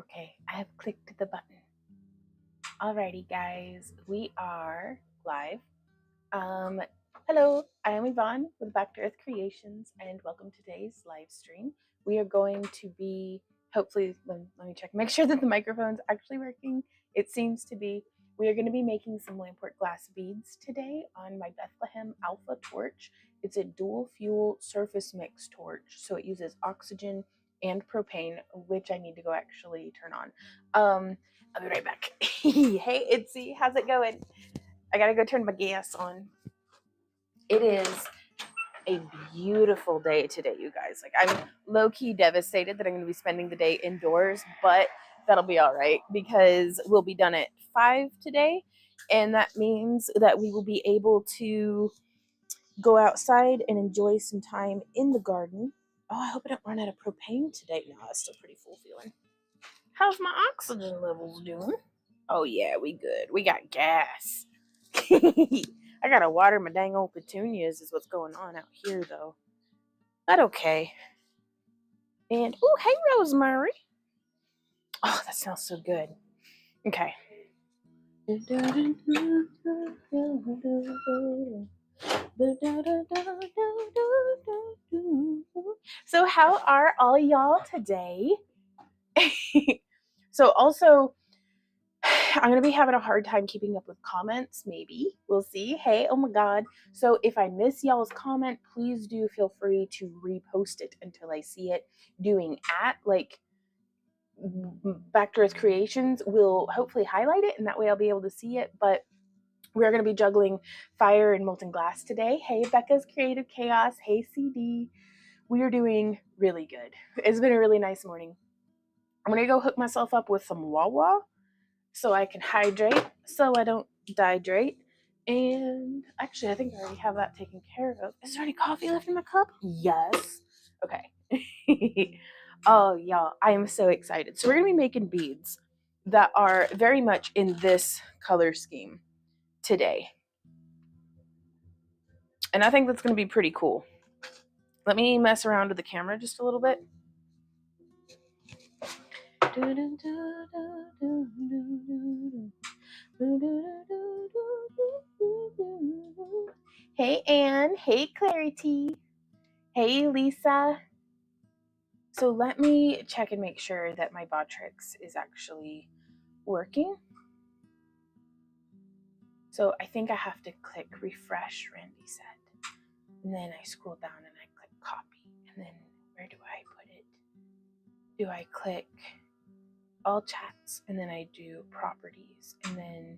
Okay, I have clicked the button. Alrighty, guys, we are live. Hello, I am Yvonne with Back to Earth Creations, and welcome to today's live stream. We are going to be, hopefully, let me check, make sure that the microphone's actually working. It seems to be. We are going to be making some Lampwork Glass Beads today on my Bethlehem Alpha torch. It's a dual fuel surface mix torch, so it uses oxygen and propane, which I need to go actually turn on. I'll be right back. Hey, Itzy, how's it going? I gotta go turn my gas on. It is a beautiful day today, you guys. Like, I'm low-key devastated that I'm going to be spending the day indoors, but that'll be all right because we'll be done at 5 today, and that means that we will be able to go outside and enjoy some time in the garden. Oh, I hope I don't run out of propane today. No, it's still pretty full feeling. How's my oxygen levels doing? Oh, yeah, we good. We got gas. I gotta water my dang old petunias is what's going on out here, though. But okay. And, oh, hey, Rosemary. Oh, that smells so good. Okay. So how are all y'all today? So also, I'm going to be having a hard time keeping up with comments, maybe. We'll see. Hey, oh my God. So if I miss y'all's comment, please do feel free to repost it until I see it. Doing Back to Earth Creations will hopefully highlight it, and that way I'll be able to see it. But we're going to be juggling fire and molten glass today. Hey, Becca's Creative Chaos. Hey, CD. We are doing really good. It's been a really nice morning. I'm going to go hook myself up with some Wawa so I can hydrate, so I don't dehydrate. And actually, I think I already have that taken care of. Is there any coffee left in my cup? Yes. Okay. Oh, y'all, I am so excited. So we're going to be making beads that are very much in this color scheme today. And I think that's going to be pretty cool. Let me mess around with the camera just a little bit. Hey, Anne. Hey, Clarity. Hey, Lisa. So let me check and make sure that my Botrix is actually working. So I think I have to click refresh, Randy said. And then I scroll down and I click copy. And then where do I put it? Do I click all chats? And then I do properties. And then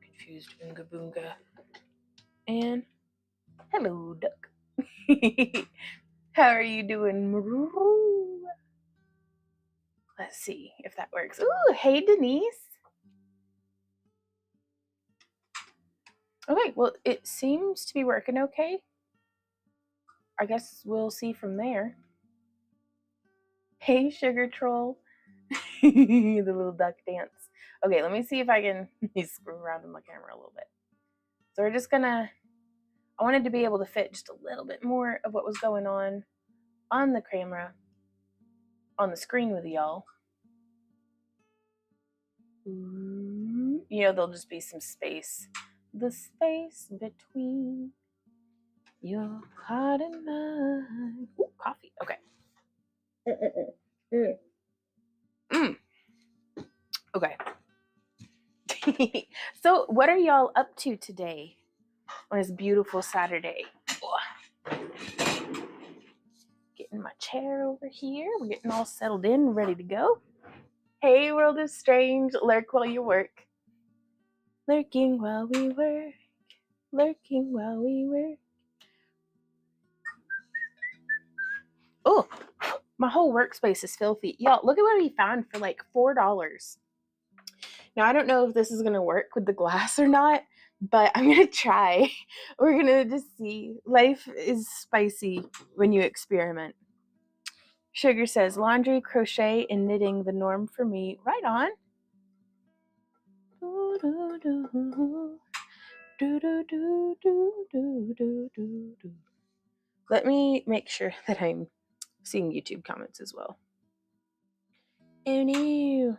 confused Oonga Boonga. And hello, duck. How are you doing? Let's see if that works. Ooh, hey, Denise. Okay, well, it seems to be working okay. I guess we'll see from there. Hey, Sugar Troll. The little duck dance. Okay, let me see if I can screw around with my camera a little bit. So we're just gonna, I wanted to be able to fit just a little bit more of what was going on the camera, on the screen with y'all. You know, there'll just be some space. The space between your heart and mine. Ooh, coffee. Okay. Okay. So what are y'all up to today on this beautiful Saturday? Getting my chair over here. We're getting all settled in, ready to go. Hey, World is Strange. Lurk while you work. Lurking while we work. Lurking while we work. Oh, my whole workspace is filthy. Y'all, look at what we found for like $4. Now, I don't know if this is going to work with the glass or not, but I'm going to try. We're going to just see. Life is spicy when you experiment. Sugar says, laundry, crochet, and knitting, the norm for me. Right on. Let me make sure that I'm seeing YouTube comments as well. Oh no.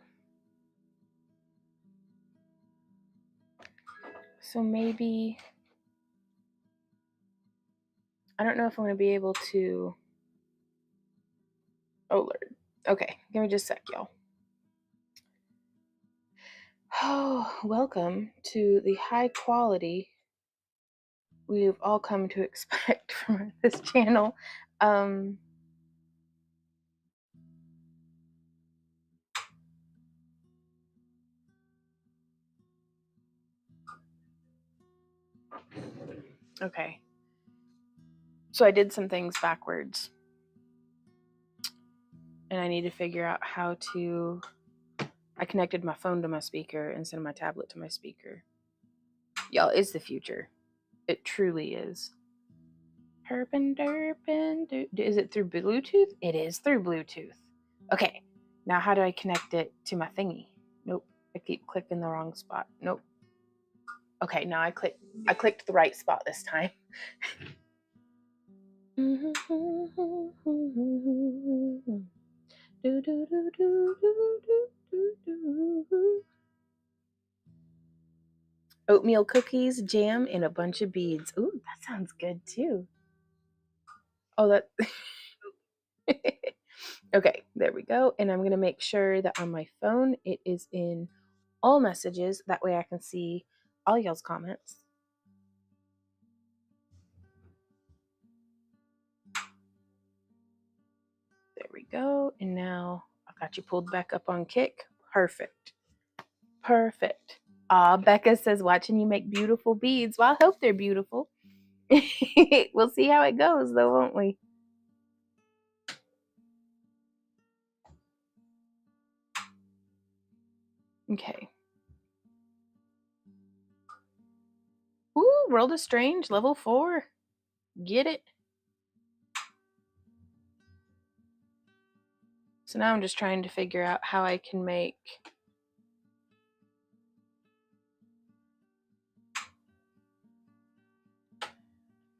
So maybe, I don't know if I'm going to be able to. Oh Lord. Okay, give me just a sec, y'all. Oh, welcome to the high quality we've all come to expect from this channel. Okay. So I did some things backwards. And I need to figure out how to. I connected my phone to my speaker instead of my tablet to my speaker. Y'all, it's the future. It truly is. Herpin derpin. Is it through Bluetooth? It is through Bluetooth. Okay. Now how do I connect it to my thingy? Nope. I keep clicking the wrong spot. Nope. Okay, now I clicked the right spot this time. Oatmeal cookies, jam, and a bunch of beads. Ooh, that sounds good too. Oh, that. Okay, there we go. And I'm going to make sure that on my phone it is in all messages. That way I can see all y'all's comments. There we go. And now I've got you pulled back up on Kick. Perfect. Perfect. Becca says, watching you make beautiful beads. Well, I hope they're beautiful. We'll see how it goes, though, won't we? Okay. Ooh, World of Strange, level 4. Get it? So now I'm just trying to figure out how I can make.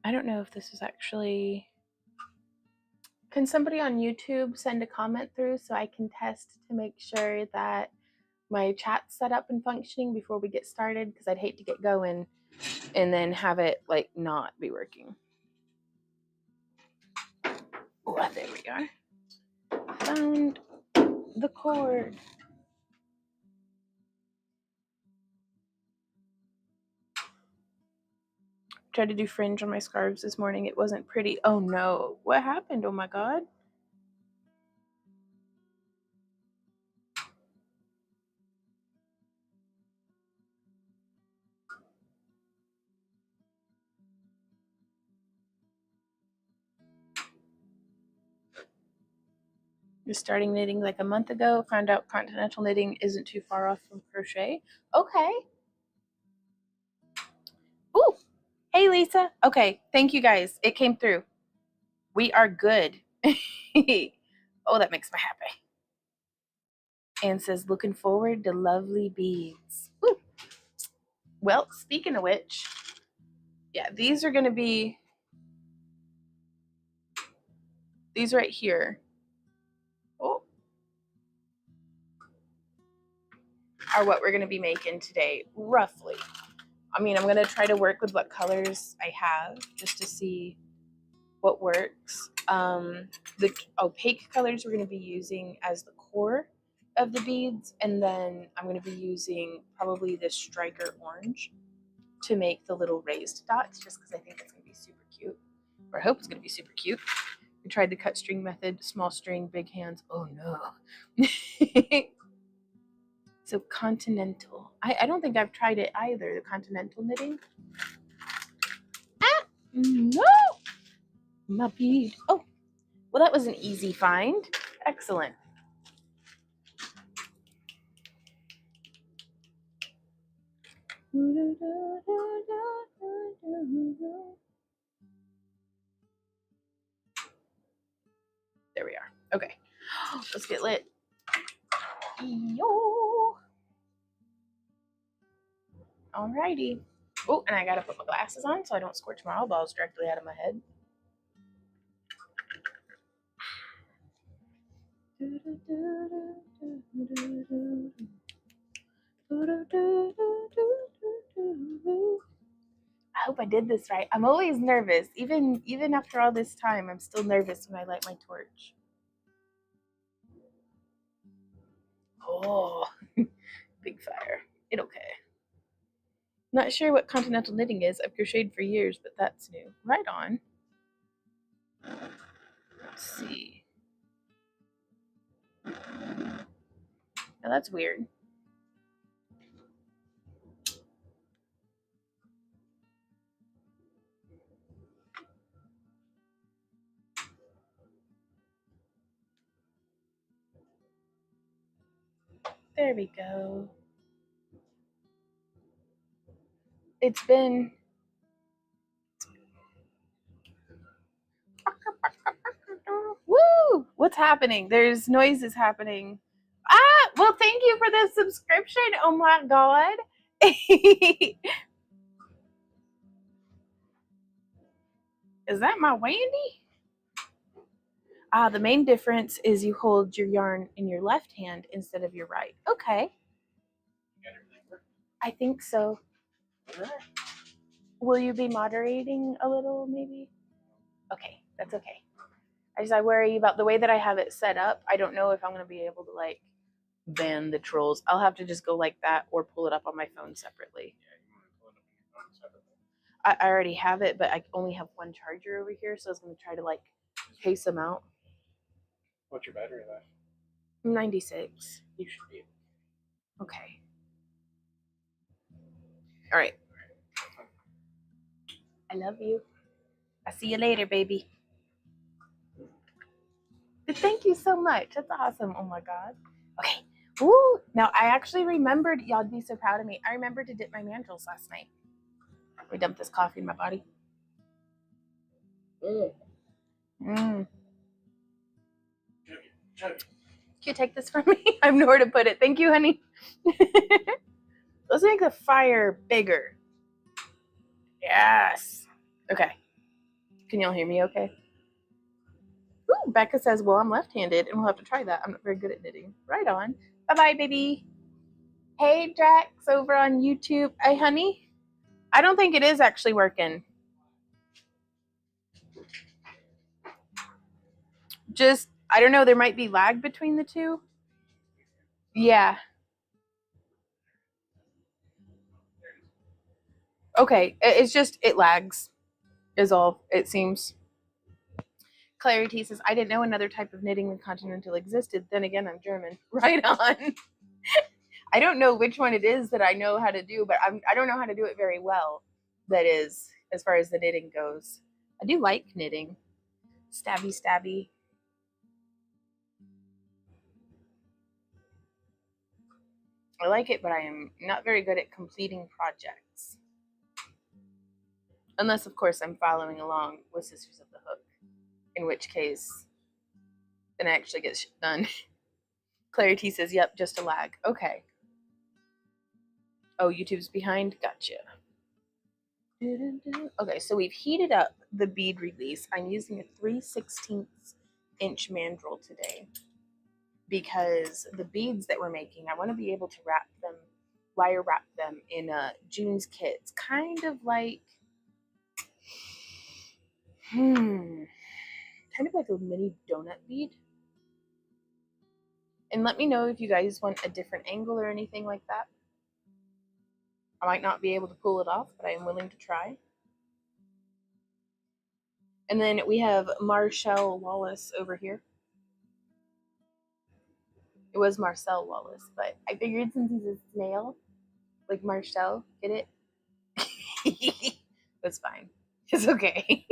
I don't know if this is actually. Can somebody on YouTube send a comment through so I can test to make sure that my chat's set up and functioning before we get started? Because I'd hate to get going and then have it like not be working. Oh, there we are. Found the cord. Tried to do fringe on my scarves this morning. It wasn't pretty. Oh no. What happened? Oh my God. Just starting knitting like a month ago. Found out continental knitting isn't too far off from crochet. Okay. Ooh. Hey, Lisa. Okay. Thank you guys. It came through. We are good. Oh, that makes me happy. And says, looking forward to lovely beads. Woo. Well, speaking of which, yeah, these are going to be, these right here. Oh, are what we're going to be making today, roughly. I mean, I'm going to try to work with what colors I have just to see what works. The opaque colors we're going to be using as the core of the beads, and then I'm going to be using probably this striker orange to make the little raised dots, just because I think it's going to be super cute, or I hope it's going to be super cute. We tried the cut string method, small string, big hands. Oh no. So continental. I don't think I've tried it either, the continental knitting. Ah, no, my bead. Oh, well, that was an easy find. Excellent. There we are. Okay, let's get lit. Yo. Alrighty. Oh, and I gotta put my glasses on so I don't scorch my eyeballs directly out of my head. I hope I did this right. I'm always nervous. Even after all this time, I'm still nervous when I light my torch. Oh, big fire. It okay. Not sure what continental knitting is. I've crocheted for years, but that's new. Right on. Let's see. Now that's weird. There we go. It's been woo! What's happening? There's noises happening. Ah, well, thank you for the subscription. Oh my god. Is that my Wendy? Ah, the main difference is you hold your yarn in your left hand instead of your right. Okay. I think so. Will you be moderating a little, maybe? Okay, that's okay. I worry about the way that I have it set up. I don't know if I'm going to be able to like ban the trolls. I'll have to just go like that or pull it up on my phone separately. I already have it, but I only have one charger over here, so I was going to try to like pace them out. What's your battery life? 96. You should be. Okay. All right. I love you. I'll see you later, baby. Thank you so much. That's awesome. Oh my god. Okay. Ooh. Now I actually remembered. Y'all'd be so proud of me. I remembered to dip my mandrels last night. We dumped this coffee in my body. Can you take this from me? I have nowhere to put it. Thank you, honey. Let's make the fire bigger. Yes. Okay. Can y'all hear me okay? Ooh, Becca says, well, I'm left-handed, and we'll have to try that. I'm not very good at knitting. Right on. Bye-bye, baby. Hey, Drax, over on YouTube. Hey, honey. I don't think it is actually working. Just, I don't know, there might be lag between the two. Yeah. Okay, it's just, it lags, is all it seems. Clarity says, I didn't know another type of knitting than continental existed. Then again, I'm German. Right on. I don't know which one it is that I know how to do, but I don't know how to do it very well. That is, as far as the knitting goes. I do like knitting. Stabby, stabby. I like it, but I am not very good at completing projects. Unless, of course, I'm following along with Sisters of the Hook. In which case, then I actually get shit done. Clarity says, yep, just a lag. Okay. Oh, YouTube's behind? Gotcha. Okay, so we've heated up the bead release. I'm using a 3/16 inch mandrel today because the beads that we're making, I want to be able to wrap them, wire wrap them in June's kit. It's kind of like, kind of like a mini donut bead. And let me know if you guys want a different angle or anything like that. I might not be able to pull it off, but I am willing to try. And then we have Marshall Wallace over here. It was Marcel Wallace, but I figured since he's a snail, like Marshall, get it? That's fine. It's okay.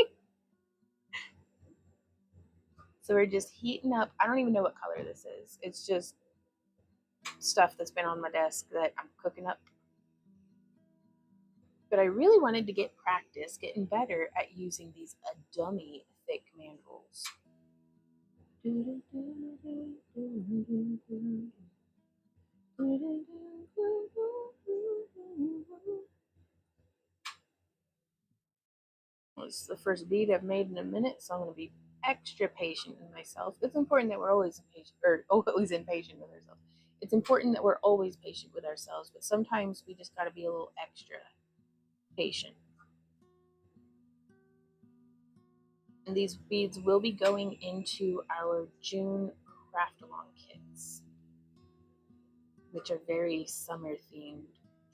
So we're just heating up. I don't even know what color this is. It's just stuff that's been on my desk that I'm cooking up. But I really wanted to get practice, getting better at using these dummy thick mandrels. Well, it's the first bead I've made in a minute, so I'm going to be extra patient with myself. It's important that we're always patient, or always impatient with ourselves. It's important that we're always patient with ourselves, but sometimes we just got to be a little extra patient. And these beads will be going into our June craft along kits, which are very summer themed.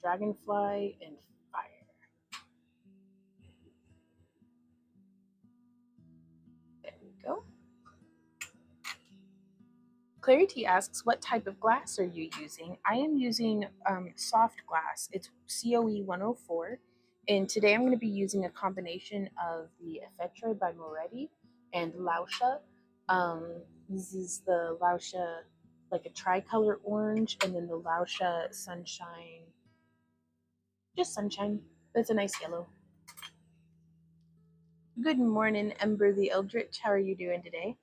Dragonfly and fire. There we go. Clarity asks, what type of glass are you using? I am using soft glass. It's COE 104. And today I'm going to be using a combination of the Effetre by Moretti and Lausha. This is the Lausha, like a tricolor orange, and then the Lausha Sunshine, just sunshine. It's a nice yellow. Good morning, Ember the Eldritch. How are you doing today?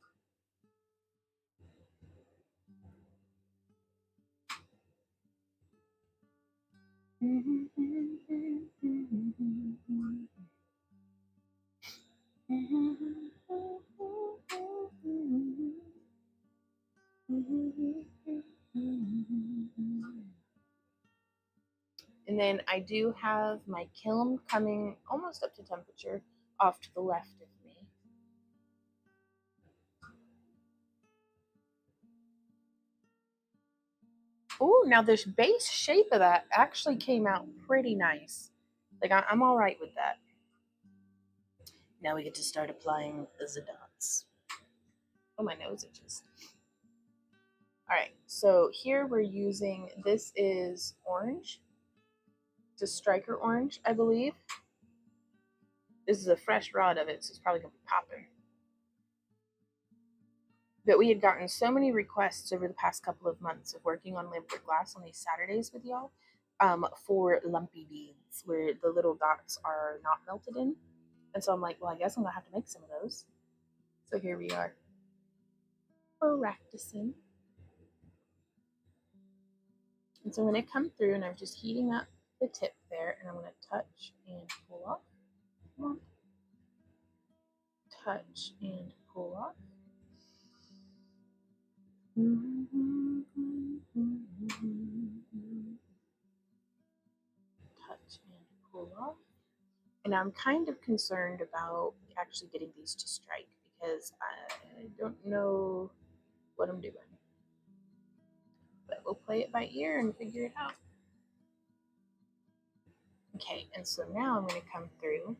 And then I do have my kiln coming almost up to temperature off to the left of me. Oh, now this base shape of that actually came out pretty nice. Like, I'm all right with that. Now we get to start applying the dots. Oh, my nose itches. All right, so here we're using, this is orange. It's a striker orange, I believe. This is a fresh rod of it, so it's probably gonna be popping. But we had gotten so many requests over the past couple of months of working on Lampwork Glass on these Saturdays with y'all for lumpy beads where the little dots are not melted in. And so I'm like, well, I guess I'm gonna have to make some of those. So here we are, practicing. And so I'm gonna come through and I'm just heating up the tip there, and I'm gonna touch and pull off. Come on. Touch and pull off. Touch and pull off. And I'm kind of concerned about actually getting these to strike because I don't know what I'm doing. But we'll play it by ear and figure it out. Okay, and so now I'm going to come through.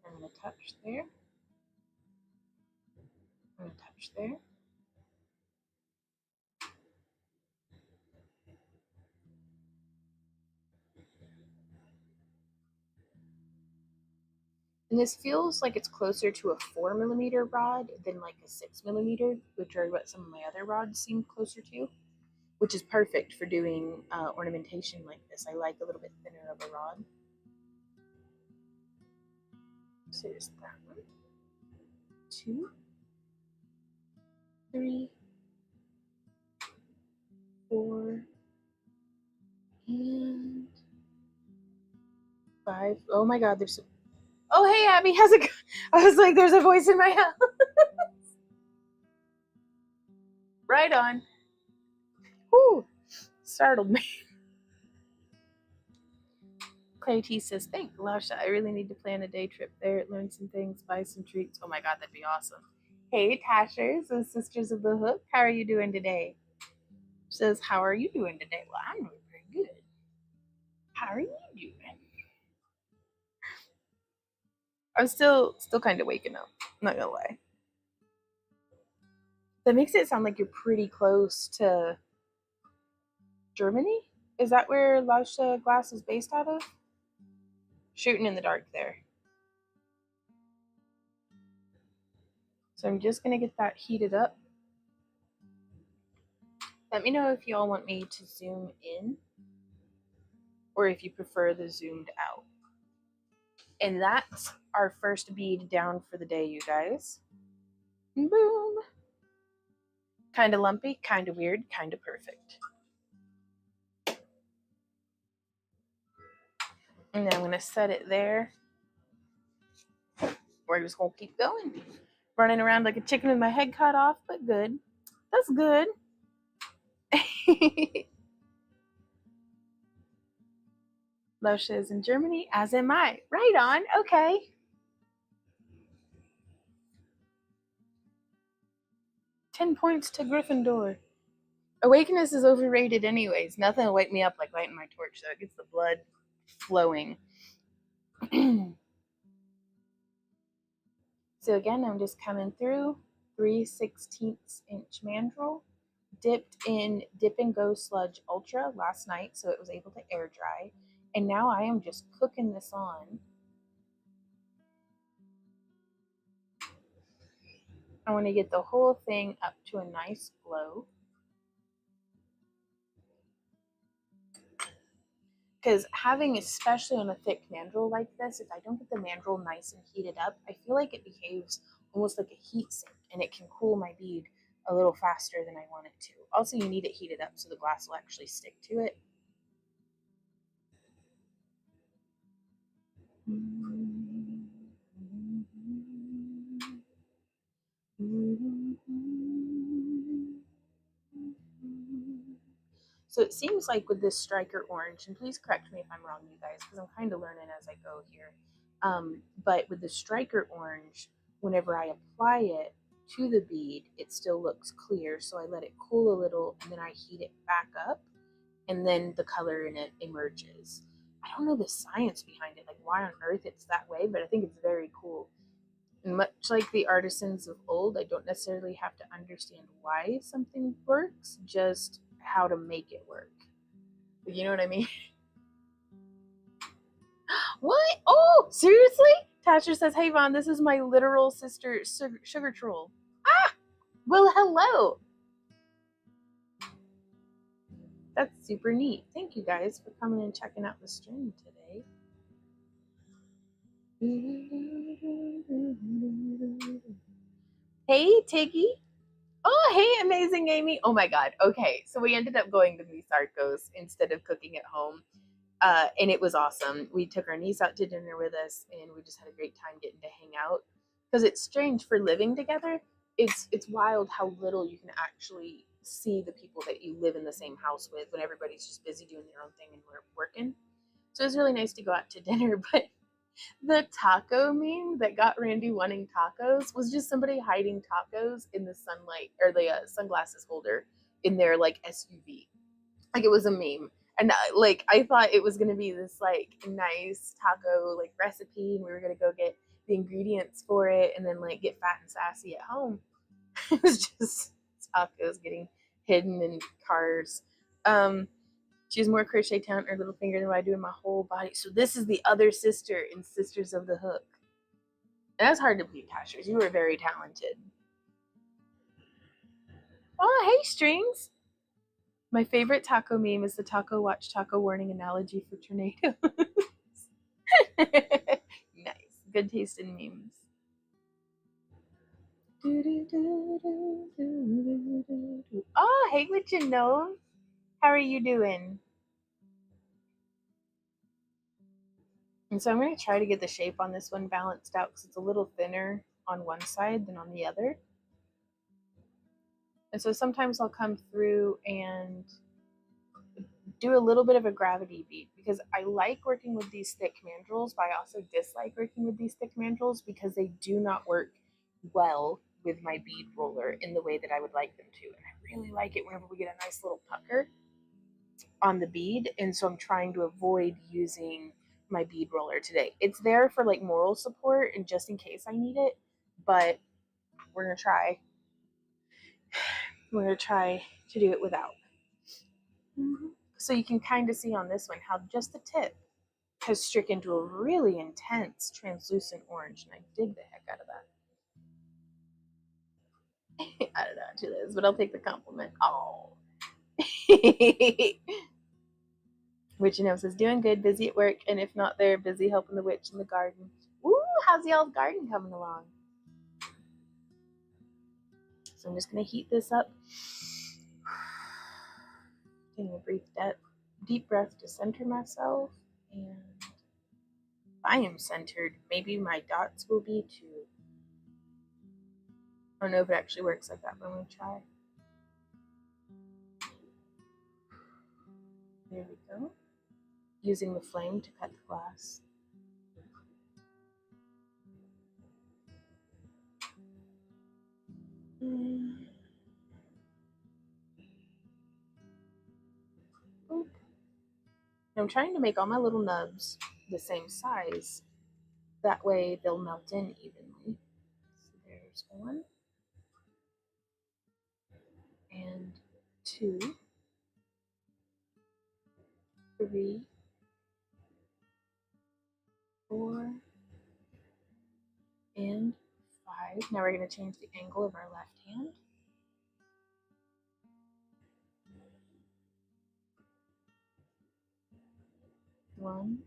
I'm going to touch there. I'm going to touch there. And this feels like it's closer to a 4mm rod than like a 6mm, which are what some of my other rods seem closer to, which is perfect for doing ornamentation like this. I like a little bit thinner of a rod. So there's that one. 2, 3, 4, and 5. Oh my God, there's some. Oh, hey, Abby, how's it going? I was like, there's a voice in my house. Right on. Whew, startled me. Clay T says, thank Lasha. I really need to plan a day trip there, learn some things, buy some treats. Oh my God, that'd be awesome. Hey, Tashers and Sisters of the Hook, how are you doing today? Says, how are you doing today? Well, I'm doing pretty good. How are you doing? I'm still kind of waking up, not gonna lie. That makes it sound like you're pretty close to Germany. Is that where Lausha Glass is based out of? Shooting in the dark there. So I'm just gonna get that heated up. Let me know if y'all want me to zoom in or if you prefer the zoomed out. And that's our first bead down for the day, you guys. Boom. Kind of lumpy, kind of weird, kind of perfect. And then I'm going to set it there. we're just gonna keep going. Running around like a chicken with my head cut off, but good. That's good. Lusha is in Germany, as am I. Right on, okay. "10 points to Gryffindor." Awakeness is overrated anyways. Nothing will wake me up like lighting my torch, so it gets the blood flowing. So again, I'm just coming through 3/16 inch mandrel, dipped in Dip and Go Sludge Ultra last night so it was able to air dry. And now I am just cooking this on. I want to get the whole thing up to a nice glow. Because having, especially on a thick mandrel like this, if I don't get the mandrel nice and heated up, I feel like it behaves almost like a heat sink, and it can cool my bead a little faster than I want it to. Also, you need it heated up so the glass will actually stick to it. So it seems like with this striker orange, and please correct me if I'm wrong, you guys, because I'm kind of learning as I go here. But with the striker orange, whenever I apply it to the bead, it still looks clear. So I let it cool a little and then I heat it back up, and then the color in it emerges. I don't know the science behind it, like why on earth it's that way, but I think it's very cool. And much like the artisans of old, I don't necessarily have to understand why something works, just how to make it work. You know what I mean? What? Oh, seriously? Tasha says, "Hey Vaughn, this is my literal sister, Sugar Troll." Ah, well, hello. That's super neat. Thank you guys for coming and checking out the stream today. Hey, Tiggy. Oh, hey, amazing Amy. Oh my God. Okay, so we ended up going to Misarco's instead of cooking at home. And it was awesome. We took our niece out to dinner with us, and we just had a great time getting to hang out. Because it's strange for living together. It's wild how little you can actually see the people that you live in the same house with when everybody's just busy doing their own thing and we're working. So it was really nice to go out to dinner. But the taco meme that got Randy wanting tacos was just somebody hiding tacos in the sunlight or the sunglasses holder in their like SUV. Like it was a meme. And like I thought it was gonna be this like nice taco like recipe, and we were gonna go get the ingredients for it and then like get fat and sassy at home. It was just tacos getting hidden in cars. She has more crochet talent in her little finger than what I do in my whole body. So this is the other sister in Sisters of the Hook. And that's hard to believe, Tashers. You were very talented. Oh, hey, Strings. My favorite taco meme is the taco watch taco warning analogy for tornadoes. Nice. Good taste in memes. Oh, hey, what you know? How are you doing? And so I'm going to try to get the shape on this one balanced out because it's a little thinner on one side than on the other. And so sometimes I'll come through and do a little bit of a gravity bead because I like working with these thick mandrels, but I also dislike working with these thick mandrels because they do not work well with my bead roller in the way that I would like them to. And I really like it whenever we get a nice little pucker on the bead. And so I'm trying to avoid using my bead roller today. It's there for like moral support and just in case I need it, but we're going to try. We're going to try to do it without. So you can kind of see on this one how just the tip has stricken to a really intense translucent orange, and I dig the heck out of that. I don't know what it is, but I'll take the compliment. Oh. Witch and says, "Doing good, busy at work, and if not there, busy helping the witch in the garden." Ooh, how's y'all's garden coming along? So I'm just going to heat this up. Taking a brief deep breath to center myself, and I am centered, maybe my dots will be too. I don't know if it actually works like that, but I'm going to try. There we go. Using the flame to cut the glass. I'm trying to make all my little nubs the same size. That way they'll melt in evenly. So there's 1 and 2, 3, 4, and 5. Now we're going to change the angle of our left hand. 1,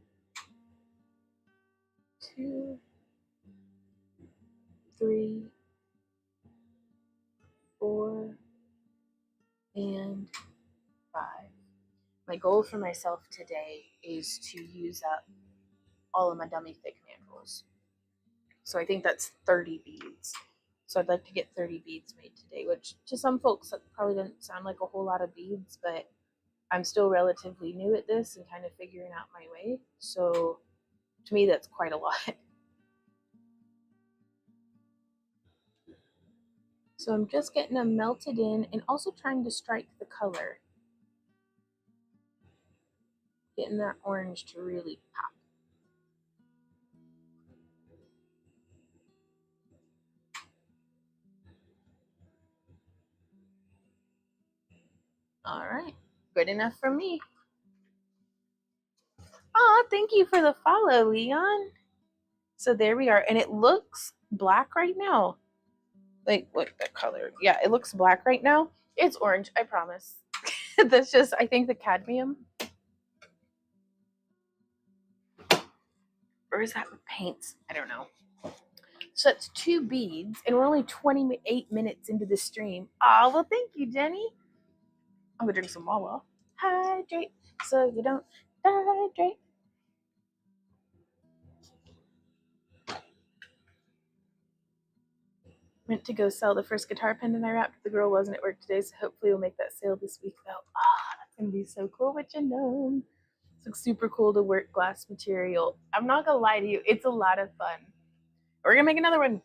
2, 3, 4, and 5. My goal for myself today is to use up all of my dummy thick mandrels. So I think that's 30 beads. So I'd like to get 30 beads made today, which to some folks that probably doesn't sound like a whole lot of beads, but I'm still relatively new at this and kind of figuring out my way. So to me, that's quite a lot. So I'm just getting them melted in and also trying to strike the color. Getting that orange to really pop. All right, good enough for me. Oh, thank you for the follow, Leon. So there we are, and it looks black right now. Like, what the color? Yeah, it looks black right now. It's orange, I promise. That's just, I think, the cadmium. Or is that with paints? I don't know. So that's 2 beads, and we're only 28 minutes into the stream. Oh, well, thank you, Jenny. I'm gonna drink some Wawa. Hydrate so you don't dehydrate. Meant to go sell the first guitar pendant I wrapped. The girl wasn't at work today, so hopefully we'll make that sale this week, though. Oh, that's gonna be so cool, but you know. It's like super cool to work glass material. I'm not gonna lie to you, it's a lot of fun. We're gonna make another one.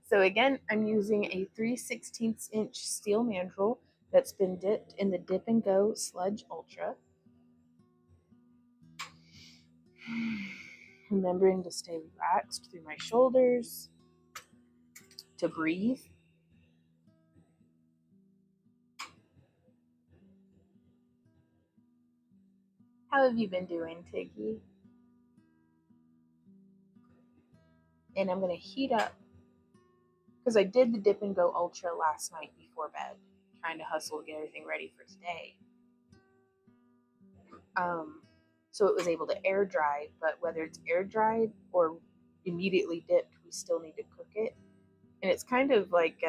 So again, I'm using a 3/16 inch steel mandrel that's been dipped in the Dip and Go Sludge Ultra. Remembering to stay relaxed through my shoulders, to breathe. How have you been doing, Tiggy? And I'm gonna heat up because I did the Dip and Go Ultra last night before bed, trying to hustle to get everything ready for today. So it was able to air dry, but whether it's air dried or immediately dipped, we still need to cook it. And it's kind of like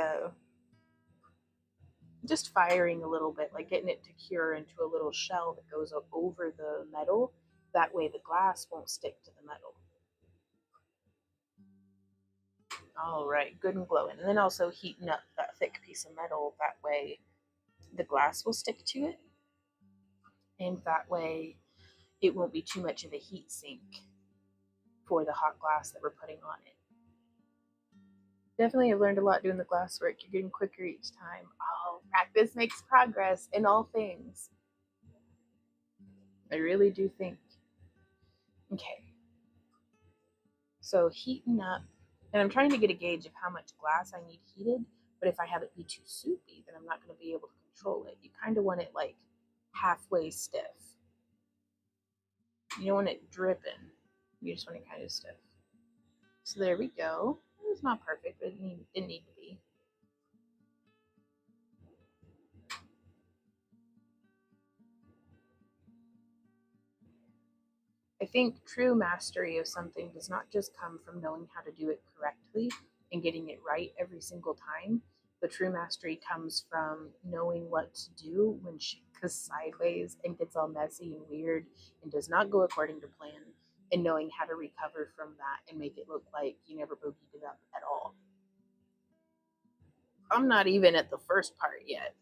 just firing a little bit, like getting it to cure into a little shell that goes over the metal. That way the glass won't stick to the metal. All right, good and glowing. And then also heating up that thick piece of metal. That way the glass will stick to it. And that way it won't be too much of a heat sink for the hot glass that we're putting on it. Definitely have learned a lot doing the glass work. You're getting quicker each time. Oh, practice makes progress in all things. I really do think. Okay. So heating up, and I'm trying to get a gauge of how much glass I need heated, but if I have it be too soupy, then I'm not going to be able to control it. You kind of want it like halfway stiff. You don't want it dripping. You just want it kind of stiff. So there we go. It's not perfect, but it didn't need to be. I think true mastery of something does not just come from knowing how to do it correctly and getting it right every single time. The true mastery comes from knowing what to do when shit goes sideways and gets all messy and weird and does not go according to plan. and knowing how to recover from that and make it look like you never bogeyed it up at all. I'm not even at the first part yet.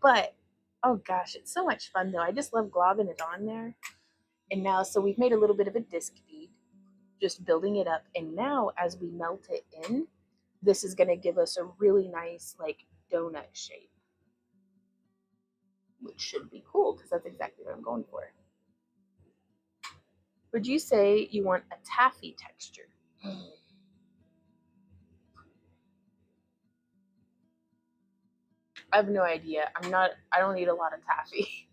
But oh gosh, it's so much fun though. I just love globbing it on there. And now, so we've made a little bit of a disc bead, just building it up. And now as we melt it in, this is going to give us a really nice like donut shape, which should be cool because that's exactly what I'm going for. Would you say you want a taffy texture? I have no idea. I don't eat a lot of taffy.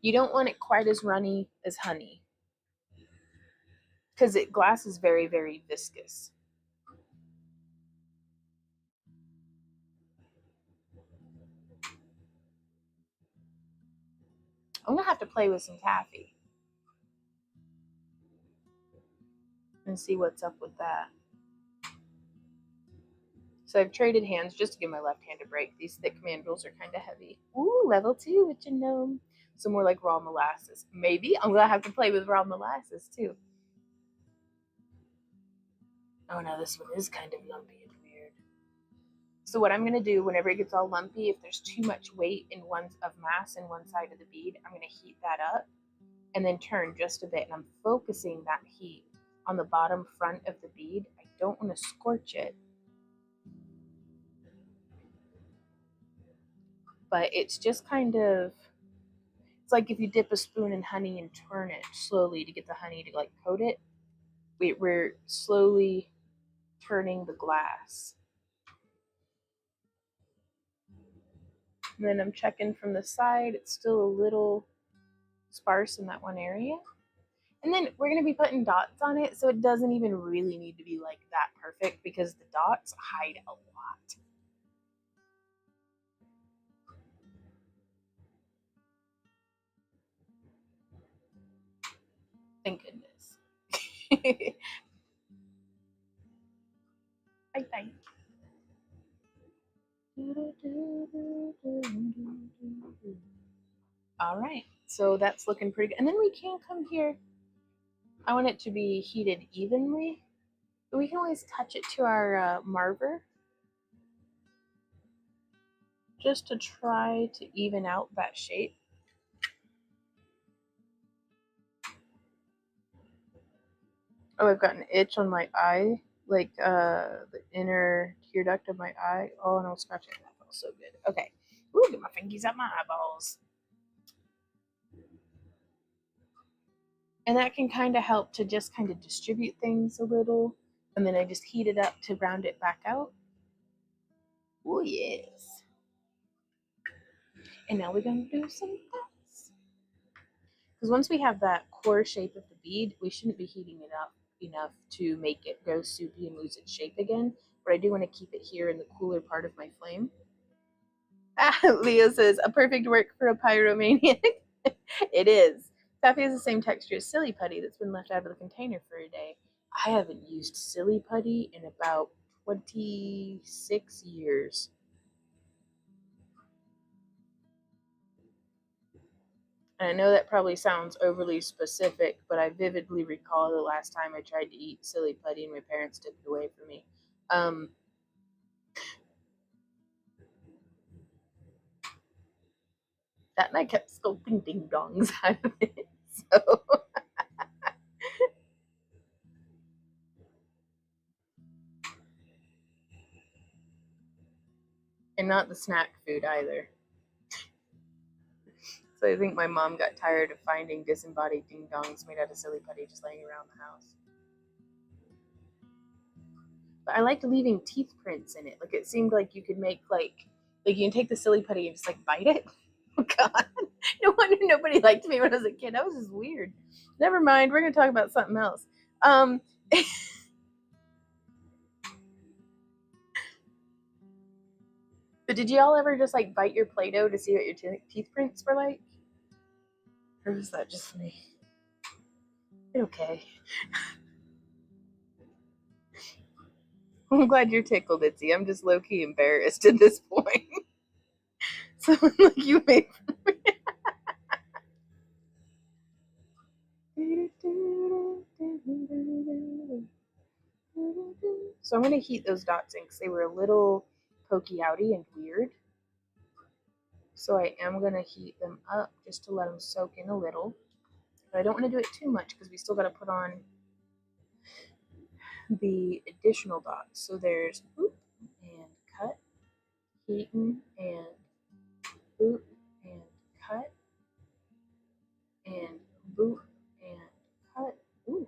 You don't want it quite as runny as honey because glass is very, very viscous. I'm gonna have to play with some taffy and see what's up with that. So I've traded hands just to give my left hand a break. These thick mandrels are kind of heavy. Ooh, level 2, which you know. So more like raw molasses. Maybe I'm gonna have to play with raw molasses too. Oh no, this one is kind of lumpy and weird. So what I'm gonna do whenever it gets all lumpy, if there's too much weight in of mass in one side of the bead, I'm gonna heat that up and then turn just a bit. And I'm focusing that heat on the bottom front of the bead. I don't want to scorch it. But it's just kind of, it's like if you dip a spoon in honey and turn it slowly to get the honey to like coat it. We're slowly turning the glass. And then I'm checking from the side. It's still a little sparse in that one area. And then we're going to be putting dots on it, so it doesn't even really need to be like that perfect because the dots hide a lot. Thank goodness. Bye. All right, so that's looking pretty good. And then we can come here. I want it to be heated evenly, but we can always touch it to our marver just to try to even out that shape. Oh, I've got an itch on my eye, like the inner tear duct of my eye. Oh, no, scratching that felt so good. Okay, ooh, get my fingies up my eyeballs. And that can kind of help to just kind of distribute things a little. And then I just heat it up to round it back out. Oh, yes. And now we're going to do some dots. Because once we have that core shape of the bead, we shouldn't be heating it up enough to make it go soupy and lose its shape again. But I do want to keep it here in the cooler part of my flame. Leo says, a perfect work for a pyromaniac. It is. Taffy has the same texture as silly putty that's been left out of the container for a day. I haven't used silly putty in about 26 years. And I know that probably sounds overly specific, but I vividly recall the last time I tried to eat silly putty and my parents took it away from me. That night kept sculpting ding dongs out of it. So and not the snack food either. So I think my mom got tired of finding disembodied ding dongs made out of silly putty just laying around the house. But I liked leaving teeth prints in it. Like it seemed like you could make like you can take the silly putty and just like bite it. Oh God, no wonder nobody liked me when I was a kid. That was just weird. Never mind. We're gonna talk about something else. But did y'all ever just like bite your Play-Doh to see what your teeth prints were like? Or was that just me? Okay. I'm glad you're tickled, Itzy. I'm just low-key embarrassed at this point. Someone like you made. So I'm going to heat those dots in because they were a little pokey outy and weird. So I am going to heat them up just to let them soak in a little. But I don't want to do it too much because we still got to put on the additional dots. So there's boop and cut, heaten and boop and cut, and boop and cut. Ooh.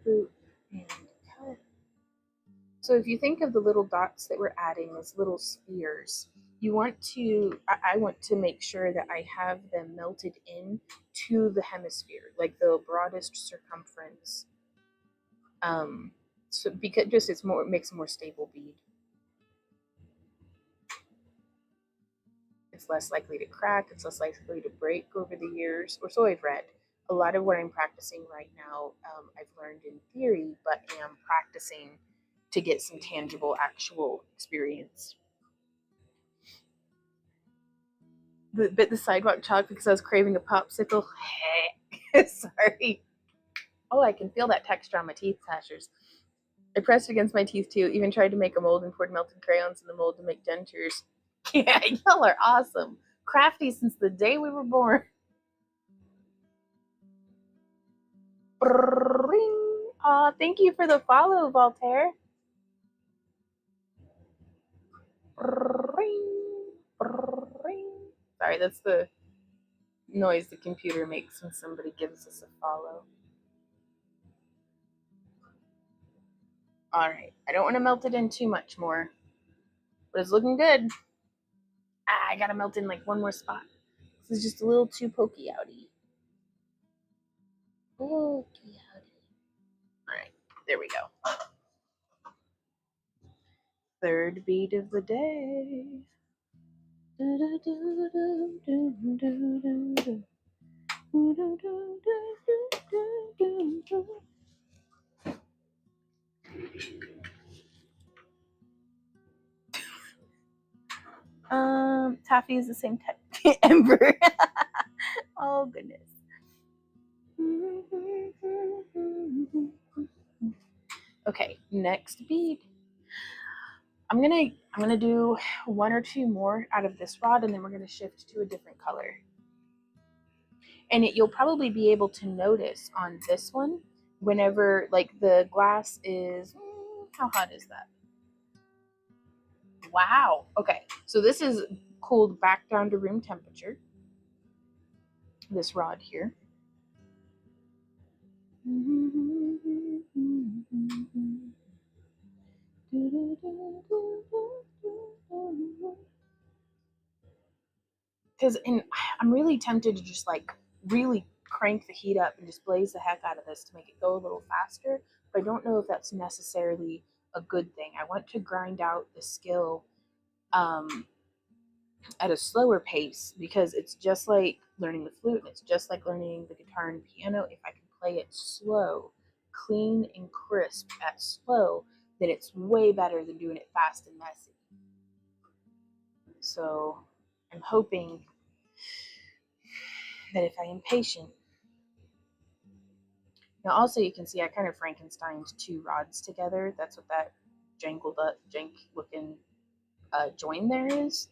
Boop and cut. So if you think of the little dots that we're adding as little spheres, you want to, I want to make sure that I have them melted in to the hemisphere, like the broadest circumference. So because just it makes a more stable bead. It's less likely to crack, it's less likely to break over the years, or so I've read. A lot of what I'm practicing right now, I've learned in theory, but am practicing to get some tangible, actual experience. Bit the sidewalk chalk because I was craving a popsicle. Sorry. Oh, I can feel that texture on my teeth, Tashers. I pressed against my teeth too, even tried to make a mold and poured melted crayons in the mold to make dentures. Yeah, y'all are awesome. Crafty since the day we were born. Aw, thank you for the follow, Voltaire. Sorry, that's the noise the computer makes when somebody gives us a follow. All right, I don't want to melt it in too much more, but it's looking good. I gotta melt in like one more spot. This is just a little too pokey outy. Pokey outy. All right, there we go. Third bead of the day. Taffy is the same type. Ember. Oh goodness. Okay, next bead. I'm gonna do one or two more out of this rod, and then we're gonna shift to a different color. And you'll probably be able to notice on this one, whenever like the glass is, how hot is that? Wow. Okay, so this is cooled back down to room temperature. This rod here. Because I'm really tempted to just like really crank the heat up and just blaze the heck out of this to make it go a little faster, but I don't know if that's necessarily a good thing. I want to grind out the skill at a slower pace because it's just like learning the flute and it's just like learning the guitar and piano. If I can play it slow, clean and crisp at slow, then it's way better than doing it fast and messy. So I'm hoping that if I am patient. Now also you can see I kind of Frankensteined two rods together. That's what that jangled up, jank looking join there is.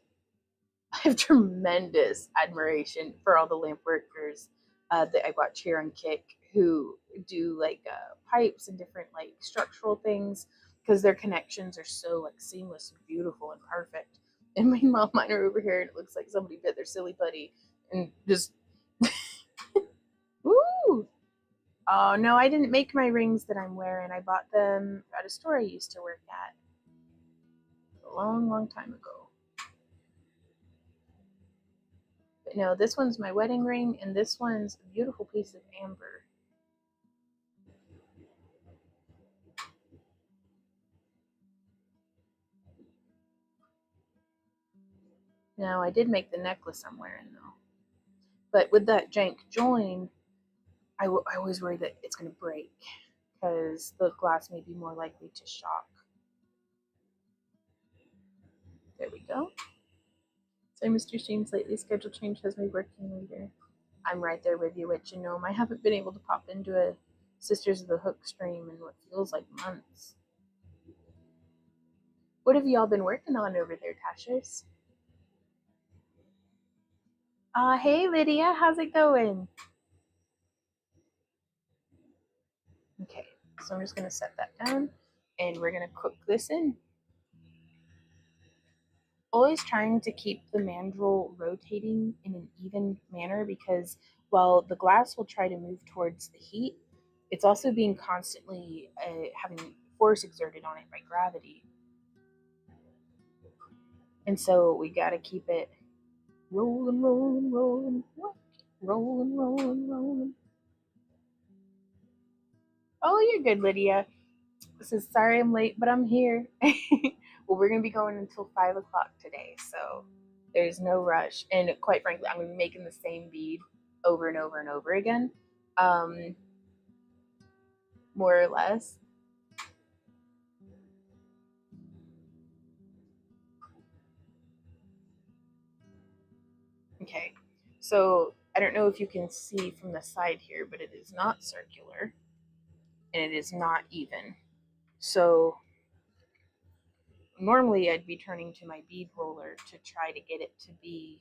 I have tremendous admiration for all the lamp workers that I watch here on Kick who do like pipes and different like structural things because their connections are so like seamless and beautiful and perfect. And meanwhile, mine are over here and it looks like somebody bit their silly putty and just. Ooh! Oh no, I didn't make my rings that I'm wearing. I bought them at a store I used to work at a long, long time ago. But no, this one's my wedding ring, and this one's a beautiful piece of amber. Now, I did make the necklace I'm wearing, though. But with that jank join, I always worry that it's going to break, because the glass may be more likely to shock. There we go. So Mr. Stream's lately schedule change has me working later. I'm right there with you, Witch and Gnome. I haven't been able to pop into a Sisters of the Hook stream in what feels like months. What have y'all been working on over there, Tashers? Hey Lydia, how's it going? Okay, so I'm just gonna set that down and we're gonna cook this in. Always trying to keep the mandrel rotating in an even manner because while the glass will try to move towards the heat, it's also being constantly having force exerted on it by gravity. And so we got to keep it rolling, rolling, rolling, rolling, rolling, rolling. Oh, you're good, Lydia. This is sorry I'm late, but I'm here. Well, we're going to be going until 5 o'clock today, so there's no rush. And quite frankly, I'm going to be making the same bead over and over and over again, more or less. Okay, so I don't know if you can see from the side here, but it is not circular and it is not even. So normally I'd be turning to my bead roller to try to get it to be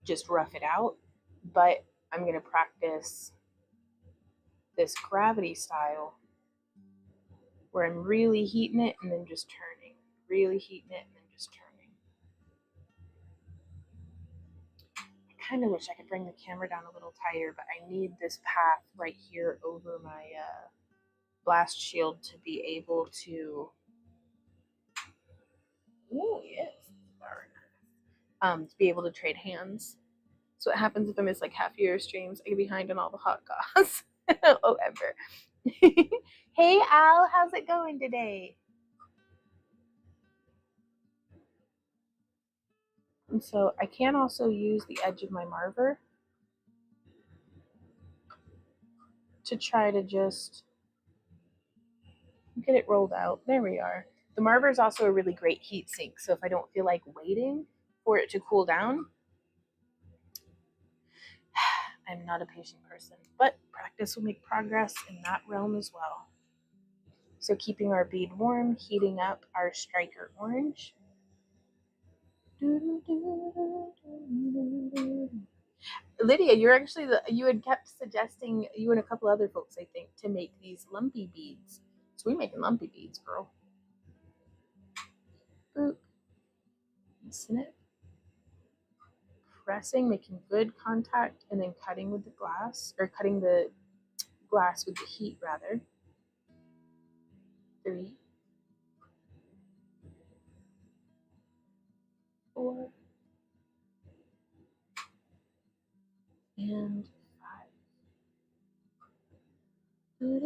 just rough it out, but I'm going to practice this gravity style where I'm really heating it and then just turning, really heating it and then just turning. I kind of wish I could bring the camera down a little tighter, but I need this path right here over my blast shield to be able to, oh yes, to be able to trade hands. So what happens if I miss like half your streams? I get behind on all the hot goss. Oh, ever. Hey Al, how's it going today? And so I can also use the edge of my marver to try to just get it rolled out. There we are. The marver is also a really great heat sink, so if I don't feel like waiting for it to cool down, I'm not a patient person, but practice will make progress in that realm as well. So keeping our bead warm, heating up our striker orange. Lydia, you're actually you had kept suggesting, you and a couple other folks, I think, to make these lumpy beads. So we're making lumpy beads, girl. Boop. Loosen it. Pressing, making good contact, and then cutting with the glass, or cutting the glass with the heat, rather. 3, 4, and 5.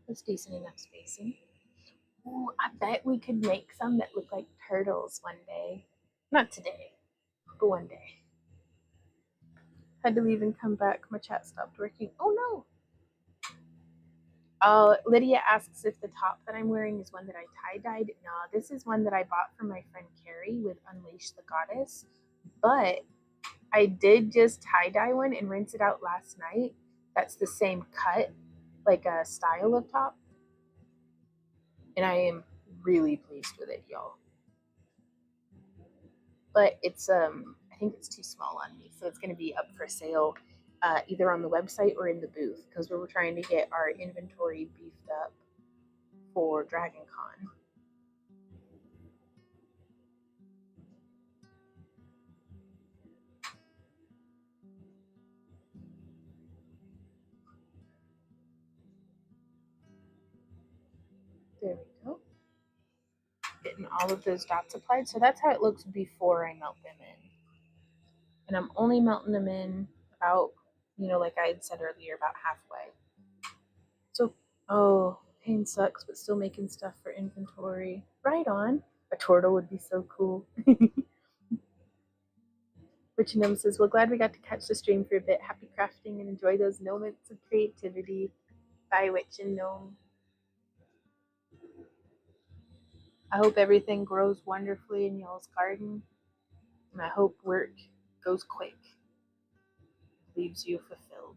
That's decent enough spacing. Ooh, I bet we could make some that look like turtles one day. Not today, but one day. Had to leave and come back. My chat stopped working. Oh no! Lydia asks if the top that I'm wearing is one that I tie-dyed. No, this is one that I bought from my friend Carrie with Unleash the Goddess. But I did just tie-dye one and rinse it out last night. That's the same cut, like a style of top. And I am really pleased with it, y'all. But it's I think it's too small on me, so it's going to be up for sale either on the website or in the booth, because we're trying to get our inventory beefed up for Dragon Con. There we go. Getting all of those dots applied. So that's how it looks before I melt them in. And I'm only melting them in about, like I had said earlier, about halfway. So, oh, pain sucks, but still making stuff for inventory. Right on. A turtle would be so cool. Rich Gnome says, well, glad we got to catch the stream for a bit. Happy crafting and enjoy those moments of creativity. Bye, Witch and Gnome. I hope everything grows wonderfully in y'all's garden, and I hope work goes quick, leaves you fulfilled.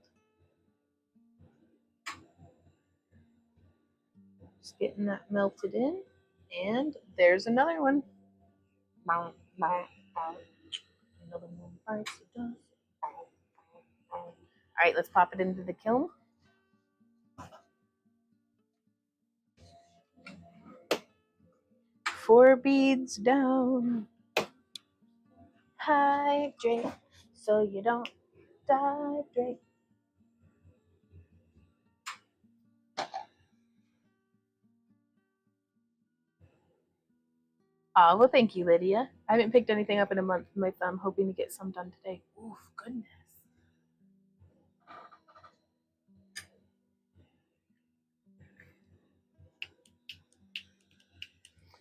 Just getting that melted in, and there's another one. Another one bites the dust. All right, let's pop it into the kiln. 4 beads down. Hydrate so you don't dehydrate. Oh, well, thank you, Lydia. I haven't picked anything up in a month with my thumb, hoping to get some done today. Oof, goodness.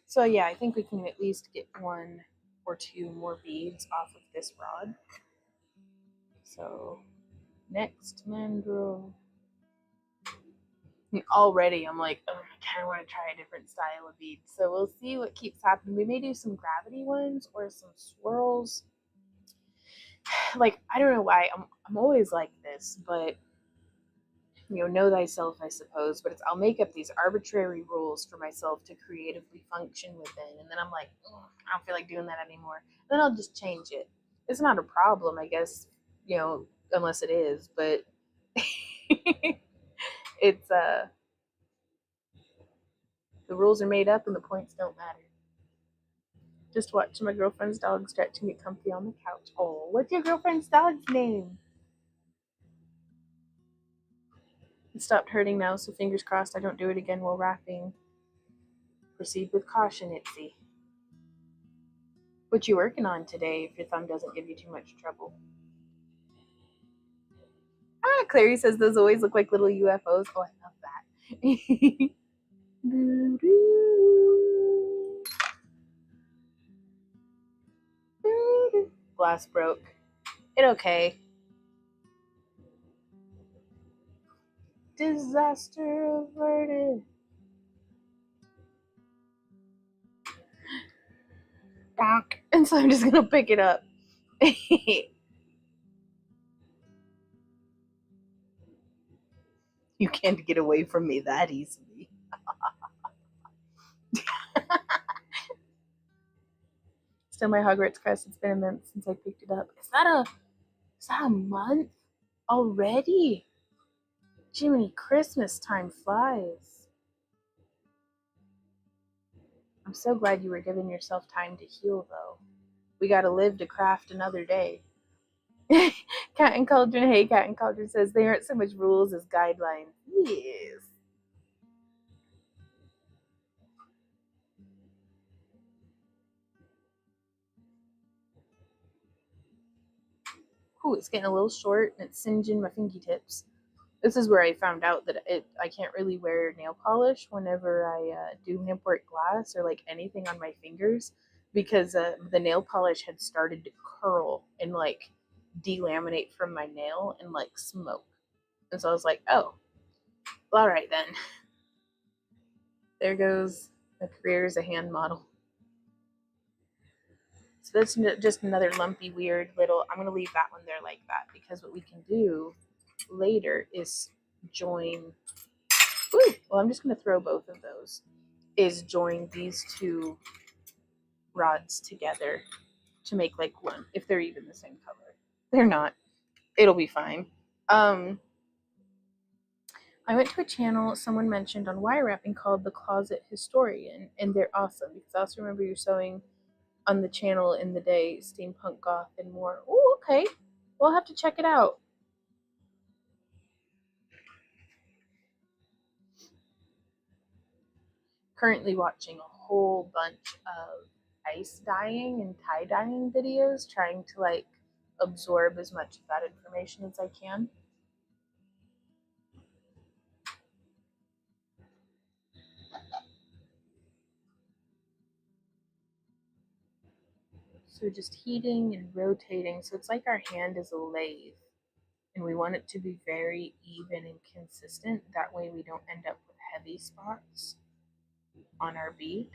So yeah, I think we can at least get 1 or 2 more beads off of this rod. So next mandrel. And already I'm like, oh, I kind of want to try a different style of bead. So we'll see what keeps happening. We may do some gravity ones or some swirls. Like, I don't know why I'm always like this, but know thyself, I suppose. But I'll make up these arbitrary rules for myself to creatively function within, and then I'm like, oh, I don't feel like doing that anymore. Then I'll just change it. It's not a problem, I guess, unless it is. But it's the rules are made up and the points don't matter. Just watching my girlfriend's dog stretching it comfy on the couch. Oh, what's your girlfriend's dog's name? It stopped hurting now, so fingers crossed I don't do it again while wrapping. Proceed with caution, Itsy. What you working on today if your thumb doesn't give you too much trouble? Clary says those always look like little UFOs. Oh, I love that. Glass broke. It okay. Disaster averted. And so I'm just gonna pick it up. You can't get away from me that easily. Still my Hogwarts crest. It's been a month since I picked it up. Is that a month already? Jiminy, Christmas time flies. I'm so glad you were giving yourself time to heal, though. We gotta live to craft another day. Cat and Cauldron, hey, Cat and Cauldron says they aren't so much rules as guidelines. Yes. Ooh, it's getting a little short and it's singeing my fingertips. This is where I found out that I can't really wear nail polish whenever I do Lampwork glass or like anything on my fingers because the nail polish had started to curl and like delaminate from my nail and like smoke. And so I was like, oh, well, all right then. There goes a career as a hand model. So that's just another lumpy, weird little. I'm going to leave that one there like that because what we can do later is join. Ooh, well, I'm just going to throw both of those. Is join these 2 rods together to make like one, if they're even the same color. They're not. It'll be fine. I went to a channel someone mentioned on wire wrapping called The Closet Historian, and they're awesome because I also remember you sewing on the channel in the day, steampunk goth and more. Oh, okay. We'll have to check it out. Currently watching a whole bunch of ice dyeing and tie dyeing videos, trying to like absorb as much of that information as I can. So just heating and rotating. So it's like our hand is a lathe and we want it to be very even and consistent. That way we don't end up with heavy spots on our bead.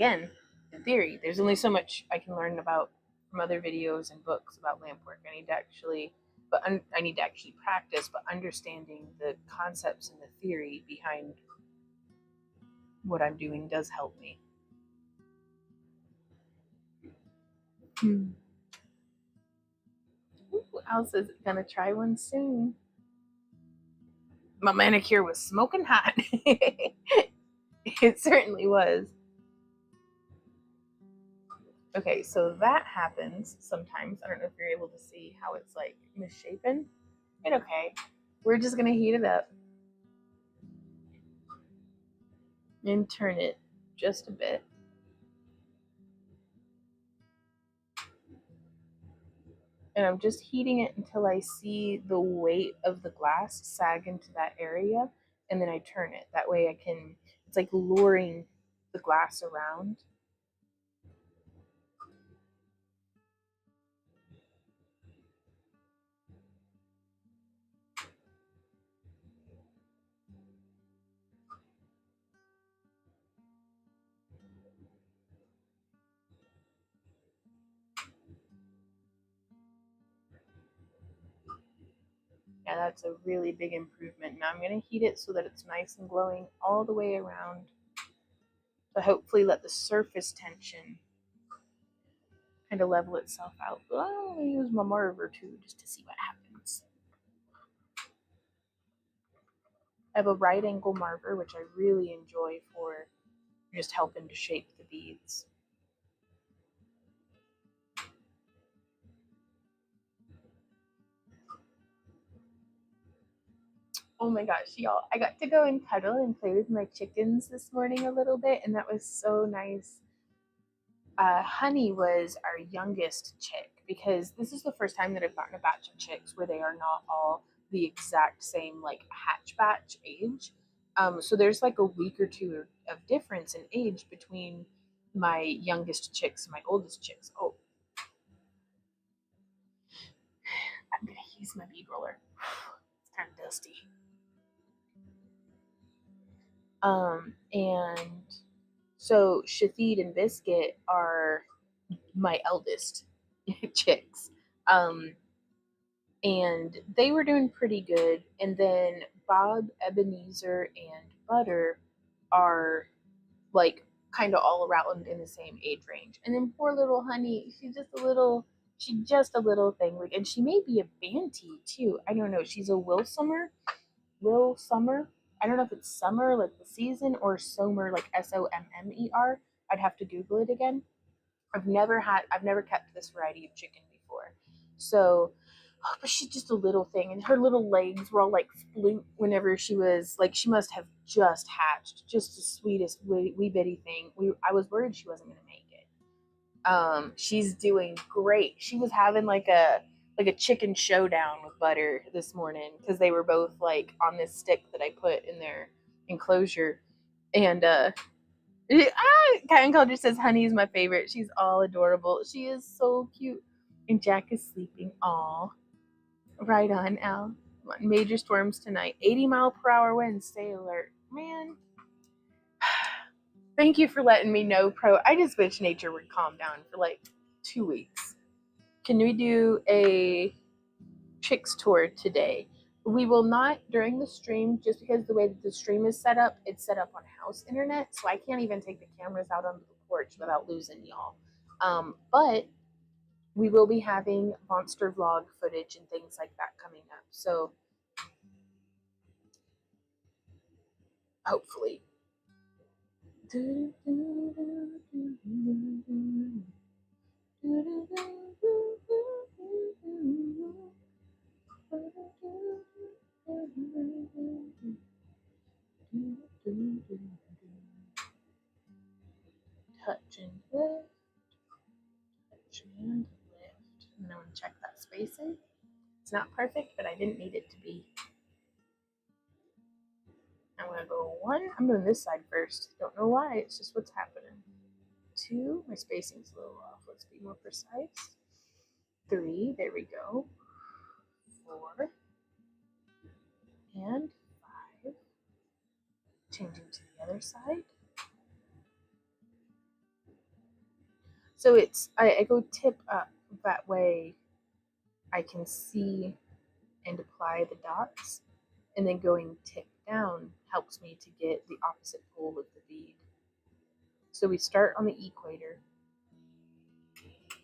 again, in theory, there's only so much I can learn about from other videos and books about lamp work. I need to actually practice, but understanding the concepts and the theory behind what I'm doing does help me. Ooh, Elsa's gonna try one soon. My manicure was smoking hot. It certainly was. Okay, so that happens sometimes. I don't know if you're able to see how it's like misshapen. It's okay. We're just gonna heat it up and turn it just a bit. And I'm just heating it until I see the weight of the glass sag into that area, and then I turn it. That way I can, it's like luring the glass around. Yeah, that's a really big improvement. Now I'm going to heat it so that it's nice and glowing all the way around to hopefully let the surface tension kind of level itself out. But I'll use my marver too just to see what happens. I have a right angle marver, which I really enjoy for just helping to shape the beads. Oh my gosh, y'all. I got to go and cuddle and play with my chickens this morning a little bit, and that was so nice. Honey was our youngest chick because this is the first time that I've gotten a batch of chicks where they are not all the exact same like hatch batch age. So there's like a week or two of difference in age between my youngest chicks and my oldest chicks. Oh, I'm gonna use my bead roller. It's kind of dusty. And so Shafid and Biscuit are my eldest chicks. And they were doing pretty good. And then Bob, Ebenezer, and Butter are like kind of all around in the same age range. And then poor little Honey, she's just a little thing. Like, and she may be a Banty too. I don't know. She's a Will Summer. I don't know if it's summer like the season or Sommer like Sommer. I'd have to Google it again. I've never kept this variety of chicken before. So, but she's just a little thing, and her little legs were all like flute whenever she was like, she must have just hatched, just the sweetest wee bitty thing. I was worried she wasn't gonna make it. She's doing great. She was having like a chicken showdown with Butter this morning because they were both like on this stick that I put in their enclosure, and Cotton Culture says Honey's my favorite. She's all adorable. She is so cute. And Jack is sleeping. Aw. Right on, Al. Major storms tonight. 80-mile-per-hour winds. Stay alert. Man. Thank you for letting me know, Pro. I just wish nature would calm down for like 2 weeks. Can we do a chicks tour today? We will not during the stream, just because the way that the stream is set up, it's set up on house internet, so I can't even take the cameras out onto the porch without losing y'all. But we will be having monster vlog footage and things like that coming up, so hopefully. Touch and lift, touch and lift. And I want to check that spacing. It's not perfect, but I didn't need it to be. I'm going to go 1. I'm doing this side first. Don't know why. It's just what's happening. 2. My spacing's a little off. Let's be more precise. 3. There we go. 4. And 5. Changing to the other side. So I go tip up, that way I can see and apply the dots, and then going tip down helps me to get the opposite pole of the bead. So we start on the equator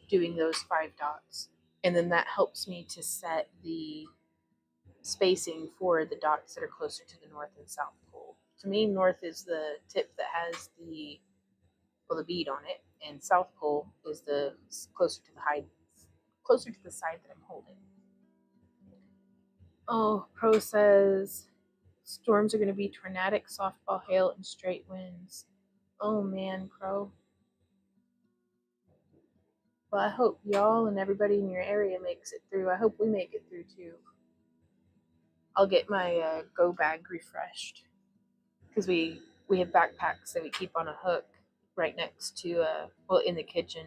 doing those 5 dots, and then that helps me to set the spacing for the dots that are closer to the north and south pole. To me, north is the tip that has the bead on it, and south pole is the closer to the side that I'm holding. Oh, Pro says storms are going to be tornadic, softball, hail, and straight winds. Oh man, Pro. Well, I hope y'all and everybody in your area makes it through. I hope we make it through too. I'll get my go bag refreshed, because we have backpacks that we keep on a hook right next to in the kitchen.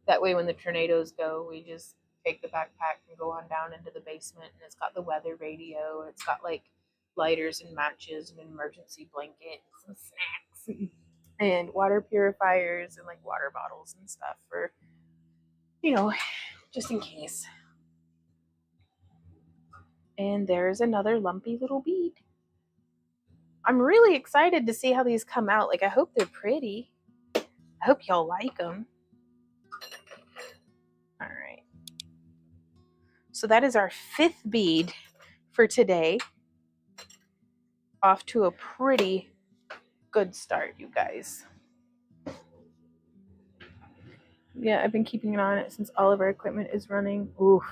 That way when the tornadoes go, we just take the backpack and go on down into the basement, and it's got the weather radio, and it's got like lighters and matches and an emergency blanket and some snacks and water purifiers and like water bottles and stuff for, just in case. And there's another lumpy little bead. I'm really excited to see how these come out. Like, I hope they're pretty. I hope y'all like them. All right. So that is our 5th bead for today. Off to a pretty good start, you guys. Yeah, I've been keeping an eye on it since all of our equipment is running. Oof.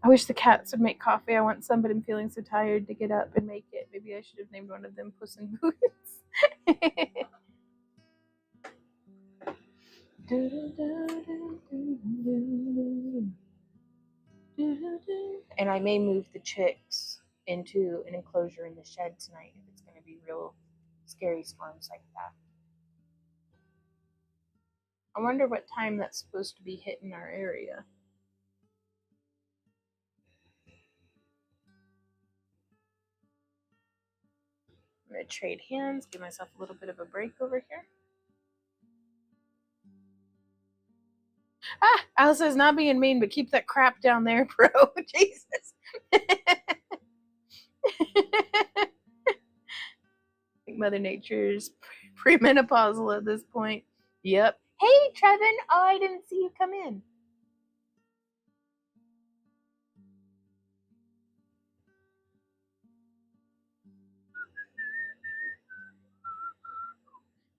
I wish the cats would make coffee. I want some, but I'm feeling so tired to get up and make it. Maybe I should have named one of them Puss in Boots. And I may move the chicks into an enclosure in the shed tonight if it's going to be real scary storms like that. I wonder what time that's supposed to be hitting our area. I'm going to trade hands, give myself a little bit of a break over here. Ah, Alice is not being mean, but keep that crap down there, bro. Jesus. Mother Nature's premenopausal at this point. Yep. Hey, Trevin. Oh, I didn't see you come in.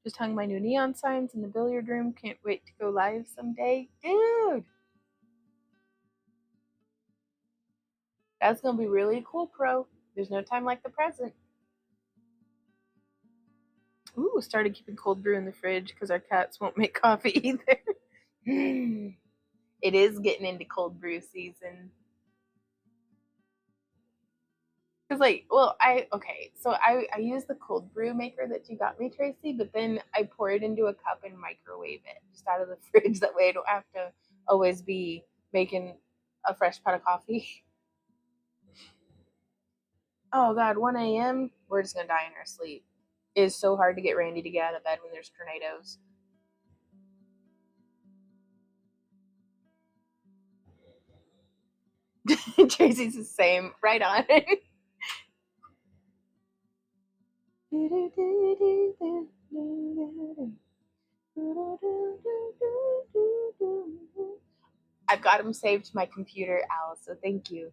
Just hung my new neon signs in the billiard room. Can't wait to go live someday. Dude! That's going to be really cool, Pro. There's no time like the present. Ooh, started keeping cold brew in the fridge because our cats won't make coffee either. It is getting into cold brew season. Because I use the cold brew maker that you got me, Tracy, but then I pour it into a cup and microwave it just out of the fridge. That way I don't have to always be making a fresh pot of coffee. Oh God, 1 a.m. We're just gonna die in our sleep. It is so hard to get Randy to get out of bed when there's tornadoes. Tracy's the same. Right on. I've got them saved to my computer, Alice, so thank you.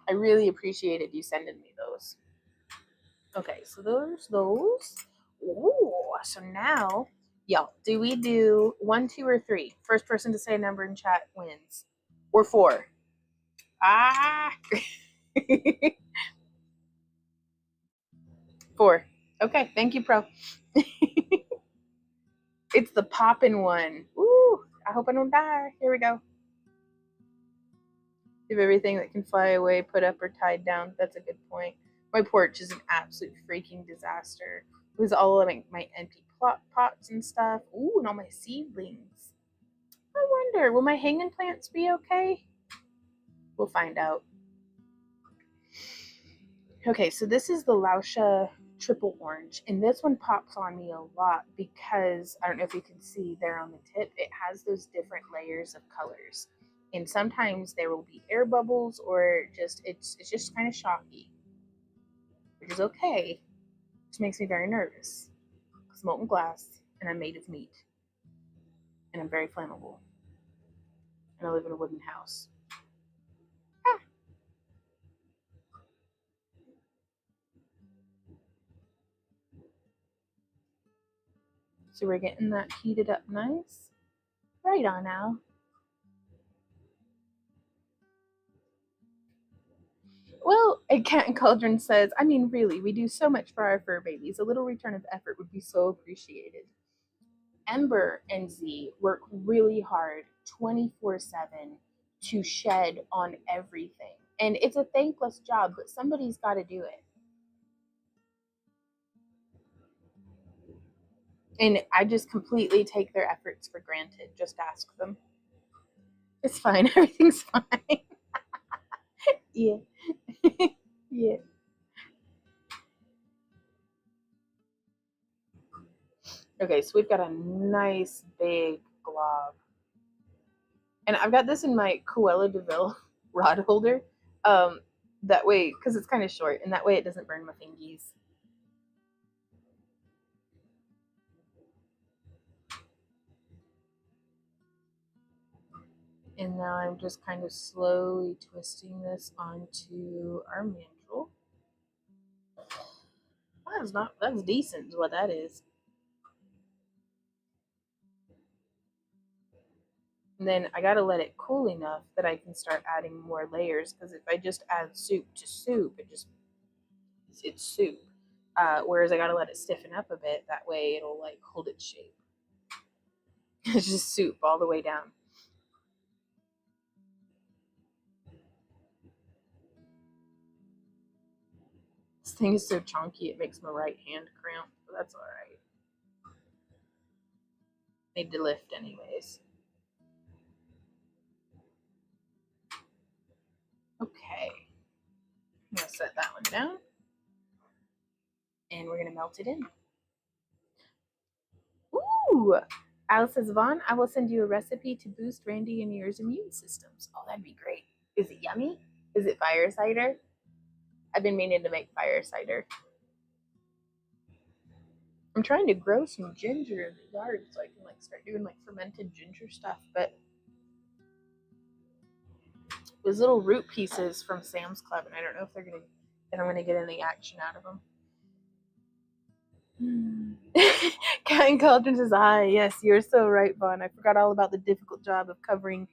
I really appreciated you sending me those. Okay, so there's those. Ooh, so now, y'all, do we do 1, 2, or 3? First person to say a number in chat wins. Or 4. Ah! 4. Okay, thank you, Pro. It's the poppin' one. Ooh, I hope I don't die. Here we go. If everything that can fly away put up or tied down. That's a good point. My porch is an absolute freaking disaster. It was all of my empty pots and stuff. Ooh, and all my seedlings. I wonder, will my hanging plants be okay? We'll find out. Okay, so this is the Lausha triple orange. And this one pops on me a lot because I don't know if you can see there on the tip, it has those different layers of colors. And sometimes there will be air bubbles or just it's just kind of shocky, which is okay. Which makes me very nervous. It's molten glass and I'm made of meat. And I'm very flammable. And I live in a wooden house. Ah. So we're getting that heated up nice. Right on now. Well, a Cat and Cauldron says, I mean, really, we do so much for our fur babies. A little return of effort would be so appreciated. Ember and Z work really hard 24/7 to shed on everything. And it's a thankless job, but somebody's got to do it. And I just completely take their efforts for granted. Just ask them. It's fine. Everything's fine. Yeah. Yeah. Okay, so we've got a nice big glob. And I've got this in my Cruella de Vil rod holder. That way, because it's kind of short, and that way it doesn't burn my fingies. And now I'm just kind of slowly twisting this onto our mandrel. That's decent is what that is. And then I gotta let it cool enough that I can start adding more layers, because if I just add soup to soup, it's soup. Whereas I gotta let it stiffen up a bit, that way it'll like hold its shape. It's just soup all the way down. This thing is so chunky it makes my right hand cramp, but that's alright. Need to lift anyways. Okay. I'm gonna set that one down. And we're gonna melt it in. Ooh! Alice says, Vaughn, I will send you a recipe to boost Randy and yours immune systems. Oh, that'd be great. Is it yummy? Is it fire cider? I've been meaning to make fire cider. I'm trying to grow some ginger in the yard so I can like start doing like fermented ginger stuff, but those little root pieces from Sam's Club, and I don't know if I'm gonna get any action out of them. Cat and Cauldron says, yes, you're so right, Vaughn. I forgot all about the difficult job of covering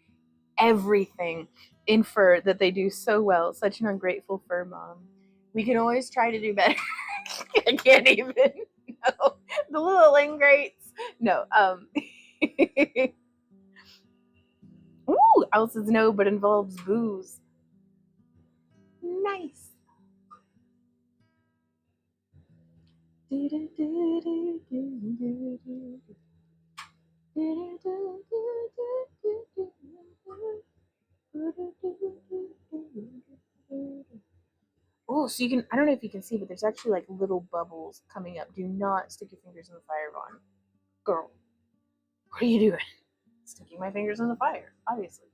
everything in fur that they do so well. Such an ungrateful fur mom. We can always try to do better. I can't even. No. The little ingrates. No. Ooh, Alice says no, but involves booze. Nice. Oh, so you can, I don't know if you can see, but there's actually like little bubbles coming up. Do not stick your fingers in the fire, Vaughn. Girl, what are you doing? Sticking my fingers in the fire, obviously.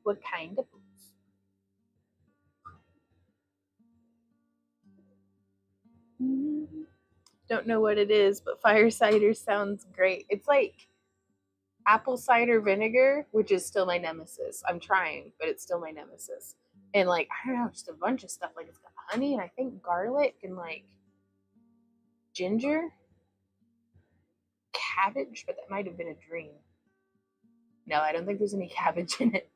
What kind of booze? Don't know what it is, but fire cider sounds great. It's like apple cider vinegar, which is still my nemesis. I'm trying, but it's still my nemesis. And like, I don't know, just a bunch of stuff. Like it's got honey and I think garlic and like ginger, cabbage, but that might have been a dream. No, I don't think there's any cabbage in it.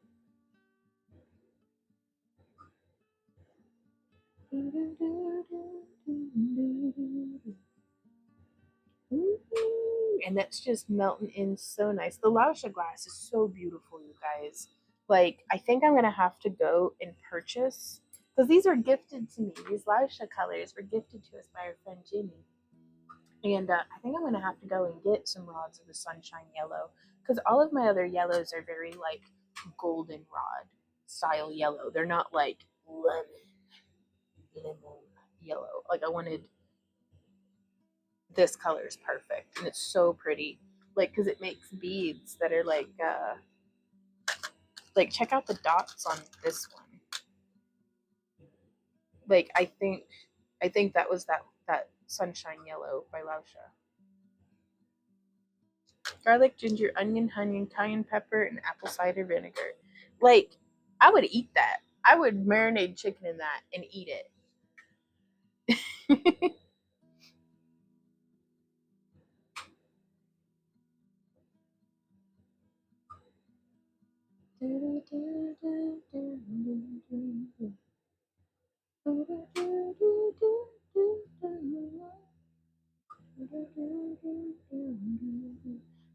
And that's just melting in so nice. The Lausha glass is so beautiful, you guys. Like, I think I'm gonna have to go and purchase, because these were gifted to me. These Lausha colors were gifted to us by our friend Jimmy. And I think I'm gonna have to go and get some rods of the sunshine yellow, because all of my other yellows are very like goldenrod style yellow. They're not like lemon yellow. Like I wanted, this color is perfect and it's so pretty. Like, cause it makes beads that are like check out the dots on this one. Like I think that was that Sunshine Yellow by Lausha. Garlic, ginger, onion, honey, cayenne pepper, and apple cider vinegar. Like, I would eat that. I would marinate chicken in that and eat it.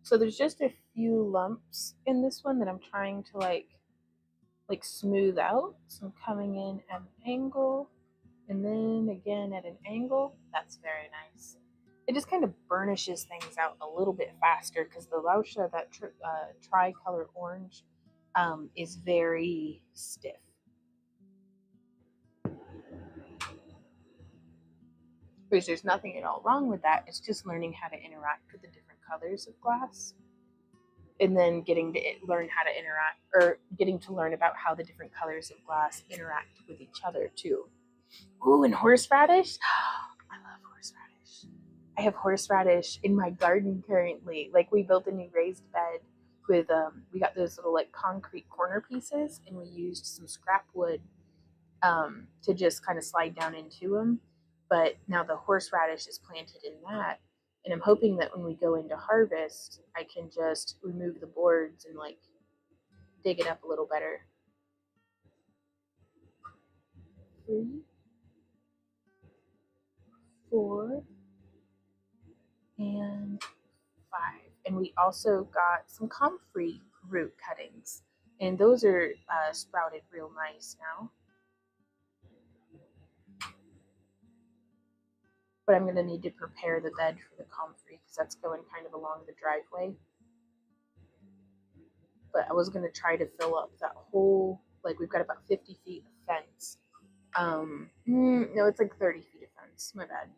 So there's just a few lumps in this one that I'm trying to like smooth out. So I'm coming in at an angle and then again at an angle. That's very nice. It just kind of burnishes things out a little bit faster because the Lausha, that tricolor orange, is very stiff. Because there's nothing at all wrong with that. It's just learning how to interact with the different colors of glass. And then getting to learn how to interact, or getting to learn about how the different colors of glass interact with each other too. Ooh, and horseradish. I love horseradish. I have horseradish in my garden currently. Like we built a new raised bed with we got those little like concrete corner pieces, and we used some scrap wood to just kind of slide down into them. But now the horseradish is planted in that, and I'm hoping that when we go into harvest, I can just remove the boards and like dig it up a little better. 3, 4, and 5. And we also got some comfrey root cuttings, and those are sprouted real nice now. But I'm going to need to prepare the bed for the comfrey because that's going kind of along the driveway. But I was going to try to fill up that whole, like we've got about 50 feet of fence. No, it's like 30 feet of fence. My bad.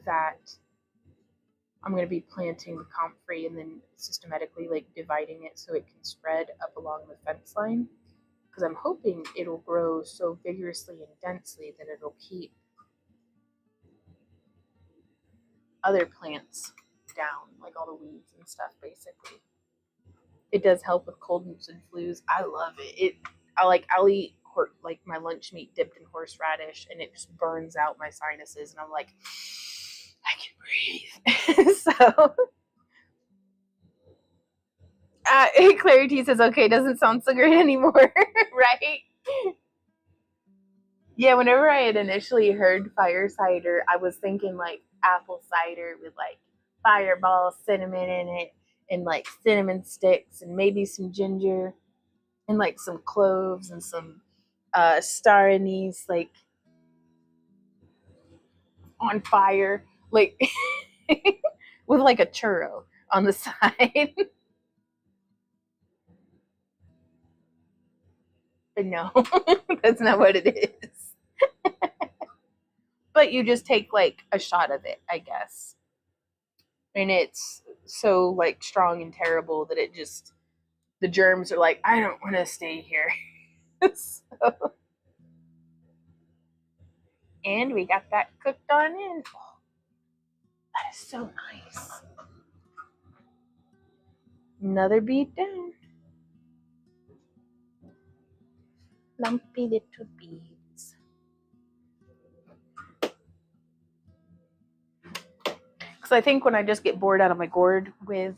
That I'm going to be planting the comfrey and then systematically like dividing it so it can spread up along the fence line. Because I'm hoping it'll grow so vigorously and densely that it'll keep other plants down, like all the weeds and stuff, basically. It does help with colds and flus. I love it. I'll eat like my lunch meat dipped in horseradish, and it just burns out my sinuses, and I'm like, I can breathe. So, Clarity says, okay, doesn't sound so great anymore, right? Yeah, whenever I had initially heard fire cider, I was thinking like apple cider with like fireball cinnamon in it, and like cinnamon sticks and maybe some ginger and like some cloves and some star anise like on fire, like with like a churro on the side. But no, that's not what it is. But you just take like a shot of it, I guess. And it's so like strong and terrible that it just, the germs are like, I don't want to stay here. So, and we got that cooked on in. Oh, that is so nice. Another bead down. Lumpy little beads. Because I think when I just get bored out of my gourd with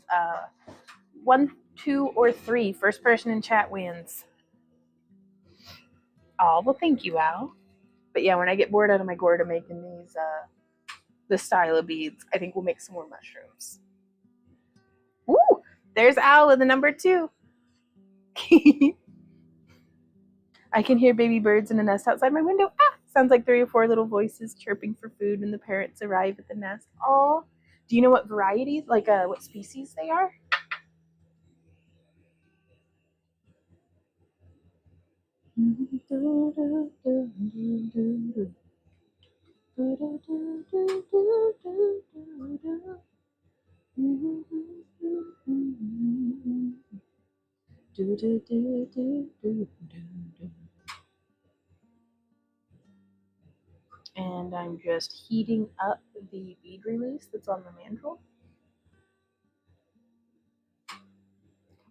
1, 2, or 3, first person in chat wins. Oh, well, thank you, Al. But yeah, when I get bored out of my gourd of making these, this style of beads, I think we'll make some more mushrooms. Woo! There's Al with the number 2. I can hear baby birds in a nest outside my window. Ah! Sounds like 3 or 4 little voices chirping for food when the parents arrive at the nest. Oh, do you know what varieties, like what species they are? And I'm just heating up the bead release that's on the mandrel.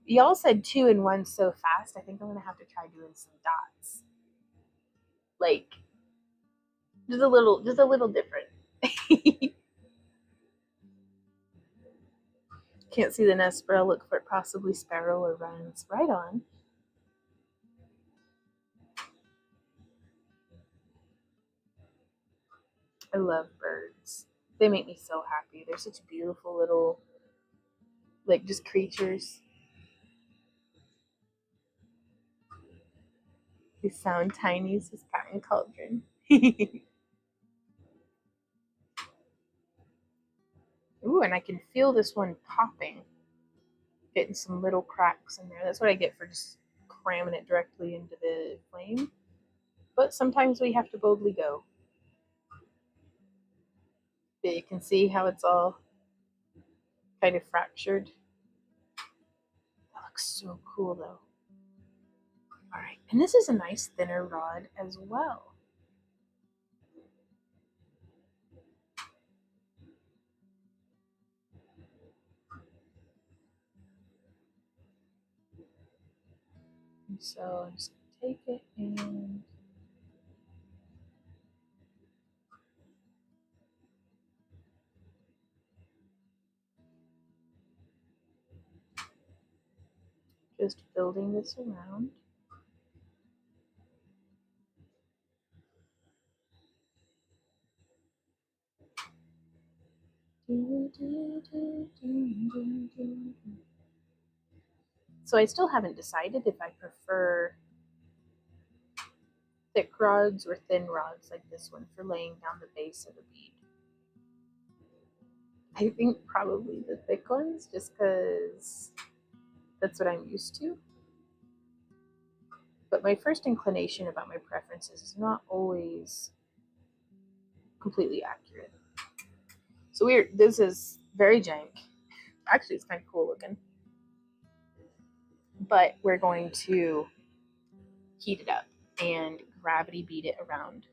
Y'all said 2 in 1 so fast. I think I'm gonna have to try doing some dots. Like just a little different. Can't see the nest, but I'll look for it, possibly sparrow or wrens. Right on. I love birds. They make me so happy. They're such beautiful little, like, just creatures. They sound tiny, says Cat and Cauldron. Ooh, and I can feel this one popping. Getting some little cracks in there. That's what I get for just cramming it directly into the flame. But sometimes we have to boldly go. But you can see how it's all kind of fractured. That looks so cool though. All right, and this is a nice thinner rod as well. And so I'm just gonna take it and just building this around. So I still haven't decided if I prefer thick rods or thin rods like this one for laying down the base of the bead. I think probably the thick ones, just because that's what I'm used to. But my first inclination about my preferences is not always completely accurate. So this is very jank. Actually, it's kind of cool looking. But we're going to heat it up and gravity bead it around.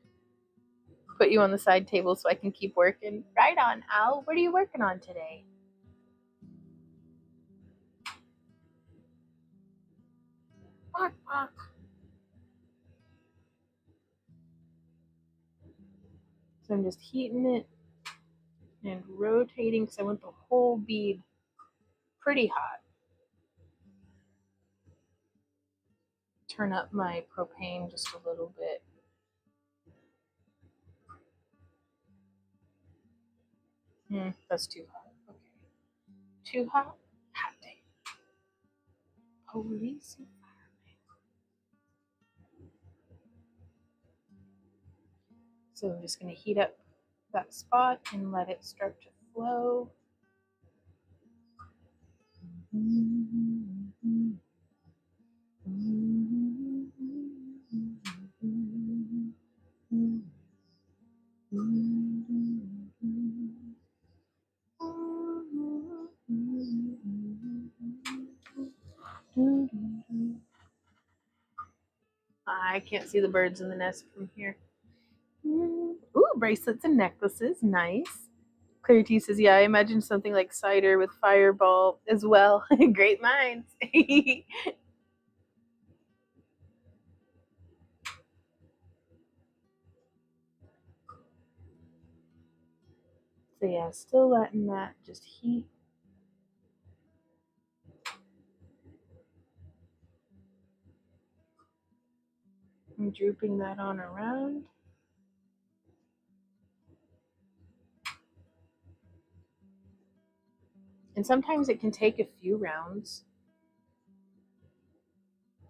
Put you on the side table so I can keep working. Right on, Al. What are you working on today? Bark, bark. So I'm just heating it and rotating because I want the whole bead pretty hot. Turn up my propane just a little bit. That's too hot. Okay. Too hot? Hot day. Police and firemen. So I'm just going to heat up that spot and let it start to flow. I can't see the birds in the nest from here. Ooh, bracelets and necklaces. Nice. Clarity says, yeah, I imagine something like cider with fireball as well. Great minds. So yeah, still letting that just heat. I'm drooping that on around. And sometimes it can take a few rounds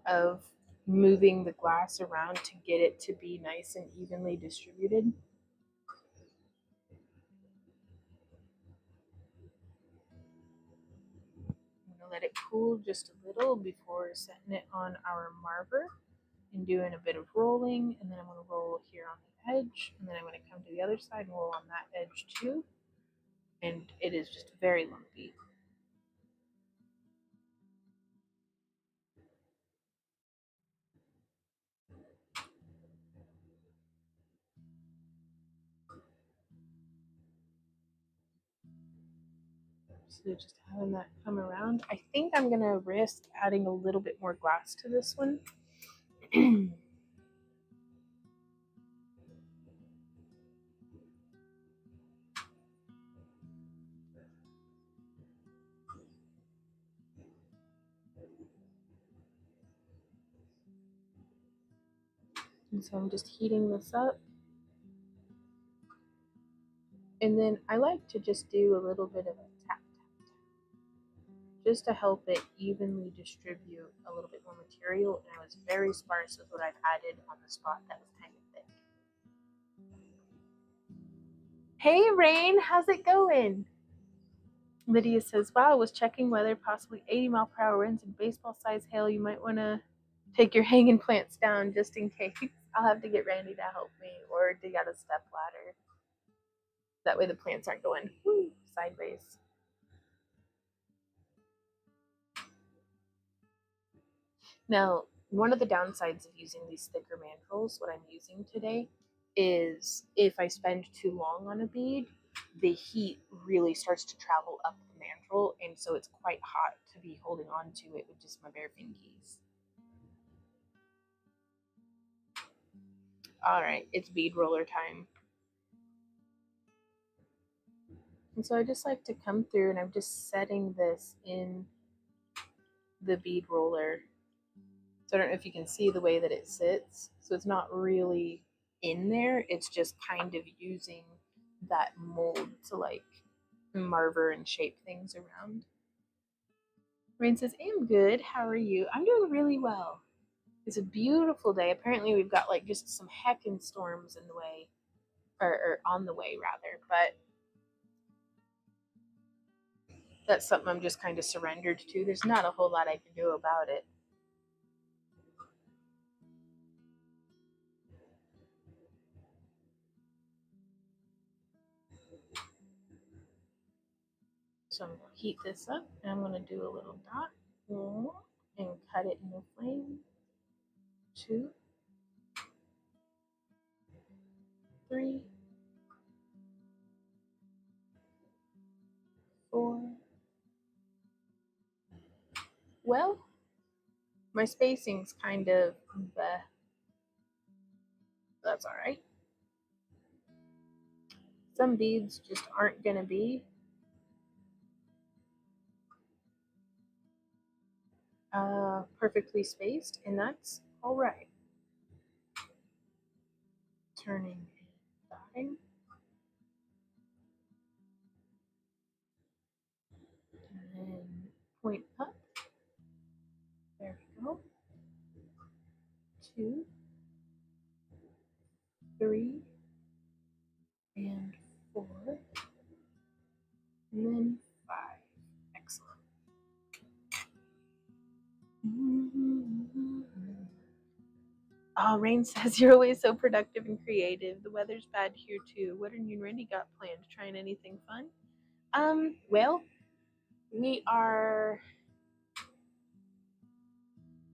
of moving the glass around to get it to be nice and evenly distributed. I'm going to let it cool just a little before setting it on our marver. and doing a bit of rolling, and then I'm going to roll here on the edge, and then I'm going to come to the other side and roll on that edge too. And it is just very lumpy. So just having that come around. I think I'm going to risk adding a little bit more glass to this one. And so I'm just heating this up. And then I like to just do a little bit of a tap, just to help it evenly distribute a little bit more material. And I was very sparse with what I've added on the spot that was kind of thick. Hey Rain, how's it going? Lydia says, wow, I was checking weather, possibly 80-mile-per-hour winds and baseball-sized hail. You might want to take your hanging plants down just in case. I'll have to get Randy to help me or dig out a step ladder. That way the plants aren't going sideways. Now, one of the downsides of using these thicker mandrels, what I'm using today, is if I spend too long on a bead, the heat really starts to travel up the mandrel, and so it's quite hot to be holding on to it with just my bare fingies. All right, it's bead roller time. And so I just like to come through and I'm just setting this in the bead roller. So I don't know if you can see the way that it sits. So it's not really in there. It's just kind of using that mold to like marver and shape things around. Rain says, I'm good. How are you? I'm doing really well. It's a beautiful day. Apparently we've got like just some heckin' storms in the way, or on the way rather, but that's something I'm just kind of surrendered to. There's not a whole lot I can do about it. So I'm going to heat this up and I'm going to do a little dot and cut it in the flame. 2, 3, 4. Well, my spacing's kind of bleh. That's all right. Some beads just aren't going to be perfectly spaced, and that's all right. Turning and dotting. And then point up. There we go. 2, 3, and 4, and then 5. Excellent. Oh, Rain says you're always so productive and creative. The weather's bad here too. What are you and Randy got planned? Trying anything fun? Well, we are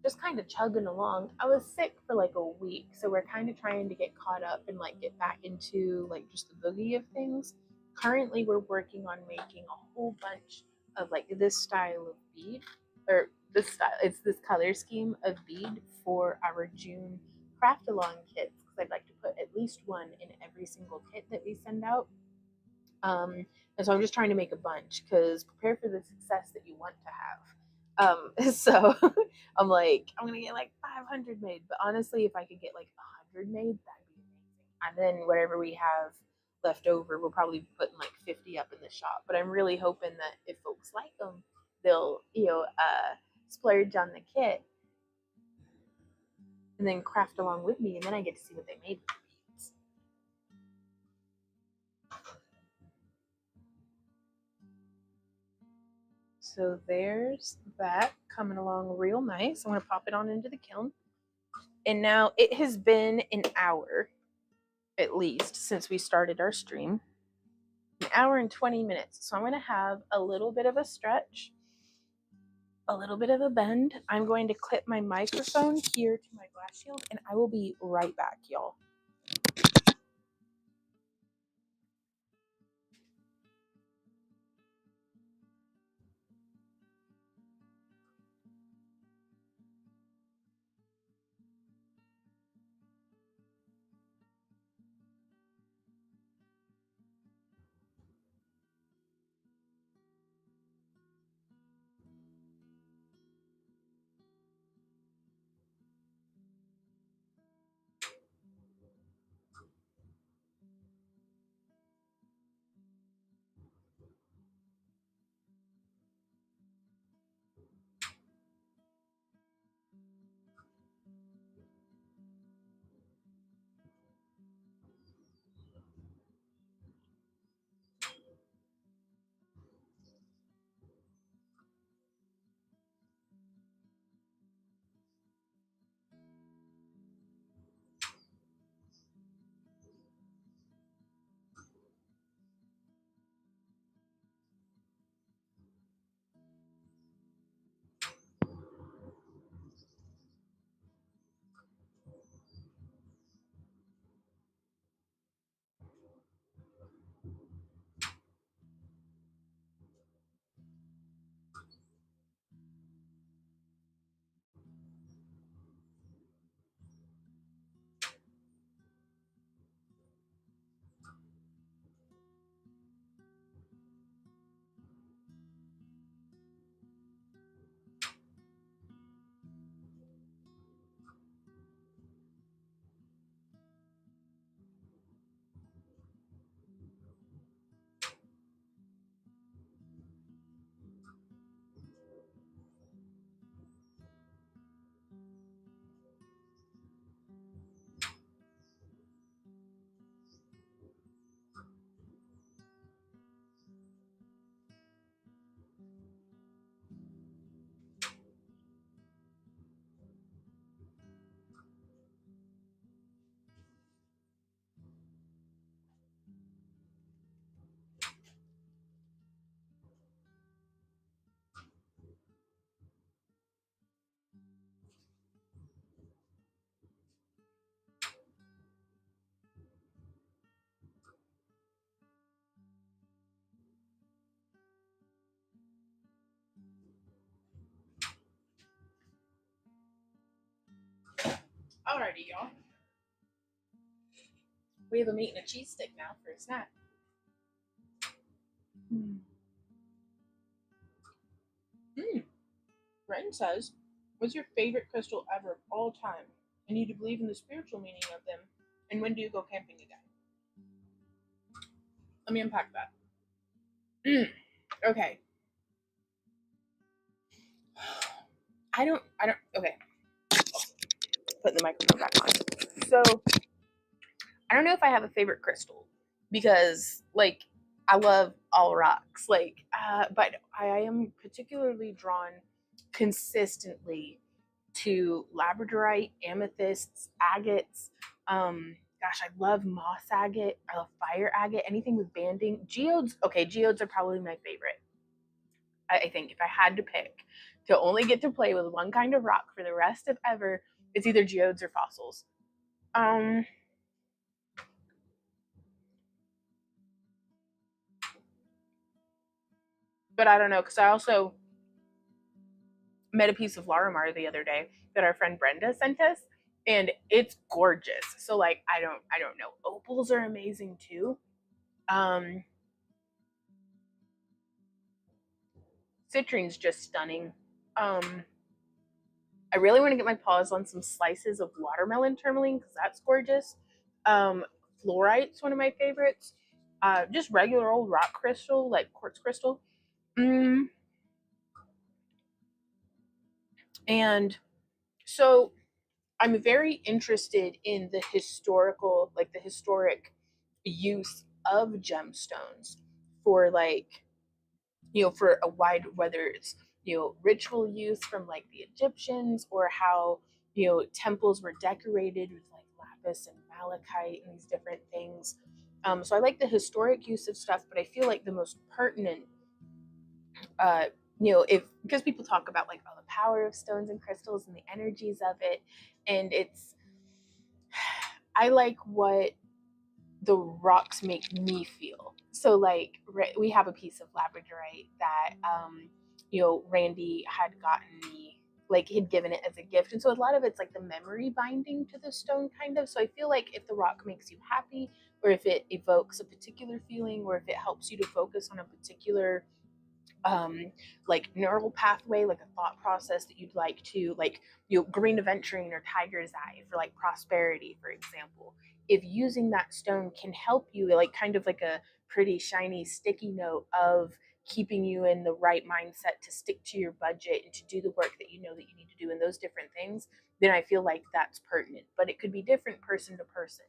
just kind of chugging along. I was sick for like a week, so we're kind of trying to get caught up and like get back into like just the boogie of things. Currently, we're working on making a whole bunch of like this style of bead, or this style. It's this color scheme of bead for our June craft along kits because I'd like to put at least one in every single kit that we send out. And so I'm just trying to make a bunch because prepare for the success that you want to have. So I'm like, I'm gonna get like 500 made, but honestly, if I could get like 100 made, that'd be amazing. And then whatever we have left over, we'll probably be putting like 50 up in the shop. But I'm really hoping that if folks like them, they'll splurge on the kit and then craft along with me, and then I get to see what they made with the beads. So there's that coming along real nice. I'm going to pop it on into the kiln. And now it has been an hour at least since we started our stream. An hour and 20 minutes. So I'm going to have a little bit of a stretch, a little bit of a bend. I'm going to clip my microphone here to my glass shield, and I will be right back, y'all. Alrighty, y'all. We have a meat and a cheese stick now for a snack. Brenton says, what's your favorite crystal ever of all time? And you to believe in the spiritual meaning of them. And when do you go camping again? Let me unpack that. Okay. Okay. Putting the microphone back on. So, I don't know if I have a favorite crystal because, like, I love all rocks. But I am particularly drawn consistently to labradorite, amethysts, agates. I love moss agate. I love fire agate. Anything with banding. Geodes. Okay, geodes are probably my favorite. I think if I had to pick to only get to play with one kind of rock for the rest of ever, it's either geodes or fossils. But I don't know, because I also met a piece of Larimar the other day that our friend Brenda sent us, and it's gorgeous. So like I don't know. Opals are amazing too. Citrune's just stunning. I really want to get my paws on some slices of watermelon tourmaline because that's gorgeous. Fluorite's one of my favorites. Just regular old rock crystal, like quartz crystal. And so I'm very interested in the historic use of gemstones for for a wide, whether it's ritual use from like the Egyptians, or how temples were decorated with like lapis and malachite and these different things. So I like the historic use of stuff, but I feel like the most pertinent, if because people talk about like the power of stones and crystals and the energies of it, and I like what the rocks make me feel. So like we have a piece of labradorite that Randy had gotten me, like he'd given it as a gift, and so a lot of it's like the memory binding to the stone kind of. So I feel like if the rock makes you happy, or if it evokes a particular feeling, or if it helps you to focus on a particular like neural pathway, like a thought process that you'd like to, like green aventurine or tiger's eye for like prosperity, for example. If using that stone can help you, like kind of like a pretty shiny sticky note of keeping you in the right mindset to stick to your budget and to do the work that you know that you need to do, and those different things, then I feel like that's pertinent. But it could be different person to person.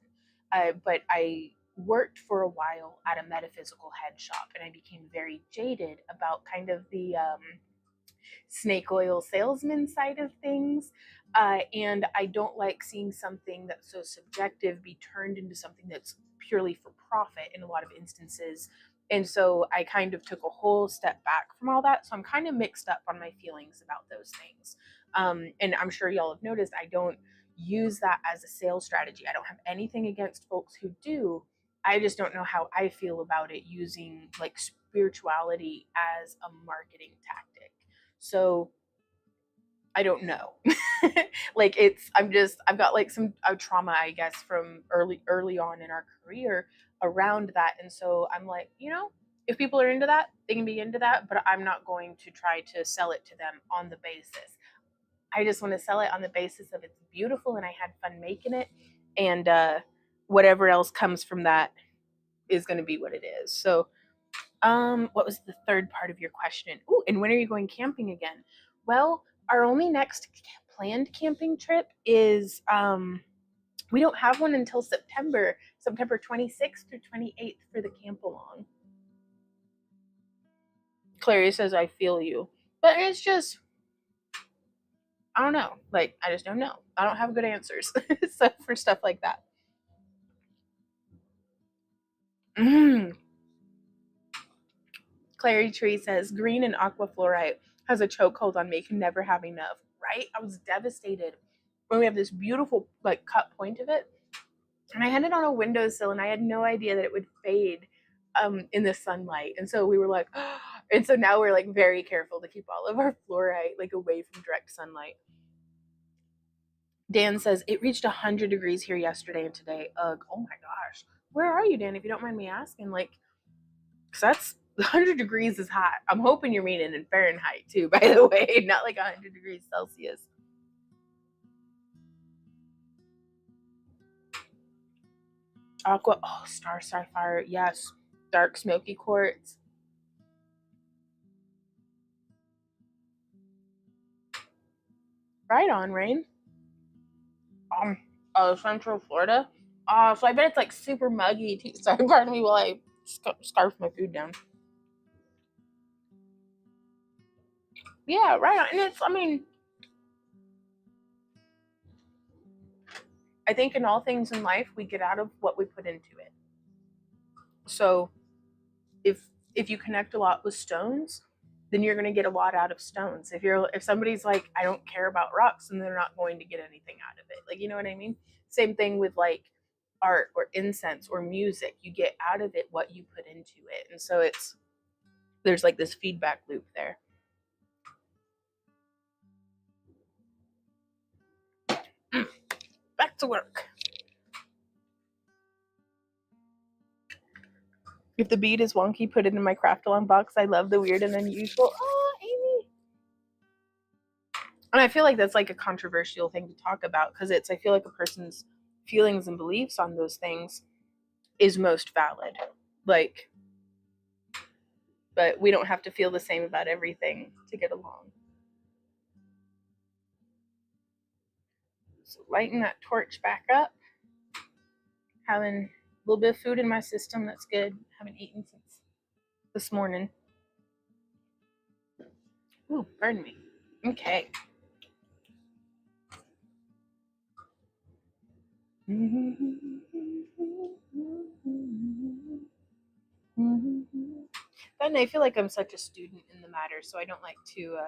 But I worked for a while at a metaphysical head shop, and I became very jaded about kind of the snake oil salesman side of things. And I don't like seeing something that's so subjective be turned into something that's purely for profit in a lot of instances. And so I kind of took a whole step back from all that. So I'm kind of mixed up on my feelings about those things. And I'm sure y'all have noticed I don't use that as a sales strategy. I don't have anything against folks who do. I just don't know how I feel about it using like spirituality as a marketing tactic. So I don't know. Like I've got like some trauma, I guess, from early on in our career around that. And so I'm like, if people are into that, they can be into that, but I'm not going to try to sell it to them on the basis. I just want to sell it on the basis of it's beautiful and I had fun making it, and whatever else comes from that is going to be what it is. So what was the third part of your question? Ooh, and when are you going camping again? Well, our only next planned camping trip is we don't have one until September 26th through 28th for the camp along. Clary says I feel you. But it's just I don't know. Like I just don't know. I don't have good answers so for stuff like that. Clary Tree says green and aqua fluorite has a chokehold on me, can never have enough. Right? I was devastated when we have this beautiful like cut point of it, and I had it on a windowsill, and I had no idea that it would fade in the sunlight. And so we were like, oh. And so now we're like very careful to keep all of our fluorite like away from direct sunlight. Dan says it reached 100 degrees here yesterday and today. Ugh, oh my gosh. Where are you, Dan? If you don't mind me asking, like, because that's 100 degrees is hot. I'm hoping you're meaning in Fahrenheit too, by the way, not like 100 degrees Celsius. Aqua, oh, star sapphire, yes. Dark smoky quartz. Right on, Rain. Central Florida. So I bet it's like super muggy too. Sorry, pardon me while I scarf my food down. Yeah, right on. And it's, I think in all things in life, we get out of what we put into it. So if you connect a lot with stones, then you're going to get a lot out of stones. If somebody's like, I don't care about rocks, then they're not going to get anything out of it. Like, you know what I mean? Same thing with like art or incense or music. You get out of it what you put into it. And so there's like this feedback loop there. Back to work. If the bead is wonky, put it in my craft along box. I love the weird and unusual. Oh, Amy. And I feel like that's like a controversial thing to talk about, because I feel like a person's feelings and beliefs on those things is most valid. Like, but we don't have to feel the same about everything to get along. So lighten that torch back up. Having a little bit of food in my system, that's good. Haven't eaten since this morning. Ooh, pardon me. Okay. And I feel like I'm such a student in the matter, so I don't like to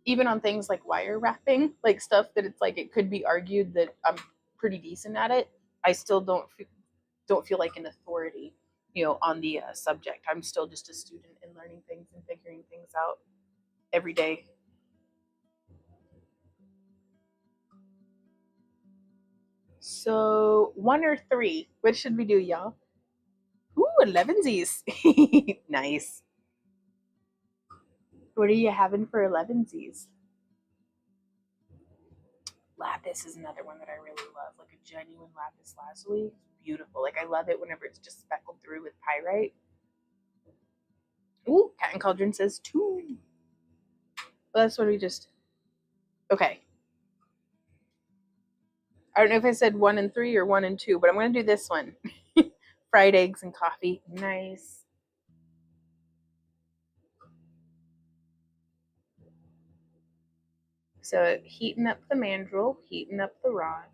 even on things like wire wrapping, like stuff that it's like it could be argued that I'm pretty decent at it. I still don't feel like an authority, on the subject. I'm still just a student in learning things and figuring things out every day. So 1 or 3, what should we do, y'all? Ooh, 11sies. Nice. What are you having for 11sies? Lapis is another one that I really love, like a genuine lapis lazuli. Beautiful. Like I love it whenever it's just speckled through with pyrite. Ooh, Cat and Cauldron says 2. Well, that's what we just. Okay. I don't know if I said 1 and 3 or 1 and 2, but I'm going to do this one. Fried eggs and coffee. Nice. So heating up the mandrel, heating up the rod.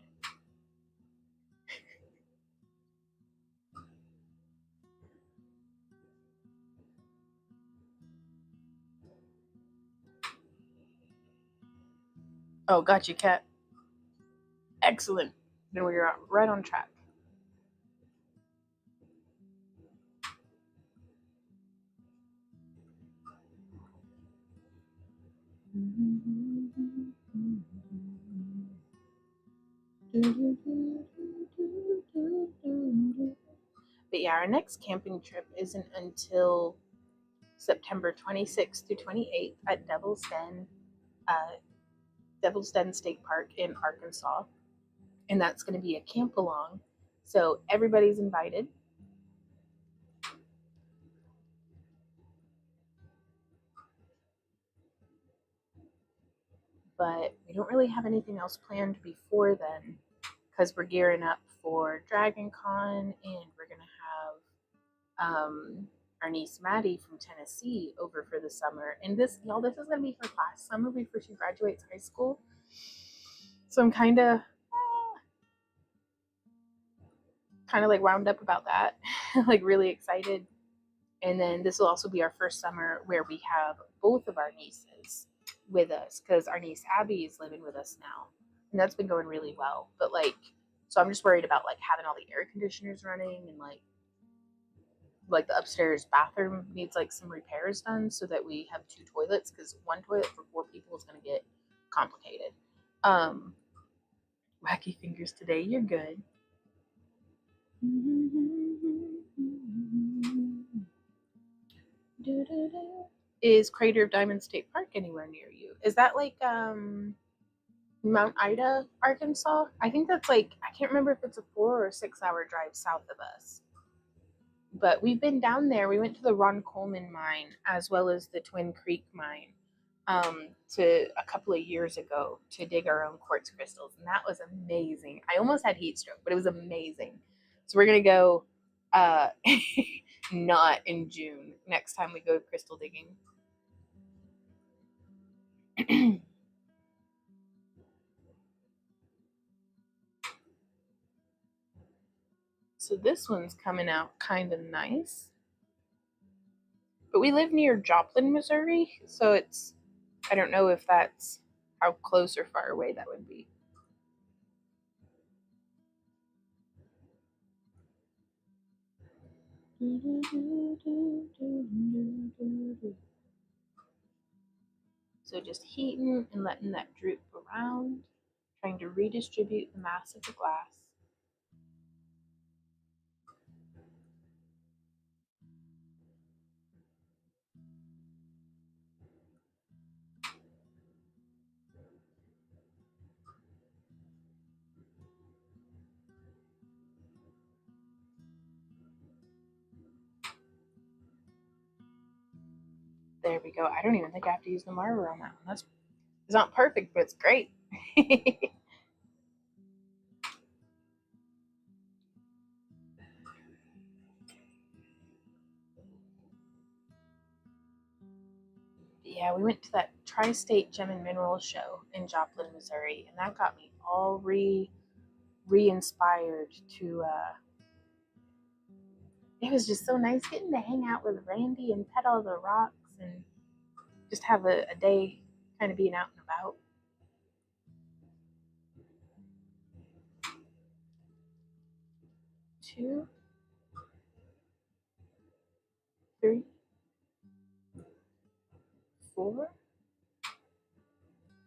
Oh, got you, Cat. Excellent. Then we're right on track. But yeah, our next camping trip isn't until September 26th to 28th at Devil's Den State Park in Arkansas. And that's going to be a camp along. So everybody's invited. But we don't really have anything else planned before then because we're gearing up for Dragon Con and we're going to have our niece Maddie from Tennessee over for the summer. And this, y'all, this is going to be her last summer before she graduates high school. So I'm kind of like wound up about that, like really excited. And then this will also be our first summer where we have both of our nieces with us because our niece Abby is living with us now. And that's been going really well. But like, so I'm just worried about like having all the air conditioners running and like the upstairs bathroom needs like some repairs done so that we have 2 toilets because 1 toilet for 4 people is going to get complicated. Wacky fingers today, you're good. Is Crater of Diamond State Park anywhere near you? Is that like Mount Ida, Arkansas? I think that's like, I can't remember if it's a 4 or 6 hour drive south of us. But we've been down there. We went to the Ron Coleman mine as well as the Twin Creek mine to a couple of years ago to dig our own quartz crystals, and that was amazing. I almost had heat stroke, but it was amazing. So we're gonna go not in June next time we go crystal digging. So this one's coming out kind of nice. But we live near Joplin, Missouri, so it's, I don't know if that's how close or far away that would be. So just heating and letting that droop around, trying to redistribute the mass of the glass. There we go. I don't even think I have to use the marker on that one. It's not perfect, but it's great. yeah, we went to that Tri-State Gem and Mineral show in Joplin, Missouri, and that got me all re-inspired to. It was just so nice getting to hang out with Randy and pet all the rocks and just have a day kind of being out and about. Two, three, four,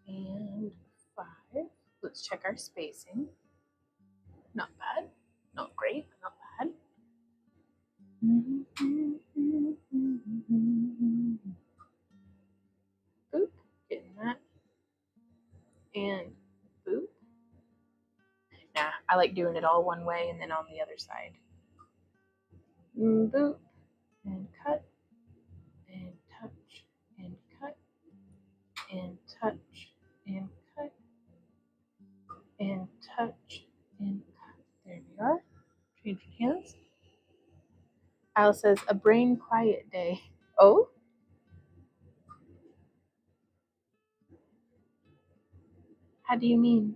and five. Let's check our spacing. Not bad. Not great, but not bad. Boop. Getting that. And boop. Nah, I like doing it all one way and then on the other side. Boop. And cut. And touch. And cut. And touch. And cut. And touch. And cut. There we are. Changing hands. Al says, a brain quiet day. Oh? How do you mean?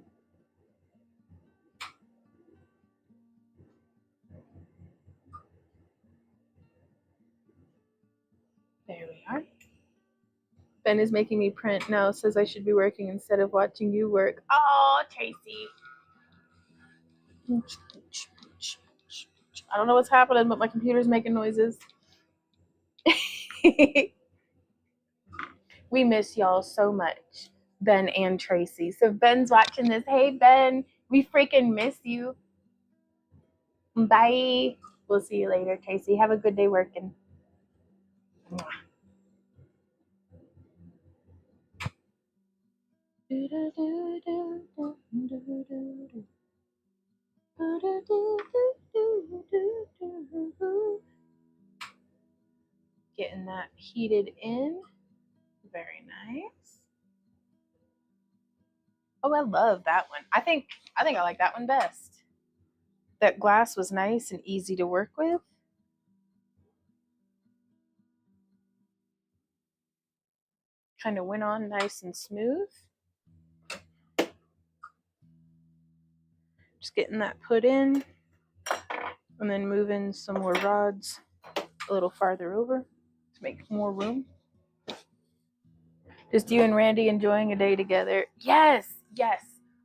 There we are. Ben is making me print now, says I should be working instead of watching you work. Oh, Tracy. I don't know what's happening, but my computer's making noises. We miss y'all so much, Ben and Tracy. So Ben's watching this. Hey, Ben, we freaking miss you. Bye. We'll see you later, Tracy. Have a good day working. Getting that heated in. Very nice. Oh, I love that one. I think I like that one best. That glass was nice and easy to work with. Kind of went on nice and smooth. Just getting that put in and then moving some more rods a little farther over to make more room. Just you and Randy enjoying a day together. Yes,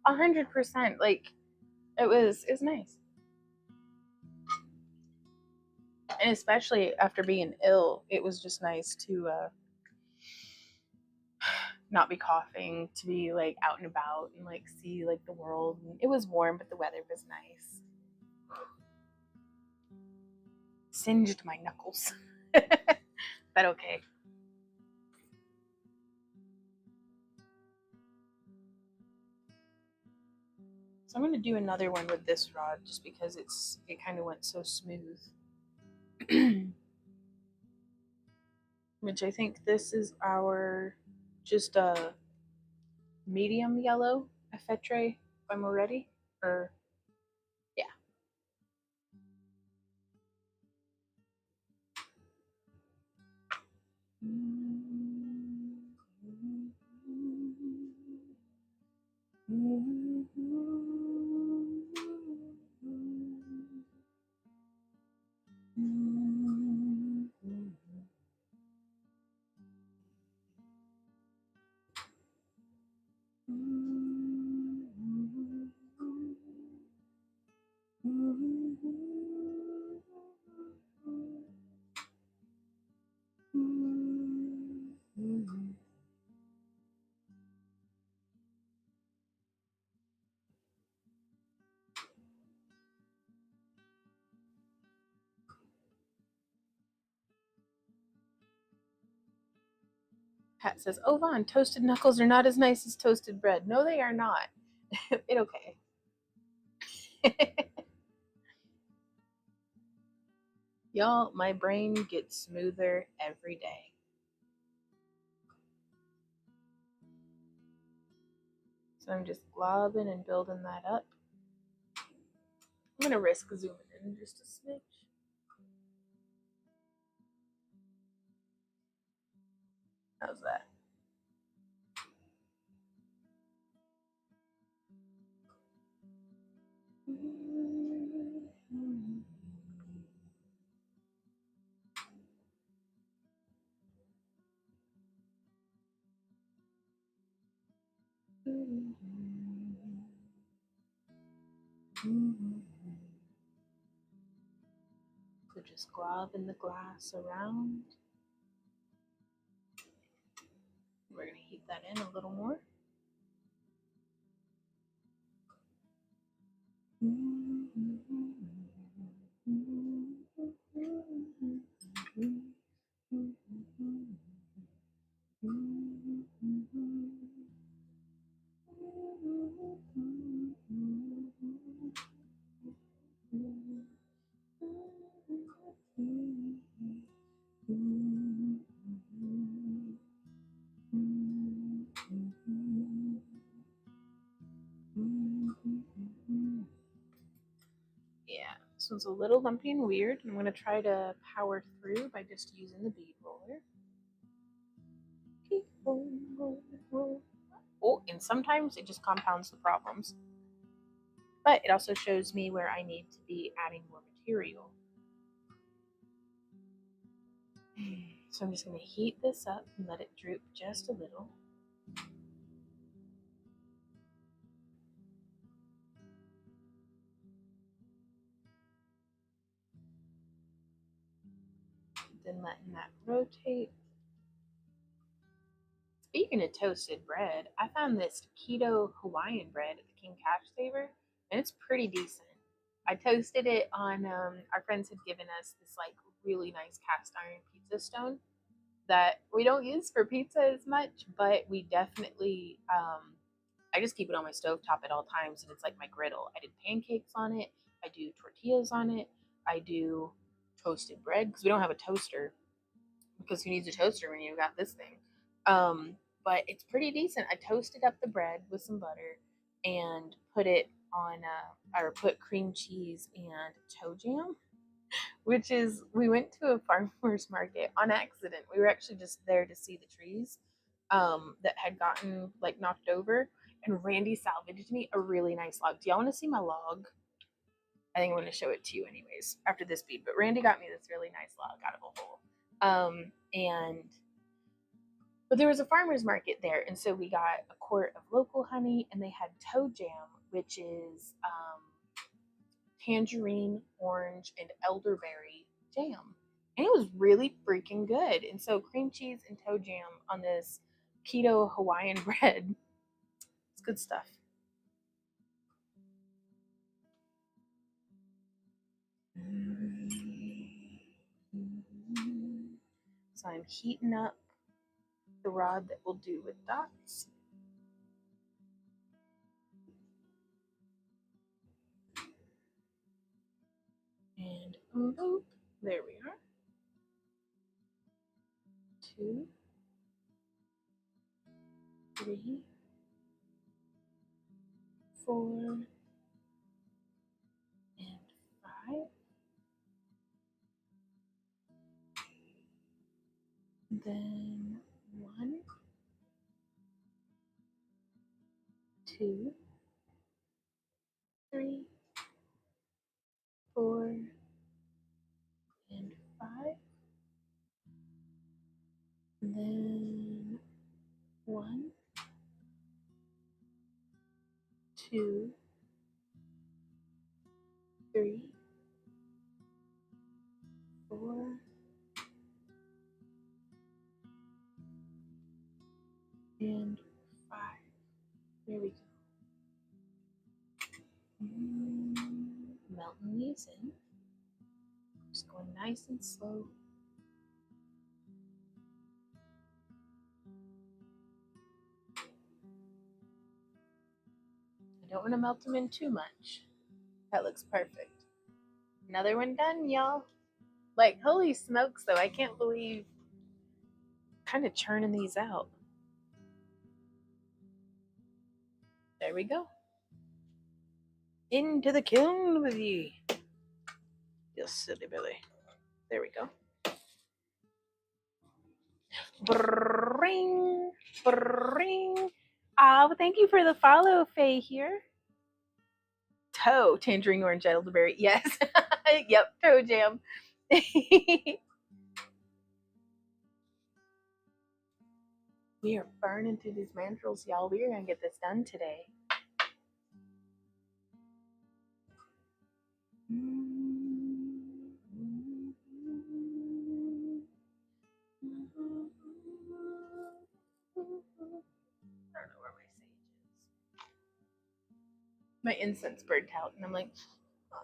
100%. Like it was nice. And especially after being ill, it was just nice to not be coughing, to be like out and about and like see like the world. And it was warm, but the weather was nice. Singed my knuckles. But okay. So I'm gonna do another one with this rod just because it kind of went so smooth. Which I think this is our just a medium yellow effetre, if I'm ready. Or yeah. Pat says, "Oh, Vaughn, toasted knuckles are not as nice as toasted bread." No, they are not. It okay. Y'all, my brain gets smoother every day. So I'm just globbing and building that up. I'm gonna risk zooming in just a smidge. How's that? So just globbing the glass around. We're going to heat that in a little more. Yeah, this one's a little lumpy and weird. I'm going to try to power through by just using the bead roller. Oh, and sometimes it just compounds the problems. But it also shows me where I need to be adding more material. So I'm just going to heat this up and let it droop just a little. Then letting that rotate. Speaking of toasted bread, I found this keto Hawaiian bread at the King Cash Saver, and it's pretty decent. I toasted it on, our friends had given us this like really nice cast iron pizza stone that we don't use for pizza as much, but we definitely, I just keep it on my stovetop at all times, and it's like my griddle. I did pancakes on it, I do tortillas on it, I do toasted bread because we don't have a toaster because who needs a toaster when you got this thing? But it's pretty decent. I toasted up the bread with some butter and put it on, or put cream cheese and toe jam, which is, we went to a farmer's market on accident. We were actually just there to see the trees that had gotten like knocked over, and Randy salvaged me a really nice log. Do y'all want to see my log? I think I'm going to show it to you anyways after this bead. But Randy got me this really nice log out of a hole. But there was a farmer's market there, and so we got a quart of local honey, and they had toe jam, which is tangerine, orange, and elderberry jam. And it was really freaking good. And so cream cheese and toe jam on this keto Hawaiian bread. It's good stuff. So I'm heating up the rod that we'll do with dots. And boop, there we are. 2, 3, 4, and 5. Then 1, 2, 3, 4, and 5. And then 1, 2, 3, 4, and 5. There we go. Melting these in. Just going nice and slow. I don't want to melt them in too much. That looks perfect. Another one done, y'all. Like, holy smokes, though. I can't believe kind of churning these out. There we go. Into the kiln with ye. You silly Billy. There we go. Bring, bring. Well, thank you for the follow, Faye here. toe, tangerine orange, elderberry. Yes. Yep, toe jam. We are burning through these mandrels, y'all. We are gonna get this done today. I don't know where my sage is. My incense burnt out, and I'm like,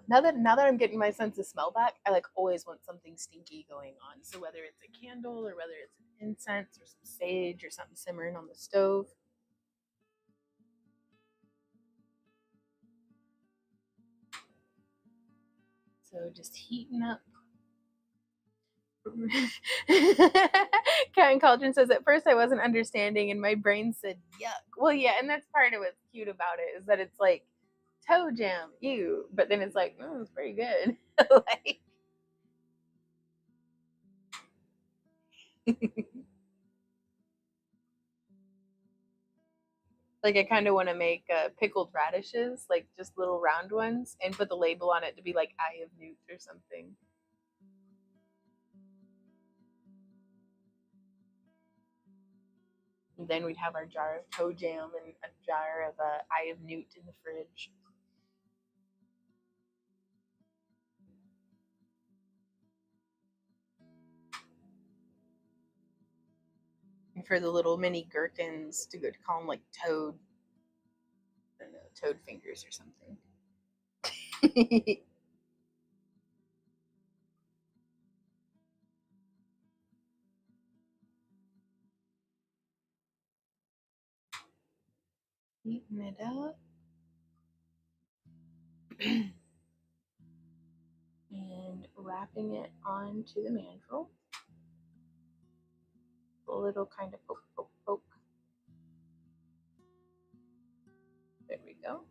now that I'm getting my sense of smell back, I like always want something stinky going on. So whether it's a candle or whether it's an incense or some sage or something simmering on the stove. So just heating up. Karen Cauldron says, at first I wasn't understanding and my brain said yuck. Well, yeah, and that's part of what's cute about it is that it's like toe jam, ew, but then it's like, it's pretty good. Like, like I kind of want to make pickled radishes, like just little round ones, and put the label on it to be like Eye of Newt or something. And then we'd have our jar of toe jam and a jar of Eye of Newt in the fridge. And for the little mini gherkins to go to call them like toad, I don't know, toad fingers or something. Heating it up. And wrapping it onto the mandrel. A little kind of poke, poke, poke. There we go.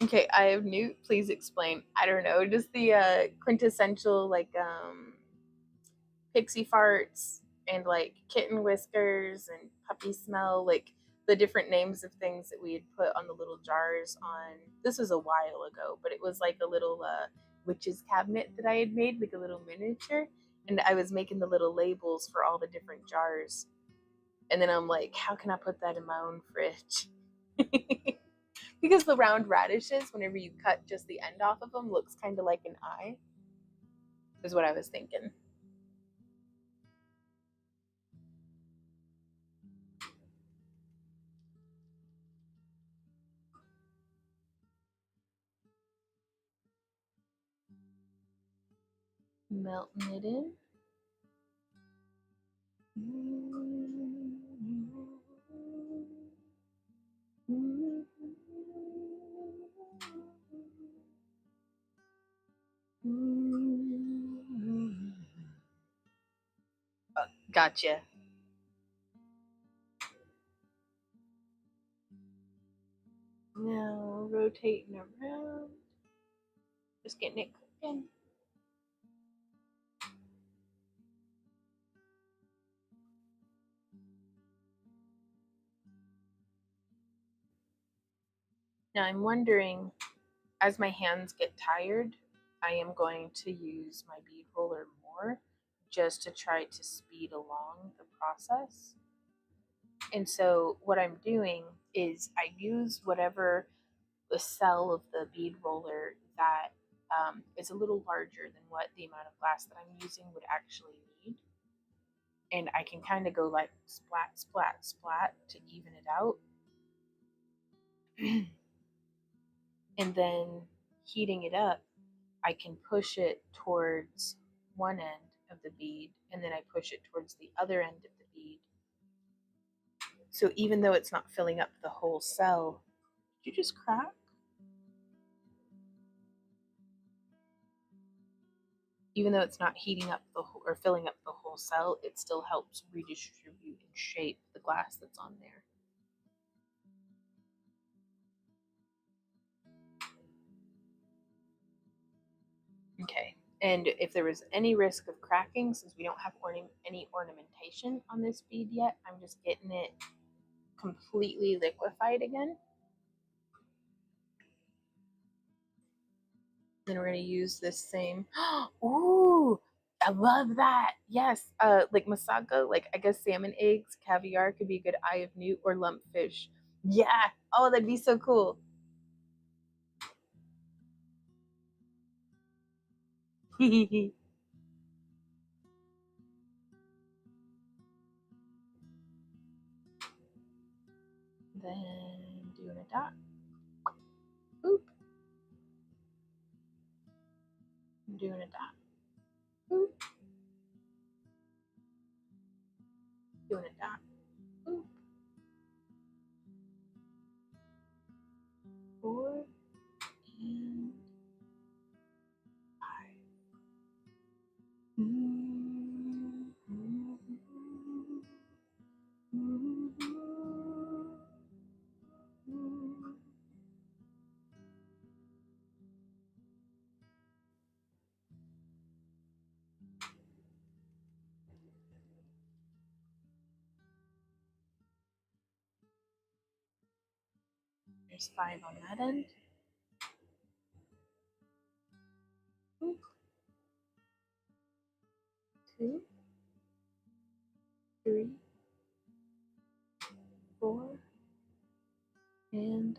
Okay, Eye of Newt, please explain. I don't know, just the quintessential like pixie farts and like kitten whiskers and puppy smell, like the different names of things that we had put on the little jars on. This was a while ago, but it was like a little witch's cabinet that I had made, like a little miniature, and I was making the little labels for all the different jars. And then I'm like, how can I put that in my own fridge? Because the round radishes, whenever you cut just the end off of them, looks kind of like an eye, is what I was thinking. Melting it in. Gotcha. Now rotating around, just getting it cooking. Now I'm wondering, as my hands get tired, I am going to use my bead roller more just to try to speed along the process. And so what I'm doing is I use whatever the cell of the bead roller that is a little larger than what the amount of glass that I'm using would actually need. And I can kind of go like splat, splat, splat to even it out. And then heating it up, I can push it towards one end of the bead and then I push it towards the other end of the bead. So even though it's not filling up the whole cell, did you just crack? Even though it's not heating up the whole, or filling up the whole cell, it still helps redistribute and shape the glass that's on there. Okay, and if there was any risk of cracking, since we don't have any ornamentation on this bead yet, I'm just getting it completely liquefied again. Then we're gonna use this same. Ooh, I love that. Yes, like masago, like I guess salmon eggs, caviar could be a good eye of newt or lumpfish. Yeah. Oh, that'd be so cool. Then doing a dot. Boop. Doing a dot. Boop. Doing a dot. Boop. 4 and 5. There's 5 on that end. 2, 3, 4, and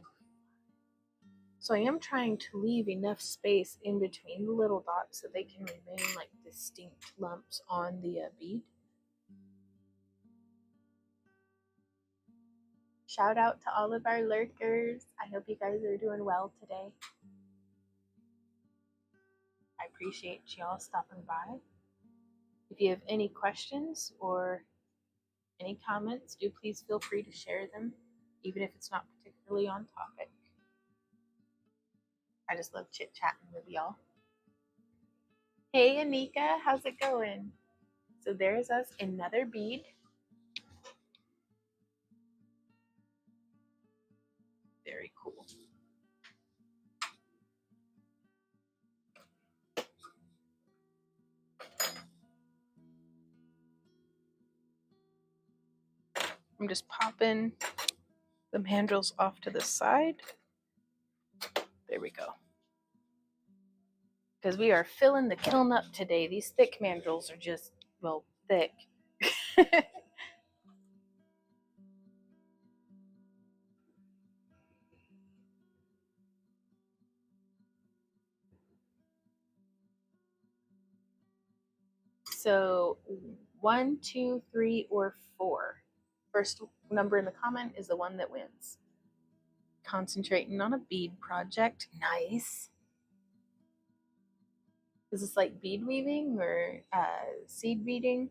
so I am trying to leave enough space in between the little dots so they can remain like distinct lumps on the bead. Shout out to all of our lurkers. I hope you guys are doing well today. I appreciate y'all stopping by. If you have any questions or any comments, do please feel free to share them, even if it's not particularly on topic. I just love chit-chatting with y'all. Hey Anika, how's it going? So there's us, another bead. Very cool. I'm just popping the mandrels off to the side. There we go. Because we are filling the kiln up today. These thick mandrels are just, well, thick. So 1, 2, 3, or 4. First number in the comment is the one that wins. Concentrating on a bead project. Nice. Is this like bead weaving or seed beading?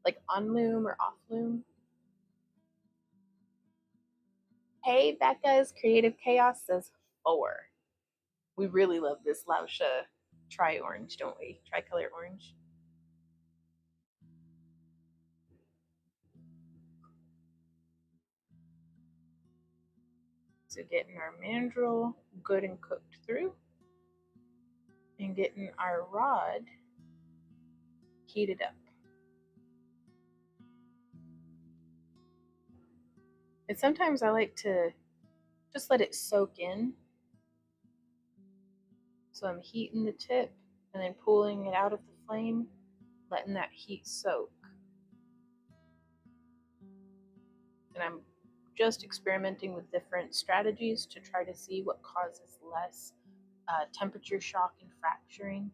Like on loom or off loom? Hey, Becca's Creative Chaos says 4. We really love this Lausha tri-orange, don't we? Tricolor orange. So getting our mandrel good and cooked through and getting our rod heated up. And sometimes I like to just let it soak in. So I'm heating the tip and then pulling it out of the flame, letting that heat soak. And I'm just experimenting with different strategies to try to see what causes less temperature shock and fracturing.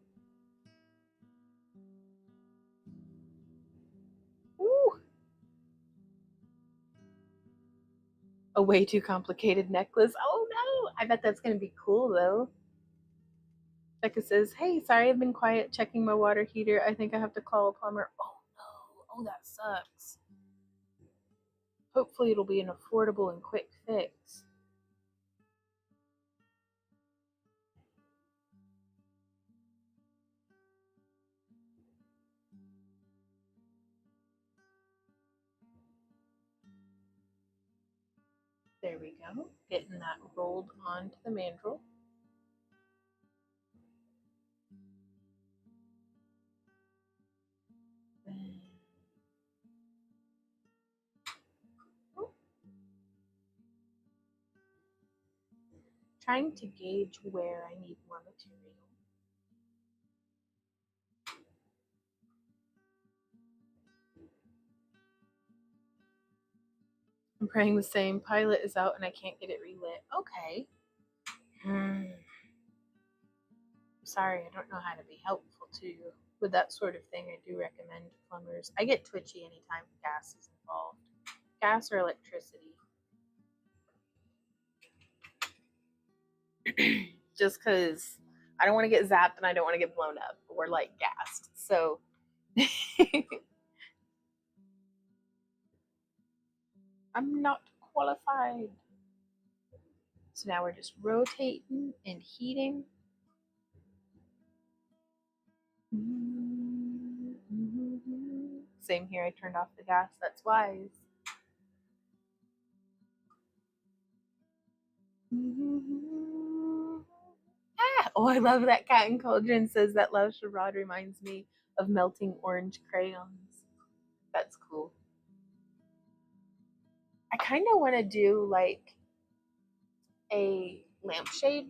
Ooh. A way too complicated necklace. Oh no! I bet that's gonna be cool though. Becca says, hey, sorry I've been quiet checking my water heater. I think I have to call a plumber. Oh no, oh that sucks. Hopefully it'll be an affordable and quick fix. There we go, getting that rolled onto the mandrel. Trying to gauge where I need more material. I'm praying the same. Pilot is out and I can't get it relit. Okay. Sorry, I don't know how to be helpful to you. With that sort of thing, I do recommend plumbers. I get twitchy anytime gas is involved. Gas or electricity. Just because I don't want to get zapped and I don't want to get blown up or like gassed. So I'm not qualified. So now we're just rotating and heating. Same here, I turned off the gas. That's wise. Ah, oh, I love that Cat and Cauldron says that Love Charade reminds me of melting orange crayons. That's cool. I kind of want to do like a lampshade.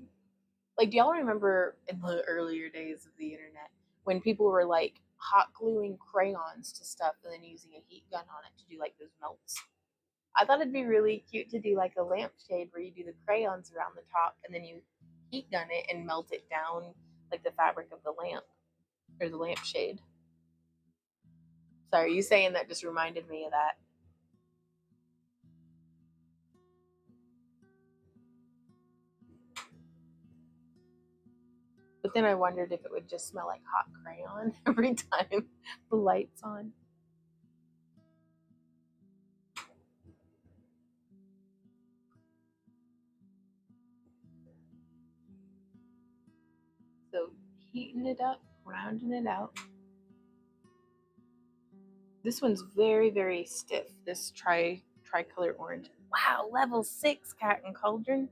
Like, do y'all remember in the earlier days of the internet when people were like hot gluing crayons to stuff and then using a heat gun on it to do like those melts? I thought it'd be really cute to do like a lampshade where you do the crayons around the top and then you heat gun it and melt it down like the fabric of the lamp or the lampshade. Sorry, you saying that just reminded me of that. But then I wondered if it would just smell like hot crayon every time the light's on. So heating it up, rounding it out. This one's very, very stiff. This tricolor orange. Wow, level 6 Cat and Cauldron.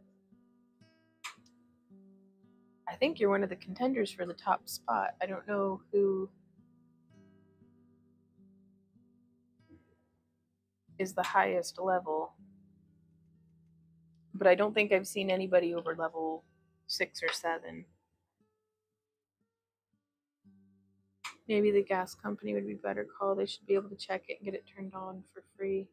I think you're one of the contenders for the top spot. I don't know who is the highest level, but I don't think I've seen anybody over level 6 or 7. Maybe the gas company would be better call. They should be able to check it and get it turned on for free.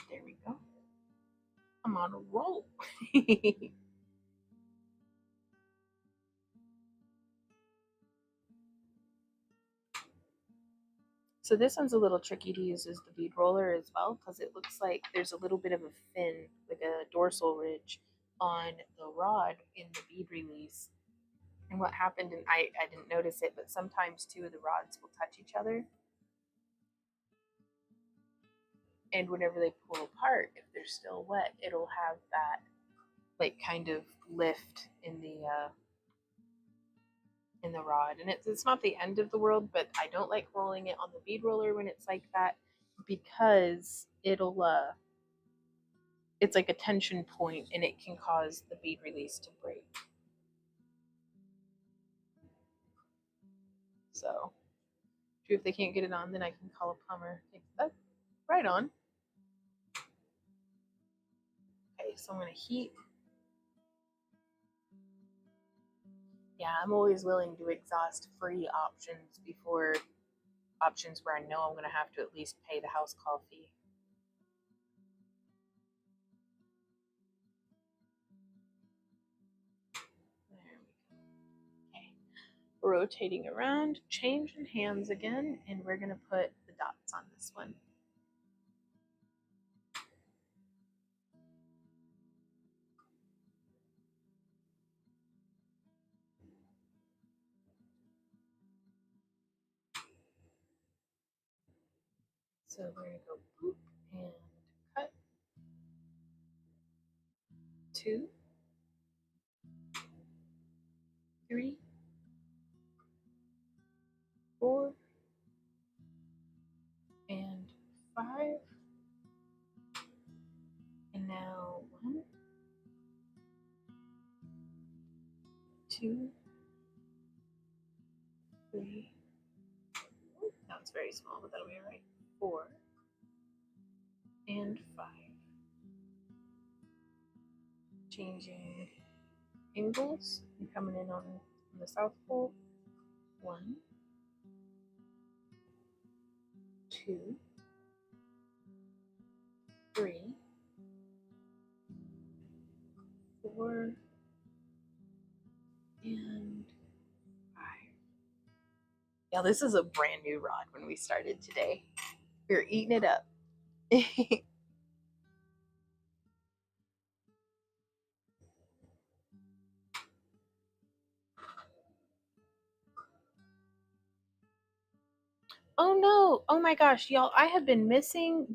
There we go. I'm on a roll. So this one's a little tricky to use as the bead roller as well because it looks like there's a little bit of a fin, like a dorsal ridge on the rod in the bead release. And what happened, and I didn't notice it, but sometimes two of the rods will touch each other. And whenever they pull apart, if they're still wet, it'll have that like kind of lift in the rod. And it's not the end of the world, but I don't like rolling it on the bead roller when it's like that because it'll it's like a tension point and it can cause the bead release to break. So if they can't get it on, then I can call a plumber. That's right on. Okay, so I'm gonna heat. Yeah, I'm always willing to exhaust free options before options where I know I'm gonna have to at least pay the house call fee. There we go. Okay, rotating around, changing hands again, and we're gonna put the dots on this one. So we're gonna go boop and cut. 2, 3, 4, and 5. And now 1, 2, 3. That was very small, but that'll be all right. 4 and 5. changing angles and coming in on the south pole. 1, 2, 3, 4, and 5. Yeah, this is a brand new rod when we started today. We're eating it up. Oh no, oh my gosh, y'all, I have been missing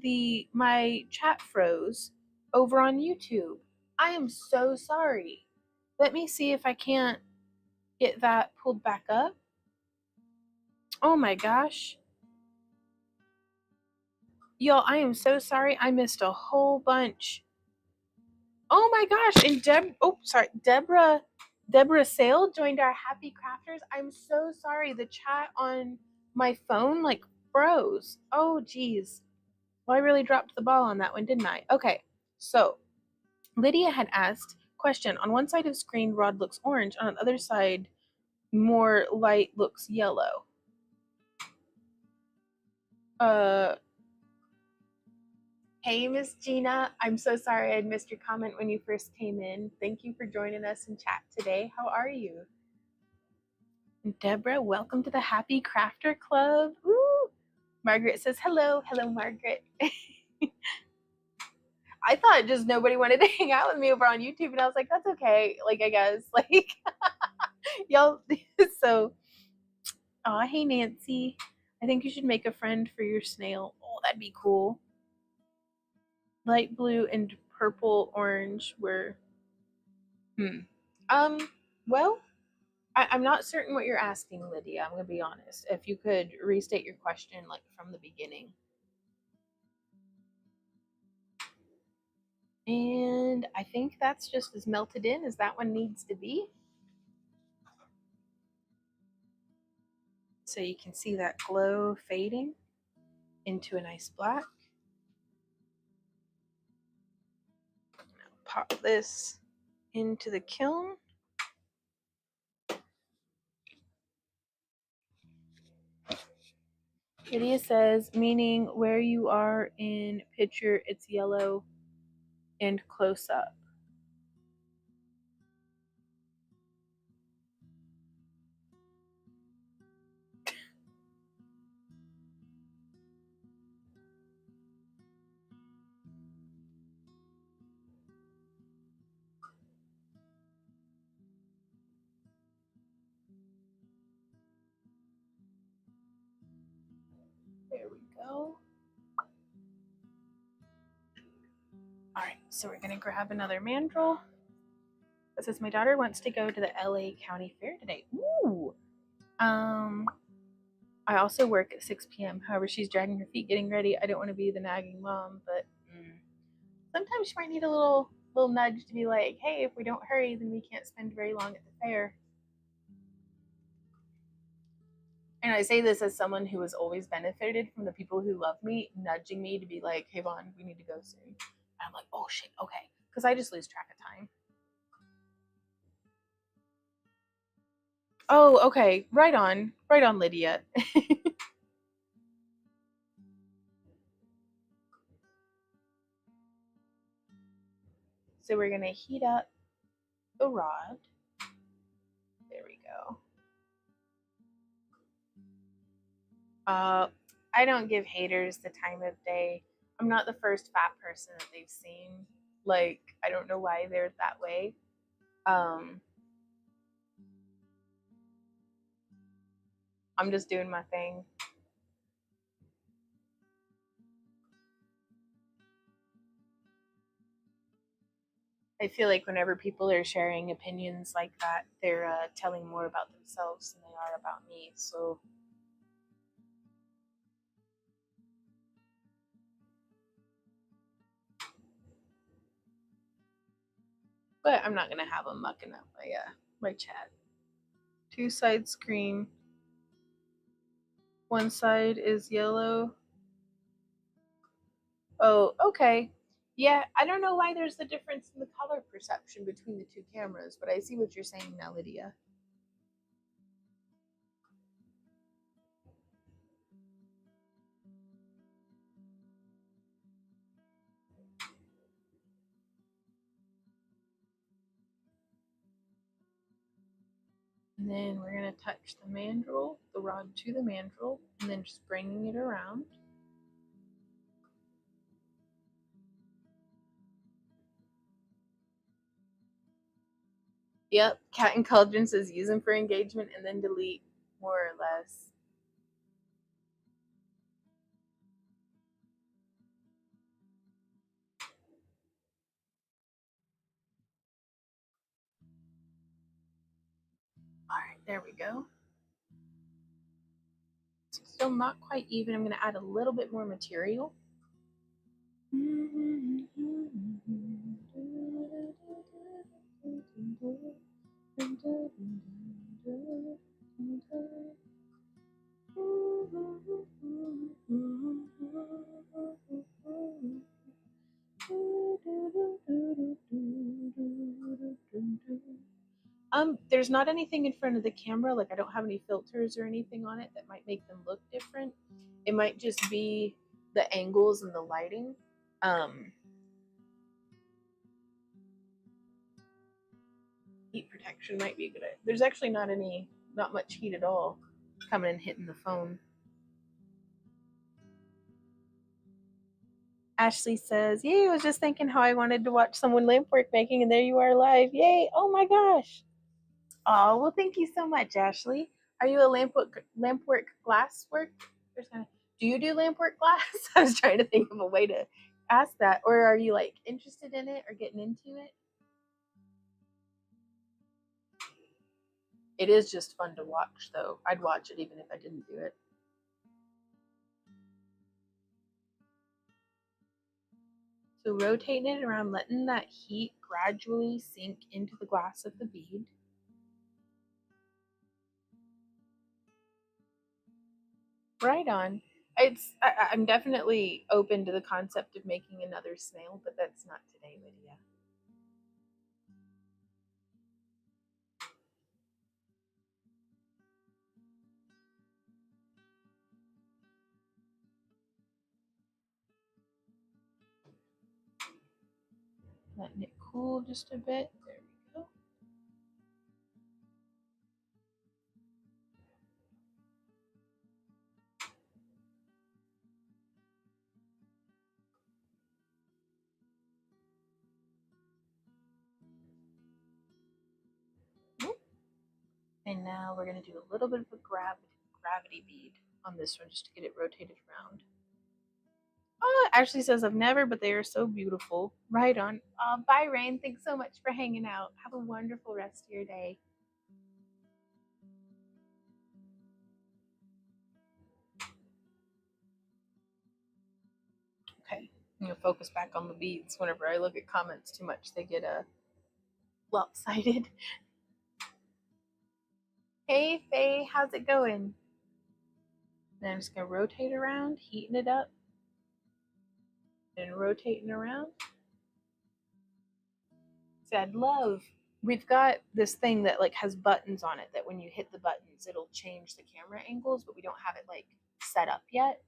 my chat froze over on YouTube. I am so sorry. Let me see if I can't get that pulled back up. Oh my gosh. Y'all, I am so sorry. I missed a whole bunch. Oh my gosh, and Deborah Sale joined our Happy Crafters. I'm so sorry. The chat on my phone like froze. Oh geez. Well, I really dropped the ball on that one, didn't I? Okay, so Lydia had asked, question, on one side of screen, rod looks orange. On the other side, more light looks yellow. Hey, Miss Gina. I'm so sorry I missed your comment when you first came in. Thank you for joining us in chat today. How are you? And Deborah, welcome to the Happy Crafter Club. Ooh. Margaret says hello. Hello, Margaret. I thought just nobody wanted to hang out with me over on YouTube, and I was like, that's okay. Like, I guess, like, y'all. So, oh, hey, Nancy. I think you should make a friend for your snail. Oh, that'd be cool. Light blue and purple orange were. Well, I'm not certain what you're asking, Lydia. I'm gonna be honest. If you could restate your question, like from the beginning. And I think that's just as melted in as that one needs to be. So you can see that glow fading into a nice black. Now pop this into the kiln. Lydia says, meaning where you are in picture, it's yellow and close up. There we go. All right, so we're gonna grab another mandrel. It says my daughter wants to go to the LA County Fair today. Ooh. I also work at 6 p.m. However, she's dragging her feet getting ready. I don't want to be the nagging mom, but sometimes she might need a little nudge to be like, hey, if we don't hurry, then we can't spend very long at the fair. And I say this as someone who has always benefited from the people who love me nudging me to be like, hey, Vaughn, we need to go soon. And I'm like, oh shit, okay. Because I just lose track of time. Oh, okay. Right on, Lydia. So we're gonna heat up the rod. There we go. I don't give haters the time of day. I'm not the first fat person that they've seen. Like, I don't know why they're that way. I'm just doing my thing. I feel like whenever people are sharing opinions like that, they're telling more about themselves than they are about me. So, but I'm not gonna have them mucking up my chat. 2 sides green. One side is yellow. Oh, okay. Yeah, I don't know why there's the difference in the color perception between the two cameras, but I see what you're saying now, Lydia. And then we're going to touch the mandrel, the rod to the mandrel, and then just bringing it around. Yep, Cat and Cauldron says use them for engagement and then delete, more or less. All right, there we go. Still not quite even. I'm going to add a little bit more material. There's not anything in front of the camera, like I don't have any filters or anything on it that might make them look different. It might just be the angles and the lighting. Heat protection might be a good idea. There's actually not much heat at all coming and hitting the phone. Ashley says, yay, I was just thinking how I wanted to watch someone lampwork making, and there you are live. Yay, oh my gosh. Oh, well, thank you so much, Ashley. Are you a Lampwork glass work? Do you do Lampwork glass? I was trying to think of a way to ask that. Or are you like interested in it or getting into it? It is just fun to watch, though. I'd watch it even if I didn't do it. So rotating it around, letting that heat gradually sink into the glass of the bead. Right on. I'm definitely open to the concept of making another snail, but that's not today, Lydia. Letting it cool just a bit. There we go. And now we're going to do a little bit of a gravity bead on this one just to get it rotated around. Oh, it actually says I've never, but they are so beautiful. Right on. Bye, Rain. Thanks so much for hanging out. Have a wonderful rest of your day. Okay, I'm going to focus back on the beads. Whenever I look at comments too much, they get lopsided. Hey, Faye, how's it going? Then I'm just going to rotate around, heating it up, and rotating around. See, we've got this thing that like has buttons on it that when you hit the buttons, it'll change the camera angles, but we don't have it like set up yet.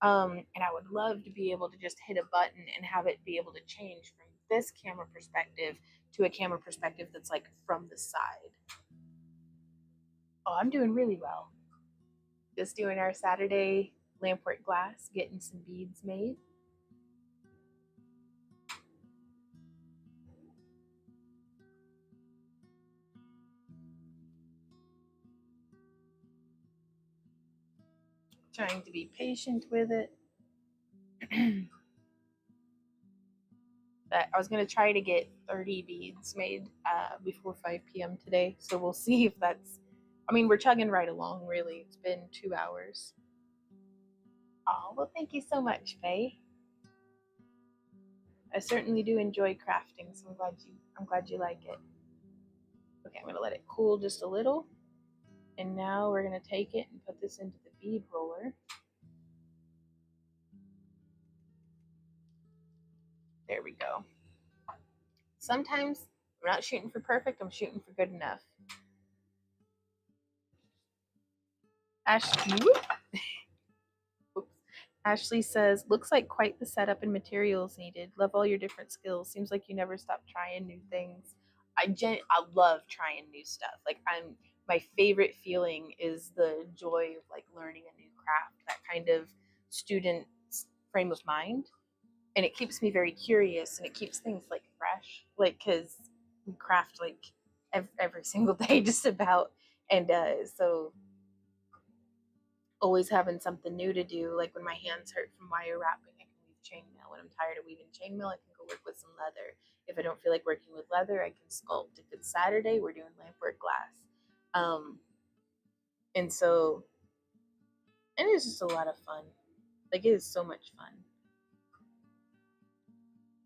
And I would love to be able to just hit a button and have it be able to change from this camera perspective to a camera perspective that's like from the side. Oh, I'm doing really well. Just doing our Saturday Lampwork glass, getting some beads made. Trying to be patient with it. But I was going to try to get 30 beads made before 5 p.m. today. So we'll see if that's, I mean, we're chugging right along, really. It's been 2 hours. Oh, well, thank you so much, Faye. I certainly do enjoy crafting, so I'm glad you like it. Okay, I'm going to let it cool just a little. And now we're going to take it and put this into the bead roller. There we go. Sometimes I'm not shooting for perfect, I'm shooting for good enough. Ashley says, looks like quite the setup and materials needed. Love all your different skills. Seems like you never stop trying new things. I love trying new stuff. Like my favorite feeling is the joy of like learning a new craft, that kind of student frame of mind. And it keeps me very curious and it keeps things like fresh. Like, cause we craft like every single day just about. And so always having something new to do. Like when my hands hurt from wire wrapping, I can weave chainmail. When I'm tired of weaving chainmail, I can go work with some leather. If I don't feel like working with leather, I can sculpt. If it's Saturday, we're doing Lampwork Glass. And so, and it's just a lot of fun. Like it is so much fun.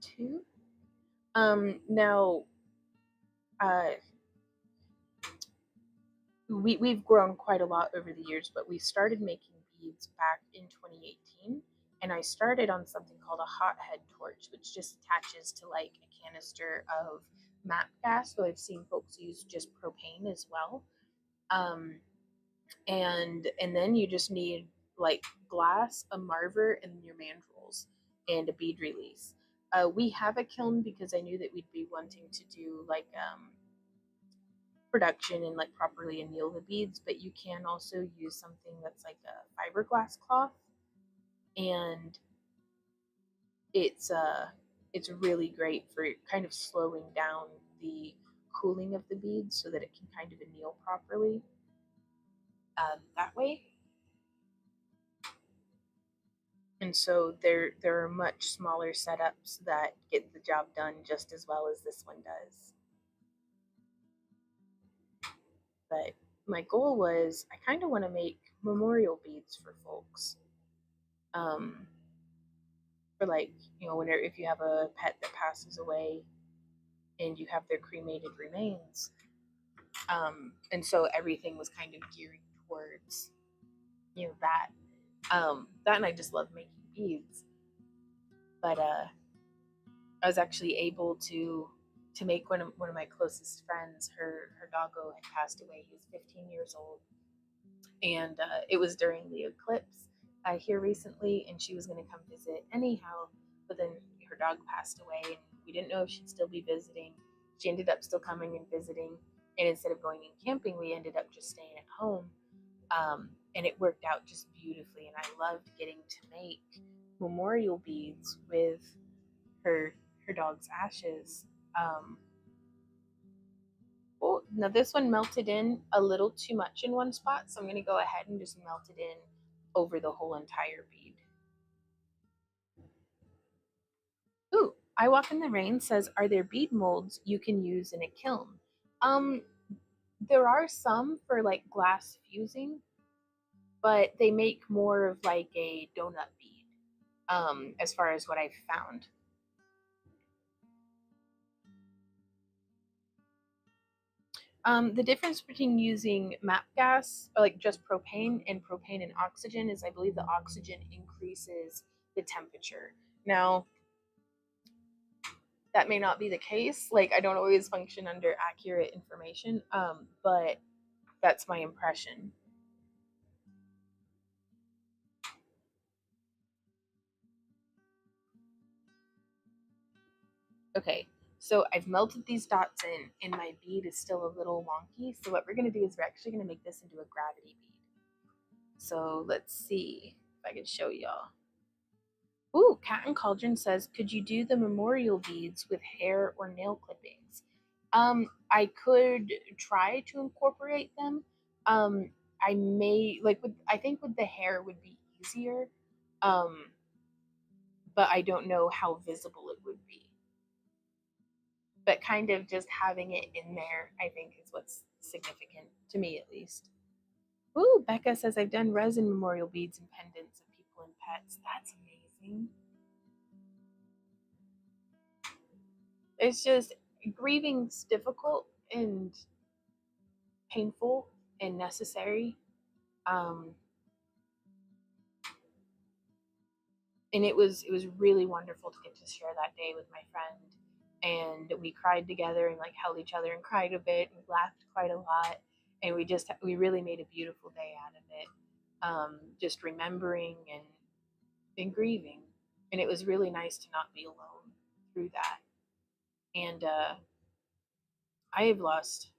Too. Now, we've grown quite a lot over the years, but we started making beads back in 2018. And I started on something called a hothead torch, which just attaches to like a canister of MAP gas. So I've seen folks use just propane as well. And then you just need like glass, a marver, and your mandrels, and a bead release. We have a kiln because I knew that we'd be wanting to do like production and like properly anneal the beads, but you can also use something that's like a fiberglass cloth, and it's really great for kind of slowing down the cooling of the beads so that it can kind of anneal properly that way. And so there are much smaller setups that get the job done just as well as this one does. But my goal was I kind of want to make memorial beads for folks. For like, whenever if you have a pet that passes away and you have their cremated remains. And so everything was kind of gearing towards, that. That, and I just love making beads. But I was actually able to make one of my closest friends. Her doggo had passed away. He was 15 years old, and it was during the eclipse here recently, and she was going to come visit anyhow. But then her dog passed away, and we didn't know if she'd still be visiting. She ended up still coming and visiting, and instead of going and camping, we ended up just staying at home. And it worked out just beautifully, and I loved getting to make memorial beads with her dog's ashes. Oh, now this one melted in a little too much in one spot, so I'm going to go ahead and just melt it in over the whole entire bead. Ooh, I Walk in the Rain says, are there bead molds you can use in a kiln? There are some for like glass fusing, but they make more of like a donut bead, as far as what I've found. The difference between using MAP gas, or like just propane, and oxygen is I believe the oxygen increases the temperature. Now, that may not be the case. Like, I don't always function under accurate information, but that's my impression. Okay, so I've melted these dots in, and my bead is still a little wonky. So what we're going to do is we're actually going to make this into a gravity bead. So let's see if I can show y'all. Ooh, Cat and Cauldron says, could you do the memorial beads with hair or nail clippings? I could try to incorporate them. I may I think with the hair would be easier. But I don't know how visible it would be. But kind of just having it in there, I think, is what's significant to me, at least. Ooh, Becca says, I've done resin memorial beads and pendants of people and pets. That's amazing. It's just, grieving's difficult and painful and necessary. and it was really wonderful to get to share that day with my friend. And we cried together and like held each other and cried a bit and laughed quite a lot. And we really made a beautiful day out of it. Just remembering and grieving. And it was really nice to not be alone through that. And I have lost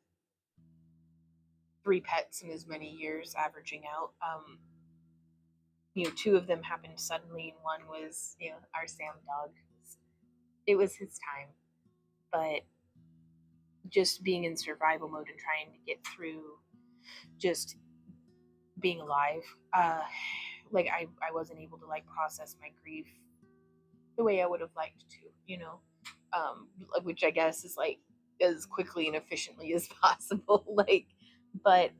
3 pets in as many years, averaging out. Two of them happened suddenly, and one was, our Sam dog. It was his time, but just being in survival mode and trying to get through just being alive, like I wasn't able to like process my grief the way I would have liked to, which I guess is like as quickly and efficiently as possible. But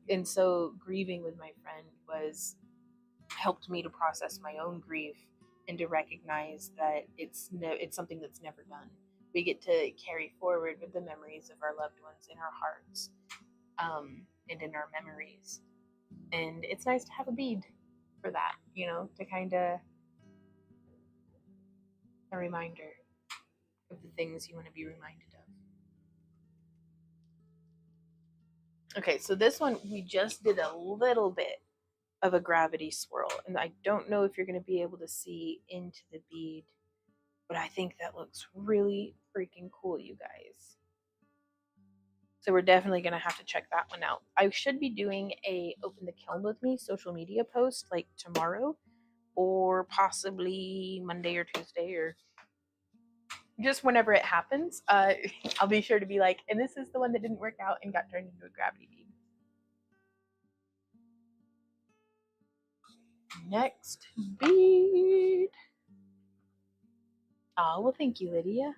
and so grieving with my friend was helped me to process my own grief and to recognize that it's something that's never done. We get to carry forward with the memories of our loved ones in our hearts, and in our memories. And it's nice to have a bead for that, to kind of a reminder of the things you want to be reminded of. Okay, so this one we just did a little bit of a gravity swirl, and I don't know if you're going to be able to see into the bead, but I think that looks really freaking cool, you guys. So we're definitely going to have to check that one out. I should be doing a Open the Kiln with Me social media post like tomorrow, or possibly Monday or Tuesday, or just whenever it happens. I'll be sure to be like, and this is the one that didn't work out and got turned into a gravity bead. Next bead. Oh, well, thank you, Lydia.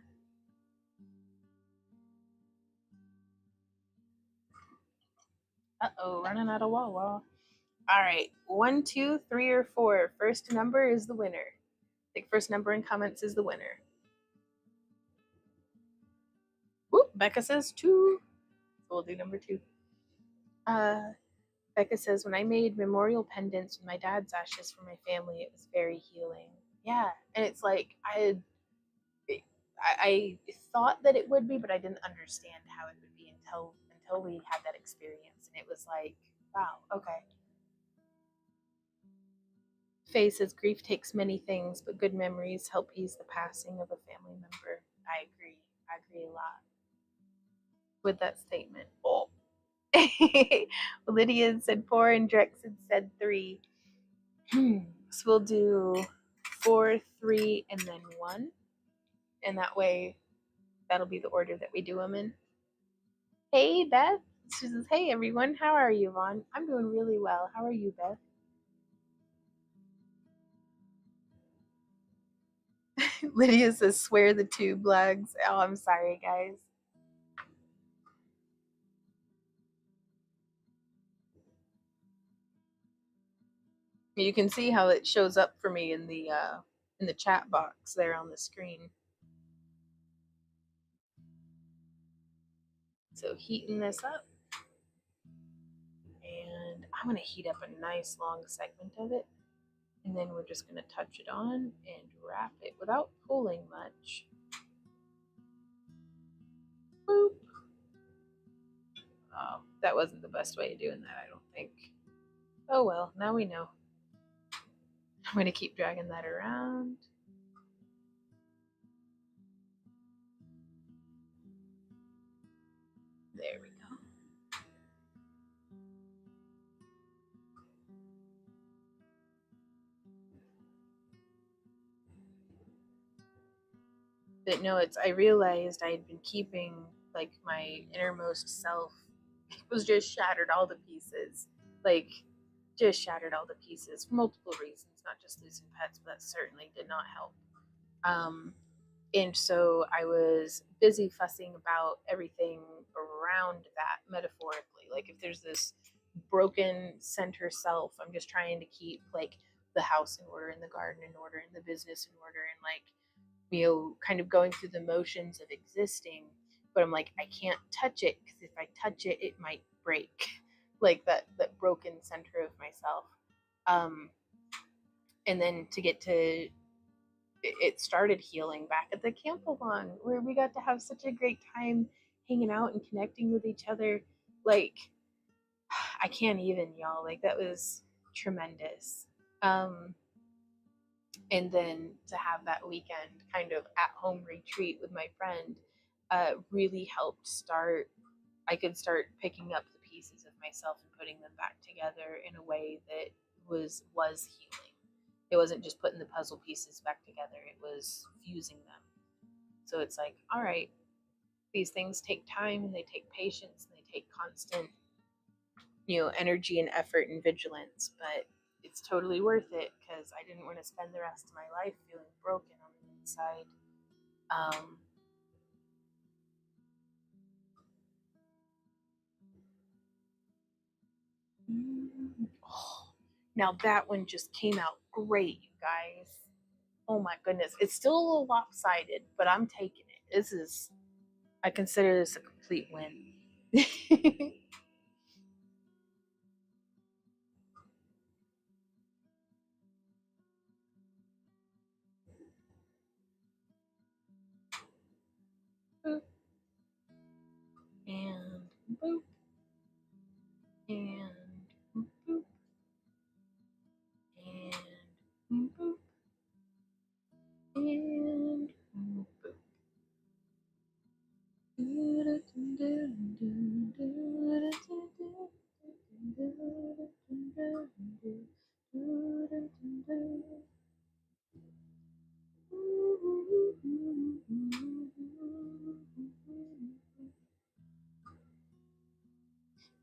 Uh-oh, running out of wah-wah. All right, 1, 2, 3, or 4. First number is the winner. Like, first number in comments is the winner. Whoop, Becca says 2. So we'll do number 2. Becca says, when I made memorial pendants with my dad's ashes for my family, it was very healing. Yeah, and it's like I thought that it would be, but I didn't understand how it would be until we had that experience, and it was like, wow, okay. Faye says, grief takes many things, but good memories help ease the passing of a family member. I agree. I agree a lot with that statement. Oh. Lydia said 4 and Drex had said 3. So we'll do 4, 3, and then 1. And that way, that'll be the order that we do them in. Hey, Beth. She says, hey, everyone. How are you, Vaughn? I'm doing really well. How are you, Beth? Lydia says, swear the tube lags. Oh, I'm sorry, guys. You can see how it shows up for me in the chat box there on the screen. So heating this up, and I'm going to heat up a nice long segment of it, and then we're just going to touch it on and wrap it without pulling much. Boop. Oh, that wasn't the best way of doing that, I don't think. Oh well, now we know. I'm going to keep dragging that around. There we go. But no, I realized I had been keeping like my innermost self was just shattered all to pieces. Like, just shattered all to pieces for multiple reasons, not just losing pets, but that certainly did not help. And so I was busy fussing about everything around that metaphorically. Like, if there's this broken center self, I'm just trying to keep like the house in order, and the garden in order, and the business in order, and like, kind of going through the motions of existing. But I'm like, I can't touch it, because if I touch it, it might break. Like that broken center of myself. And then to get to, it started healing back at the camp along, where we got to have such a great time hanging out and connecting with each other. Like, I can't even, y'all. Like, that was tremendous. Um, and then to have that weekend kind of at home retreat with my friend really helped start. I could start picking up the pieces of myself and putting them back together in a way that was healing. It wasn't just putting the puzzle pieces back together, it was fusing them. So it's like, all right, these things take time and they take patience and they take constant, energy and effort and vigilance, but it's totally worth it because I didn't want to spend the rest of my life feeling broken on the inside. Um, oh, now that one just came out great, you guys. Oh my goodness. It's still a little lopsided, but I'm taking it. I consider this a complete win. Boop. And boop. And boop. And boop. And boop.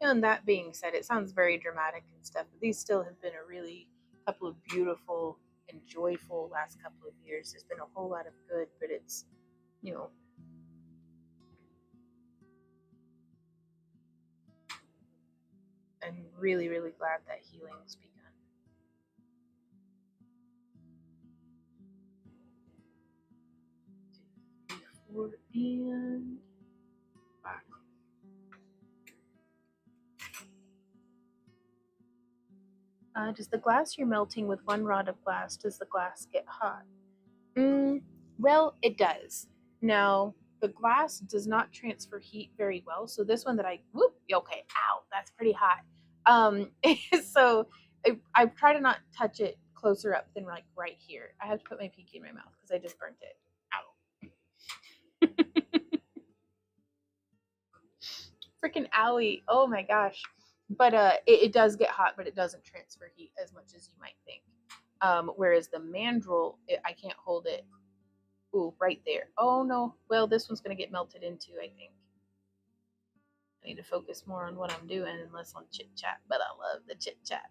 And that being said, it sounds very dramatic and stuff, but these still have been a really couple of beautiful and joyful last couple of years. There's been a whole lot of good, but it's, you know, I'm really, really glad that healing's begun. Four and five. Does the glass you're melting with one rod of glass, does the glass get hot? Well, it does. Now, the glass does not transfer heat very well. So this one that okay, ow, that's pretty hot. So I try to not touch it closer up than like right here. I have to put my pinky in my mouth because I just burnt it. Ow. Freaking owie. Oh my gosh. But it does get hot, but it doesn't transfer heat as much as you might think. Whereas the mandrel, I can't hold it. Ooh, right there. Oh no. Well, this one's gonna get melted into, I think. I need to focus more on what I'm doing and less on chit chat, but I love the chit chat.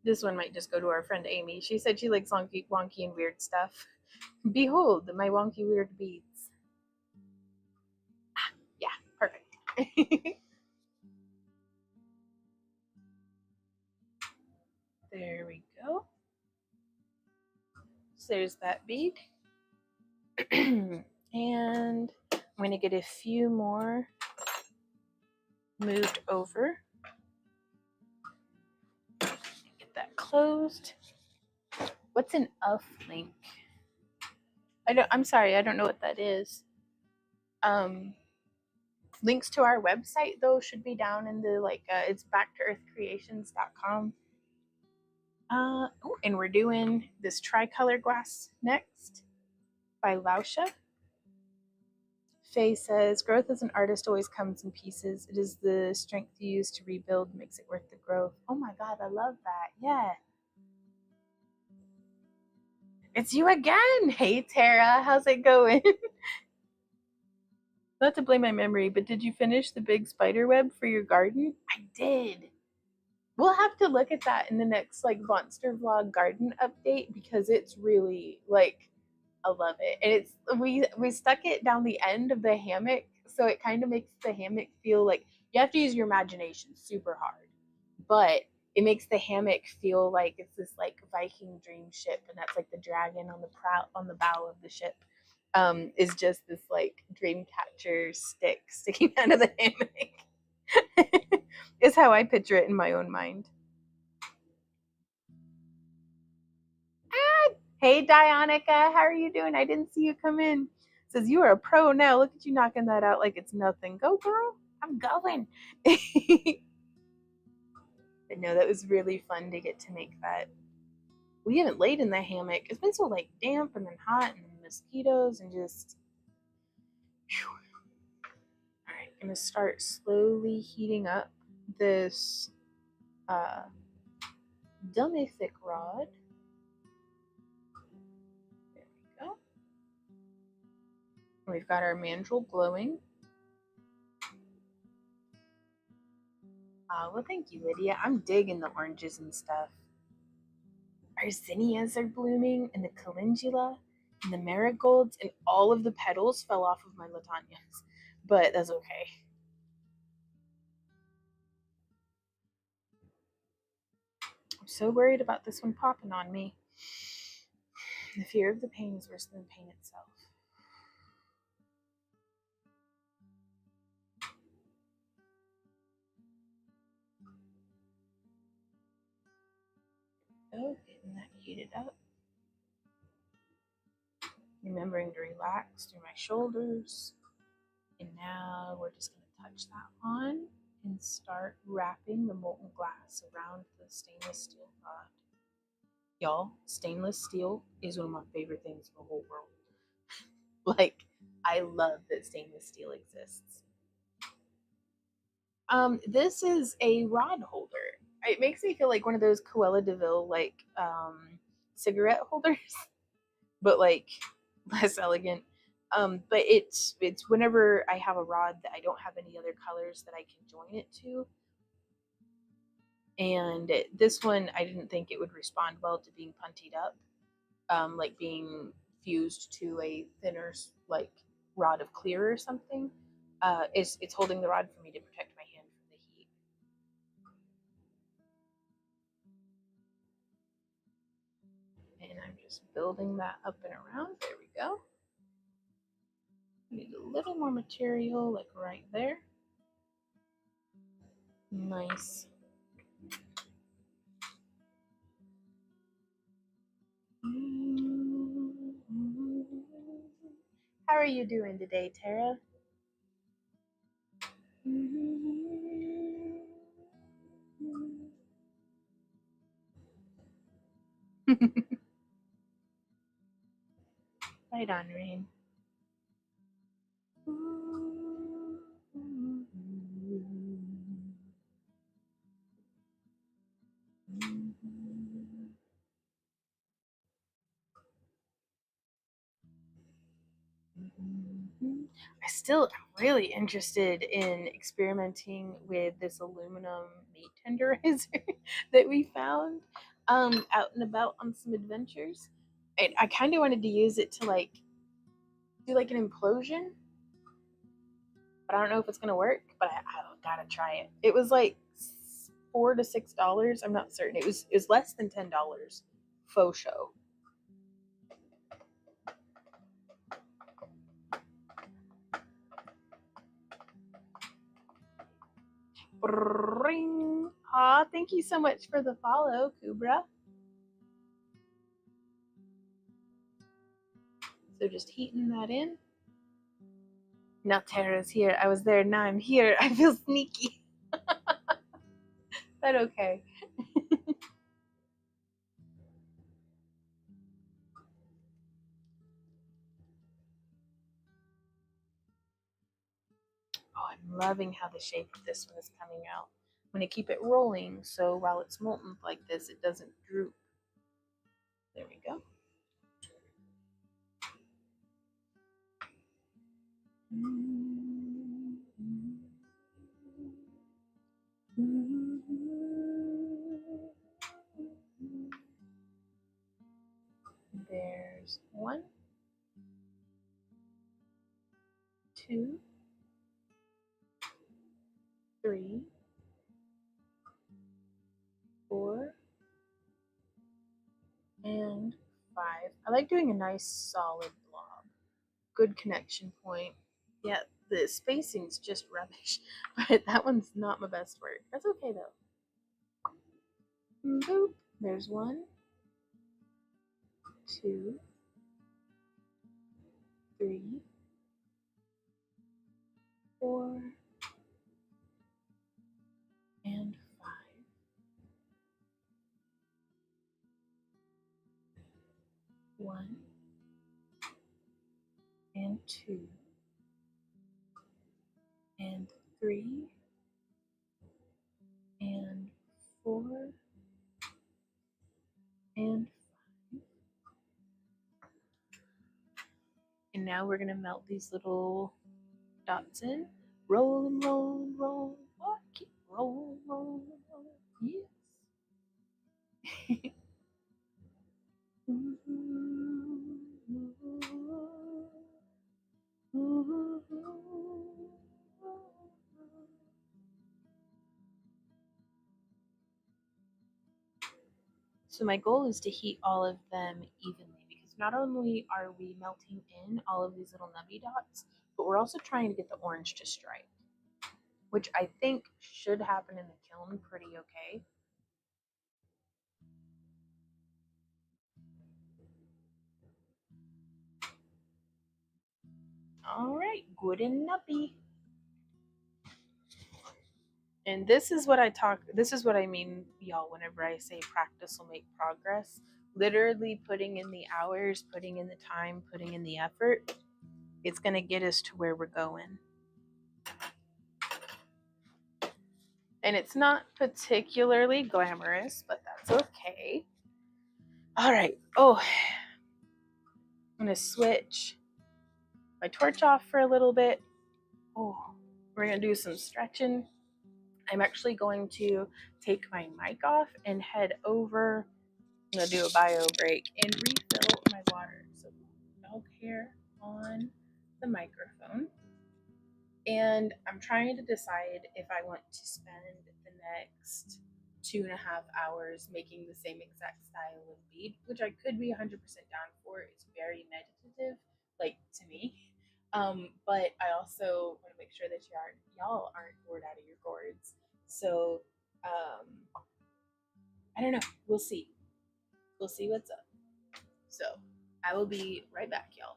This one might just go to our friend Amy. She said she likes wonky and weird stuff. Behold, my wonky weird beads. Yeah, perfect. There we go. So there's that bead. And I'm going to get a few more moved over. Get that closed. What's an UF link? I'm sorry, I don't know what that is. Links to our website though should be down in the it's backtoearthcreations.com. And we're doing this tricolor glass next by Lausha. Faye says, growth as an artist always comes in pieces. It is the strength you use to rebuild makes it worth the growth. Oh my God, I love that. Yeah. It's you again. Hey, Tara. How's it going? Not to blame my memory, but did you finish the big spider web for your garden? I did. We'll have to look at that in the next monster vlog garden update because it's really I love it. And it's we stuck it down the end of the hammock, so it kind of makes the hammock feel like you have to use your imagination super hard. But it makes the hammock feel like it's this Viking dream ship, and that's the dragon on the bow of the ship. Is just this dream catcher stick sticking out of the hammock. Is how I picture it in my own mind. Hey, Dionica, how are you doing? I didn't see you come in. Says you are a pro now. Look at you knocking that out like it's nothing. Go, girl. I'm going. But no, that was really fun to get to make that. We haven't laid in the hammock. It's been so like damp and then hot and mosquitoes and just. Whew. All right, I'm gonna start slowly heating up this dummy thick rod. There we go. And we've got our mandrel glowing. Well, thank you, Lydia. I'm digging the oranges and stuff. Our zinnias are blooming, and the calendula, and the marigolds, and all of the petals fell off of my latanias. But that's okay. I'm so worried about this one popping on me. The fear of the pain is worse than the pain itself. Oh, getting that heated up. Remembering to relax through my shoulders. And now we're just going to touch that on and start wrapping the molten glass around the stainless steel rod. Y'all, stainless steel is one of my favorite things in the whole world. Like, I love that stainless steel exists. This is a rod holder. It makes me feel like one of those Cruella de Vil like cigarette holders, but like less elegant. But it's whenever I have a rod that I don't have any other colors that I can join it to. And this one, I didn't think it would respond well to being puntied up, like being fused to a thinner like rod of clear or something. It's holding the rod for me to protect my hand from the heat. And I'm just building that up and around. There we go. Need a little more material, like right there. Nice. How are you doing today, Tara? Right on, Rain. I still am really interested in experimenting with this aluminum meat tenderizer that we found out and about on some adventures. I kind of wanted to use it to like do like an implosion, but I don't know if it's gonna work. But I gotta try it. It was like $4 to $6. I'm not certain. It was less than $10. Faux show. Ring. Aw, thank you so much for the follow, Kubra. So just heating that in. Now Tara's here. I was there, now I'm here. I feel sneaky. But okay. Oh, I'm loving how the shape of this one is coming out. I'm going to keep it rolling so while it's molten like this, it doesn't droop. There we go. There's 1, 2, 3, 4, and 5. I like doing a nice solid blob. Good connection point. Yeah, the spacing's just rubbish, but that one's not my best work. That's okay though. Boop. There's 1, 2, 3, 4, and 5. 1 and 2 and 3 and 4 and 5. And now we're going to melt these little dots in. Roll and roll and roll. Oh, keep roll, roll, roll. Yes. So my goal is to heat all of them evenly, because not only are we melting in all of these little nubby dots, but we're also trying to get the orange to stripe, which I think should happen in the kiln pretty okay. All right, good and nubby. And this is what I mean, y'all, whenever I say practice will make progress. Literally putting in the hours, putting in the time, putting in the effort, it's going to get us to where we're going. And it's not particularly glamorous, but that's okay. All right. Oh, I'm going to switch my torch off for a little bit. Oh, we're going to do some stretching. I'm actually going to take my mic off and head over. I'm going to do a bio break and refill my water. So dog hair on the microphone. And I'm trying to decide if I want to spend the next 2.5 hours making the same exact style of bead, which I could be 100% down for. It's very meditative, like to me. But I also want to make sure that y'all aren't bored out of your gourds. So I don't know. We'll see. We'll see what's up. So I will be right back, y'all.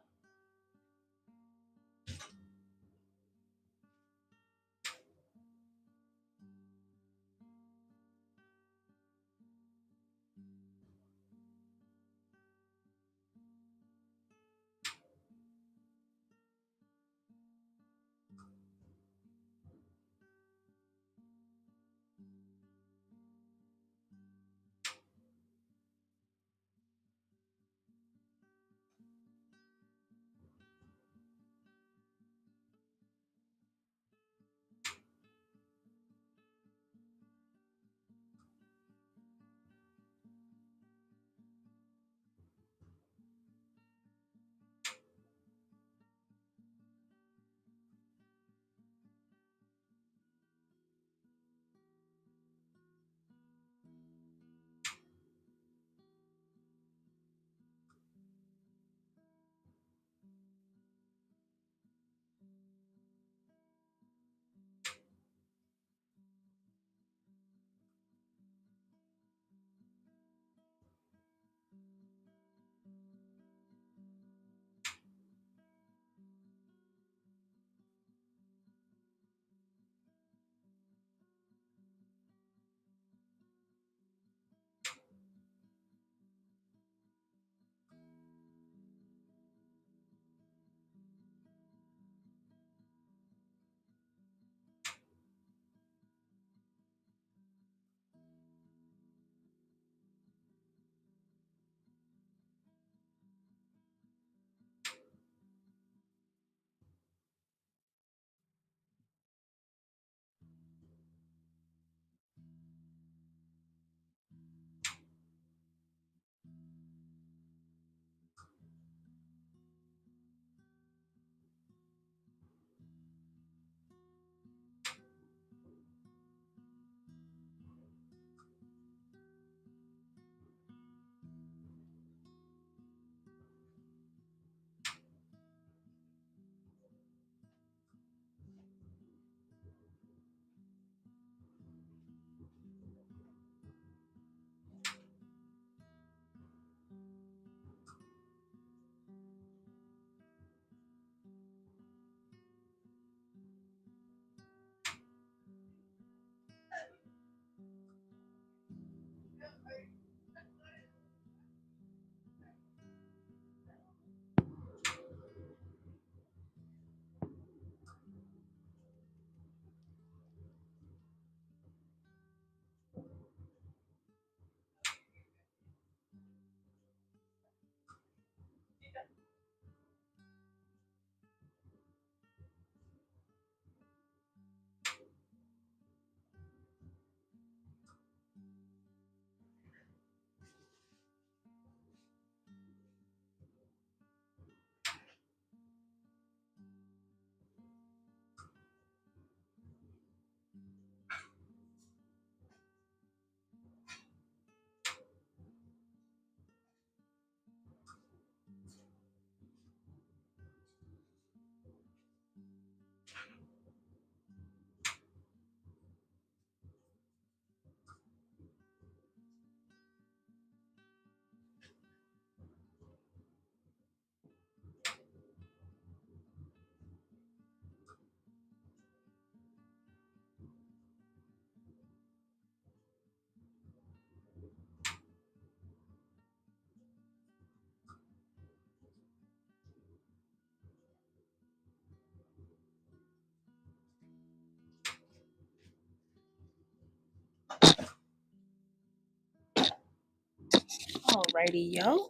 Alrighty, yo.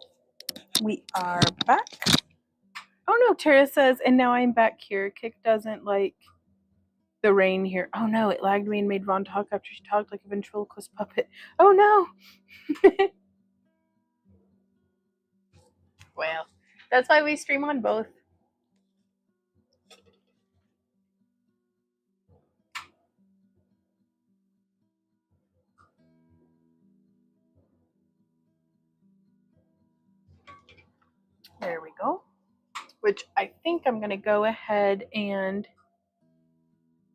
We are back. Oh no, Tara says, and now I'm back here. Kick doesn't like the rain here. Oh no, it lagged me and made Vaughn talk after she talked like a ventriloquist puppet. Oh no. Well, that's why we stream on both. There we go. Which I think I'm going to go ahead and...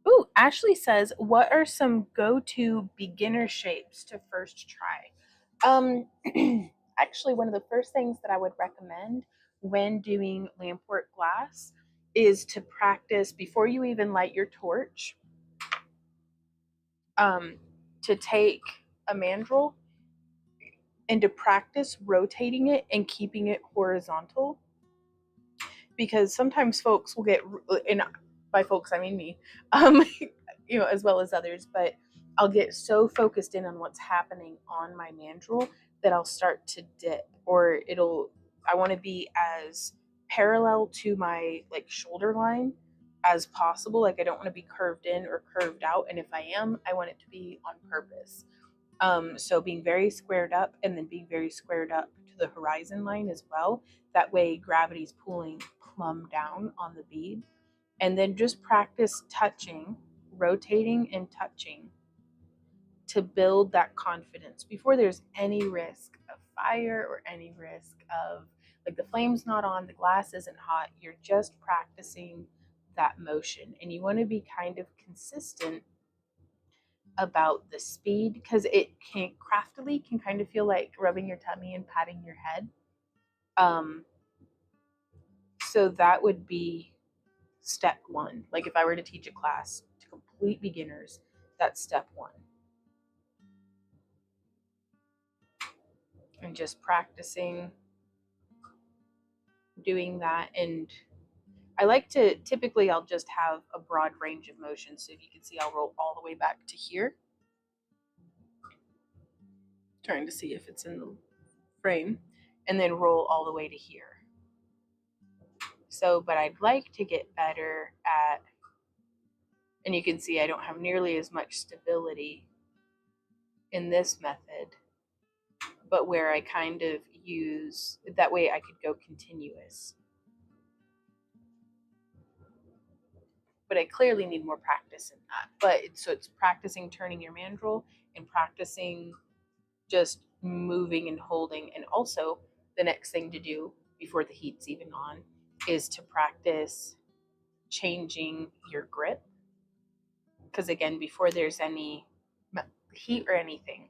Ooh, Ashley says, what are some go-to beginner shapes to first try? Actually, one of the first things that I would recommend when doing lampwork glass is to practice before you even light your torch, to take a mandrel and to practice rotating it and keeping it horizontal, because sometimes folks will get, and by folks I mean me, as well as others, but I'll get so focused in on what's happening on my mandrel that I'll start to dip, or I want to be as parallel to my like shoulder line as possible. Like I don't want to be curved in or curved out, and if I am, I want it to be on purpose. So being very squared up and then being very squared up to the horizon line as well. That way gravity's pulling plumb down on the bead. And then just practice touching, rotating and touching to build that confidence before there's any risk of fire or any risk of like the flame's not on, the glass isn't hot. You're just practicing that motion, and you want to be kind of consistent about the speed, because it can craftily can kind of feel like rubbing your tummy and patting your head. So that would be step one. Like if I were to teach a class to complete beginners, that's step one. And just practicing doing that. And I like to, typically I'll just have a broad range of motion. So if you can see, I'll roll all the way back to here. Trying to see if it's in the frame, and then roll all the way to here. So, but I'd like to get better at, and you can see I don't have nearly as much stability in this method, but where I kind of use, that way I could go continuous. But I clearly need more practice in that. But so it's practicing turning your mandrel and practicing just moving and holding. And also the next thing to do before the heat's even on is to practice changing your grip. Because again, before there's any heat or anything,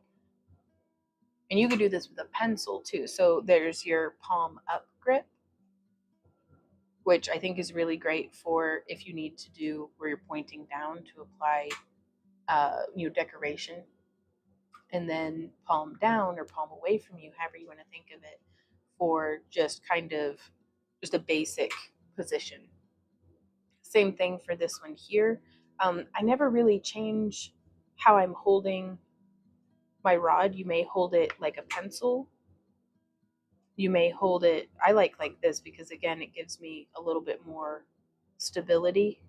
and you could do this with a pencil too. So there's your palm up grip, which I think is really great for if you need to do where you're pointing down to apply decoration, and then palm down or palm away from you, however you want to think of it, for just kind of just a basic position. Same thing for this one here. I never really change how I'm holding my rod. You may hold it like a pencil. You may hold it, I like this because again, it gives me a little bit more stability.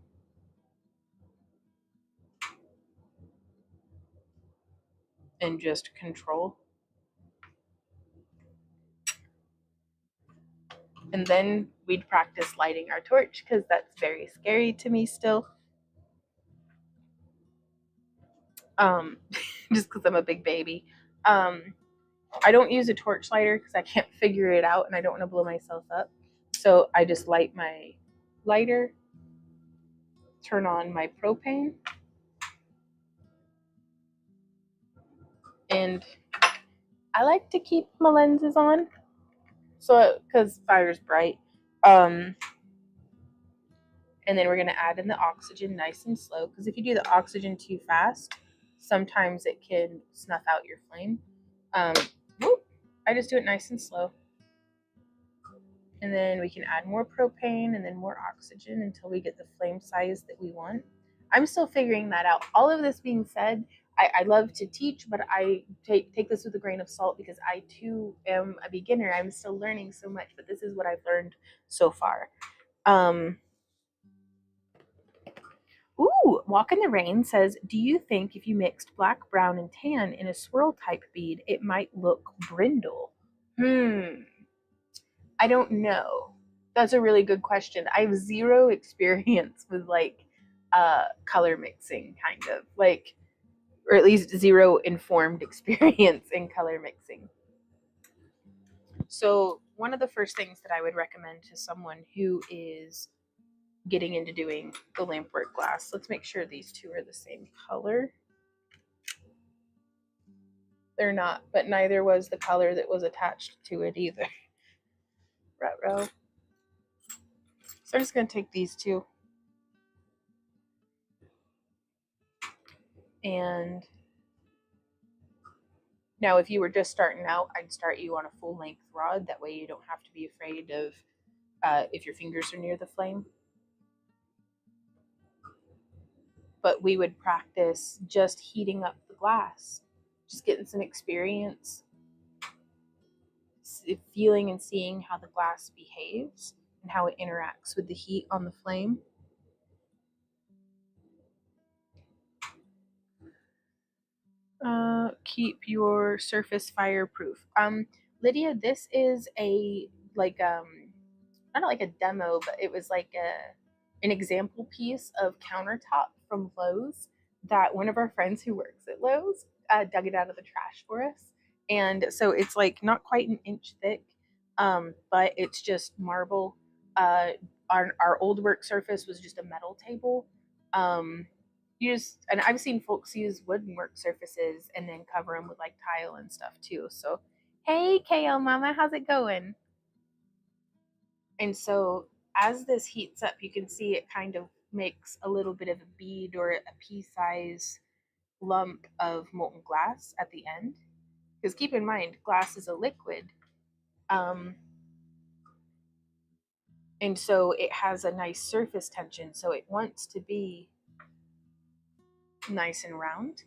And just control. And then we'd practice lighting our torch, because that's very scary to me still. Just because I'm a big baby. I don't use a torch lighter because I can't figure it out and I don't want to blow myself up. So I just light my lighter, turn on my propane, and I like to keep my lenses on, so because fire's bright. And then we're going to add in the oxygen nice and slow, because if you do the oxygen too fast, sometimes it can snuff out your flame. I just do it nice and slow. And then we can add more propane and then more oxygen until we get the flame size that we want. I'm still figuring that out. All of this being said, I love to teach, but I take this with a grain of salt because I too am a beginner. I'm still learning so much, but this is what I've learned so far. Ooh, Walk in the Rain says, do you think if you mixed black, brown, and tan in a swirl type bead, it might look brindle? I don't know. That's a really good question. I have zero experience with like color mixing, kind of like, or at least zero informed experience in color mixing. So one of the first things that I would recommend to someone who is getting into doing the lampwork glass, let's make sure these two are the same color. They're not, but neither was the color that was attached to it either. Ruh-roh. So I'm just going to take these two. And now if you were just starting out, I'd start you on a full length rod. That way you don't have to be afraid of if your fingers are near the flame. But we would practice just heating up the glass, just getting some experience, feeling and seeing how the glass behaves and how it interacts with the heat on the flame. Keep your surface fireproof. Lydia, this is a not like a demo, but it was like an example piece of countertop from Lowe's that one of our friends who works at Lowe's dug it out of the trash for us. And so it's like not quite an inch thick, but it's just marble. Our old work surface was just a metal table. And I've seen folks use wooden work surfaces and then cover them with like tile and stuff too. So, hey, KL Mama, how's it going? And so as this heats up, you can see it kind of makes a little bit of a bead or a pea-size lump of molten glass at the end. Because keep in mind, glass is a liquid. And so it has a nice surface tension. So it wants to be nice and round.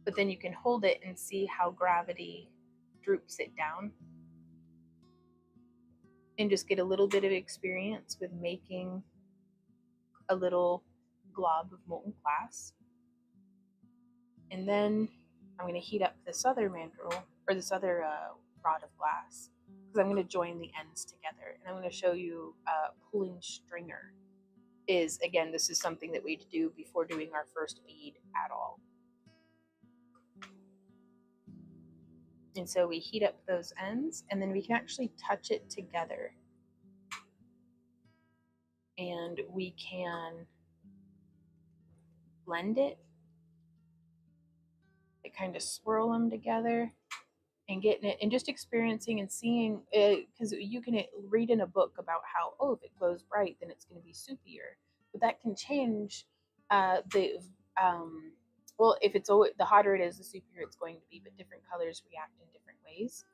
But then you can hold it and see how gravity droops it down. And just get a little bit of experience with making a little glob of molten glass. And then I'm going to heat up this other mandrel, or this other rod of glass, because I'm going to join the ends together. And I'm going to show you pulling stringer. Again, this is something that we do before doing our first bead at all. And so we heat up those ends, and then we can actually touch it together. And we can blend it, kind of swirl them together, and getting it, and just experiencing and seeing it, because you can read in a book about how, oh, if it glows bright, then it's going to be soupier. But that can change well, if it's always, the hotter it is, the soupier it's going to be, but different colors react in different ways.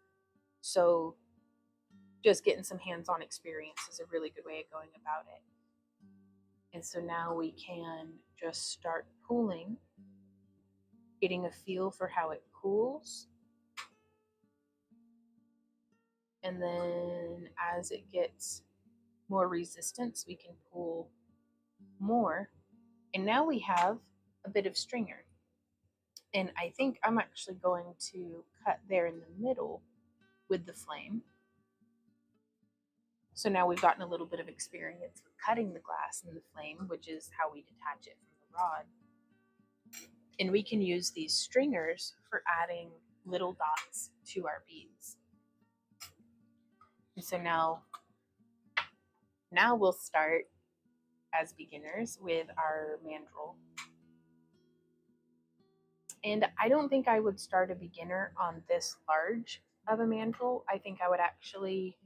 So just getting some hands-on experience is a really good way of going about it. And so now we can just start pulling, getting a feel for how it cools. And then as it gets more resistance, we can pull more. And now we have a bit of stringer. And I think I'm actually going to cut there in the middle with the flame. So now we've gotten a little bit of experience with cutting the glass in the flame, which is how we detach it from the rod. And we can use these stringers for adding little dots to our beads. And so now we'll start as beginners with our mandrel. And I don't think I would start a beginner on this large of a mandrel. I think I would actually,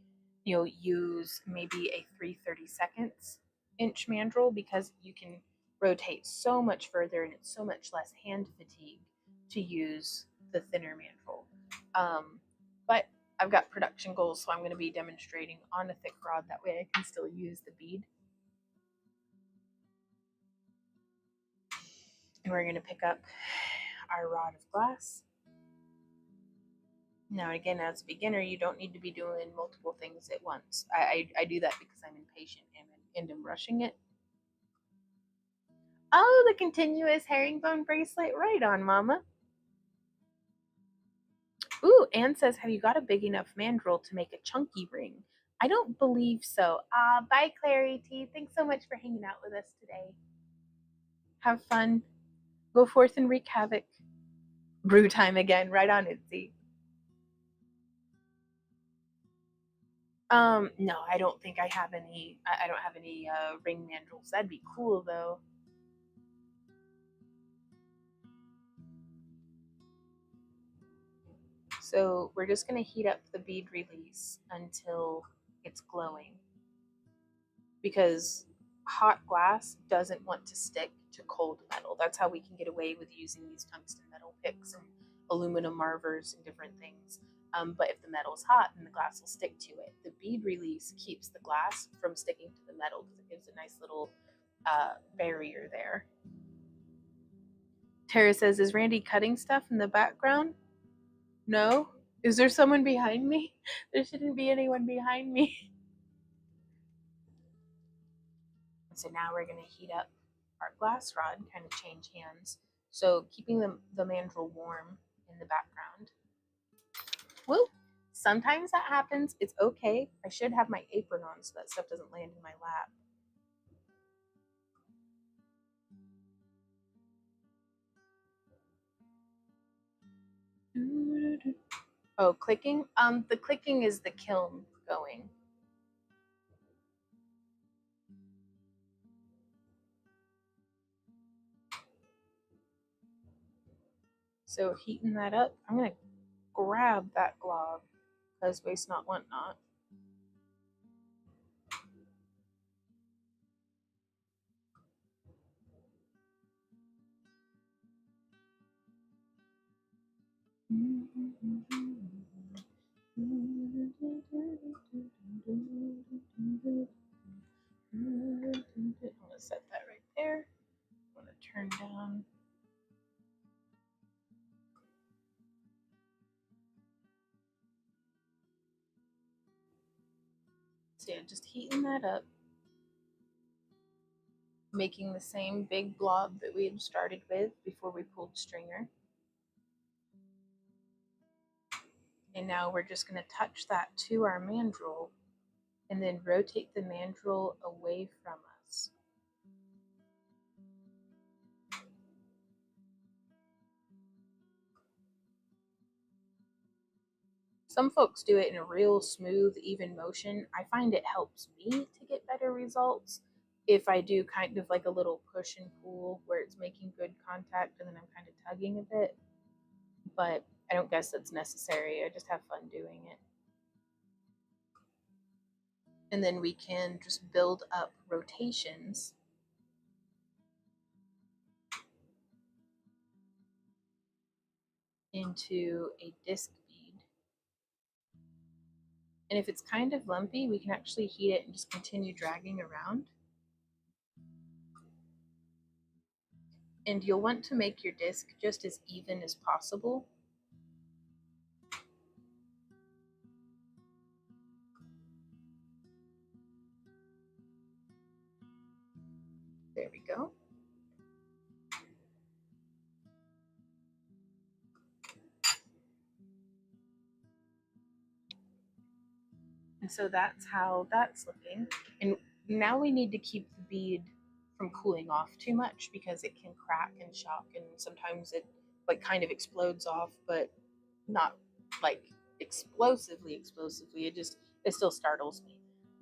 use maybe a 3/32 inch mandrel, because you can rotate so much further and it's so much less hand fatigue to use the thinner mandrel. But I've got production goals, so I'm going to be demonstrating on a thick rod. That way I can still use the bead. And we're going to pick up our rod of glass. Now, again, as a beginner, you don't need to be doing multiple things at once. I do that because I'm impatient and am rushing it. Oh, the continuous herringbone bracelet. Right on, Mama. Ooh, Anne says, have you got a big enough mandrel to make a chunky ring? I don't believe so. Bye, Clary T. Thanks so much for hanging out with us today. Have fun. Go forth and wreak havoc. Brew time again. Right on, Itzy. No, I don't think I have any. I don't have any ring mandrels. That'd be cool, though. So we're just going to heat up the bead release until it's glowing, because hot glass doesn't want to stick to cold metal. That's how we can get away with using these tungsten metal picks and aluminum marvers and different things. But if the metal's hot, then the glass will stick to it. The bead release keeps the glass from sticking to the metal because it gives a nice little barrier there. Tara says, is Randy cutting stuff in the background? No? Is there someone behind me? There shouldn't be anyone behind me. So now we're going to heat up our glass rod, kind of change hands. So keeping the mandrel warm in the background. Whoop! Sometimes that happens. It's okay. I should have my apron on so that stuff doesn't land in my lap. Oh, clicking? The clicking is the kiln going. So heating that up, I'm gonna grab that glob because waste not, want not. I'm gonna set that right there. I'm gonna turn down. So yeah, just heating that up, making the same big blob that we had started with before we pulled stringer. And now we're just going to touch that to our mandrel and then rotate the mandrel away from us. Some folks do it in a real smooth, even motion. I find it helps me to get better results if I do kind of like a little push and pull where it's making good contact and then I'm kind of tugging a bit. But I don't guess that's necessary. I just have fun doing it. And then we can just build up rotations into a disc bead. And if it's kind of lumpy, we can actually heat it and just continue dragging around. And you'll want to make your disc just as even as possible. There we go. And so that's how that's looking. And now we need to keep the bead from cooling off too much because it can crack and shock, and sometimes it like kind of explodes off, but not like explosively. It still startles me.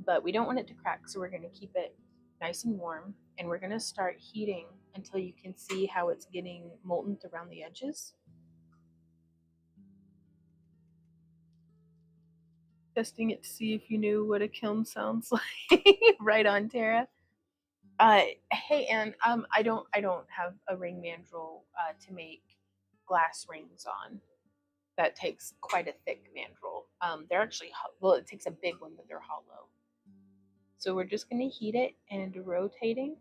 But we don't want it to crack, so we're going to keep it nice and warm, and we're going to start heating until you can see how it's getting molten around the edges. Testing it to see if you knew what a kiln sounds like. Right on, Tara. Hey, Anne. I don't have a ring mandrel to make glass rings on. That takes quite a thick mandrel. They're actually well, it takes a big one, but they're hollow. So we're just going to heat it and rotating.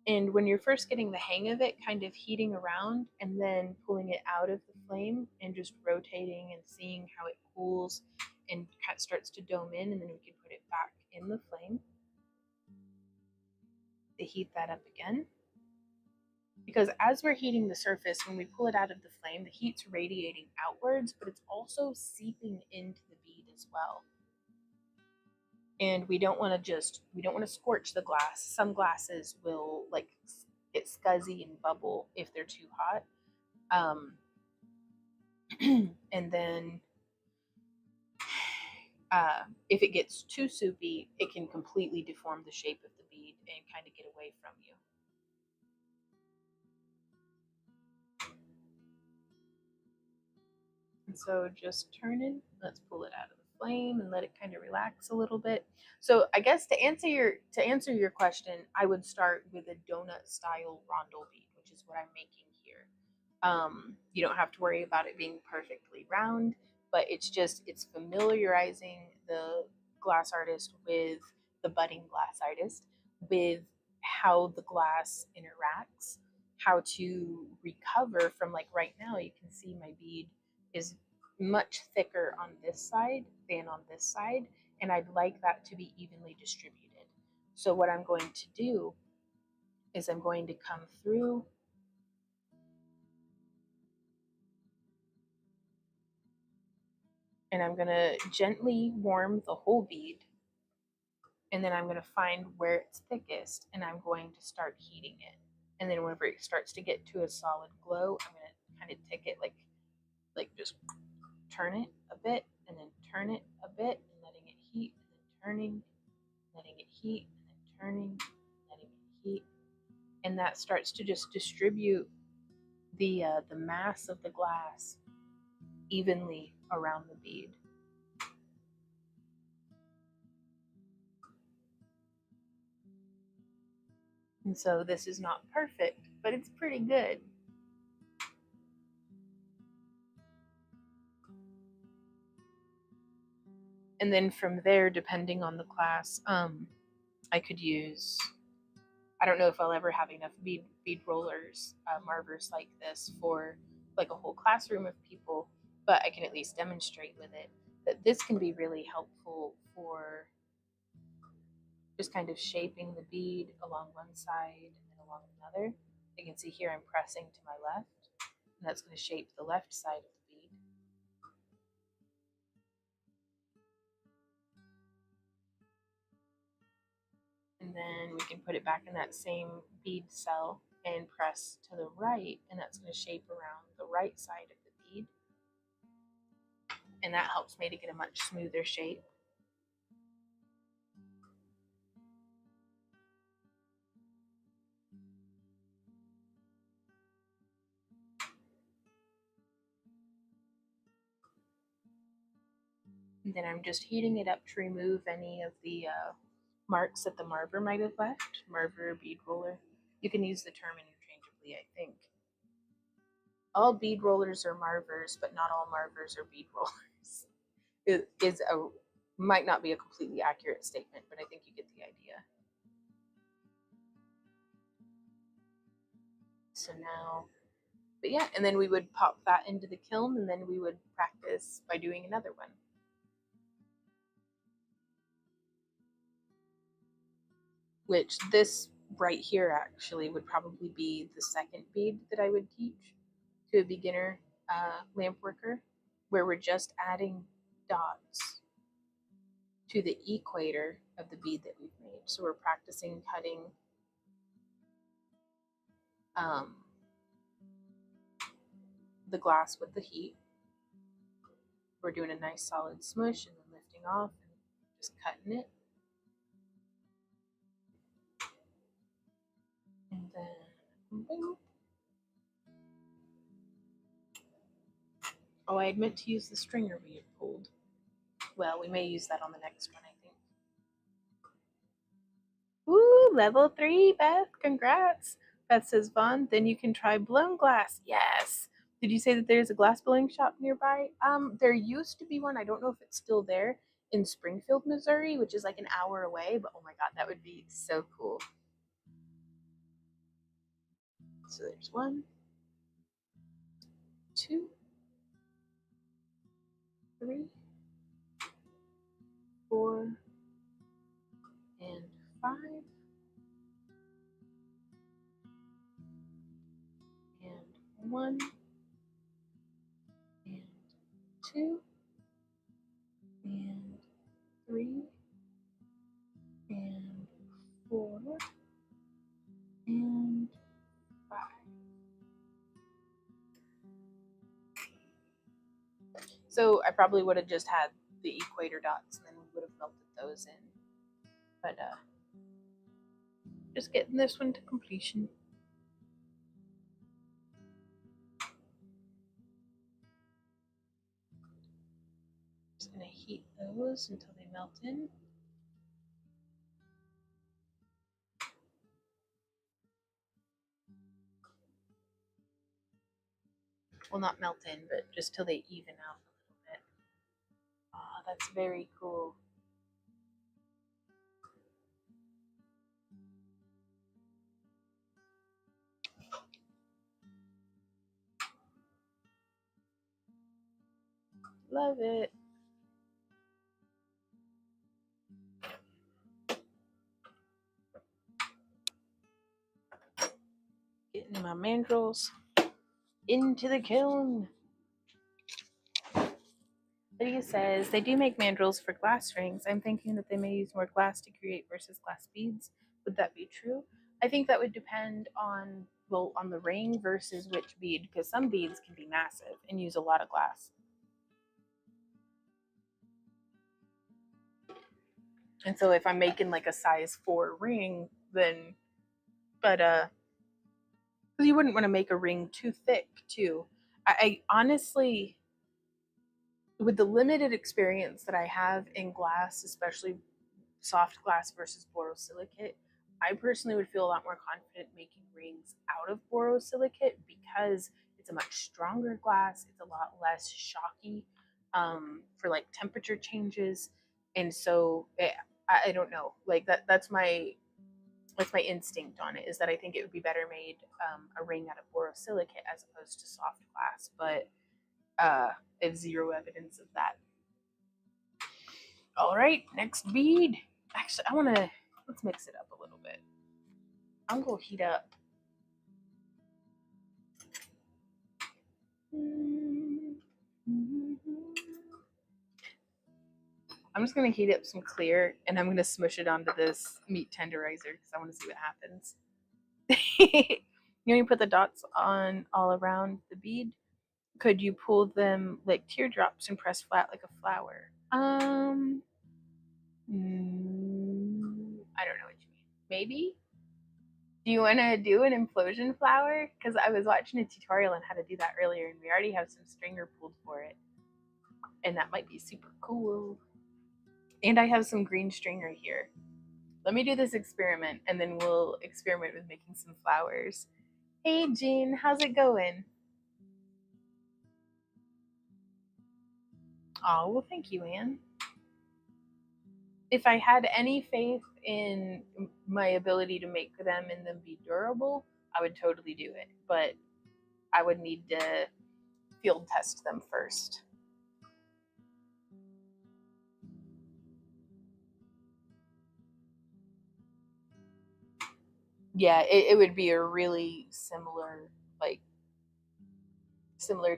And when you're first getting the hang of it, kind of heating around and then pulling it out of the flame and just rotating and seeing how it cools and starts to dome in, and then we can put it back in the flame to heat that up again. Because as we're heating the surface, when we pull it out of the flame, the heat's radiating outwards, but it's also seeping into the bead as well. And we don't want to scorch the glass. Some glasses will like get scuzzy and bubble if they're too hot. And then if it gets too soupy, it can completely deform the shape of the bead and kind of get away from you. And so just turn it, let's pull it out of the flame and let it kind of relax a little bit. So I guess to answer your question, I would start with a donut style rondel bead, which is what I'm making here. You don't have to worry about it being perfectly round, but it's familiarizing the glass artist with the budding glass artist with how the glass interacts, how to recover from, like right now you can see my bead is much thicker on this side than on this side, and I'd like that to be evenly distributed. So what I'm going to do is I'm going to come through and I'm going to gently warm the whole bead, and then I'm going to find where it's thickest and I'm going to start heating it. And then whenever it starts to get to a solid glow, I'm going to kind of take it like just turn it a bit and then turn it a bit and letting it heat and then turning, letting it heat and then turning, letting it heat. And that starts to just distribute the mass of the glass evenly around the bead. And so this is not perfect, but it's pretty good. And then from there, depending on the class, I could use, I don't know if I'll ever have enough bead rollers, marvers like this for like a whole classroom of people, but I can at least demonstrate with it that this can be really helpful for just kind of shaping the bead along one side and then along another. You can see here I'm pressing to my left, and that's going to shape the left side of the bead. And then we can put it back in that same bead cell and press to the right, and that's going to shape around the right side of the bead. And that helps me to get a much smoother shape. And then I'm just heating it up to remove any of the marks that the marver might have left. Marver, bead roller. You can use the term interchangeably, I think. All bead rollers are marvers, but not all marvers are bead rollers. It is might not be a completely accurate statement, but I think you get the idea. So now, but yeah, and then we would pop that into the kiln, and then we would practice by doing another one. Which this right here actually would probably be the second bead that I would teach to a beginner lamp worker, where we're just adding dots to the equator of the bead that we've made. So we're practicing cutting the glass with the heat. We're doing a nice solid smush and then lifting off and just cutting it. And then boom. Oh, I had meant to use the stringer we had pulled. Well, we may use that on the next one, I think. Woo, level 3, Beth. Congrats. Beth says, Vaughn, then you can try blown glass. Yes. Did you say that there's a glass blowing shop nearby? There used to be one. I don't know if it's still there in Springfield, Missouri, which is like an hour away, but oh my God, that would be so cool. So there's 1, 2, 3, 4, and 5, and 1, and 2, and 3, and 4, and 5. So I probably would have just had the equator dots and then we would have melted those in. But just getting this one to completion. Just gonna heat those until they melt in. Well, not melt in, but just till they even out a little bit. Oh, that's very cool. Love it. Getting my mandrels into the kiln. Lydia says they do make mandrels for glass rings. I'm thinking that they may use more glass to create versus glass beads. Would that be true? I think that would depend on, well, on the ring versus which bead, because some beads can be massive and use a lot of glass. And so if I'm making like a size 4 ring, then, but you wouldn't want to make a ring too thick too. I honestly, with the limited experience that I have in glass, especially soft glass versus borosilicate, I personally would feel a lot more confident making rings out of borosilicate because it's a much stronger glass. It's a lot less shocky for like temperature changes, and so I don't know. Like that's my instinct on it, is that I think it would be better made a ring out of borosilicate as opposed to soft glass, but I have zero evidence of that. All right, next bead. Actually, let's mix it up a little bit. I'm gonna heat up. I'm just gonna heat up some clear and I'm gonna smush it onto this meat tenderizer because I want to see what happens. You put the dots on all around the bead. Could you pull them like teardrops and press flat like a flower? I don't know what you mean. Maybe? Do you want to do an implosion flower? Because I was watching a tutorial on how to do that earlier, and we already have some stringer pulled for it. And that might be super cool. And I have some green stringer here. Let me do this experiment, and then we'll experiment with making some flowers. Hey, Jean, how's it going? Oh, well, thank you, Anne. If I had any faith in my ability to make them and them be durable, I would totally do it. But I would need to field test them first. Yeah, it would be a really similar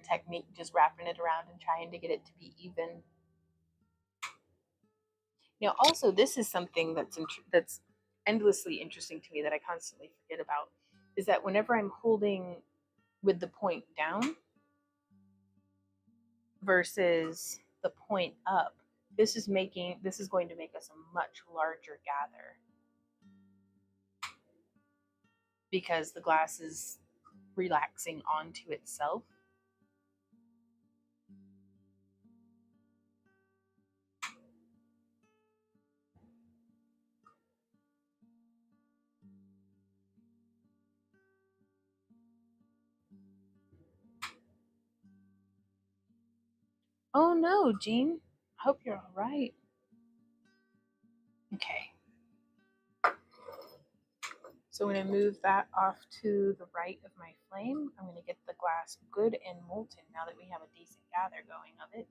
technique, just wrapping it around and trying to get it to be even. Now, also, this is something that's endlessly interesting to me that I constantly forget about, is that whenever I'm holding with the point down versus the point up, this is going to make us a much larger gather because the glass is relaxing onto itself. Oh no, Jean. Hope you're all right. Okay. So I'm going to move that off to the right of my flame. I'm going to get the glass good and molten now that we have a decent gather going of it.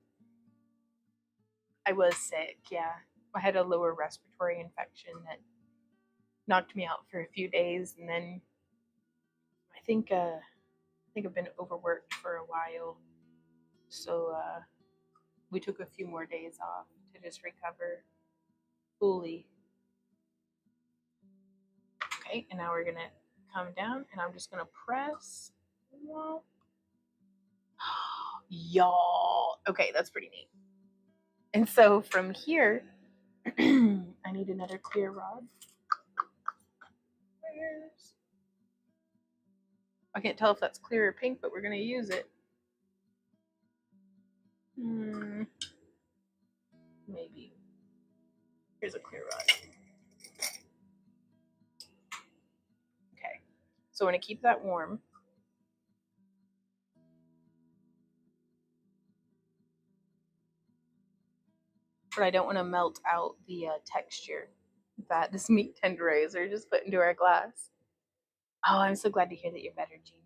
I was sick, yeah. I had a lower respiratory infection that knocked me out for a few days, and then I think I've been overworked for a while, so we took a few more days off to just recover fully. Okay, and now we're gonna come down, and I'm just gonna press. Y'all, okay, that's pretty neat. And so from here, I need another clear rod. I can't tell if that's clear or pink, but we're gonna use it. Maybe. Here's a clear rod. Okay, so I'm gonna keep that warm. But I don't want to melt out the texture that this meat tenderizer just put into our glass. Oh, I'm so glad to hear that you're better, Jean.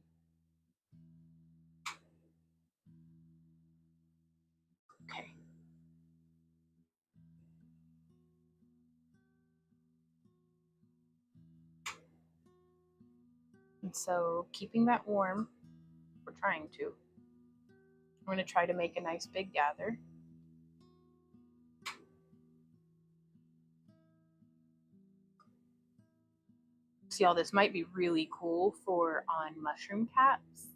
Okay. And so keeping that warm, we're trying to. I'm going to try to make a nice big gather. See, all this might be really cool for on mushroom caps.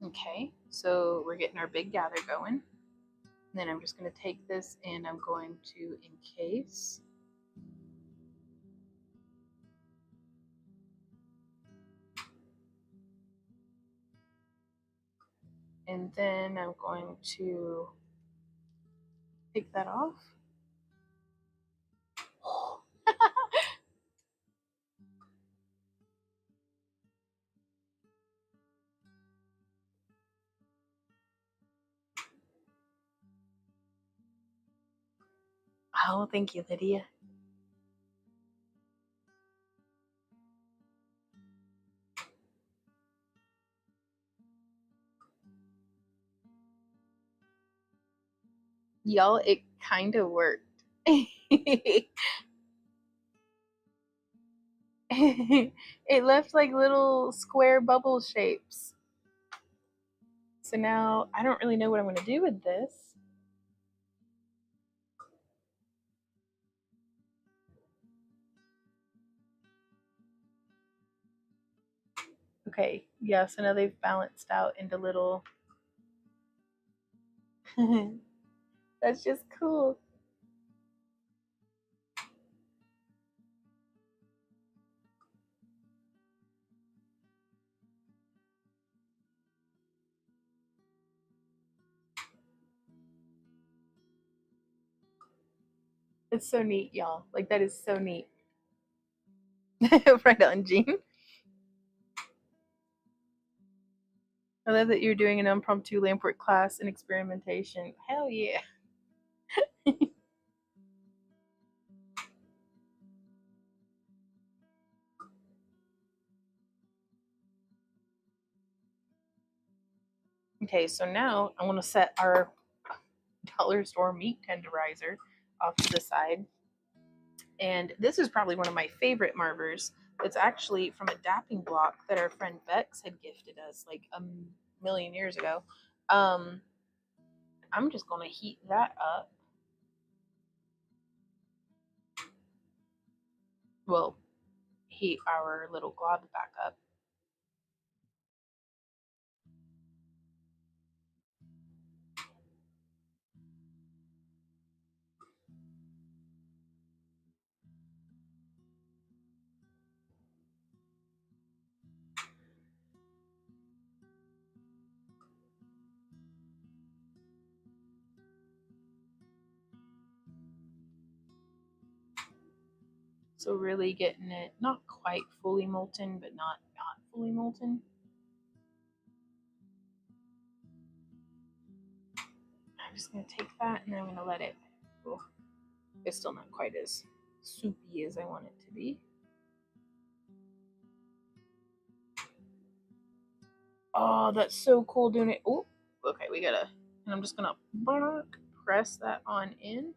Okay, so we're getting our big gather going. And then I'm just going to take this and I'm going to encase. And then I'm going to take that off. Oh, thank you, Lydia. Y'all, it kind of worked. It left like little square bubble shapes. So now I don't really know what I'm going to do with this. Okay, yeah, so now they've balanced out into little. That's just cool. It's so neat, y'all. Like, that is so neat. Right on, Jean. I love that you're doing an impromptu Lampwork class and experimentation. Hell yeah. Okay, so now I want to set our dollar store meat tenderizer off to the side. And this is probably one of my favorite marvers. It's actually from a dapping block that our friend Bex had gifted us like a million years ago. I'm just going to heat that up. Well, heat our little glob back up. So really getting it not quite fully molten, but not fully molten. just going to take that and then I'm going to let it, oh, it's still not quite as soupy as I want it to be. Oh, that's so cool doing it. Oh, okay, we gotta, and I'm just gonna press that on in.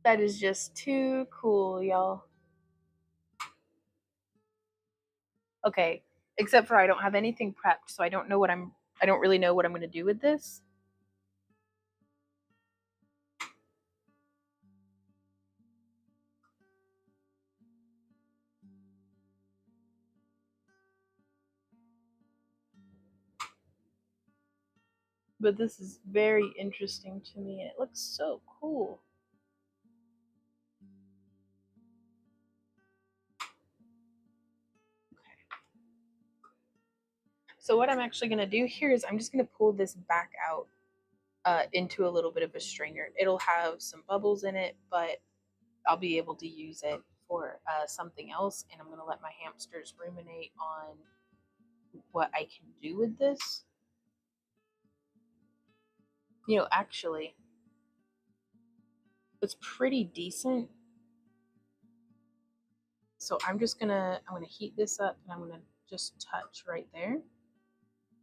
That is just too cool, y'all. Okay, except for I don't have anything prepped, so I don't really know what I'm gonna do with this. But this is very interesting to me, and it looks so cool. So what I'm actually going to do here is I'm just going to pull this back out into a little bit of a stringer. It'll have some bubbles in it, but I'll be able to use it for something else, and I'm going to let my hamsters ruminate on what I can do with this. You know, actually, it's pretty decent. So I'm gonna heat this up, and I'm gonna just touch right there.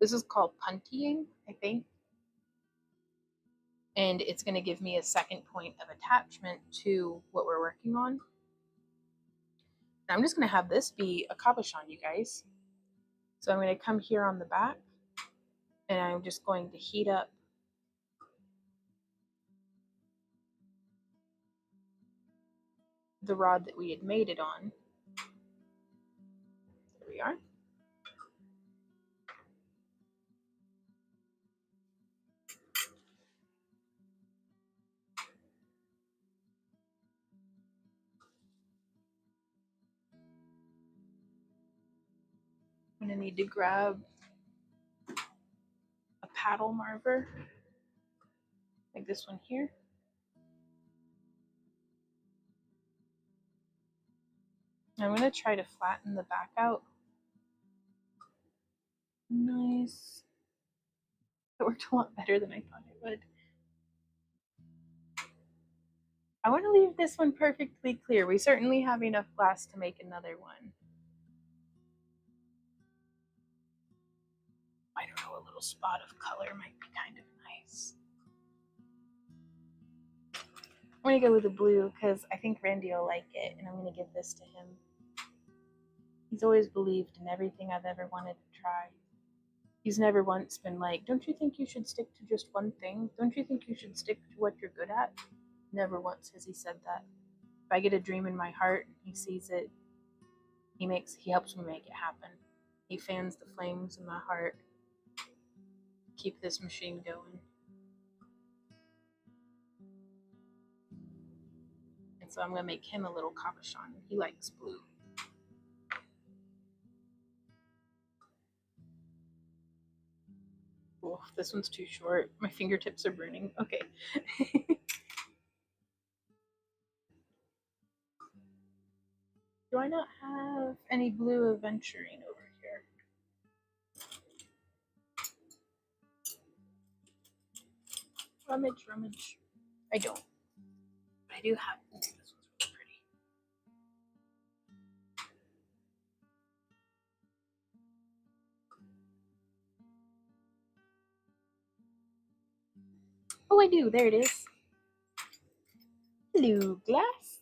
This is called puntying, I think. And it's gonna give me a second point of attachment to what we're working on. And I'm just gonna have this be a cabochon, you guys. So I'm gonna come here on the back, and I'm just going to heat up the rod that we had made it on. There we are. I'm gonna need to grab a paddle marver, like this one here. I'm gonna try to flatten the back out. Nice. It worked a lot better than I thought it would. I want to leave this one perfectly clear. We certainly have enough glass to make another one. I don't know, a little spot of color might be kind of nice. I'm going to go with the blue because I think Randy will like it, and I'm going to give this to him. He's always believed in everything I've ever wanted to try. He's never once been like, don't you think you should stick to just one thing? Don't you think you should stick to what you're good at? Never once has he said that. If I get a dream in my heart, he sees it. He helps me make it happen. He fans the flames in my heart. Keep this machine going. And so I'm going to make him a little cabochon. He likes blue. Oh, this one's too short. My fingertips are burning. Okay. Do I not have any blue aventurine over here? Rummage. I don't. But I do have. Ooh, this one's really pretty. Oh, I do. There it is. Blue glass.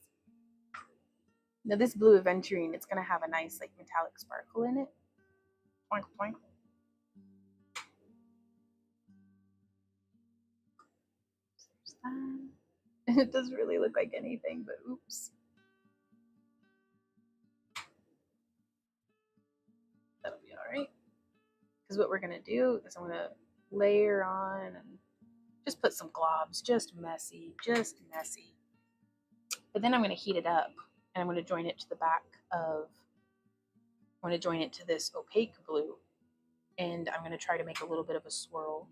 Now this blue aventurine, it's gonna have a nice like metallic sparkle in it. Twinkle, twinkle. It doesn't really look like anything, but oops. That'll be all right. Because what we're gonna do is I'm gonna layer on and just put some globs, just messy. But then I'm gonna heat it up, and I'm gonna join it to the back of. I'm gonna join it to this opaque blue, and I'm gonna try to make a little bit of a swirl.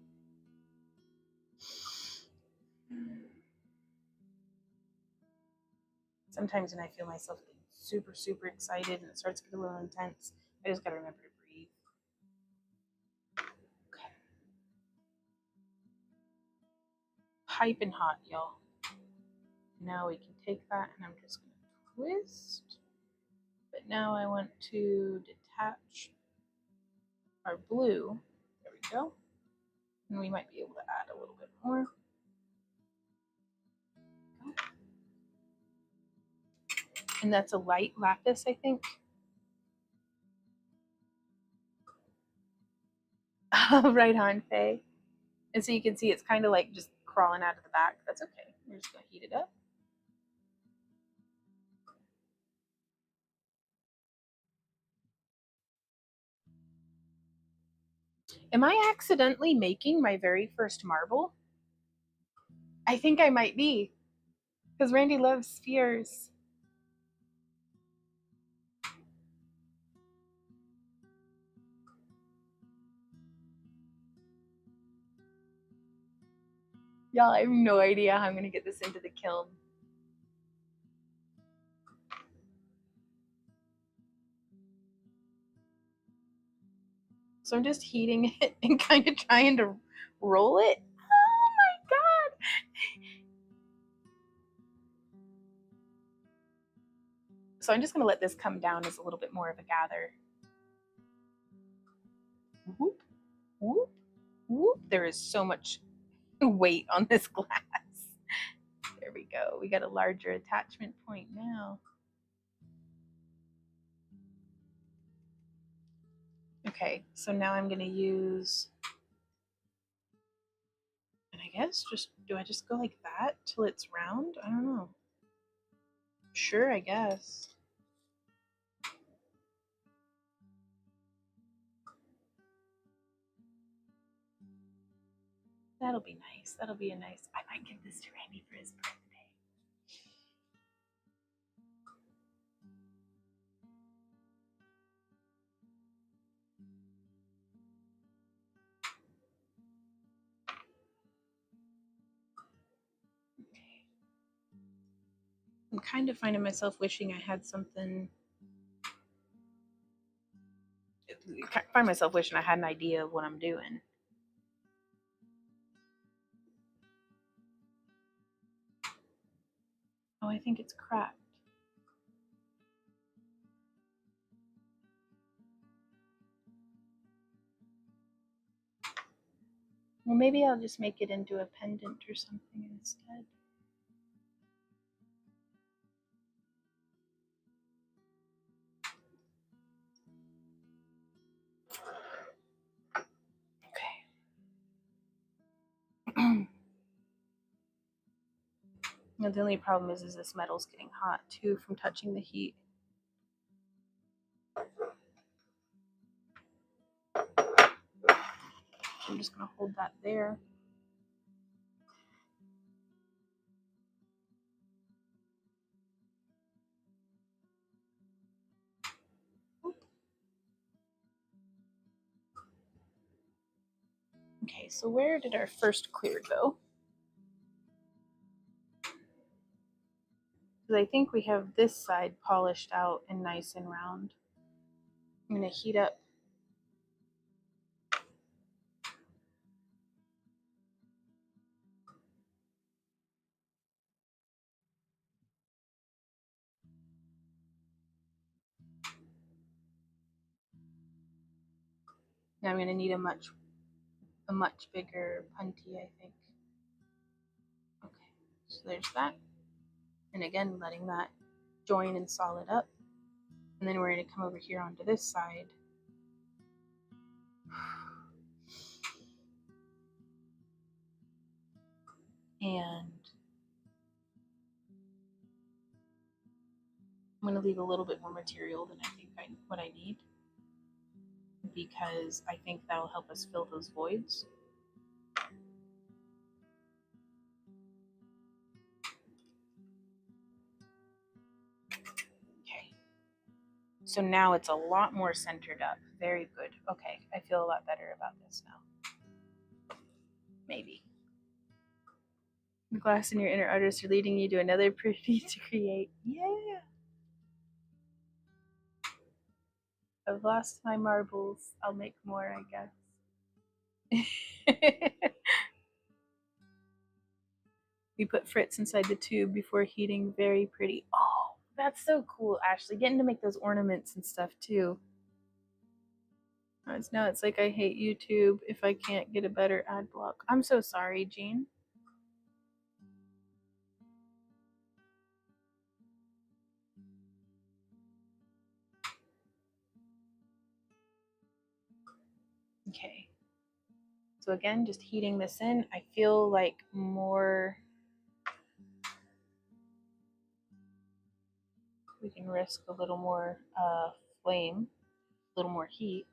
Sometimes when I feel myself being super, super excited and it starts to get a little intense, I just gotta remember to breathe. Okay. Piping hot, y'all. Now we can take that and I'm just gonna twist. But now I want to detach our blue. There we go. And we might be able to add a little bit more. And that's a light lapis, I think. Right on, Faye. And so you can see it's kind of like just crawling out of the back. That's okay. We're just going to heat it up. Am I accidentally making my very first marble? I think I might be, because Randy loves spheres. Y'all, I have no idea how I'm going to get this into the kiln. So I'm just heating it and kind of trying to roll it. Oh my god! So I'm just going to let this come down as a little bit more of a gather. Whoop, whoop, whoop. There is so much weight on this glass. There we go. We got a larger attachment point now. Okay, so now I'm going to use, and I guess do I just go like that till it's round? I don't know. Sure, I guess. That'll be nice. That'll be a nice, I might give this to Randy for his birthday. I'm kind of finding myself wishing I had something. I find myself wishing I had an idea of what I'm doing. Oh, I think it's cracked. Well, maybe I'll just make it into a pendant or something instead. Okay. Now, the only problem is this metal's getting hot too from touching the heat. I'm just going to hold that there. Okay, so where did our first clear go? Because I think we have this side polished out and nice and round. I'm going to heat up. Now I'm going to need a much bigger punty, I think. Okay, so there's that. And again, letting that join and solid up. And then we're going to come over here onto this side. And I'm going to leave a little bit more material than I think what I need, because I think that'll help us fill those voids. Okay. So now it's a lot more centered up. Very good. Okay, I feel a lot better about this now. Maybe. The glass and your inner artists are leading you to another pretty to create. Yeah. I've lost my marbles. I'll make more, I guess. We put Fritz inside the tube before heating. Very pretty. Oh, that's so cool, Ashley. Getting to make those ornaments and stuff too. Now it's like I hate YouTube if I can't get a better ad block. I'm so sorry, Jean. Okay. So again, just heating this in. I feel like more, we can risk a little more flame, a little more heat.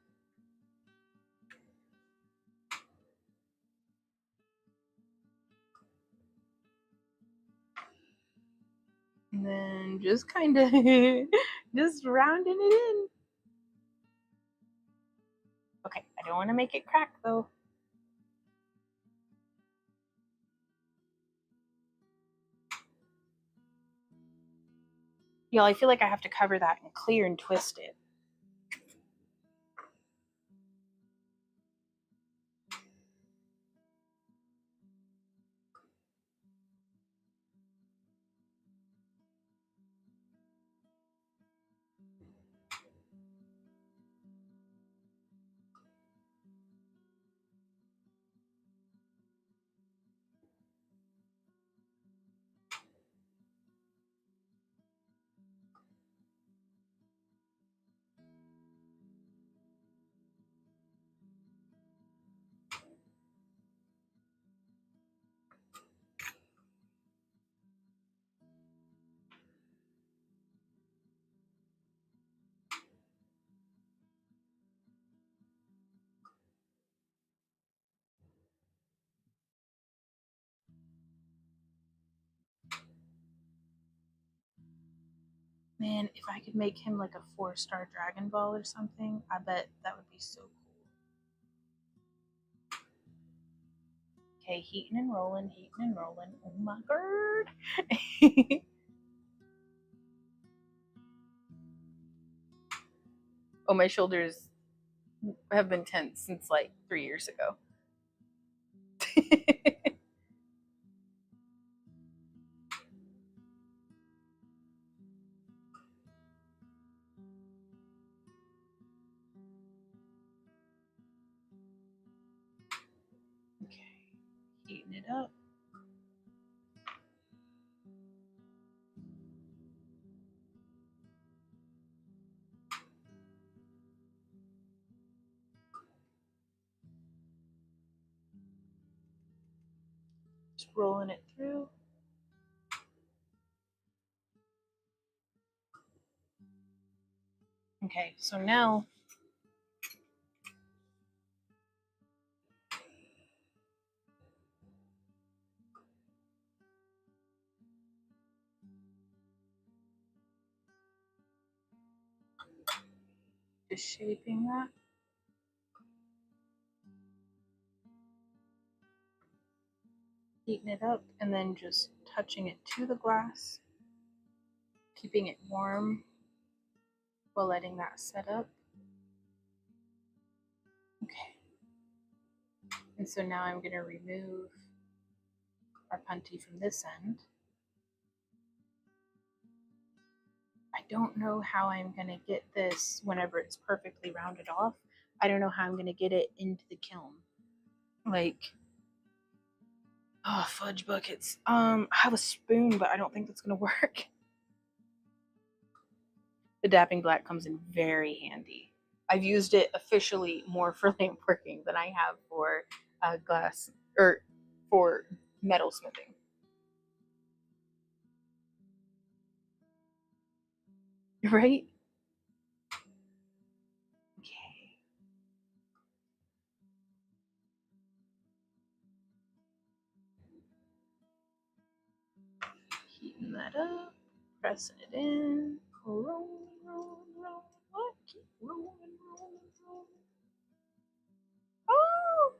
And then just kind of just rounding it in. Okay, I don't want to make it crack though. Y'all, I feel like I have to cover that and clear and twist it. Man, if I could make him like a 4-star Dragon Ball or something, I bet that would be so cool. Okay, heating and rolling, heating and rolling. Oh my god. Oh, my shoulders have been tense since like 3 years ago. Okay, heating it up. Just rolling it through. Okay, so now just shaping that. Heating it up and then just touching it to the glass, keeping it warm while letting that set up. Okay. And so now I'm going to remove our punty from this end. I don't know how I'm going to get this whenever it's perfectly rounded off. I don't know how I'm going to get it into the kiln. Like, oh, fudge buckets. I have a spoon, but I don't think that's going to work. The dapping black comes in very handy. I've used it officially more for lamp working than I have for glass or for metal smithing. Right? Okay. Heating that up, pressing it in, rolling, rolling, rolling. What? Keep rolling, rolling, rolling. Oh!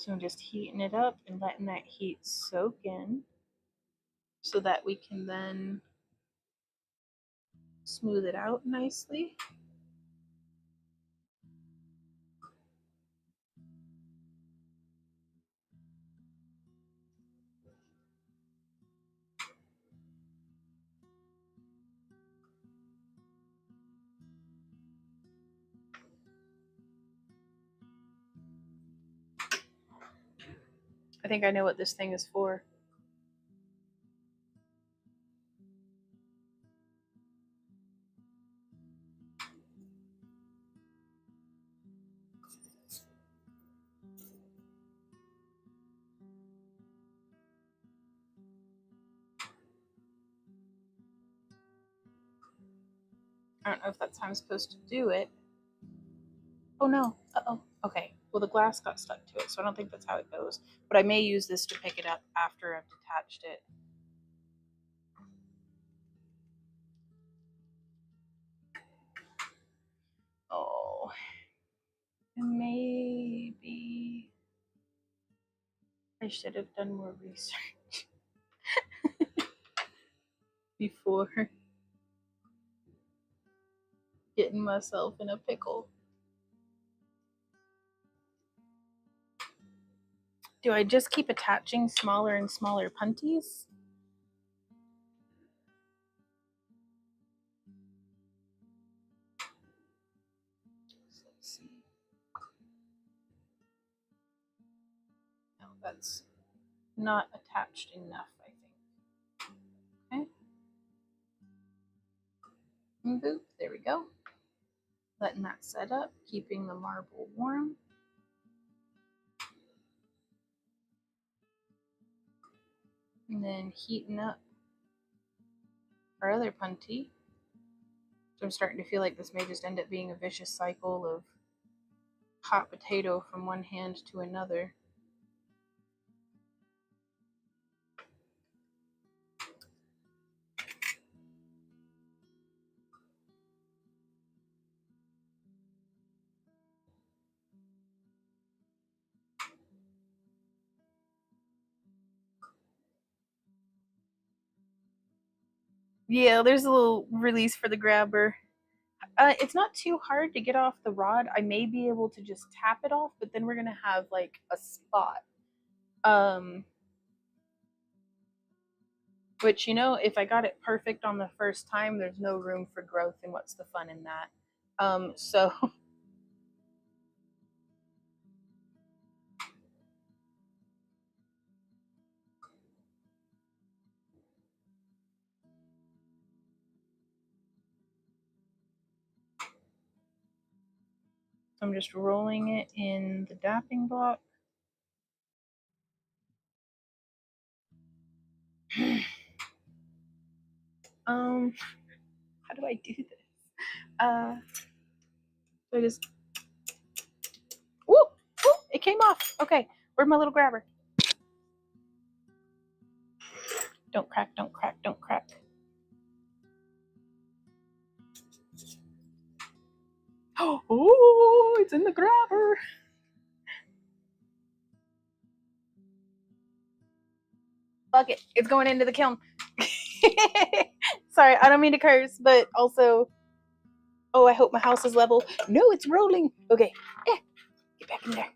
So I'm just heating it up and letting that heat soak in so that we can then smooth it out nicely. I think I know what this thing is for. I don't know if that's how I'm supposed to do it. Oh no. Uh-oh. Okay. Well, the glass got stuck to it, so I don't think that's how it goes. But I may use this to pick it up after I've detached it. Oh. Maybe I should have done more research before getting myself in a pickle. Do I just keep attaching smaller and smaller punties? Let's see. No, that's not attached enough, I think. Okay. And boop, there we go. Letting that set up, keeping the marble warm. And then heating up our other punty. So I'm starting to feel like this may just end up being a vicious cycle of hot potato from one hand to another. Yeah, there's a little release for the grabber. It's not too hard to get off the rod. I may be able to just tap it off, but then we're gonna have like a spot. Which, you know, if I got it perfect on the first time, there's no room for growth, and what's the fun in that? So I'm just rolling it in the dapping block. How do I do this? So I just, woo, woo, it came off. Okay, where's my little grabber? Don't crack, don't crack, don't crack. Oh, it's in the grabber. Fuck it, it's going into the kiln. Sorry, I don't mean to curse, but also, oh, I hope my house is level. No, it's rolling. Okay, get back in there.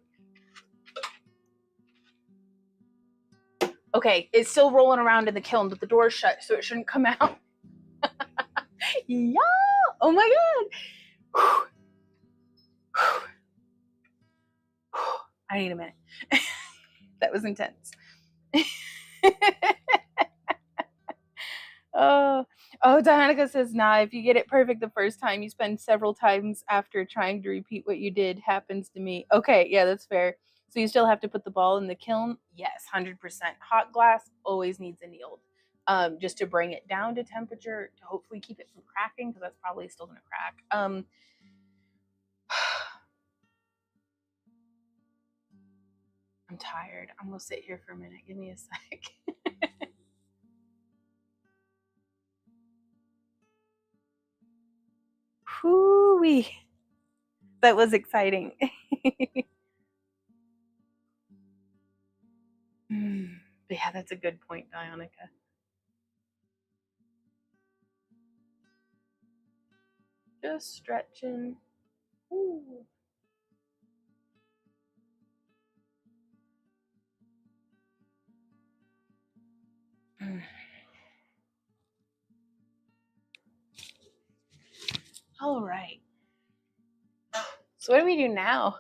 Okay, it's still rolling around in the kiln, but the door's shut, so it shouldn't come out. Yeah! Oh my god! I need a minute. That was intense. Oh, Danica says, nah, if you get it perfect the first time, you spend several times after trying to repeat what you did. Happens to me. Okay, yeah, that's fair. So you still have to put the ball in the kiln? Yes, 100%. Hot glass always needs annealed. Just to bring it down to temperature to hopefully keep it from cracking, because that's probably still gonna crack. I'm tired. I'm gonna sit here for a minute. Give me a sec. Whoo-wee. That was exciting. But yeah, that's a good point, Dionica. Just stretching. Ooh. All right. So what do we do now?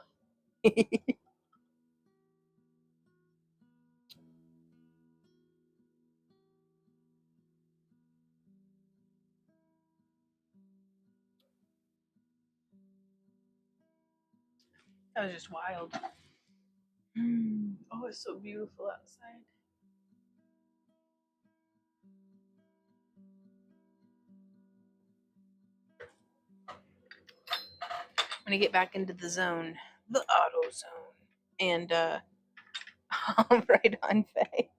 That was just wild. Oh, it's so beautiful outside. I'm gonna get back into the zone, the auto zone, and right on, Faye.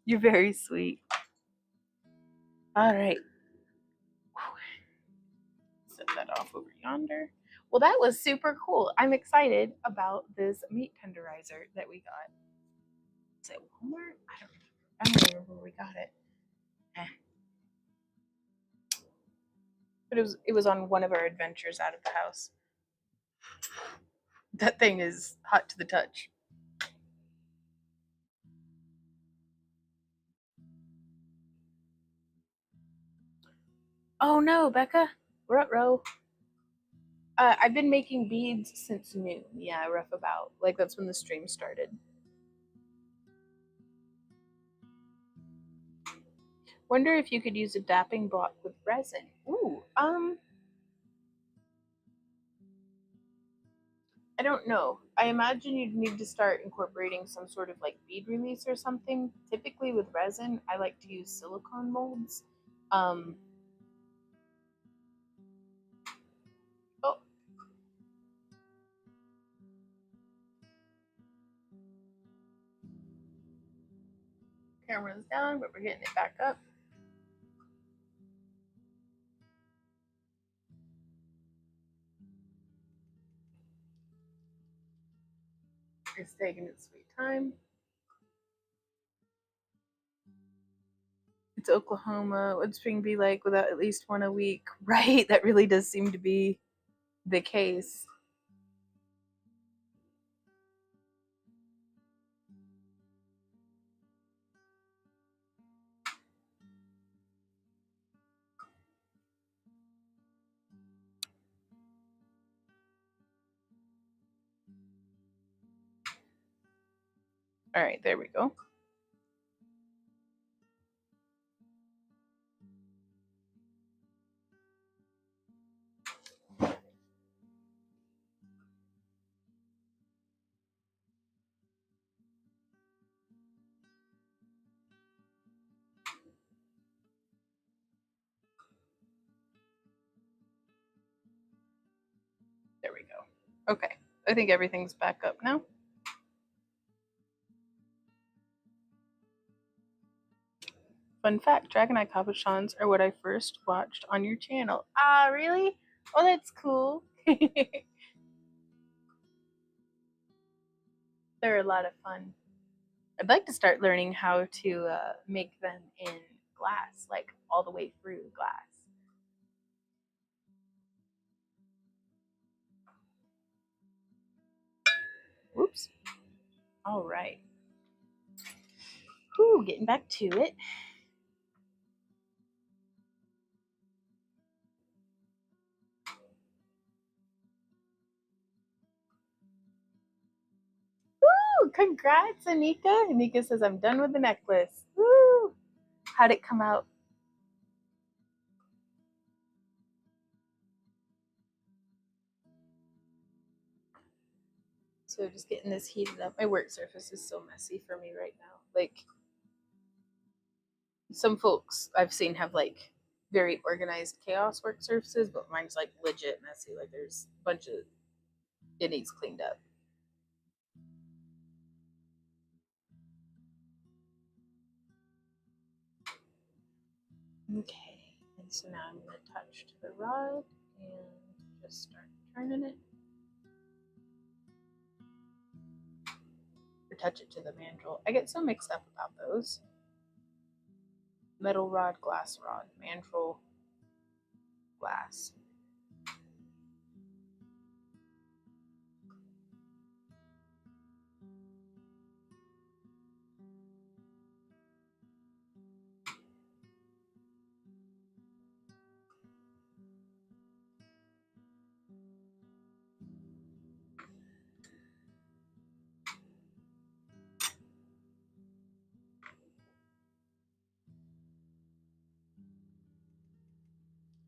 You're very sweet. All right, set that off over yonder. Well, that was super cool. I'm excited about this meat tenderizer that we got. Is it Walmart? I don't remember where we got it. But it was on one of our adventures out of the house. That thing is hot to the touch. Oh no, Becca. Ruh-roh. I've been making beads since noon. Yeah, rough about. Like that's when the stream started. Wonder if you could use a dapping block with resin. Ooh, I don't know. I imagine you'd need to start incorporating some sort of like bead release or something. Typically with resin, I like to use silicone molds. Um, oh, camera's down, but we're getting it back up. It's taking its sweet time. It's Oklahoma. What'd spring be like without at least one a week? Right, that really does seem to be the case. All right, there we go. There we go. Okay, I think everything's back up now. Fun fact, Dragon Eye cabochons are what I first watched on your channel. Ah, really? Oh, that's cool. They're a lot of fun. I'd like to start learning how to make them in glass, like all the way through glass. Whoops. All right. Whew, getting back to it. Woo! Congrats, Anika. Anika says, I'm done with the necklace. Woo! How'd it come out? So just getting this heated up. My work surface is so messy for me right now. Like some folks I've seen have like very organized chaos work surfaces, but mine's like legit messy. Like there's a bunch of it needs cleaned up. Okay, and so now I'm going to touch to the rod and just start turning it. attach it to the mandrel. I get so mixed up about those. Metal rod, glass rod, mandrel, glass.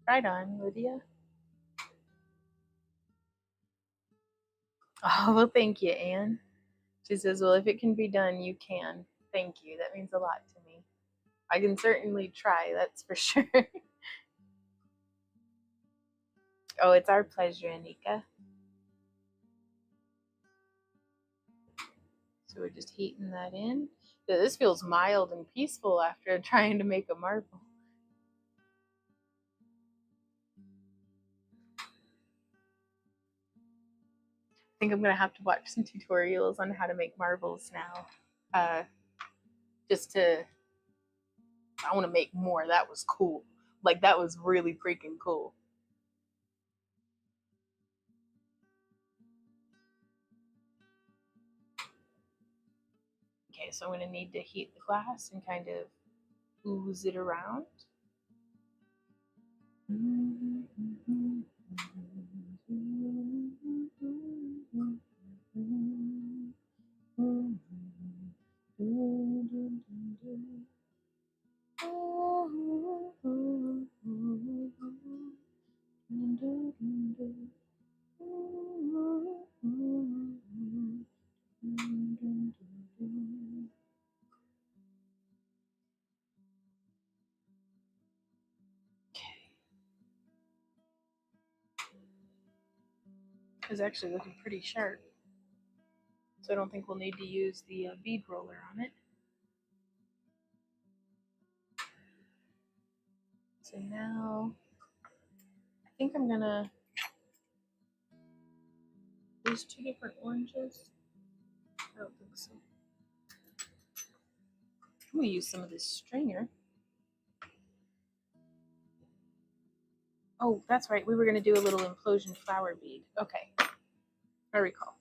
Right on, Lydia. Oh, well, thank you, Anne. She says, well, if it can be done, you can. Thank you. That means a lot to me. I can certainly try, that's for sure. Oh, it's our pleasure, Anika. So we're just heating that in. So this feels mild and peaceful after trying to make a marble. I think I'm gonna have to watch some tutorials on how to make marbles now. Just to, I want to make more. That was cool. Like that was really freaking cool. Okay, so I'm gonna need to heat the glass and kind of ooze it around. It's actually looking pretty sharp. So I don't think we'll need to use the bead roller on it. So now I think I'm gonna use 2 different oranges. I don't think so. I'm gonna use some of this stringer. Oh, that's right. We were gonna do a little implosion flower bead. Okay, I recall.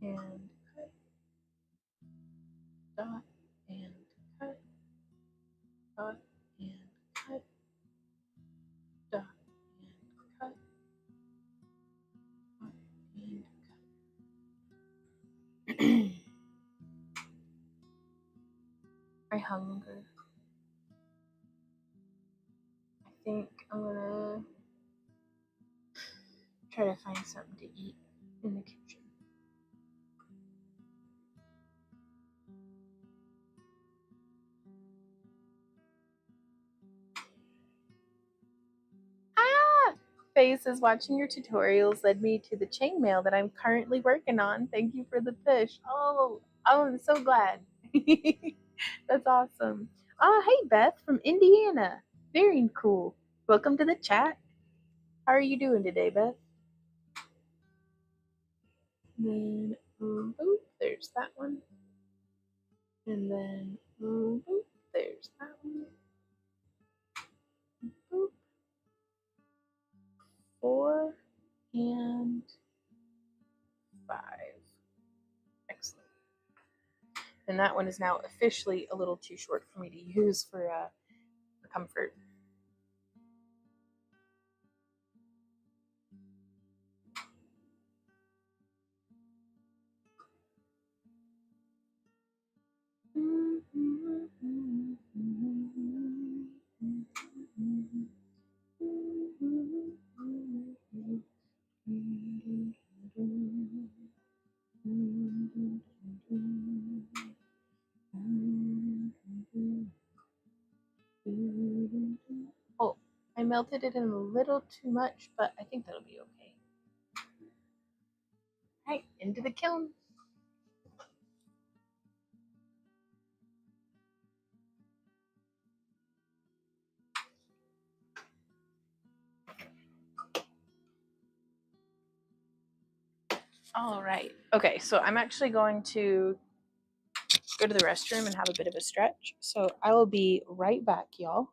And cut, dot, and cut, dot, and cut, dot, and cut, dot, and cut. I hunger. I think I'm gonna try to find something to eat in the kitchen. Ah! Faye says, watching your tutorials led me to the chainmail that I'm currently working on. Thank you for the push. Oh, I'm so glad. That's awesome. Oh, hey, Beth from Indiana. Very cool. Welcome to the chat. How are you doing today, Beth? Then, boop, there's that one. And then, boop, there's that one. Boop. 4 and 5. Excellent. And that one is now officially a little too short for me to use for comfort. Oh, I melted it in a little too much, but I think that'll be okay. All right, into the kiln. All right. Okay, so I'm actually going to go to the restroom and have a bit of a stretch. So I will be right back, y'all.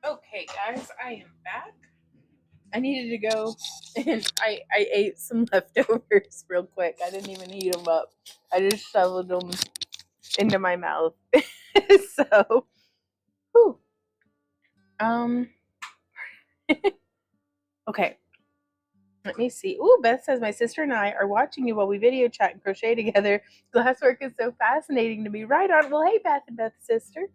Okay, guys, I am back. I needed to go and I ate some leftovers real quick. I didn't even heat them up. I just shoveled them into my mouth. So, whew. Okay. Let me see. Ooh, Beth says my sister and I are watching you while we video chat and crochet together. Glasswork is so fascinating to me. Right on. Well, hey, Beth and Beth's sister.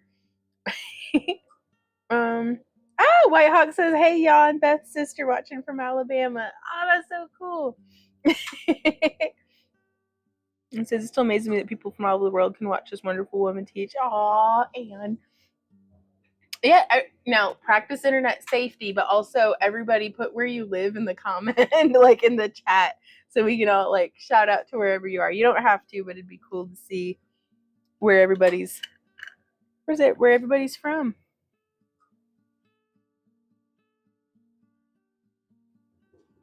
White Hawk says, hey, y'all, and Beth's sister watching from Alabama. Oh, that's so cool. It says, it still amazes me that people from all over the world can watch this wonderful woman teach. Aw, and yeah, now practice internet safety, but also everybody put where you live in the comment, like in the chat, so we can all like shout out to wherever you are. You don't have to, but it'd be cool to see where everybody's from.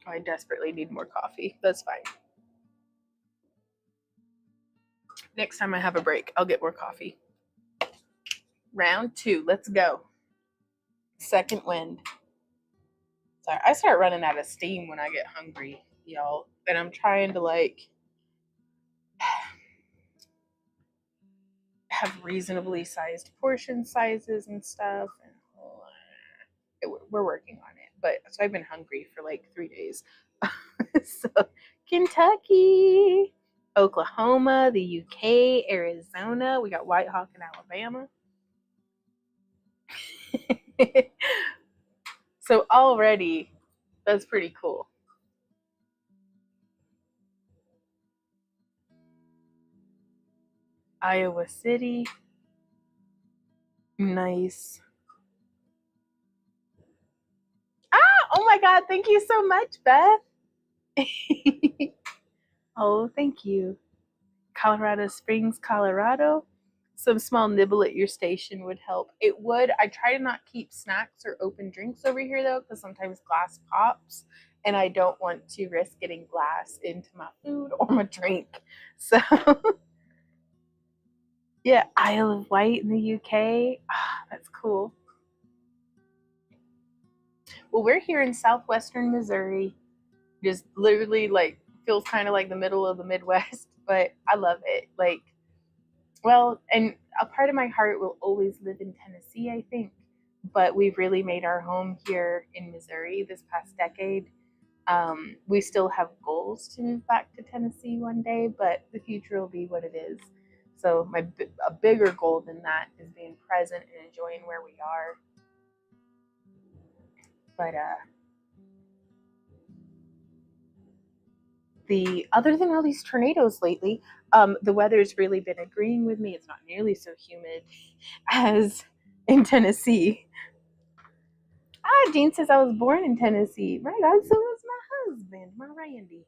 I desperately need more coffee. That's fine. Next time I have a break, I'll get more coffee. Round 2. Let's go. Second wind. Sorry, I start running out of steam when I get hungry, y'all. And I'm trying to like have reasonably sized portion sizes and stuff. And we're working on it. But so I've been hungry for like 3 days. So Kentucky, Oklahoma, the UK, Arizona. We got White Hawk in Alabama. So already, that's pretty cool. Iowa City. Nice. Oh my God, thank you so much, Beth. Oh, thank you. Colorado Springs, Colorado. Some small nibble at your station would help. It would. I try to not keep snacks or open drinks over here though, because sometimes glass pops and I don't want to risk getting glass into my food or my drink. So yeah, Isle of Wight in the UK. That's cool. Well, we're here in southwestern Missouri. Just literally like feels kind of like the middle of the Midwest, but I love it. Like, well, and a part of my heart will always live in Tennessee, I think, but we've really made our home here in Missouri this past decade. We still have goals to move back to Tennessee one day, but the future will be what it is. So a bigger goal than that is being present and enjoying where we are. But other than all these tornadoes lately, the weather's really been agreeing with me. It's not nearly so humid as in Tennessee. Jean says I was born in Tennessee. Right on, so was my husband, my Randy.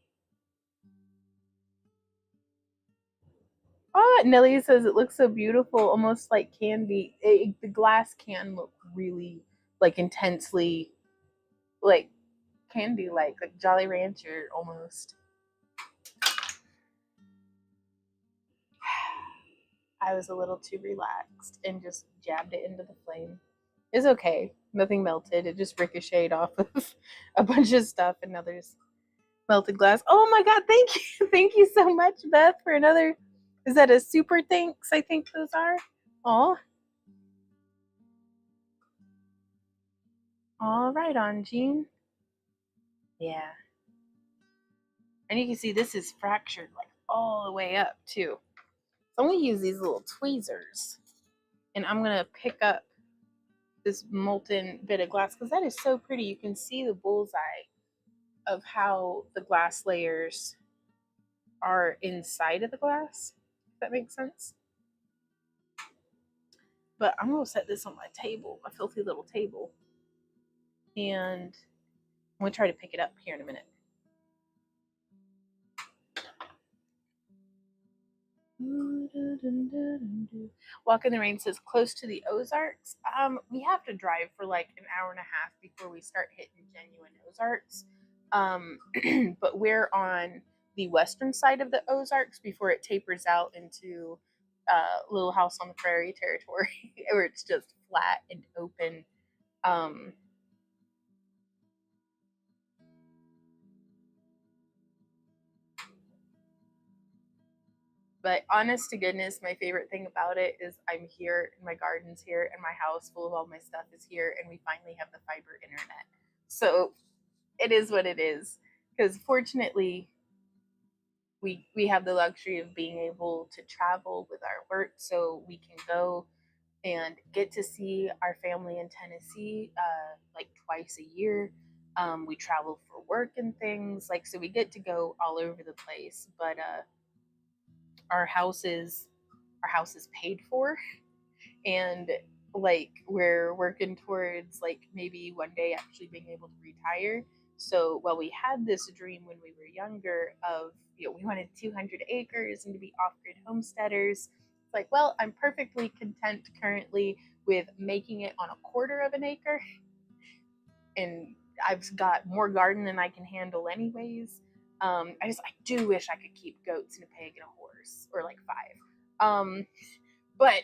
Nelly says it looks so beautiful, almost like candy. The glass can look really like intensely like candy like Jolly Rancher almost. I was a little too relaxed and just jabbed it into the flame. It's okay. Nothing melted. It just ricocheted off of a bunch of stuff and now there's melted glass. Oh my God, thank you. Thank you so much, Beth, for another. Is that a super thanks? I think those are. Aw. All right on, Jean. Yeah. And you can see this is fractured like all the way up too. So I'm gonna use these little tweezers and I'm gonna pick up this molten bit of glass because that is so pretty. You can see the bullseye of how the glass layers are inside of the glass. If that makes sense. But I'm gonna set this on my table, my filthy little table. And I'm gonna try to pick it up here in a minute. Walk in the Rain says close to the Ozarks. We have to drive for like an hour and a half before we start hitting genuine Ozarks. But we're on the western side of the Ozarks before it tapers out into Little House on the Prairie territory, where it's just flat and open. But honest to goodness, my favorite thing about it is I'm here, and my garden's here, and my house full of all my stuff is here, and we finally have the fiber internet. So it is what it is. Because fortunately, we have the luxury of being able to travel with our work, so we can go and get to see our family in Tennessee like twice a year. We travel for work and things like, so we get to go all over the place. But our house is our house is paid for, and like we're working towards like maybe one day actually being able to retire. So while we had this dream when we were younger of, we wanted 200 acres and to be off-grid homesteaders, it's like, well, I'm perfectly content currently with making it on a quarter of an acre, and I've got more garden than I can handle anyways. I do wish I could keep goats and a pig and a horse, or like five. But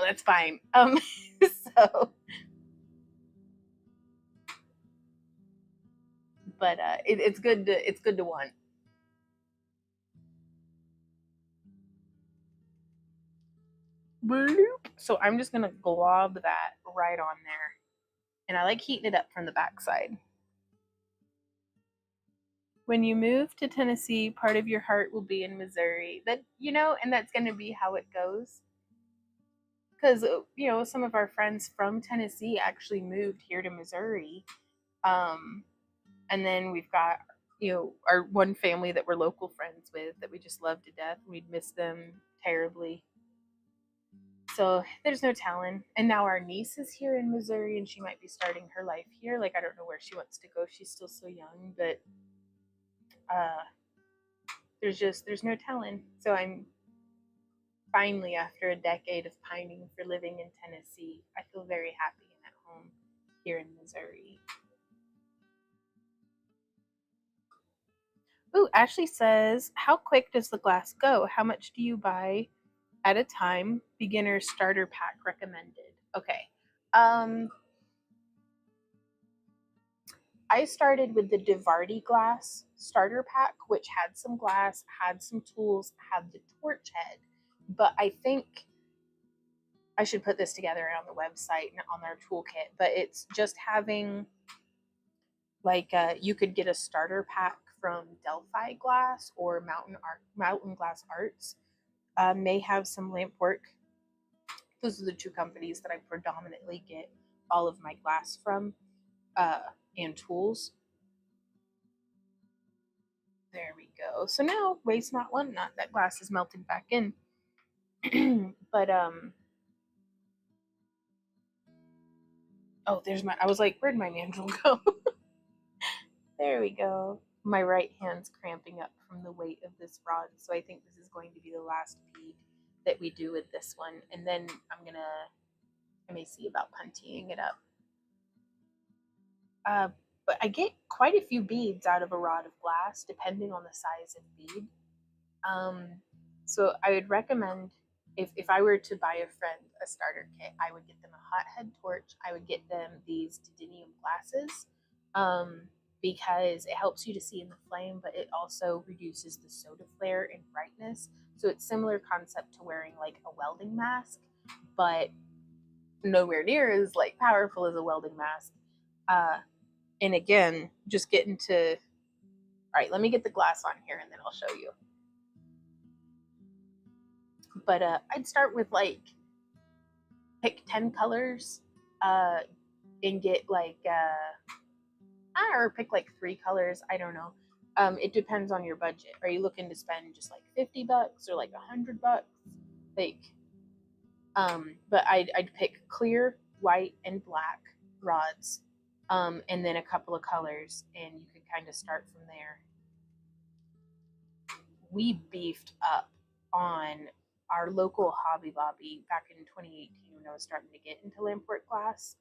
that's fine. So, but it's good to want. Bloop. So I'm just gonna glob that right on there, and I like heating it up from the backside. When you move to Tennessee, part of your heart will be in Missouri. And that's gonna be how it goes. Because some of our friends from Tennessee actually moved here to Missouri. And then we've got our one family that we're local friends with that we just love to death. We'd miss them terribly. So there's no telling. And now our niece is here in Missouri, and she might be starting her life here. Like, I don't know where she wants to go. She's still so young, but there's no telling. So I'm finally, after a decade of pining for living in Tennessee, I feel very happy and at home here in Missouri. Ooh, Ashley says, how quick does the glass go? How much do you buy at a time? Beginner starter pack recommended. Okay. I started with the Divardi glass starter pack, which had some glass, had some tools, had the torch head. But I think I should put this together on the website and on their toolkit. But it's just having like you could get a starter pack from Delphi Glass or Mountain Glass Arts. May have some Lampwork. Those are the two companies that I predominantly get all of my glass from, and tools. There we go. So now, waste not, want not. That glass is melted back in. But oh, I was like, where'd my mandrel go? There we go. My right hand's cramping up from the weight of this rod, so I think this is going to be the last bead that we do with this one, and then I may see about puntying it up. But I get quite a few beads out of a rod of glass, depending on the size of bead. So I would recommend, if I were to buy a friend a starter kit, I would get them a hothead torch. I would get them these titanium glasses, because it helps you to see in the flame, but it also reduces the soda flare in brightness. So it's similar concept to wearing like a welding mask, but nowhere near as like powerful as a welding mask. And again, just getting to, all right, let me get the glass on here and then I'll show you. But I'd start with like pick 10 colors, and get like or pick like 3 colors. I don't know. It depends on your budget. Are you looking to spend just like $50 or like $100? Like, but I'd pick clear, white, and black rods, and then a couple of colors, and you could kind of start from there. We beefed up on our local Hobby Lobby back in 2018 when I was starting to get into Lampwork Glass.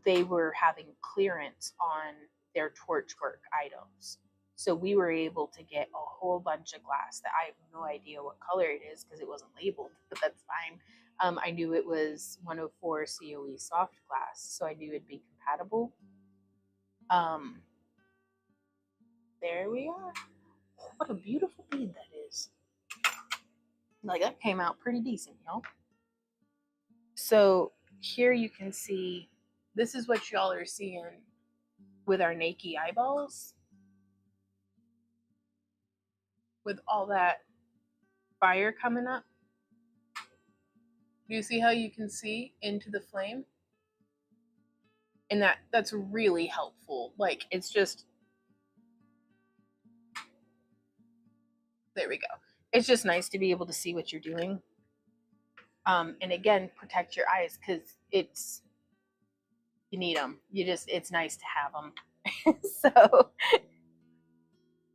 They were having clearance on their torchwork items. So we were able to get a whole bunch of glass that I have no idea what color it is because it wasn't labeled, but that's fine. I knew it was 104 COE soft glass, so I knew it'd be compatible. There we are. What a beautiful bead that is. Like, that came out pretty decent, y'all. So here you can see, this is what y'all are seeing with our naked eyeballs. With all that fire coming up. Do you see how you can see into the flame? And that's really helpful. Like, it's just, there we go. It's just nice to be able to see what you're doing. And again, protect your eyes, because you need them. It's nice to have them. So,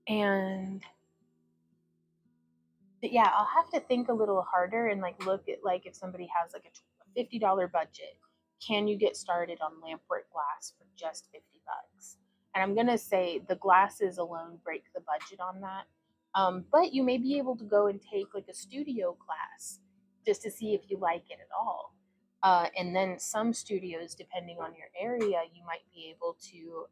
and yeah, I'll have to think a little harder and like look at, like, if somebody has like a $50 budget, can you get started on Lampwork glass for just $50? And I'm gonna say the glasses alone break the budget on that. But you may be able to go and take like a studio class just to see if you like it at all. And then some studios, depending on your area, you might be able to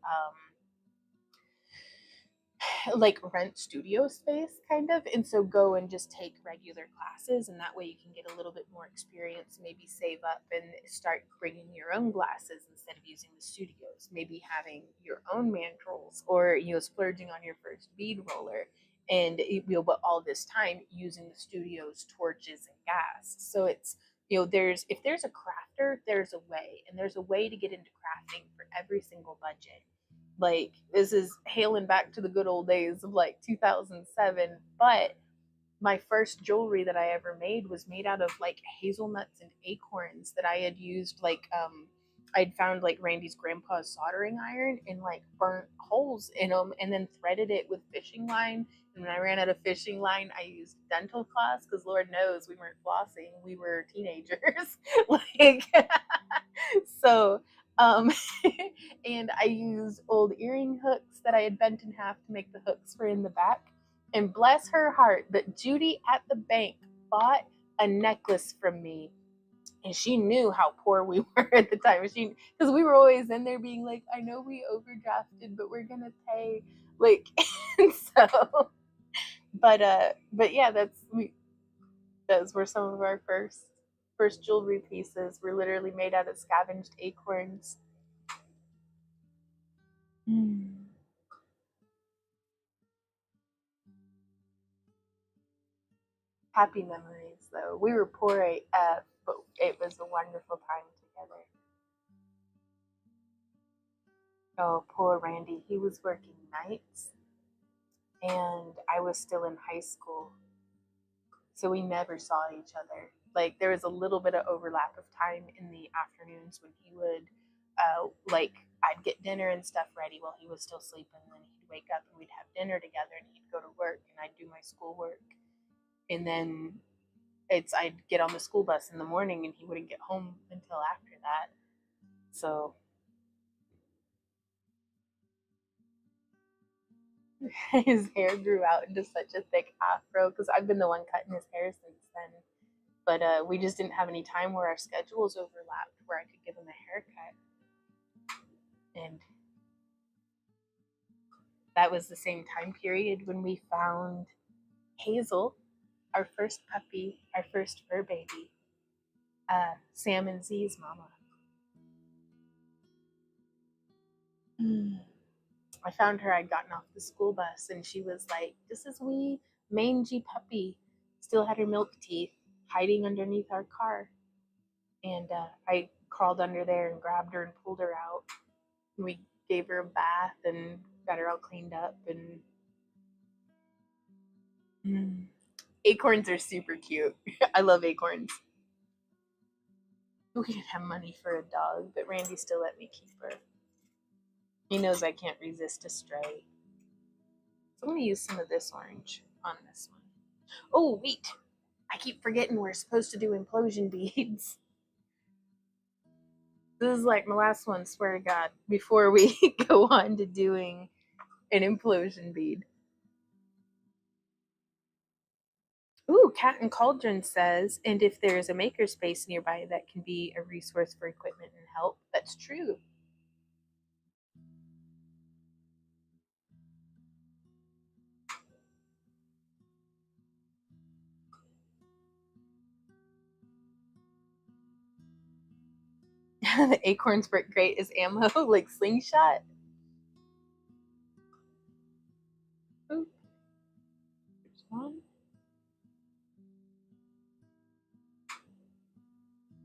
like rent studio space kind of, and so go and just take regular classes, and that way you can get a little bit more experience, maybe save up and start bringing your own glasses instead of using the studios, maybe having your own mandrels, or splurging on your first bead roller, and but all this time using the studio's torches and gas. So it's, if there's a crafter, there's a way, and there's a way to get into crafting for every single budget. Like, this is hailing back to the good old days of like 2007, but my first jewelry that I ever made was made out of like hazelnuts and acorns that I had used, like, I'd found like Randy's grandpa's soldering iron and like burnt holes in them, and then threaded it with fishing line. And when I ran out of fishing line, I used dental floss, because Lord knows we weren't flossing, we were teenagers. Like, so, um, and I used old earring hooks that I had bent in half to make the hooks for in the back. And bless her heart, that Judy at the bank bought a necklace from me, and she knew how poor we were at the time. Because we were always in there being like, I know we overdrafted, but we're gonna pay. Like, and so, but yeah, those were some of our first jewelry pieces. Were literally made out of scavenged acorns. Happy memories, though. We were poor AF, but it was a wonderful time together. Oh, poor Randy. He was working nights, and I was still in high school. So we never saw each other. Like, there was a little bit of overlap of time in the afternoons when he would, like, I'd get dinner and stuff ready while he was still sleeping. And then he'd wake up and we'd have dinner together, and he'd go to work and I'd do my schoolwork. And then I'd get on the school bus in the morning and he wouldn't get home until after that. So his hair grew out into such a thick afro, because I've been the one cutting his hair since then. But we just didn't have any time where our schedules overlapped where I could give him a haircut. And that was the same time period when we found Hazel, our first puppy, our first fur baby, Sam and Z's mama. I found her, I'd gotten off the school bus, and she was like, this is wee mangy puppy, still had her milk teeth, hiding underneath our car. And I crawled under there and grabbed her and pulled her out. And we gave her a bath and got her all cleaned up. And acorns are super cute. I love acorns. We didn't have money for a dog, but Randy still let me keep her. He knows I can't resist a stray. So I'm going to use some of this orange on this one. Oh, wait. I keep forgetting we're supposed to do implosion beads. This is like my last one, swear to God, before we go on to doing an implosion bead. Ooh, Cat and Cauldron says, and if there's a makerspace nearby, that can be a resource for equipment and help. That's true. The acorns work great as ammo, like slingshot. Ooh. There's one.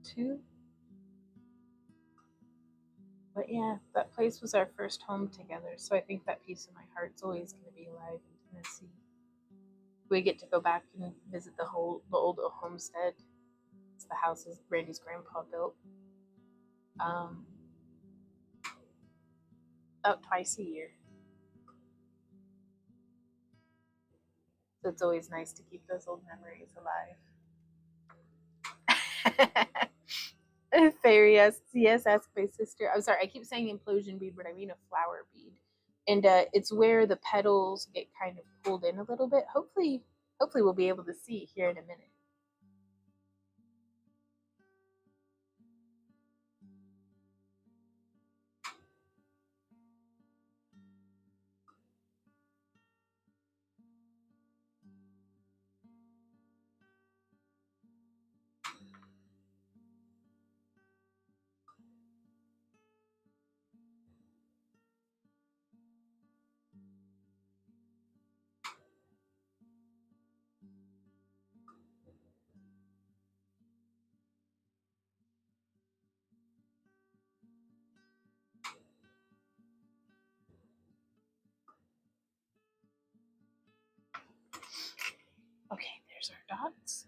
Two. But yeah, that place was our first home together, so I think that piece of my heart's always going to be alive in Tennessee. We get to go back and visit the old homestead. It's the houses Randy's grandpa built. About twice a year. So it's always nice to keep those old memories alive. Fairy asks, yes, ask my sister. I'm sorry, I keep saying implosion bead, but I mean a flower bead. And it's where the petals get kind of pulled in a little bit. Hopefully we'll be able to see here in a minute. Okay, there's our dots.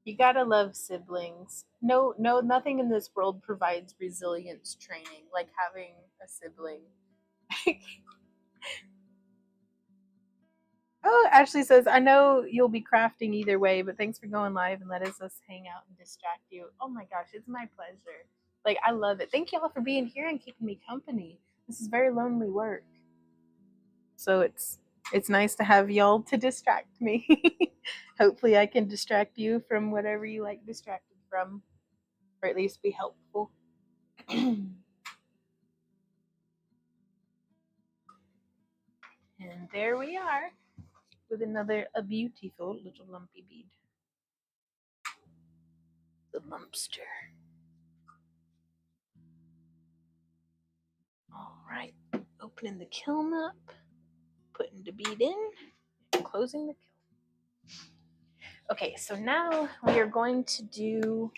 You gotta love siblings. No, nothing in this world provides resilience training like having a sibling. Oh, Ashley says, I know you'll be crafting either way, but thanks for going live and letting us hang out and distract you. Oh my gosh, it's my pleasure. Like, I love it. Thank y'all for being here and keeping me company. This is very lonely work. So it's nice to have y'all to distract me. Hopefully I can distract you from whatever you like distracted from, or at least be helpful. And there we are with a beautiful little lumpy bead. The lumpster. All right, opening the kiln up, putting the bead in, and closing the kiln. Okay, so now we are going to do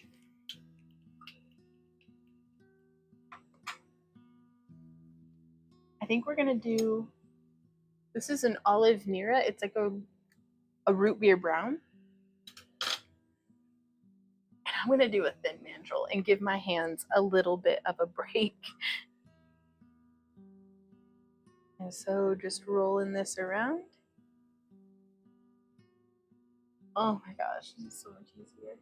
I think we're gonna do this is an olive nera. It's like a root beer brown. And I'm gonna do a thin mandrel and give my hands a little bit of a break. And so just rolling this around. Oh my gosh, this is so much easier.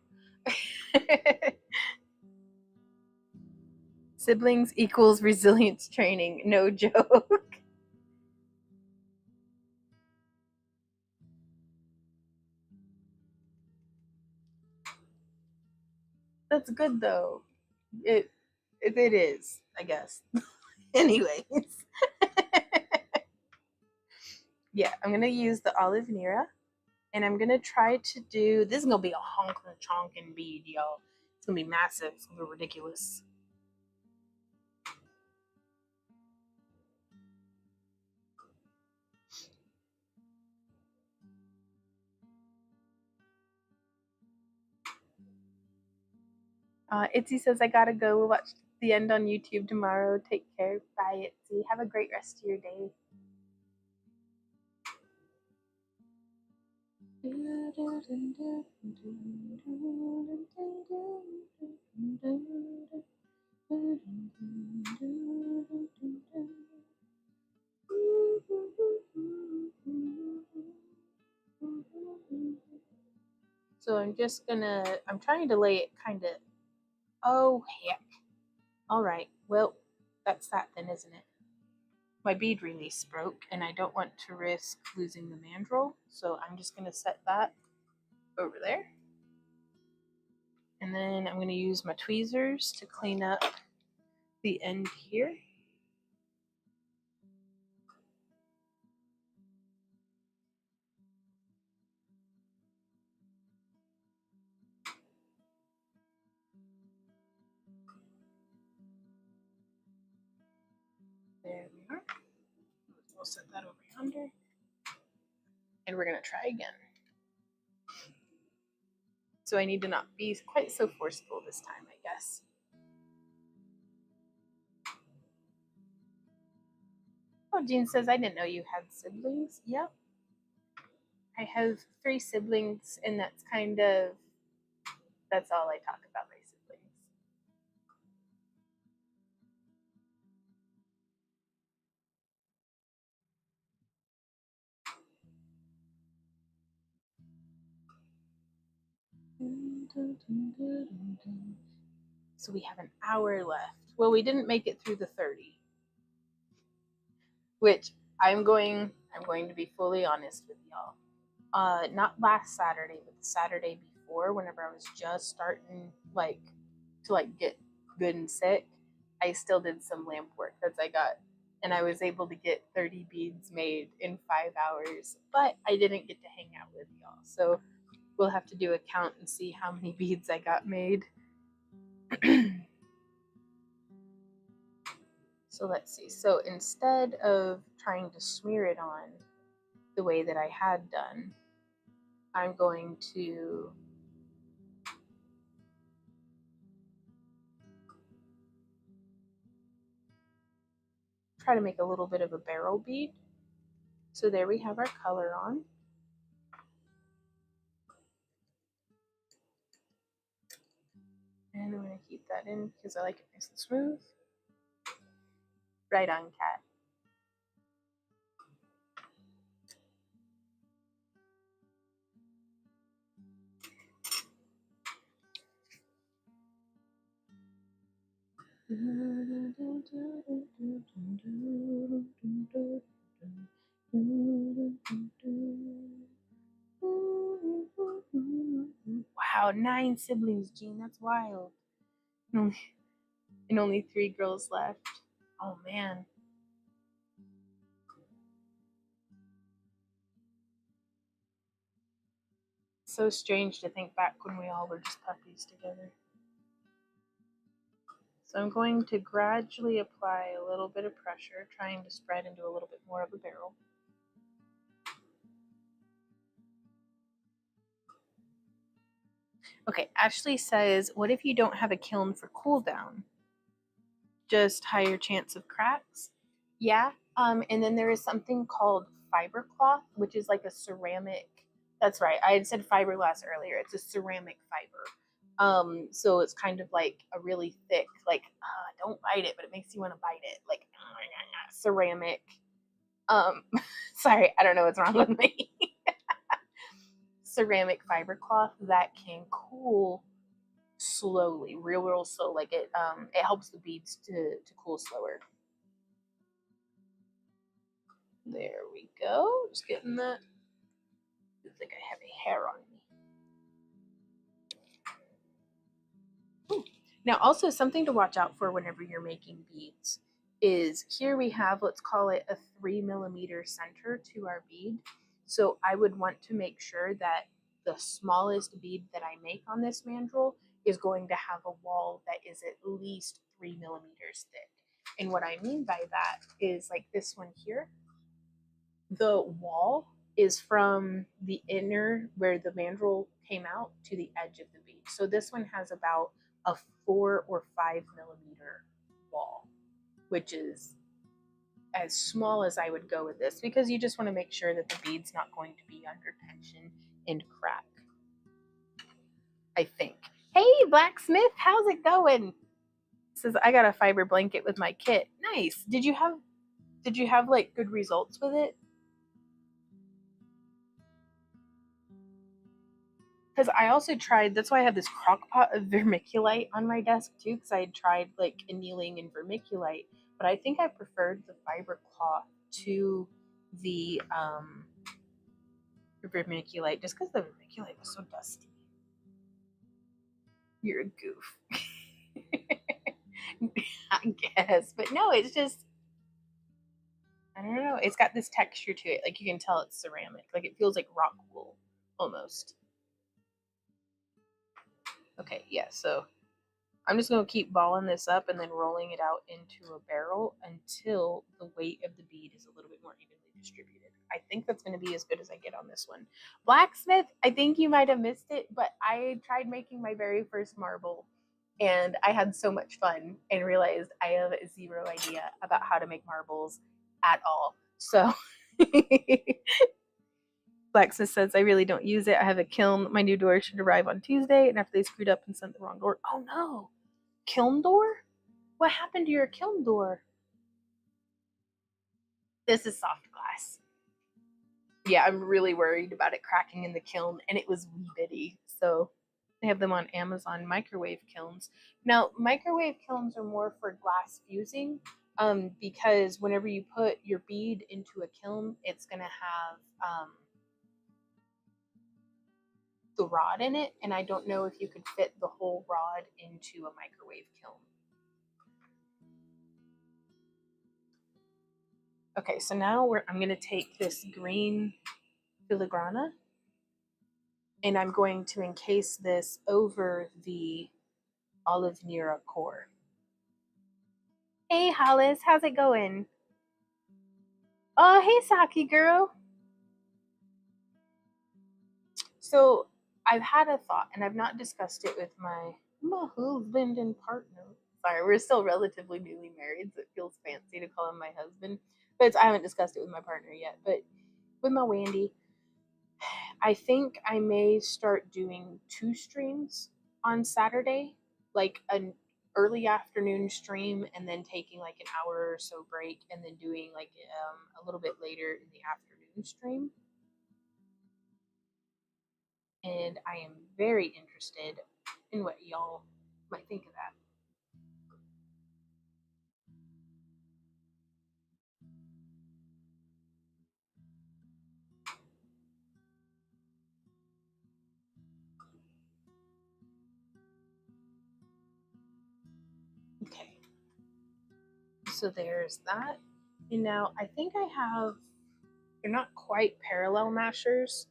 Siblings equals resilience training, no joke. That's good though. It is, I guess. Anyways. Yeah, I'm gonna use the olive nera. And I'm gonna try to do this is gonna be a honkin' chonkin' bead, y'all. It's gonna be massive, it's gonna be ridiculous. Itzy says I gotta go. We'll watch the end on YouTube tomorrow. Take care. Bye, Itzy. Have a great rest of your day. So I'm trying to lay it kind of, oh heck. All right, well, that's that then, isn't it? my bead release broke and I don't want to risk losing the mandrel, so I'm just going to set that over there. And then I'm going to use my tweezers to clean up the end here. There we are. We'll set that over yonder. And we're going to try again. So I need to not be quite so forceful this time, I guess. Oh, Jean says, I didn't know you had siblings. Yep. I have 3 siblings, and that's all I talk about my siblings. So we have an hour left. Well, we didn't make it through the 30, which I'm going to be fully honest with y'all. Not last Saturday, but the Saturday before, whenever I was just starting to get good and sick, I still did some lamp work that I got, and I was able to get 30 beads made in 5 hours, but I didn't get to hang out with y'all. So we'll have to do a count and see how many beads I got made. So let's see. So instead of trying to smear it on the way that I had done, I'm going to try to make a little bit of a barrel bead. So there we have our color on. And I'm going to keep that in because I like it nice and smooth. Right on, cat. Wow, 9 siblings, Jean. That's wild. And only 3 girls left. Oh, man. So strange to think back when we all were just puppies together. So I'm going to gradually apply a little bit of pressure, trying to spread into a little bit more of a barrel. Okay, Ashley says, what if you don't have a kiln for cool down? Just higher chance of cracks? Yeah, and then there is something called fiber cloth, which is like a ceramic. That's right, I had said fiberglass earlier. It's a ceramic fiber. So it's kind of like a really thick, like, don't bite it, but it makes you want to bite it, like ceramic. Sorry, I don't know what's wrong with me. Ceramic fiber cloth that can cool slowly, real slow. Like it helps the beads to cool slower. There we go. Just getting that. I think I have a hair on me. Ooh. Now, also something to watch out for whenever you're making beads is here we have, let's call it a 3mm center to our bead. So I would want to make sure that the smallest bead that I make on this mandrel is going to have a wall that is at least 3mm thick. And what I mean by that is like this one here. The wall is from the inner where the mandrel came out to the edge of the bead. So this one has about a 4 or 5mm wall, which is as small as I would go with this because you just want to make sure that the bead's not going to be under tension and crack. I think. Hey, Blacksmith, how's it going? It says I got a fiber blanket with my kit. Nice. Did you have like good results with it? Because I also tried, that's why I have this crock pot of vermiculite on my desk too, because I had tried like annealing and vermiculite, but I think I preferred the fiber cloth to the vermiculite just because the vermiculite was so dusty. You're a goof. I guess, but no, it's just, I don't know. It's got this texture to it. Like you can tell it's ceramic. Like it feels like rock wool almost. Okay, yeah, so I'm just going to keep balling this up and then rolling it out into a barrel until the weight of the bead is a little bit more evenly distributed. I think that's going to be as good as I get on this one. Blacksmith, I think you might have missed it, but I tried making my very first marble and I had so much fun and realized I have zero idea about how to make marbles at all. So Blacksmith says, I really don't use it. I have a kiln. My new door should arrive on Tuesday, and after they screwed up and sent the wrong door. Oh no. Kiln door? What happened to your kiln door? This is soft glass. Yeah, I'm really worried about it cracking in the kiln, and it was wee bitty. So they have them on Amazon, microwave kilns. Now, microwave kilns are more for glass fusing, because whenever you put your bead into a kiln, it's going to have the rod in it, and I don't know if you could fit the whole rod into a microwave kiln. Okay, so now I'm going to take this green filigrana and I'm going to encase this over the olive Nera core. Hey Hollis, how's it going? Oh, hey Saki girl. So I've had a thought and I've not discussed it with my husband and partner. Sorry, we're still relatively newly married, so it feels fancy to call him my husband. But I haven't discussed it with my partner yet. But with my Wandy, I think I may start doing 2 streams on Saturday, like an early afternoon stream and then taking like an hour or so break and then doing like a little bit later in the afternoon stream. And I am very interested in what y'all might think of that. Okay, so there's that. And now I think I have, they're not quite parallel mashers.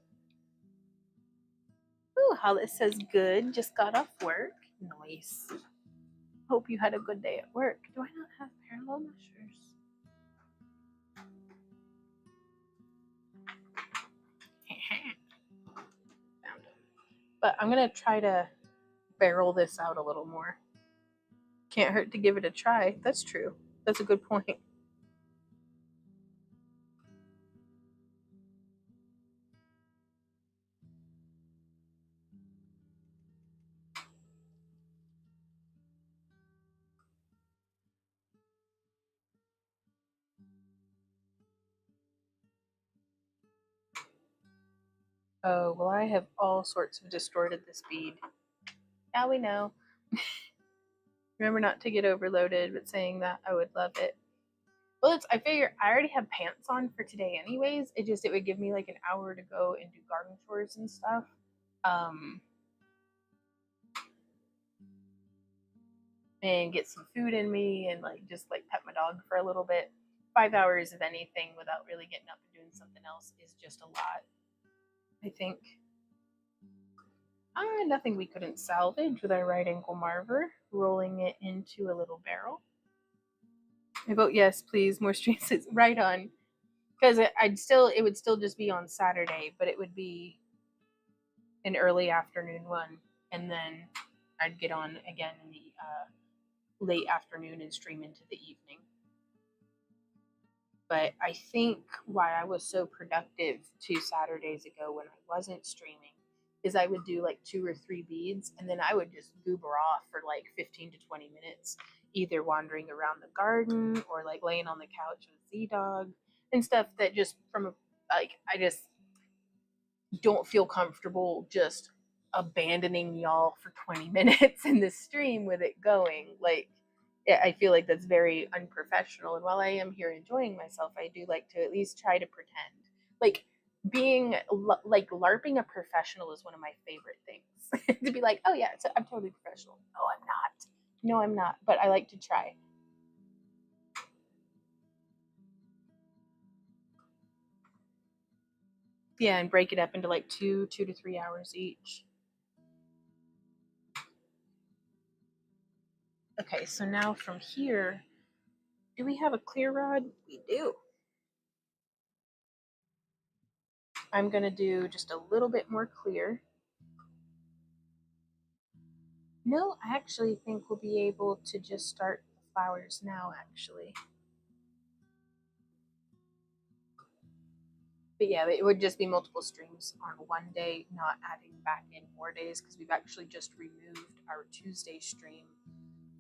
Ooh, Hollis says good, just got off work. Nice. Hope you had a good day at work. Do I not have parallel meshers? Found them. But I'm going to try to barrel this out a little more. Can't hurt to give it a try. That's true. That's a good point. Oh, well, I have all sorts of distorted this bead. Now we know. Remember not to get overloaded, but saying that I would love it. Well, I figure I already have pants on for today anyways. It would give me like an hour to go and do garden chores and stuff. And get some food in me and like just like pet my dog for a little bit. 5 hours of anything without really getting up and doing something else is just a lot. I think nothing we couldn't salvage with our right ankle marver, rolling it into a little barrel. I vote yes, please. More streams is right on. Because it would still just be on Saturday, but it would be an early afternoon one, and then I'd get on again in the late afternoon and stream into the evening. But I think why I was so productive 2 Saturdays ago when I wasn't streaming is I would do like 2 or 3 beads and then I would just goober off for like 15 to 20 minutes, either wandering around the garden or like laying on the couch with Z-Dog and stuff that just I just don't feel comfortable just abandoning y'all for 20 minutes in the stream with it going. Like, I feel like that's very unprofessional. And while I am here enjoying myself, I do like to at least try to pretend. Like being like LARPing a professional is one of my favorite things. To be like, oh yeah, so I'm totally professional. No, I'm not. No, I'm not. But I like to try. Yeah, and break it up into like 2 to 3 hours each. Okay, so now from here, do we have a clear rod? We do. I'm gonna do just a little bit more clear. No, I actually think we'll be able to just start the flowers now, actually. But yeah, it would just be multiple streams on one day, not adding back in more days, because we've actually just removed our Tuesday stream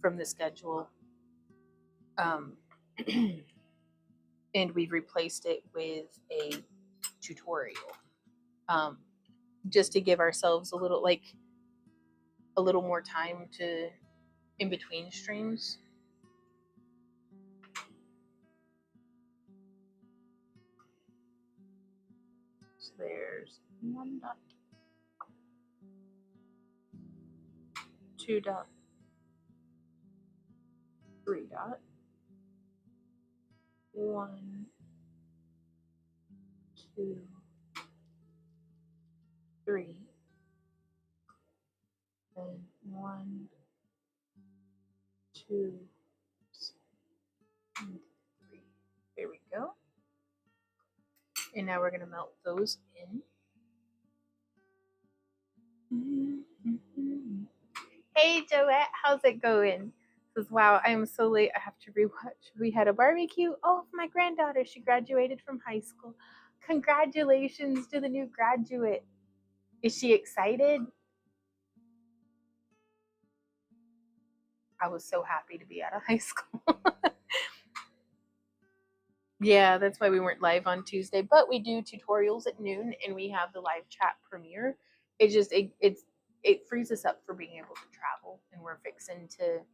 from the schedule. And we've replaced it with a tutorial. Just to give ourselves a little more time to in between streams. So there's 1 dot, 2 dot, 3 dot, 1, 2, 3, then 1, 2, and 3. There we go. And now we're going to melt those in. Hey Joette, how's it going? Says, wow, I am so late. I have to rewatch. We had a barbecue. Oh, my granddaughter, she graduated from high school. Congratulations to the new graduate. Is she excited? I was so happy to be out of high school. Yeah, that's why we weren't live on Tuesday, but we do tutorials at noon and we have the live chat premiere. It frees us up for being able to travel, and we're fixing to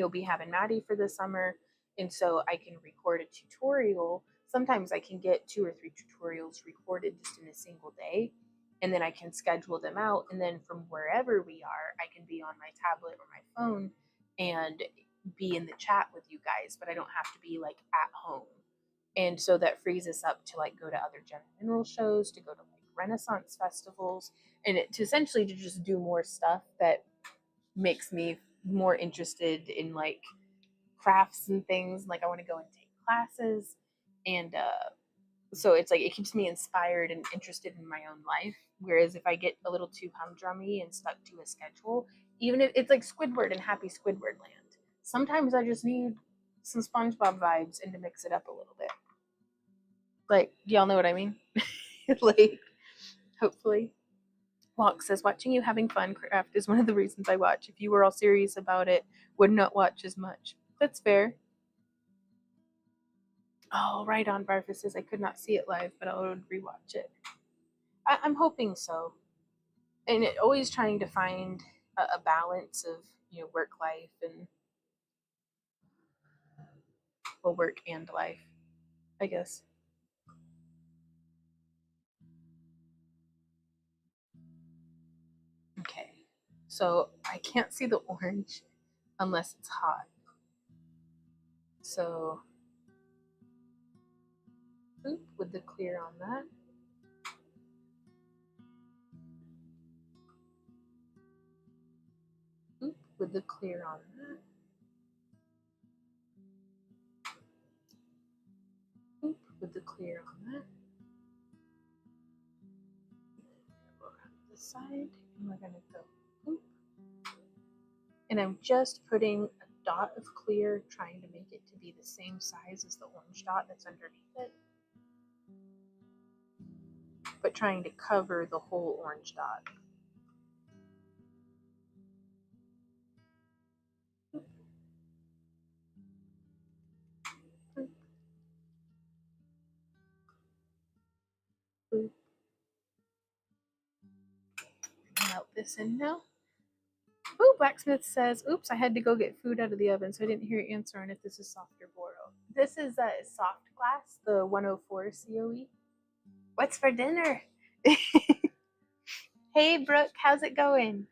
be having Maddie for the summer, and so I can record a tutorial. Sometimes I can get 2 or 3 tutorials recorded just in a single day, and then I can schedule them out, and then from wherever we are, I can be on my tablet or my phone and be in the chat with you guys, but I don't have to be like at home. And so that frees us up to like go to other gem mineral shows, to go to like Renaissance festivals, and to essentially to just do more stuff that makes me more interested in like crafts and things. Like I want to go and take classes, and so it's like it keeps me inspired and interested in my own life. Whereas if I get a little too humdrummy and stuck to a schedule, even if it's like Squidward and Happy Squidward Land, sometimes I just need some SpongeBob vibes and to mix it up a little bit. Like, y'all know what I mean? Like, hopefully. Walk says, watching you having fun craft is one of the reasons I watch. If you were all serious about it, would not watch as much. That's fair. Oh, right on, Barfa says, I could not see it live, but I would rewatch it. I'm hoping so. And always trying to find a balance of, work life and, well, work and life, I guess. Okay. So I can't see the orange unless it's hot. So, with the clear on that. With the clear on that. With the clear on that. Go around to the side, and we're gonna go boop. And I'm just putting a dot of clear, trying to make it to be the same size as the orange dot that's underneath it, but trying to cover the whole orange dot. Boop, boop. Melt this in now. Oh, Blacksmith says, oops, I had to go get food out of the oven, so I didn't hear your answer on if this is soft or boro. This is a soft glass, the 104 COE. What's for dinner? Hey, Brooke, how's it going?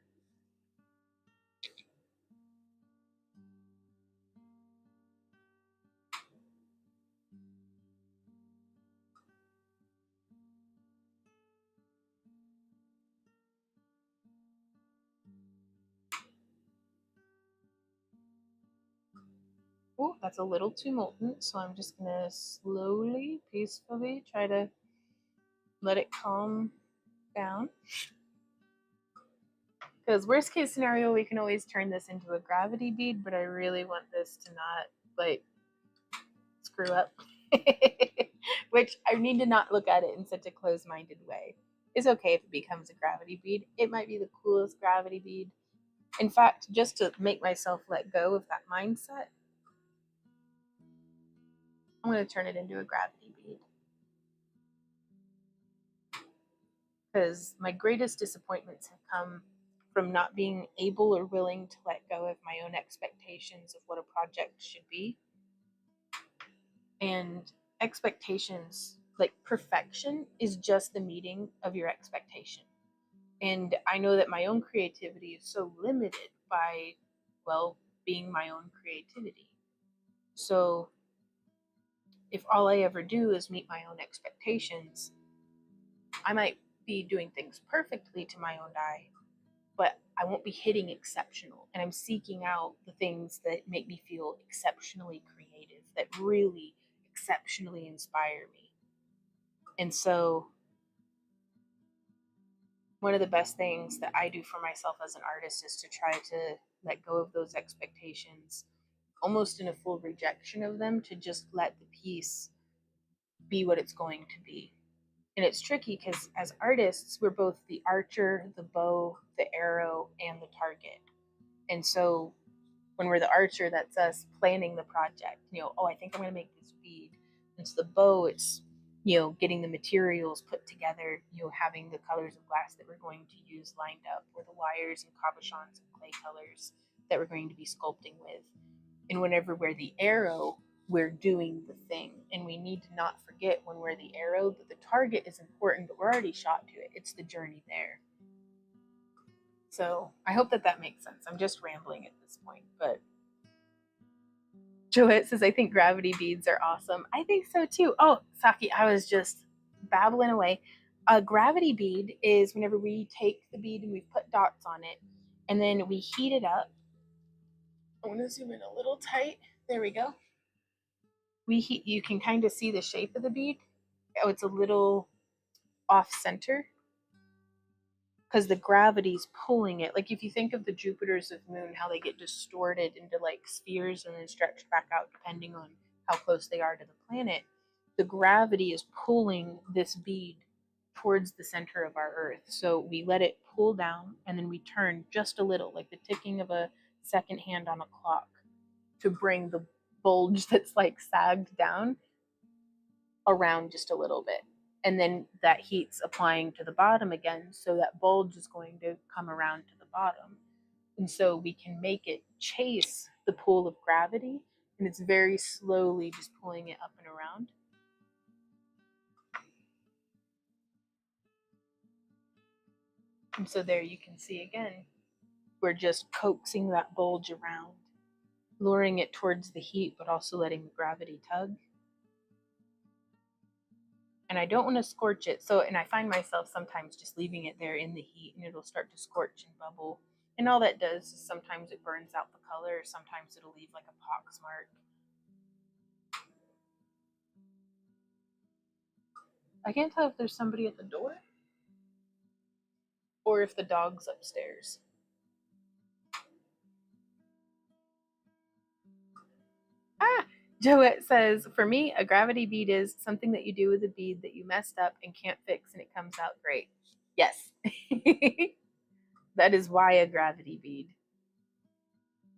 Oh, that's a little too molten, so I'm just gonna slowly, peacefully try to let it calm down. Because worst case scenario, we can always turn this into a gravity bead, but I really want this to not like screw up. Which I need to not look at it in such a closed-minded way. It's okay if it becomes a gravity bead. It might be the coolest gravity bead. In fact, just to make myself let go of that mindset, I'm going to turn it into a gravity bead. Because my greatest disappointments have come from not being able or willing to let go of my own expectations of what a project should be. And expectations, like perfection, is just the meeting of your expectation. And I know that my own creativity is so limited by, well, being my own creativity. So if all I ever do is meet my own expectations, I might be doing things perfectly to my own eye, but I won't be hitting exceptional. And I'm seeking out the things that make me feel exceptionally creative, that really exceptionally inspire me. And so one of the best things that I do for myself as an artist is to try to let go of those expectations, almost in a full rejection of them, to just let the piece be what it's going to be. And it's tricky because as artists, we're both the archer, the bow, the arrow, and the target. And so when we're the archer, that's us planning the project. Oh, I think I'm going to make this bead. And so the bow, it's getting the materials put together, having the colors of glass that we're going to use lined up, or the wires and cabochons and clay colors that we're going to be sculpting with. And whenever we're the arrow, we're doing the thing. And we need to not forget when we're the arrow that the target is important, but we're already shot to it. It's the journey there. So I hope that makes sense. I'm just rambling at this point, but Joette says, I think gravity beads are awesome. I think so too. Oh, Saki, I was just babbling away. A gravity bead is whenever we take the bead and we put dots on it, and then we heat it up. I want to zoom in a little tight. There we go. You can kind of see the shape of the bead. Oh, it's a little off center because the gravity's pulling it. Like if you think of the Jupiters of the moon, how they get distorted into like spheres and then stretched back out depending on how close they are to the planet, the gravity is pulling this bead towards the center of our Earth. So we let it pull down and then we turn just a little, like the ticking of a second hand on a clock, to bring the bulge that's like sagged down around just a little bit. And then that heat's applying to the bottom again, so that bulge is going to come around to the bottom. And so we can make it chase the pull of gravity, and it's very slowly just pulling it up and around. And so there you can see again, we're just coaxing that bulge around, luring it towards the heat, but also letting the gravity tug. And I don't want to scorch it. And I find myself sometimes just leaving it there in the heat and it'll start to scorch and bubble. And all that does is sometimes it burns out the color, sometimes it'll leave like a pox mark. I can't tell if there's somebody at the door or if the dog's upstairs. Joette says, for me, a gravity bead is something that you do with a bead that you messed up and can't fix and it comes out great. Yes. That is why a gravity bead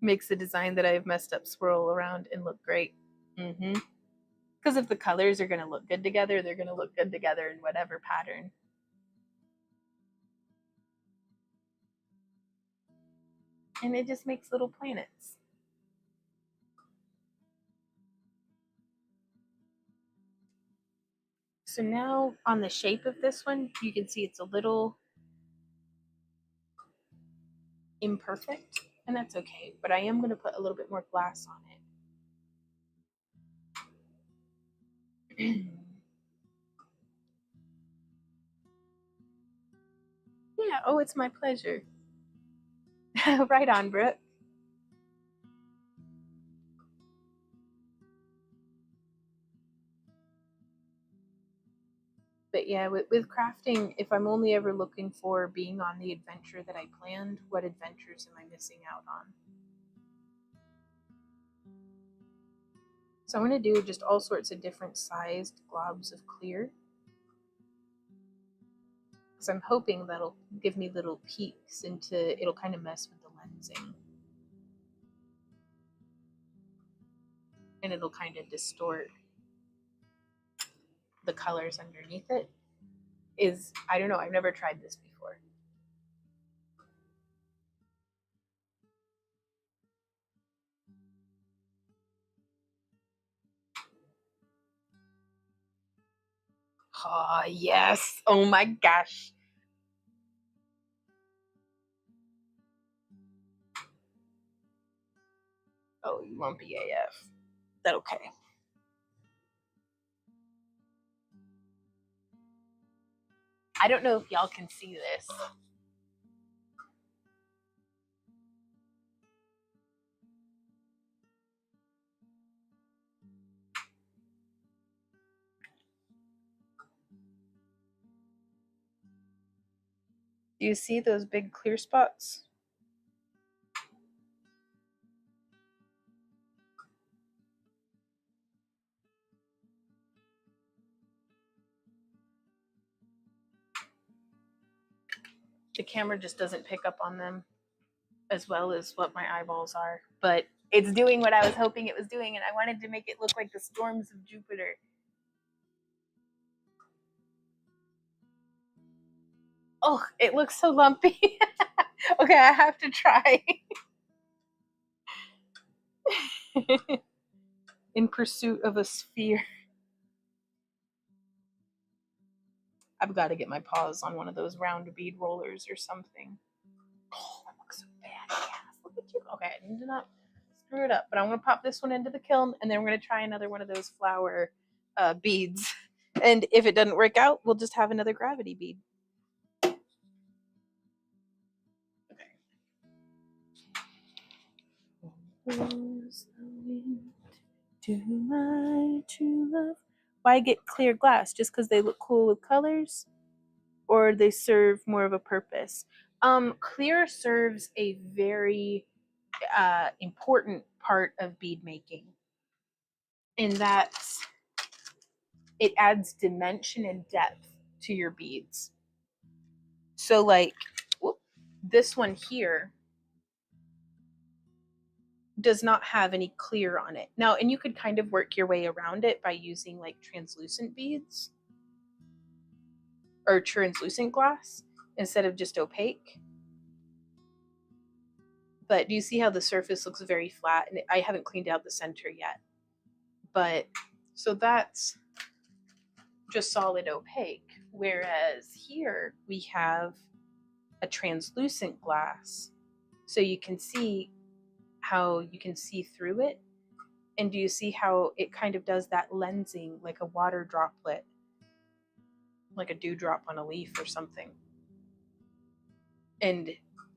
makes the design that I've messed up swirl around and look great. Because if the colors are going to look good together, they're going to look good together in whatever pattern. And it just makes little planets. So now on the shape of this one, you can see it's a little imperfect, and that's okay, but I am going to put a little bit more glass on it. Yeah, oh, it's my pleasure. Right on, Brooke. But yeah, with crafting, if I'm only ever looking for being on the adventure that I planned, what adventures am I missing out on? So I'm going to do just all sorts of different sized globs of clear, because I'm hoping that'll give me little peeks into, it'll kind of mess with the lensing. And it'll kind of distort the colors underneath it. I don't know, I've never tried this before. Oh, yes. Oh my gosh. Oh, you lumpy AF. That okay. I don't know if y'all can see this. Do you see those big clear spots? The camera just doesn't pick up on them as well as what my eyeballs are, but it's doing what I was hoping it was doing, and I wanted to make it look like the storms of Jupiter. Oh, it looks so lumpy. Okay, I have to try. In pursuit of a sphere. I've got to get my paws on one of those round bead rollers or something. Oh, that looks so badass. Look at you. Okay, I need to not screw it up, but I'm going to pop this one into the kiln, and then we're going to try another one of those flower beads. And if it doesn't work out, we'll just have another gravity bead. To my true love. Why get clear glass? Just because they look cool with colors? Or they serve more of a purpose? Clear serves a very important part of bead making, in that it adds dimension and depth to your beads. So like this one here does not have any clear on it. Now, and you could kind of work your way around it by using like translucent beads or translucent glass instead of just opaque. But do you see how the surface looks very flat? And I haven't cleaned out the center yet. But so that's just solid opaque. Whereas here we have a translucent glass. So you can see how you can see through it. And do you see how it kind of does that lensing like a water droplet, like a dewdrop on a leaf or something? And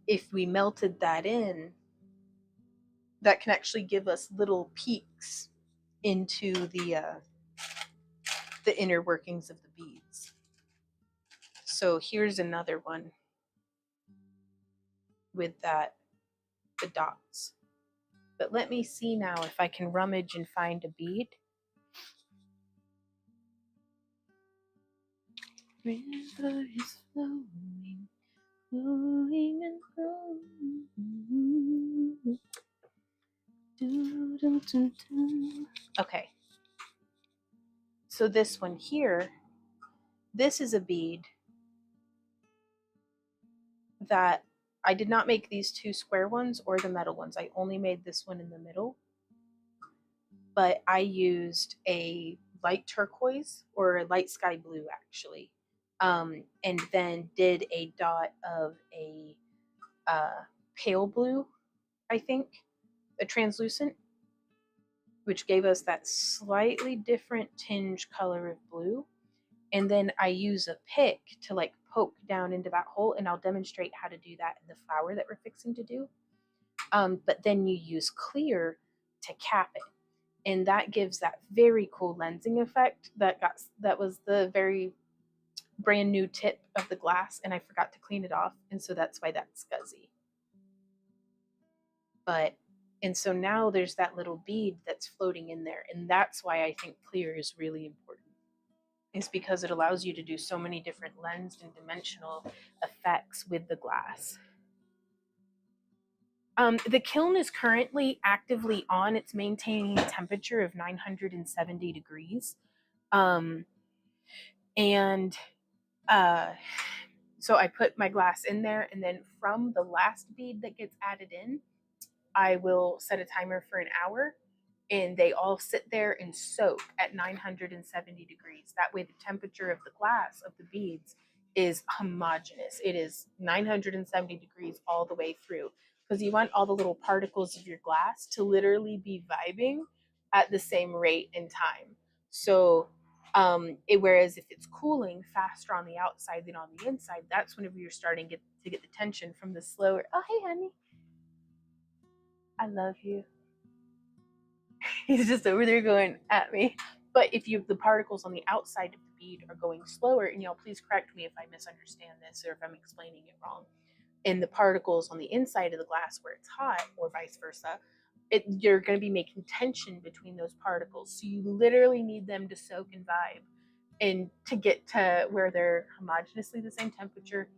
if we melted that in, that can actually give us little peeks into the inner workings of the beads. So here's another one with the dots. But let me see now if I can rummage and find a bead. River is flowing, flowing and flowing. Okay. So this one here, this is a bead that I did not make these two square ones or the metal ones. I only made this one in the middle. But I used a light turquoise or a light sky blue actually, and then did a dot of a pale blue, I think, a translucent, which gave us that slightly different tinge color of blue. And then I use a pick to like poke down into that hole, and I'll demonstrate how to do that in the flower that we're fixing to do. But then you use clear to cap it, and that gives that very cool lensing effect. That was the very brand new tip of the glass, and I forgot to clean it off, and so that's why that's scuzzy. And so now there's that little bead that's floating in there, and that's why I think clear is really important. Is because it allows you to do so many different lensed and dimensional effects with the glass. The kiln is currently actively on. It's maintaining a temperature of 970 degrees. And so I put my glass in there, and then from the last bead that gets added in, I will set a timer for an hour, and they all sit there and soak at 970 degrees. That way the temperature of the glass of the beads is homogeneous. It is 970 degrees all the way through, because you want all the little particles of your glass to literally be vibing at the same rate and time. So whereas if it's cooling faster on the outside than on the inside, that's whenever you're starting to get the tension from the slower, oh, hey, honey, I love you. He's just over there going at me. But if the particles on the outside of the bead are going slower, and y'all please correct me if I misunderstand this or if I'm explaining it wrong, and the particles on the inside of the glass where it's hot, or vice versa, you're going to be making tension between those particles. So you literally need them to soak and vibe, and to get to where they're homogeneously the same temperature.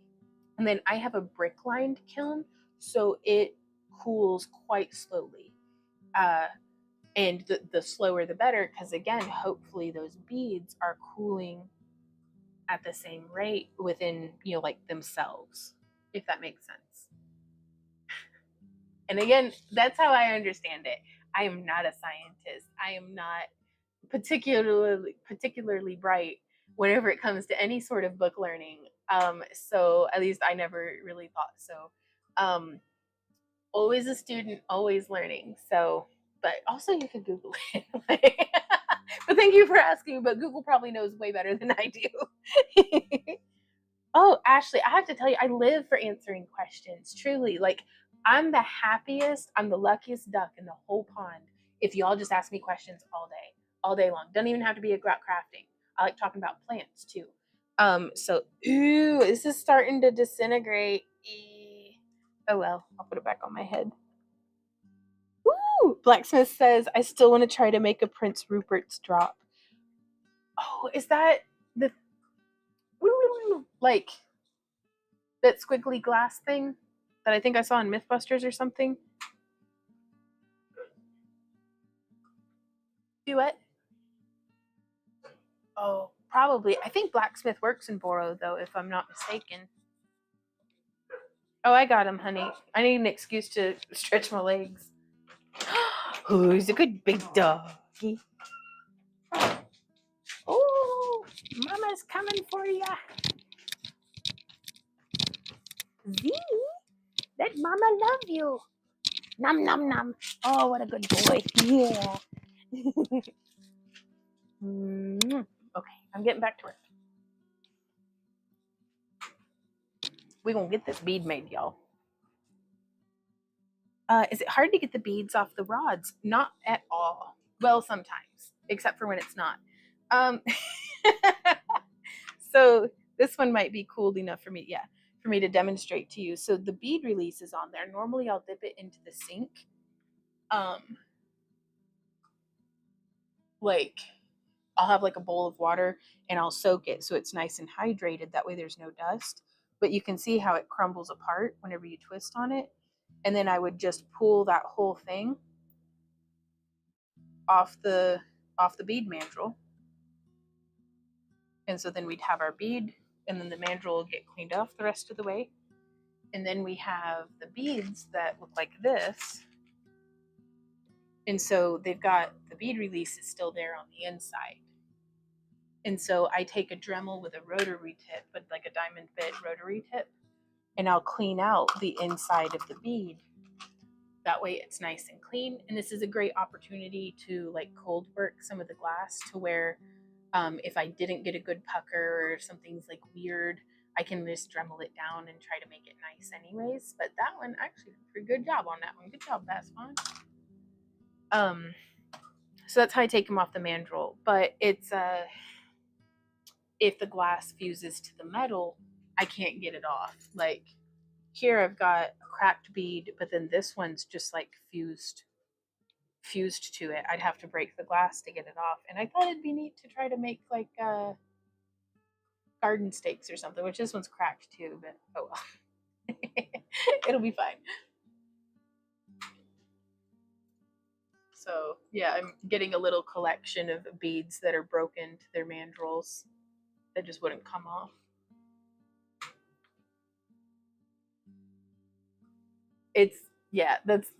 And then I have a brick lined kiln, so it cools quite slowly. And the slower the better, because again, hopefully those beads are cooling at the same rate within, like themselves, if that makes sense. And again, that's how I understand it. I am not a scientist. I am not particularly bright whenever it comes to any sort of book learning. So at least I never really thought so. Always a student, always learning. So, but also you could Google it. But thank you for asking, but Google probably knows way better than I do. Oh, Ashley, I have to tell you, I live for answering questions. Truly, like, I'm the happiest, I'm the luckiest duck in the whole pond if y'all just ask me questions all day long. Doesn't even have to be about crafting. I like talking about plants too. So, ooh, this is starting to disintegrate. Oh well, I'll put it back on my head. Ooh, Blacksmith says, I still want to try to make a Prince Rupert's drop. Oh, is that the like that squiggly glass thing that I think I saw in Mythbusters or something? Do it. Oh, probably. I think Blacksmith works in Boro, though, if I'm not mistaken. Oh, I got him, honey. I need an excuse to stretch my legs. Who's a good big doggy? Oh, Mama's coming for ya. Z, let Mama love you. Nom nom nom. Oh, what a good boy. Yeah. Okay, I'm getting back to work. We're gonna get this bead made, y'all. Is it hard to get the beads off the rods? Not at all. Well, sometimes, except for when it's not. So this one might be cool enough for me, for me to demonstrate to you. So the bead release is on there. Normally I'll dip it into the sink. Like I'll have like a bowl of water and I'll soak it so it's nice and hydrated. That way there's no dust. But you can see how it crumbles apart whenever you twist on it. And then I would just pull that whole thing off the bead mandrel. And so then we'd have our bead, and then the mandrel will get cleaned off the rest of the way. And then we have the beads that look like this. And so they've got the bead release is still there on the inside. And so I take a Dremel with a rotary tip, but like a diamond bit rotary tip, and I'll clean out the inside of the bead. That way it's nice and clean. And this is a great opportunity to like cold work some of the glass to where if I didn't get a good pucker or if something's like weird, I can just Dremel it down and try to make it nice anyways. But that one actually did a pretty good job on that one. Good job, Fast Fawn. So that's how I take them off the mandrel. But it's if the glass fuses to the metal, I can't get it off. Like here I've got a cracked bead, but then this one's just like fused to it. I'd have to break the glass to get it off. And I thought it'd be neat to try to make like garden stakes or something, which this one's cracked too, but oh well. It'll be fine. So yeah, I'm getting a little collection of beads that are broken to their mandrels that just wouldn't come off. It's yeah, that's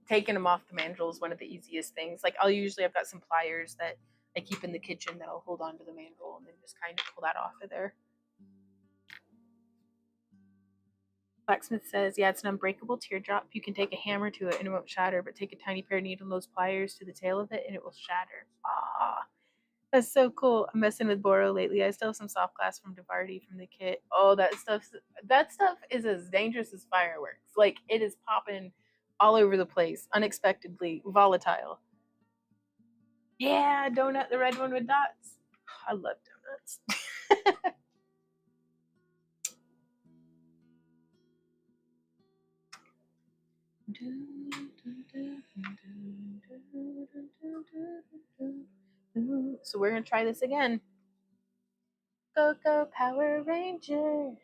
taking them off the mandrel is one of the easiest things. Like I've got some pliers that I keep in the kitchen that'll hold on to the mandrel and then just kind of pull that off of there. Blacksmith says, yeah, it's an unbreakable teardrop. You can take a hammer to it and it won't shatter, but take a tiny pair of needle nose pliers to the tail of it and it will shatter. Ah, that's so cool. I'm messing with Boro lately. I still have some soft glass from Devarty from the kit. Oh, that stuff is as dangerous as fireworks. Like it is popping all over the place, unexpectedly volatile. Yeah, donut, the red one with dots. I love donuts. So we're gonna try this again. Go go Power Rangers.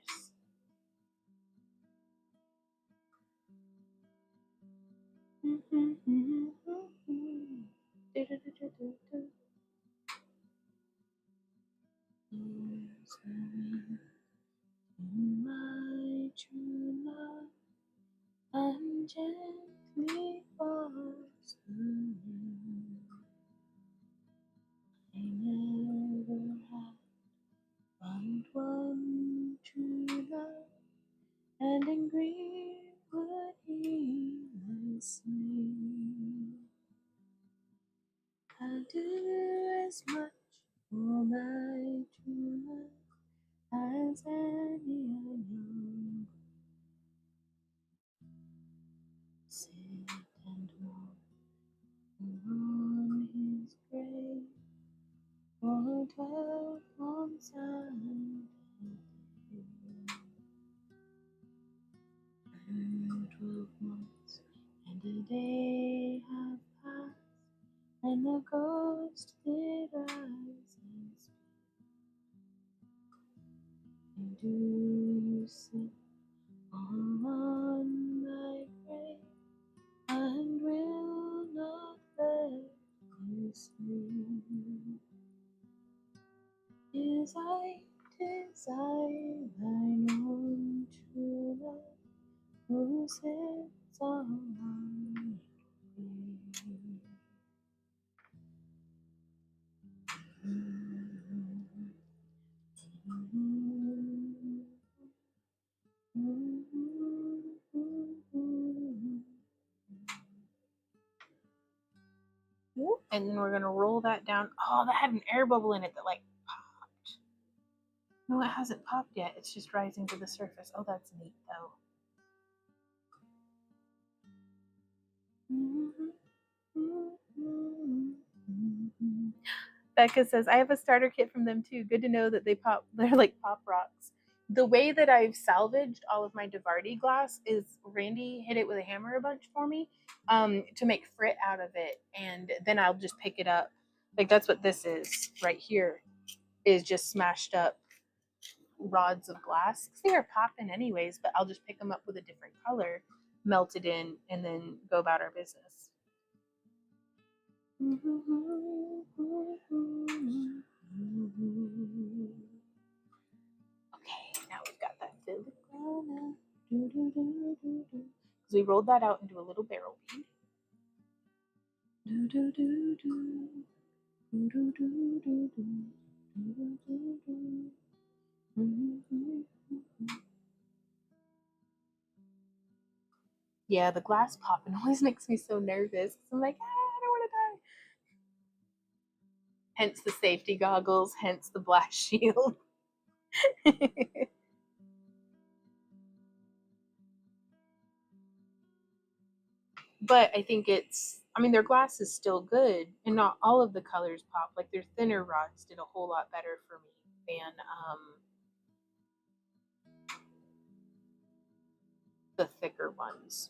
My true love and gently falls through. I never had found one true love, and in greenwood he was slain. I'll do as much for my true love as any I know. Sit and mourn on his grave for 12 months and 12 months and a day have passed, and the ghost did rise and speak. And do you sit on my grave, and will not let you sleep? 'Tis I, thine own true love, who sits on my grave. And then we're gonna roll that down. Oh, that had an air bubble in it that like popped. No, it hasn't popped yet. It's just rising to the surface. Oh, that's neat though. Becca says, I have a starter kit from them too. Good to know that they pop, they're like pop rocks. The way that I've salvaged all of my Devarty glass is Randy hit it with a hammer a bunch for me to make frit out of it. And then I'll just pick it up. Like that's what this is right here, is just smashed up rods of glass. They are popping anyways, but I'll just pick them up with a different color, melt it in, and then go about our business. Okay, now we've got that filigrana. we rolled that out into a little barrel bead. Yeah, the glass popping always makes me so nervous. I'm like, I don't want to die. Hence the safety goggles, hence the blast shield. But I think their glass is still good, and not all of the colors pop. Like their thinner rods did a whole lot better for me than the thicker ones.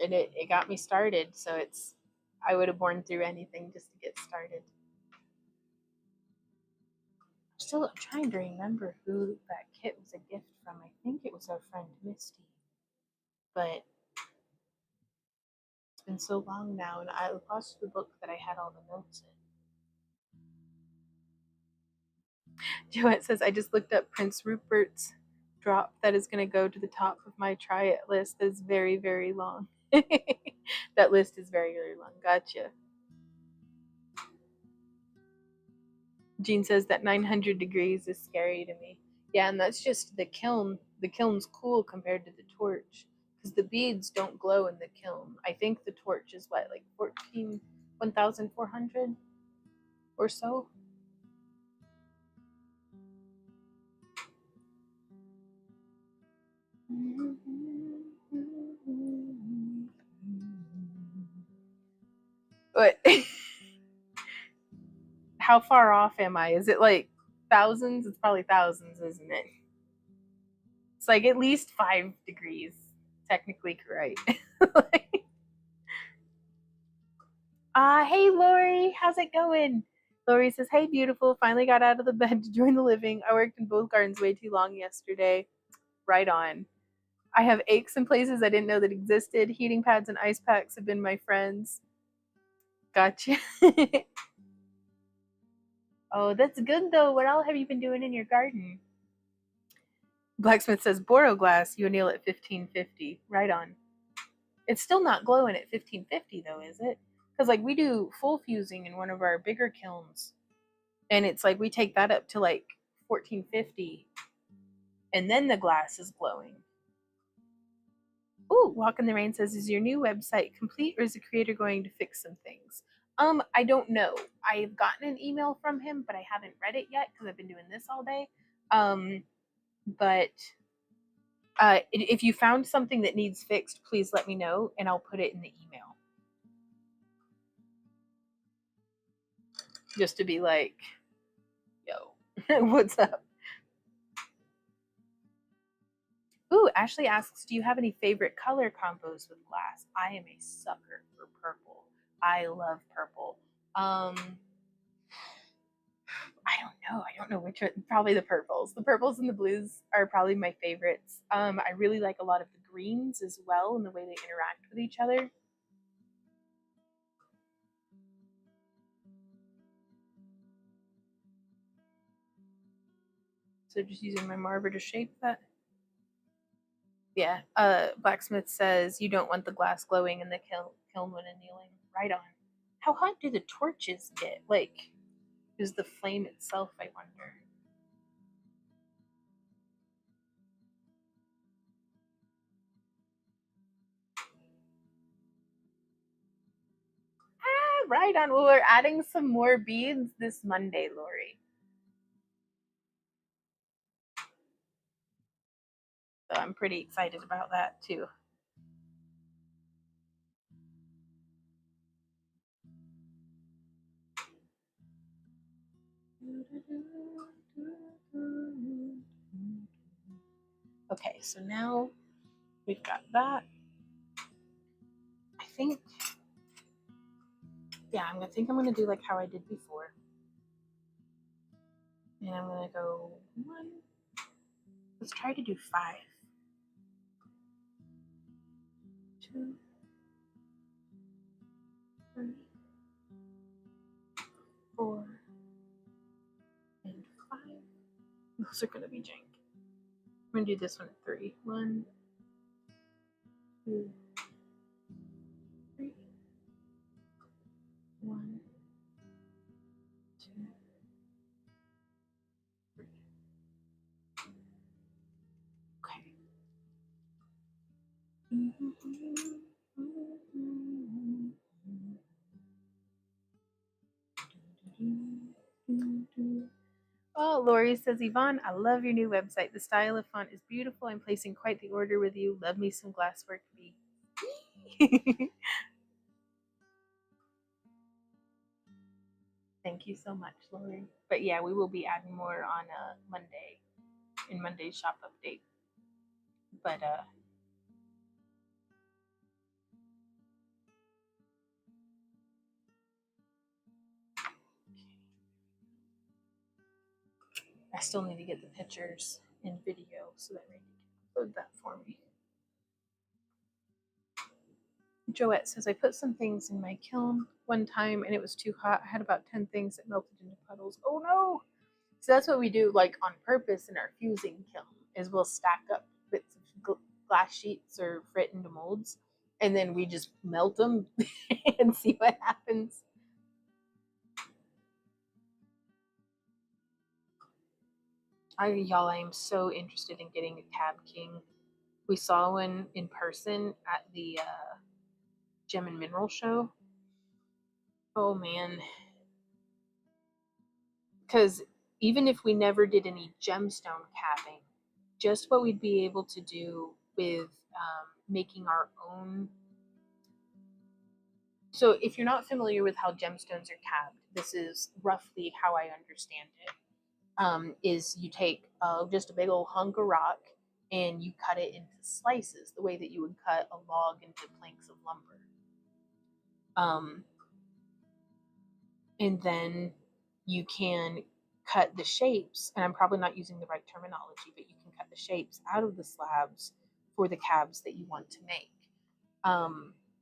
And it got me started, so I would have borne through anything just to get started. I'm trying to remember who that kit was a gift from. I think it was our friend Misty. But it's been so long now, and I lost the book that I had all the notes in. Joette says, I just looked up Prince Rupert's drop that is going to go to the top of my try it list. That is very, very long. That list is very, very long. Gotcha. Jean says that 900 degrees is scary to me. Yeah, and that's just the kiln. The kiln's cool compared to the torch because the beads don't glow in the kiln. I think the torch is what, like 1,400 or so. But how far off am I? Is it like thousands? It's probably thousands, isn't it? It's like at least 5 degrees, technically correct. Hey Lori, how's it going? Lori says, hey beautiful, finally got out of the bed to join the living. I worked in both gardens way too long yesterday. Right on. I have aches in places I didn't know that existed. Heating pads and ice packs have been my friends. Gotcha. Oh, that's good though. What all have you been doing in your garden? Blacksmith says, Boro glass, you anneal at 1550. Right on. It's still not glowing at 1550 though, is it? Because like we do full fusing in one of our bigger kilns, and it's like we take that up to like 1450, and then the glass is glowing. Ooh, Walk in the Rain says, is your new website complete, or is the creator going to fix some things? I don't know. I've gotten an email from him, but I haven't read it yet because I've been doing this all day. But if you found something that needs fixed, please let me know, and I'll put it in the email. Just to be like, yo, what's up? Ooh, Ashley asks, do you have any favorite color combos with glass? I am a sucker for purple. I love purple. I don't know. I don't know which one. Probably the purples. The purples and the blues are probably my favorites. I really like a lot of the greens as well and the way they interact with each other. So just using my marver to shape that. Yeah. Blacksmith says you don't want the glass glowing in the kiln when annealing. Right on. How hot do the torches get? Like, is the flame itself, I wonder. Right on. Well, we're adding some more beads this Monday, Lori. So I'm pretty excited about that too. Okay, so now we've got that. I think, yeah, I'm gonna do like how I did before. And I'm gonna go 1. Let's try to do 5. 2, 3, 4, and 5. Those are gonna be jank. I'm gonna do this one at 3. 1, 2, 3. 1, 2, 3. Okay. Oh, Lori says, Yvonne, I love your new website. The style of font is beautiful. I'm placing quite the order with you. Love me some glasswork beads. Thank you so much, Lori. But yeah, we will be adding more on Monday in Monday's shop update. But I still need to get the pictures in video so that Randy can upload that for me. Joette says, I put some things in my kiln one time and it was too hot. I had about 10 things that melted into puddles. Oh no! So that's what we do, like on purpose in our fusing kiln, is we'll stack up bits of glass sheets or frit into molds, and then we just melt them and see what happens. Y'all, I am so interested in getting a Cab King. We saw one in person at the Gem and Mineral show. Oh man. Because even if we never did any gemstone cabbing, just what we'd be able to do with making our own. So if you're not familiar with how gemstones are cabbed, this is roughly how I understand it. Is you take just a big old hunk of rock and you cut it into slices, the way that you would cut a log into planks of lumber. And then you can cut the shapes, and I'm probably not using the right terminology, but you can cut the shapes out of the slabs for the cabs that you want to make.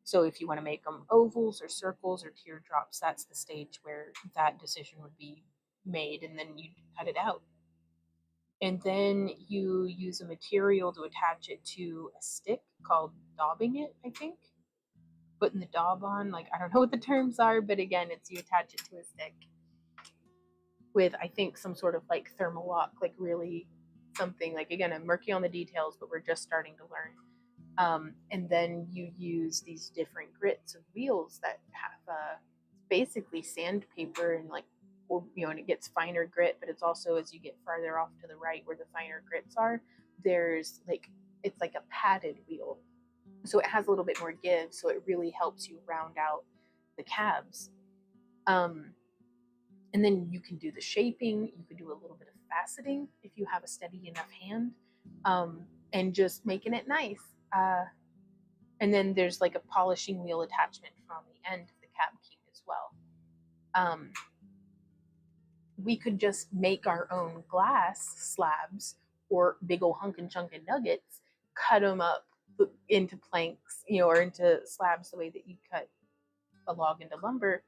So if you want to make them ovals or circles or teardrops, that's the stage where that decision would be made, and then you cut it out. And then you use a material to attach it to a stick called daubing it, I think. Putting the daub on, like, I don't know what the terms are, but again, it's you attach it to a stick with, I think, some sort of like thermal lock, like really something, like, again, I'm murky on the details, but we're just starting to learn. And then you use these different grits of wheels that have basically sandpaper and like, or, you know, and it gets finer grit, but it's also, as you get farther off to the right where the finer grits are, there's like, it's like a padded wheel. So it has a little bit more give, so it really helps you round out the cabs. And then you can do the shaping, you can do a little bit of faceting if you have a steady enough hand, and just making it nice. And then there's like a polishing wheel attachment from the end of the Cab King as well. We could just make our own glass slabs or big old hunk and chunk and nuggets, cut them up into planks, you know, or into slabs the way that you cut a log into lumber,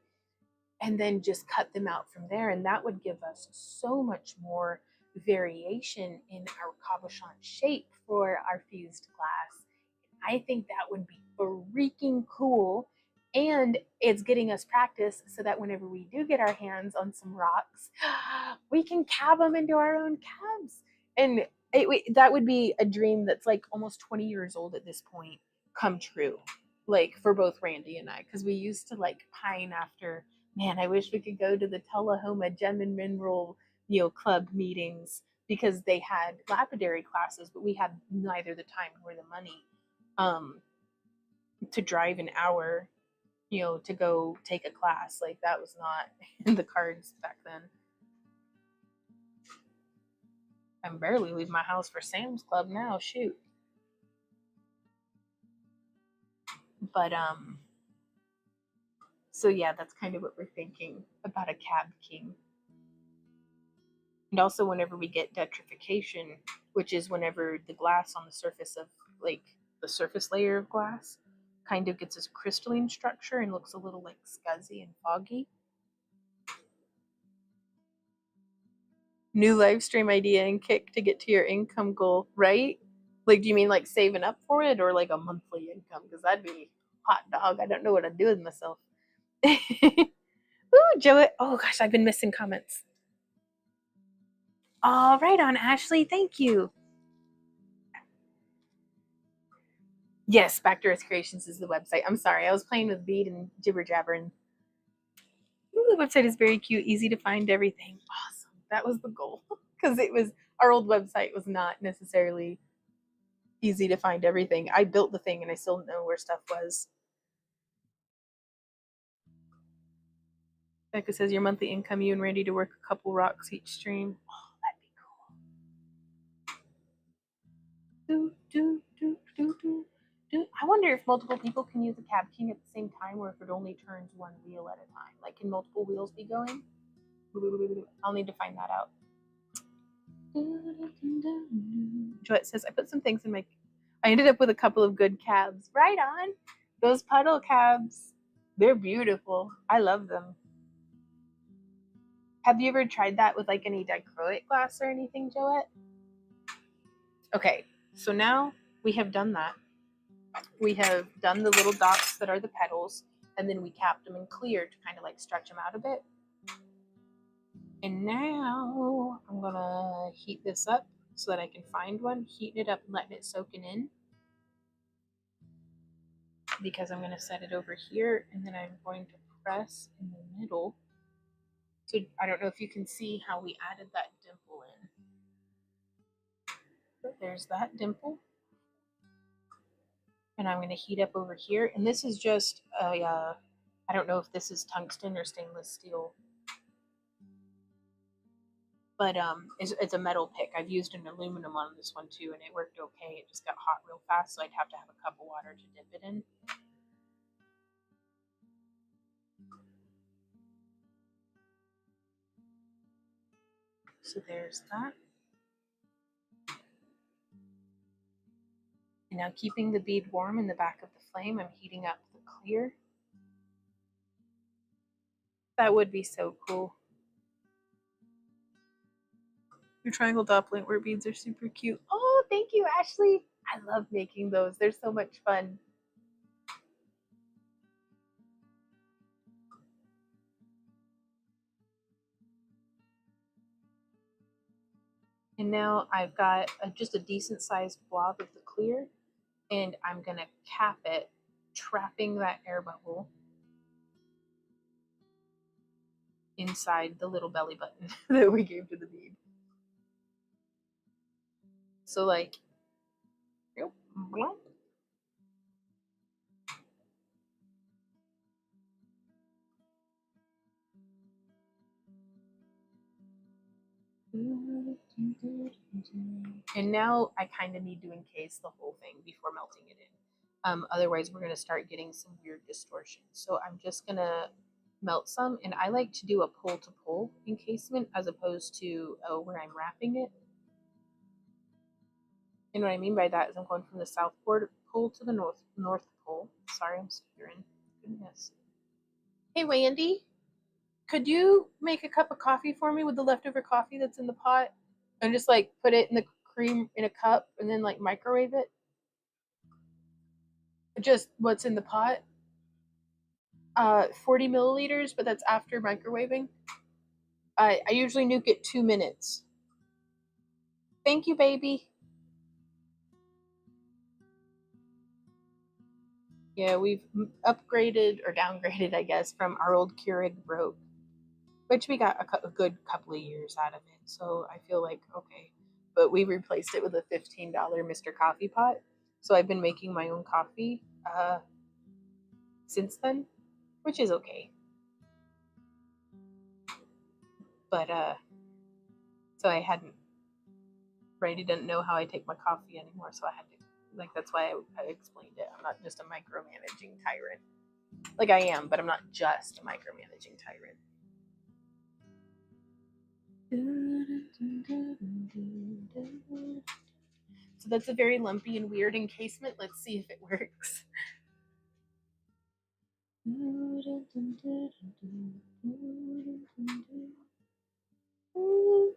and then just cut them out from there. And that would give us so much more variation in our cabochon shape for our fused glass. I think that would be freaking cool. And it's getting us practice so that whenever we do get our hands on some rocks, we can cab them into our own cabs. And that would be a dream that's like almost 20 years old at this point come true, like for both Randy and I, because we used to like pine after, man, I wish we could go to the Tullahoma Gem and Mineral, you know, club meetings, because they had lapidary classes, but we had neither the time nor the money to drive an hour, you know, to go take a class. Like, that was not in the cards back then. I barely leave my house for Sam's Club now, shoot. But so yeah, that's kind of what we're thinking about a Cab King. And also, whenever we get detrification, which is whenever the glass on the surface of, like, the surface layer of glass kind of gets this crystalline structure and looks a little like scuzzy and foggy. New live stream idea and kick to get to your income goal, right? Like, do you mean like saving up for it or like a monthly income? Because that'd be hot dog. I don't know what I'd do with myself. Ooh, Joe. Oh gosh, I've been missing comments. All right on, Ashley. Thank you. Yes, Back to Earth Creations is the website. I'm sorry, I was playing with bead and jibber jabber. And ooh, the website is very cute, easy to find everything. Awesome. That was the goal because it was our old website was not necessarily easy to find everything. I built the thing and I still know where stuff was. Becca says your monthly income, you and Randy to work a couple rocks each stream. Oh, that'd be cool. I wonder if multiple people can use a Cab King at the same time or if it only turns one wheel at a time. Like, can multiple wheels be going? I'll need to find that out. Joette says, I put some things in my... I ended up with a couple of good cabs. Right on. Those puddle cabs, they're beautiful. I love them. Have you ever tried that with like any dichroic glass or anything, Joette? Okay, so now we have done that. We have done the little dots that are the petals, and then we capped them in clear to kind of like stretch them out a bit. And now I'm gonna heat this up so that I can find one, heating it up and letting it soak in. Because I'm gonna set it over here, and then I'm going to press in the middle. So I don't know if you can see how we added that dimple in. But there's that dimple. And I'm going to heat up over here. And this is just a, I don't know if this is tungsten or stainless steel. But it's a metal pick. I've used an aluminum on this one too, and it worked okay. It just got hot real fast, so I'd have to have a cup of water to dip it in. So there's that. And now keeping the bead warm in the back of the flame, I'm heating up the clear. That would be so cool. Your triangle Lampwork beads are super cute. Oh, thank you, Ashley. I love making those. They're so much fun. And now I've got just a decent sized blob of the clear, and I'm gonna cap it, trapping that air bubble inside the little belly button that we gave to the bead. So like, and now I kind of need to encase the whole thing before melting it in. Otherwise, we're going to start getting some weird distortion. So I'm just going to melt some, and I like to do a pull-to-pull encasement as opposed to where I'm wrapping it. And what I mean by that is I'm going from the south pole to the north pole. Sorry, I'm stuttering. Goodness. Hey, Wendy, could you make a cup of coffee for me with the leftover coffee that's in the pot, and just like put it in the cream in a cup and then like microwave it? Just what's in the pot. 40 milliliters, but that's after microwaving. I usually nuke it 2 minutes. Thank you, baby. Yeah, we've upgraded or downgraded, I guess, from our old Keurig broke, which we got a good couple of years out of it. So I feel like, okay. But we replaced it with a $15 Mr. Coffee pot. So I've been making my own coffee since then, which is okay. But so I hadn't, Brady didn't know how I take my coffee anymore, so I had to, like, that's why I explained it. I'm not just a micromanaging tyrant. Like, I am, but I'm not just a micromanaging tyrant. So that's a very lumpy and weird encasement. Let's see if it works. Oh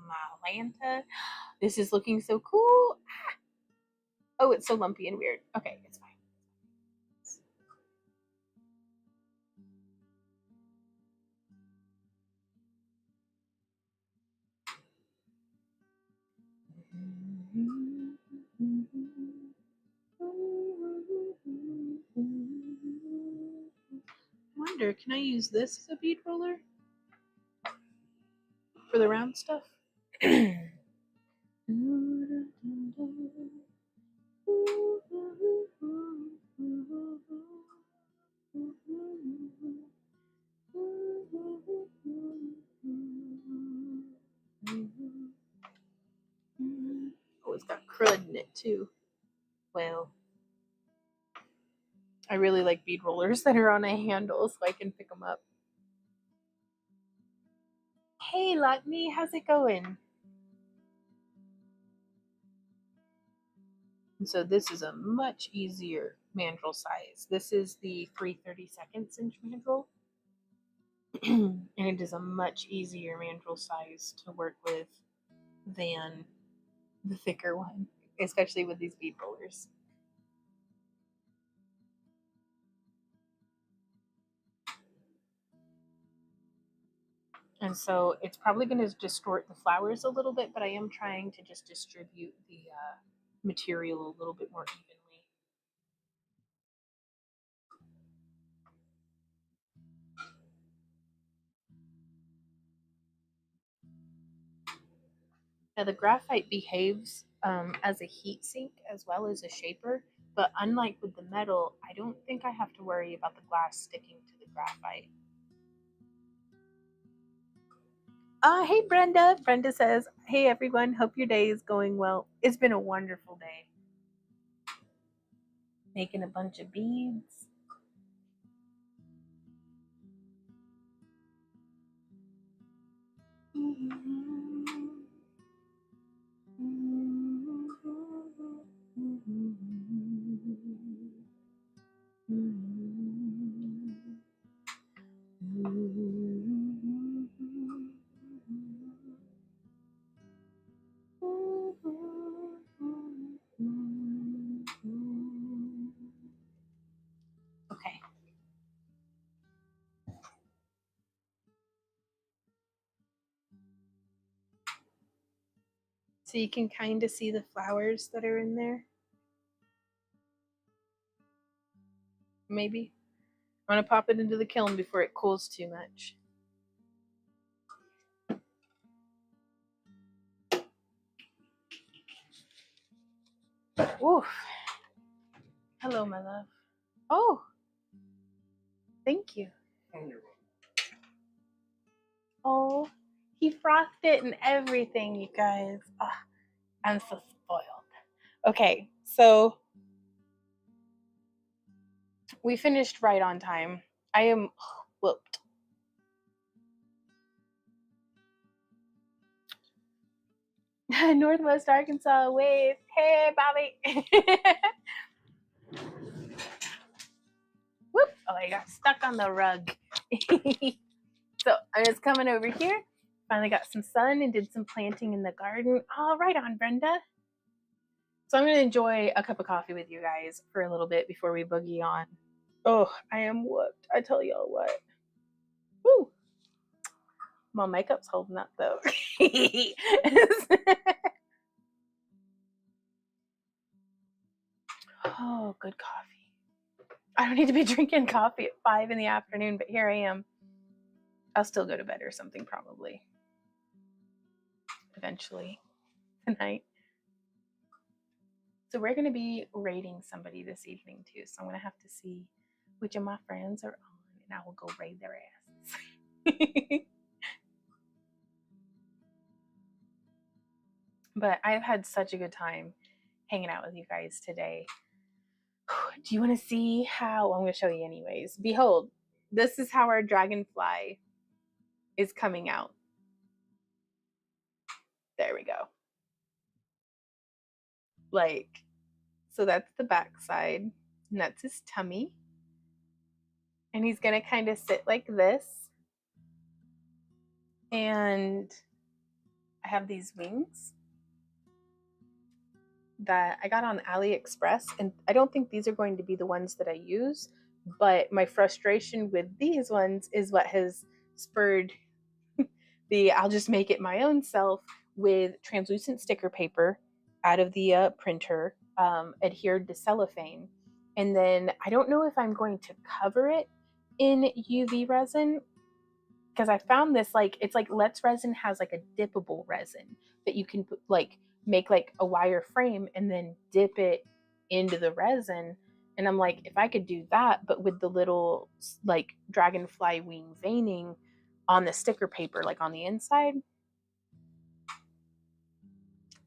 my Lanta. This is looking so cool. Oh, it's so lumpy and weird. Okay, it's fine. I wonder, can I use this as a bead roller for the round stuff? Oh, it's got crud in it too. Well, I really like bead rollers that are on a handle so I can pick them up. Hey, Lotney, how's it going? And so this is a much easier mandrel size. This is the 3/32 inch mandrel. And it is a much easier mandrel size to work with than the thicker one, especially with these bead rollers. And so it's probably going to distort the flowers a little bit, but I am trying to just distribute the material a little bit more evenly. Now the graphite behaves as a heat sink as well as a shaper, but unlike with the metal, I don't think I have to worry about the glass sticking to the graphite. Hey Brenda. Brenda says, hey everyone, hope your day is going well. It's been a wonderful day. Making a bunch of beads. Okay. So you can kind of see the flowers that are in there. Maybe. I'm going to pop it into the kiln before it cools too much. Oof. Hello, my love. Oh, thank you. Oh, he frothed it and everything, you guys. Oh, I'm so spoiled. Okay, so we finished right on time. I am whooped. Northwest Arkansas wave. Hey, Bobby. Whoop. Oh, I got stuck on the rug. So I was coming over here. Finally got some sun and did some planting in the garden. Oh, right on, Brenda. So I'm going to enjoy a cup of coffee with you guys for a little bit before we boogie on. Oh, I am whooped. I tell y'all what. Woo. My makeup's holding up though. Oh, good coffee. I don't need to be drinking coffee at 5 in the afternoon, but here I am. I'll still go to bed or something probably. Eventually tonight. So we're going to be raiding somebody this evening too. So I'm going to have to see which of my friends are on and I will go raid their asses. But I've had such a good time hanging out with you guys today. Do you want to see how? I'm going to show you anyways. Behold, this is how our dragonfly is coming out. There we go. Like, so that's the back side, and that's his tummy. And he's going to kind of sit like this. And I have these wings that I got on AliExpress, and I don't think these are going to be the ones that I use, but my frustration with these ones is what has spurred the I'll just make it my own self with translucent sticker paper out of the printer, adhered to cellophane. And then I don't know if I'm going to cover it in UV resin, because I found this, like, it's like Let's Resin has like a dippable resin that you can put, like, make like a wire frame and then dip it into the resin. And I'm like, if I could do that, but with the little like dragonfly wing veining on the sticker paper, like on the inside,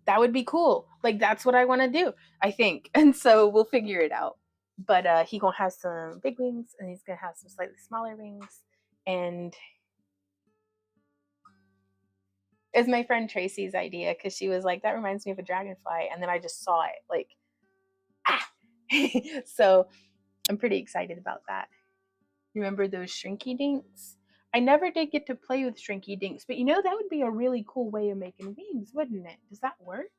that would be cool. Like, that's what I want to do, I think. And so we'll figure it out. But he gonna have some big wings, and he's gonna have some slightly smaller wings. And it's my friend Tracy's idea, because she was like, that reminds me of a dragonfly. And then I just saw it, like, ah. So I'm pretty excited about that. Remember those shrinky dinks? I never did get to play with shrinky dinks, but you know, that would be a really cool way of making wings, wouldn't it? Does that work?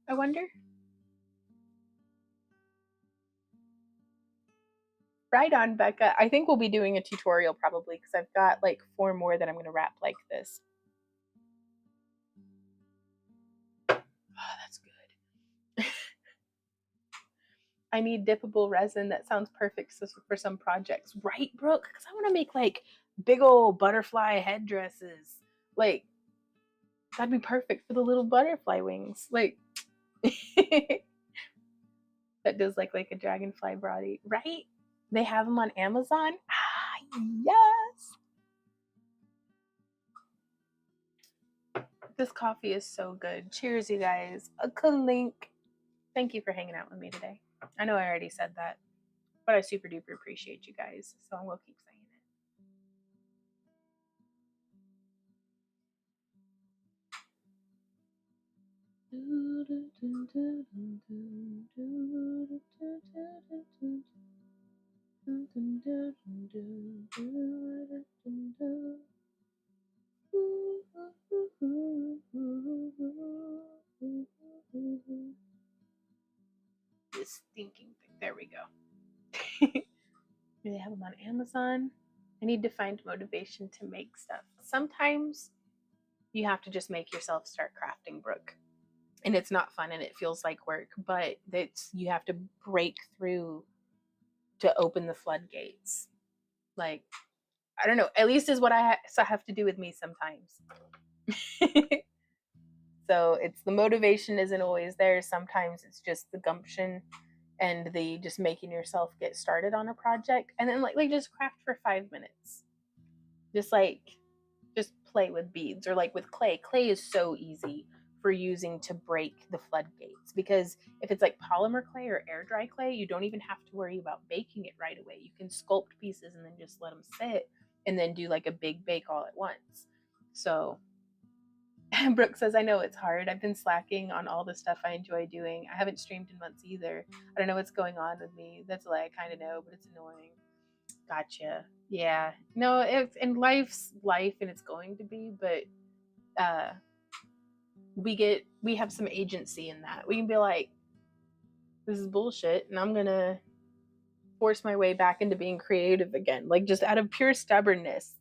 I wonder. Right on, Becca. I think we'll be doing a tutorial probably, because I've got like 4 more that I'm going to wrap like this. Oh, that's good. I need dippable resin. That sounds perfect for some projects. Right, Brooke? Because I want to make like big old butterfly headdresses. Like, that'd be perfect for the little butterfly wings. Like, that does like a dragonfly body, right? They have them on Amazon. Ah, yes. This coffee is so good. Cheers, you guys. A clink. Thank you for hanging out with me today. I know I already said that, but I super duper appreciate you guys, so I'm gonna keep saying it. This thinking thing. There we go. Do they have them on Amazon? I need to find motivation to make stuff. Sometimes you have to just make yourself start crafting, Brooke. And it's not fun and it feels like work, but you have to break through to open the floodgates. Like, I don't know, at least is what I have to do with me sometimes. So it's the motivation isn't always there. Sometimes it's just the gumption and the just making yourself get started on a project, and then like just craft for 5 minutes. Just play with beads, or like with clay. Clay is so easy for using to break the floodgates, because if it's like polymer clay or air dry clay, you don't even have to worry about baking it right away. You can sculpt pieces and then just let them sit and then do like a big bake all at once. So Brooke says, I know it's hard. I've been slacking on all the stuff I enjoy doing. I haven't streamed in months either. I don't know what's going on with me. That's what I kind of know, but it's annoying. Gotcha. Yeah. No, it's, and life's life, and it's going to be, but we have some agency in that. We can be like, this is bullshit, and I'm gonna force my way back into being creative again, like just out of pure stubbornness.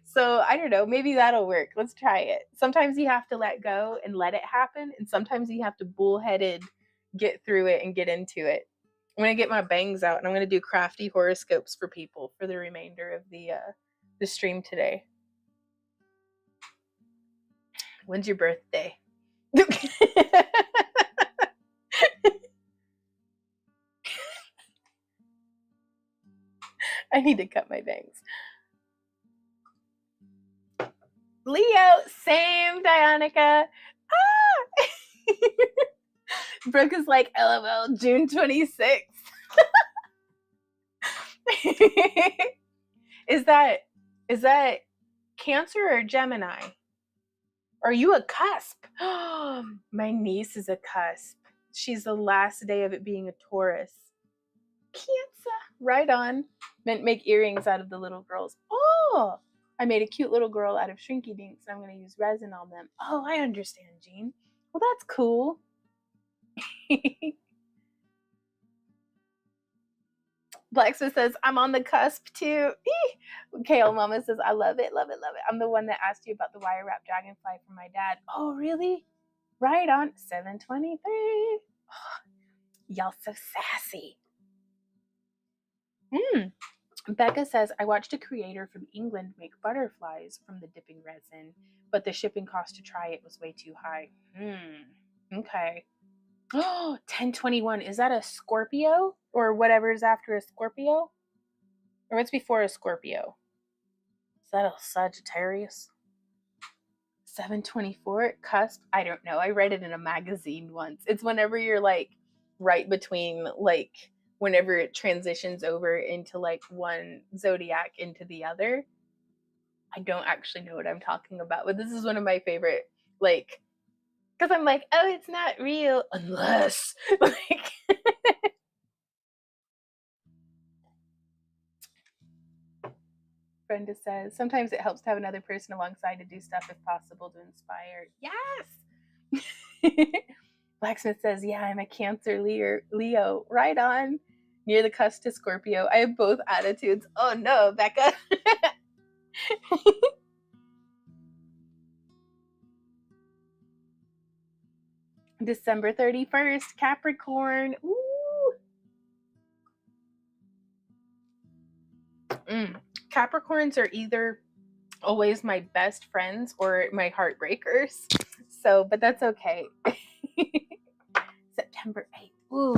So I don't know, maybe that'll work. Let's try it. Sometimes you have to let go and let it happen, and sometimes you have to bullheaded get through it and get into it. I'm gonna get my bangs out and I'm gonna do crafty horoscopes for people for the remainder of the stream today. When's your birthday? I need to cut my bangs. Leo, same, Dianica. Ah! Brooke is like, LOL, June 26th. Is that Cancer or Gemini? Are you a cusp? My niece is a cusp. She's the last day of it being a Taurus. Cancer. Right on. Meant make earrings out of the little girls. Oh, I made a cute little girl out of Shrinky Dinks, and I'm going to use resin on them. Oh, I understand, Jean. Well, that's cool. Blacksmith says, I'm on the cusp too. Kale Mama says, I love it, love it, love it. I'm the one that asked you about the wire wrap dragonfly from my dad. Oh, really? Right on. 723. Oh, y'all so sassy. Becca says, I watched a creator from England make butterflies from the dipping resin, but the shipping cost to try it was way too high. Okay. Oh, 1021. Is that a Scorpio or whatever is after a Scorpio? Or what's before a Scorpio? Is that a Sagittarius? 724 cusp? I don't know. I read it in a magazine once. It's whenever you're like right between like whenever it transitions over into like one zodiac into the other. I don't actually know what I'm talking about, but this is one of my favorite, like, because I'm like, oh, it's not real unless like Brenda says, sometimes it helps to have another person alongside to do stuff if possible to inspire. Yes. Blacksmith says, yeah, I'm a Cancer Leo. Right on. Near the cusp to Scorpio. I have both attitudes. Oh no, Becca. December 31st, Capricorn. Ooh. Capricorns are either always my best friends or my heartbreakers. So, but that's okay. September 8th. Ooh,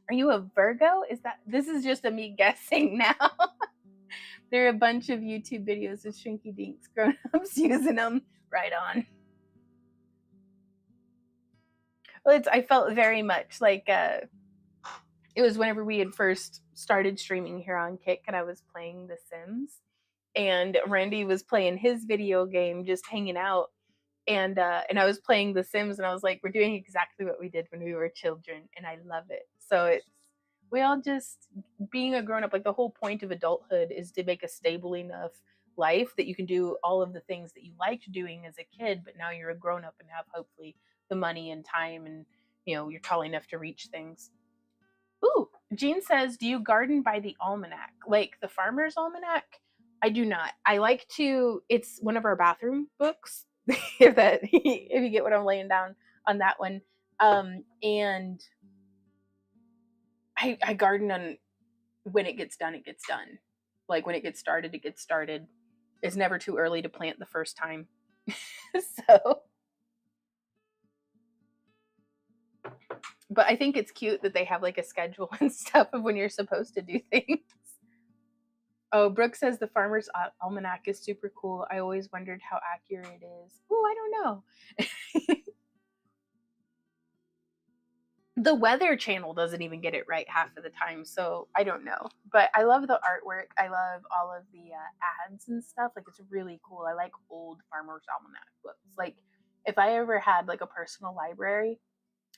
are you a Virgo? This is just a me guessing now. There are a bunch of YouTube videos of Shrinky Dinks grown-ups using them. Right on. Well, I felt very much like it was whenever we had first started streaming here on Kick and I was playing The Sims and Randy was playing his video game, just hanging out. And I was playing The Sims and I was like, we're doing exactly what we did when we were children. And I love it. So we all just being a grown up, like the whole point of adulthood is to make a stable enough life that you can do all of the things that you liked doing as a kid, but now you're a grown up and have hopefully the money and time and you're tall enough to reach things. Ooh, Jean says, do you garden by the almanac, like the Farmer's Almanac? I do not. I like to. It's one of our bathroom books. if you get what I'm laying down on that one. And I garden on when it gets done, it gets done. Like when it gets started, it gets started. It's never too early to plant the first time. So. But I think it's cute that they have like a schedule and stuff of when you're supposed to do things. Oh, Brooke says the Farmer's Almanac is super cool. I always wondered how accurate it is. Oh, I don't know. The Weather Channel doesn't even get it right half of the time, so I don't know. But I love the artwork. I love all of the ads and stuff. Like, it's really cool. I like old Farmer's Almanac books. Like, if I ever had like a personal library,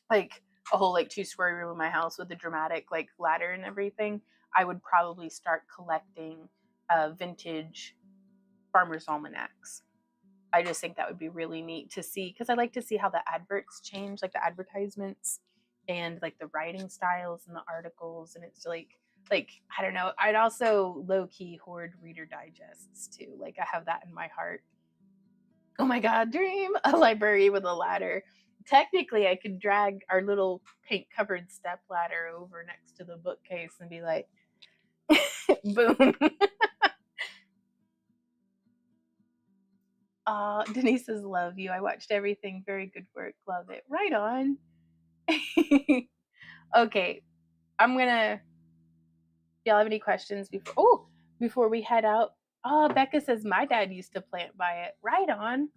like a whole like 2-story room in my house with a dramatic like ladder and everything, I would probably start collecting vintage Farmer's Almanacs. I just think that would be really neat to see because I like to see how the adverts change, like the advertisements and like the writing styles and the articles. And it's like I don't know. I'd also low-key hoard Reader Digests too. Like I have that in my heart. Oh my God, dream a library with a ladder. Technically, I could drag our little paint-covered step ladder over next to the bookcase and be like, boom. Denise says, love you. I watched everything. Very good work. Love it. Right on. Okay. Y'all have any questions before we head out? Oh, Becca says, my dad used to plant by it. Right on.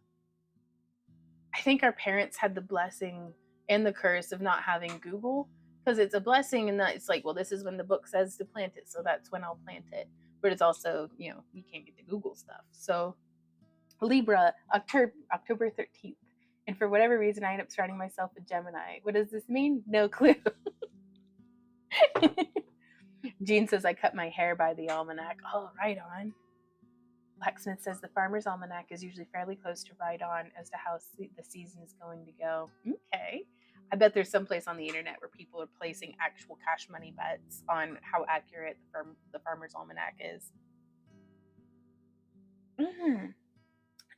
I think our parents had the blessing and the curse of not having Google, because it's a blessing in that it's like, well, this is when the book says to plant it, so that's when I'll plant it. But it's also, you can't get the Google stuff. So Libra, October 13th. And for whatever reason, I end up starting myself a Gemini. What does this mean? No clue. Jean says I cut my hair by the almanac. Oh, right on. Blacksmith says the Farmer's Almanac is usually fairly close to right on as to how the season is going to go. Okay. I bet there's some place on the internet where people are placing actual cash money bets on how accurate the Farmer's Almanac is.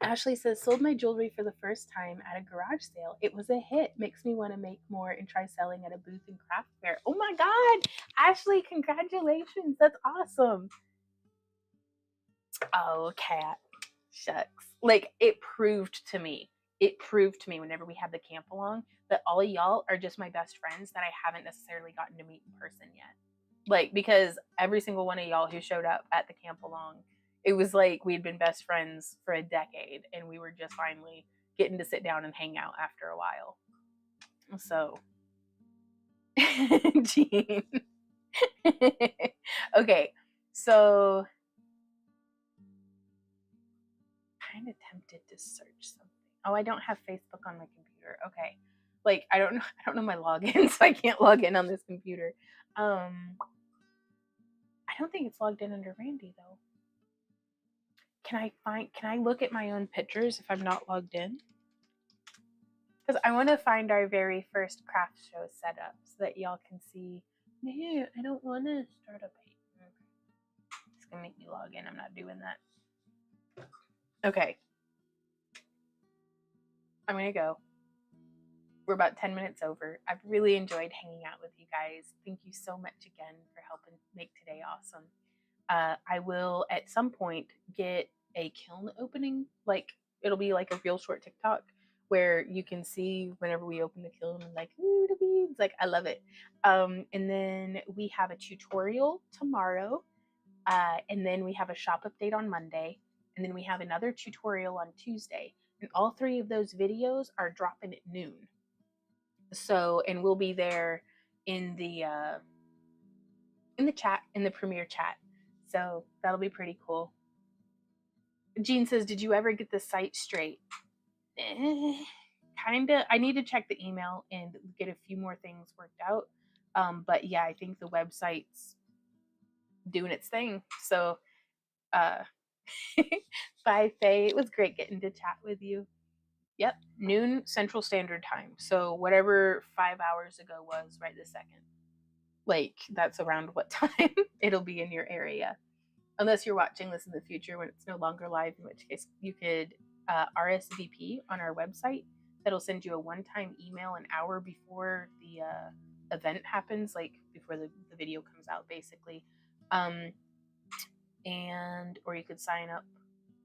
Ashley says, sold my jewelry for the first time at a garage sale. It was a hit. Makes me want to make more and try selling at a booth and craft fair. Oh my God, Ashley, congratulations. That's awesome. Oh, cat. Shucks. Like, it proved to me whenever we had the camp along that all of y'all are just my best friends that I haven't necessarily gotten to meet in person yet. Like, because every single one of y'all who showed up at the camp along, it was like we'd been best friends for a decade and we were just finally getting to sit down and hang out after a while. So, Jean. Okay, so kind of tempted to search something. Oh, I don't have Facebook on my computer. Okay. Like, I don't know my login, so I can't log in on this computer. I don't think it's logged in under Randy though. Can I look at my own pictures if I'm not logged in? Because I want to find our very first craft show setup so that y'all can see. No, I don't want to start a page. It's gonna make me log in. I'm not doing that. Okay. I'm gonna go. We're about 10 minutes over. I've really enjoyed hanging out with you guys. Thank you so much again for helping make today awesome. I will at some point get a kiln opening. Like, it'll be like a real short TikTok where you can see whenever we open the kiln, like, ooh, the beads. Like, I love it. And then we have a tutorial tomorrow. And then we have a shop update on Monday. And then we have another tutorial on Tuesday. And all three of those videos are dropping at noon. So, and we'll be there in the chat, in the premiere chat. So that'll be pretty cool. Jean says, did you ever get the site straight? Kinda. I need to check the email and get a few more things worked out. But yeah, I think the website's doing its thing. So bye, Faye. It was great getting to chat with you. Yep, noon Central Standard Time. So whatever 5 hours ago was right this second. Like, that's around what time it'll be in your area. Unless you're watching this in the future when it's no longer live, in which case you could RSVP on our website. That'll send you a one-time email an hour before the event happens, like before the video comes out, basically. And or you could sign up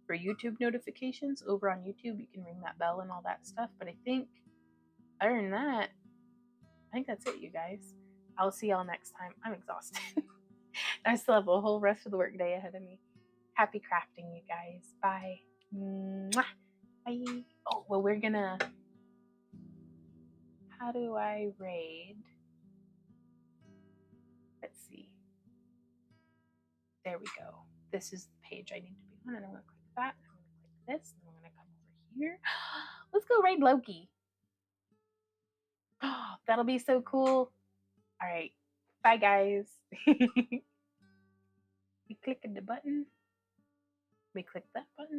for YouTube notifications over on YouTube. You can ring that bell and all that stuff. But I think other than that, I think that's it, you guys. I'll see y'all next time. I'm exhausted. I still have a whole rest of the work day ahead of me. Happy crafting, you guys. Bye. Mwah. Bye. Oh, well, we're gonna... How do I raid? Let's see. There we go. This is the page I need to be on, and I'm gonna click that. I'm gonna click this, and I'm gonna come over here. Let's go raid Loki. Oh, that'll be so cool. All right. Bye, guys. We click the button. We click that button.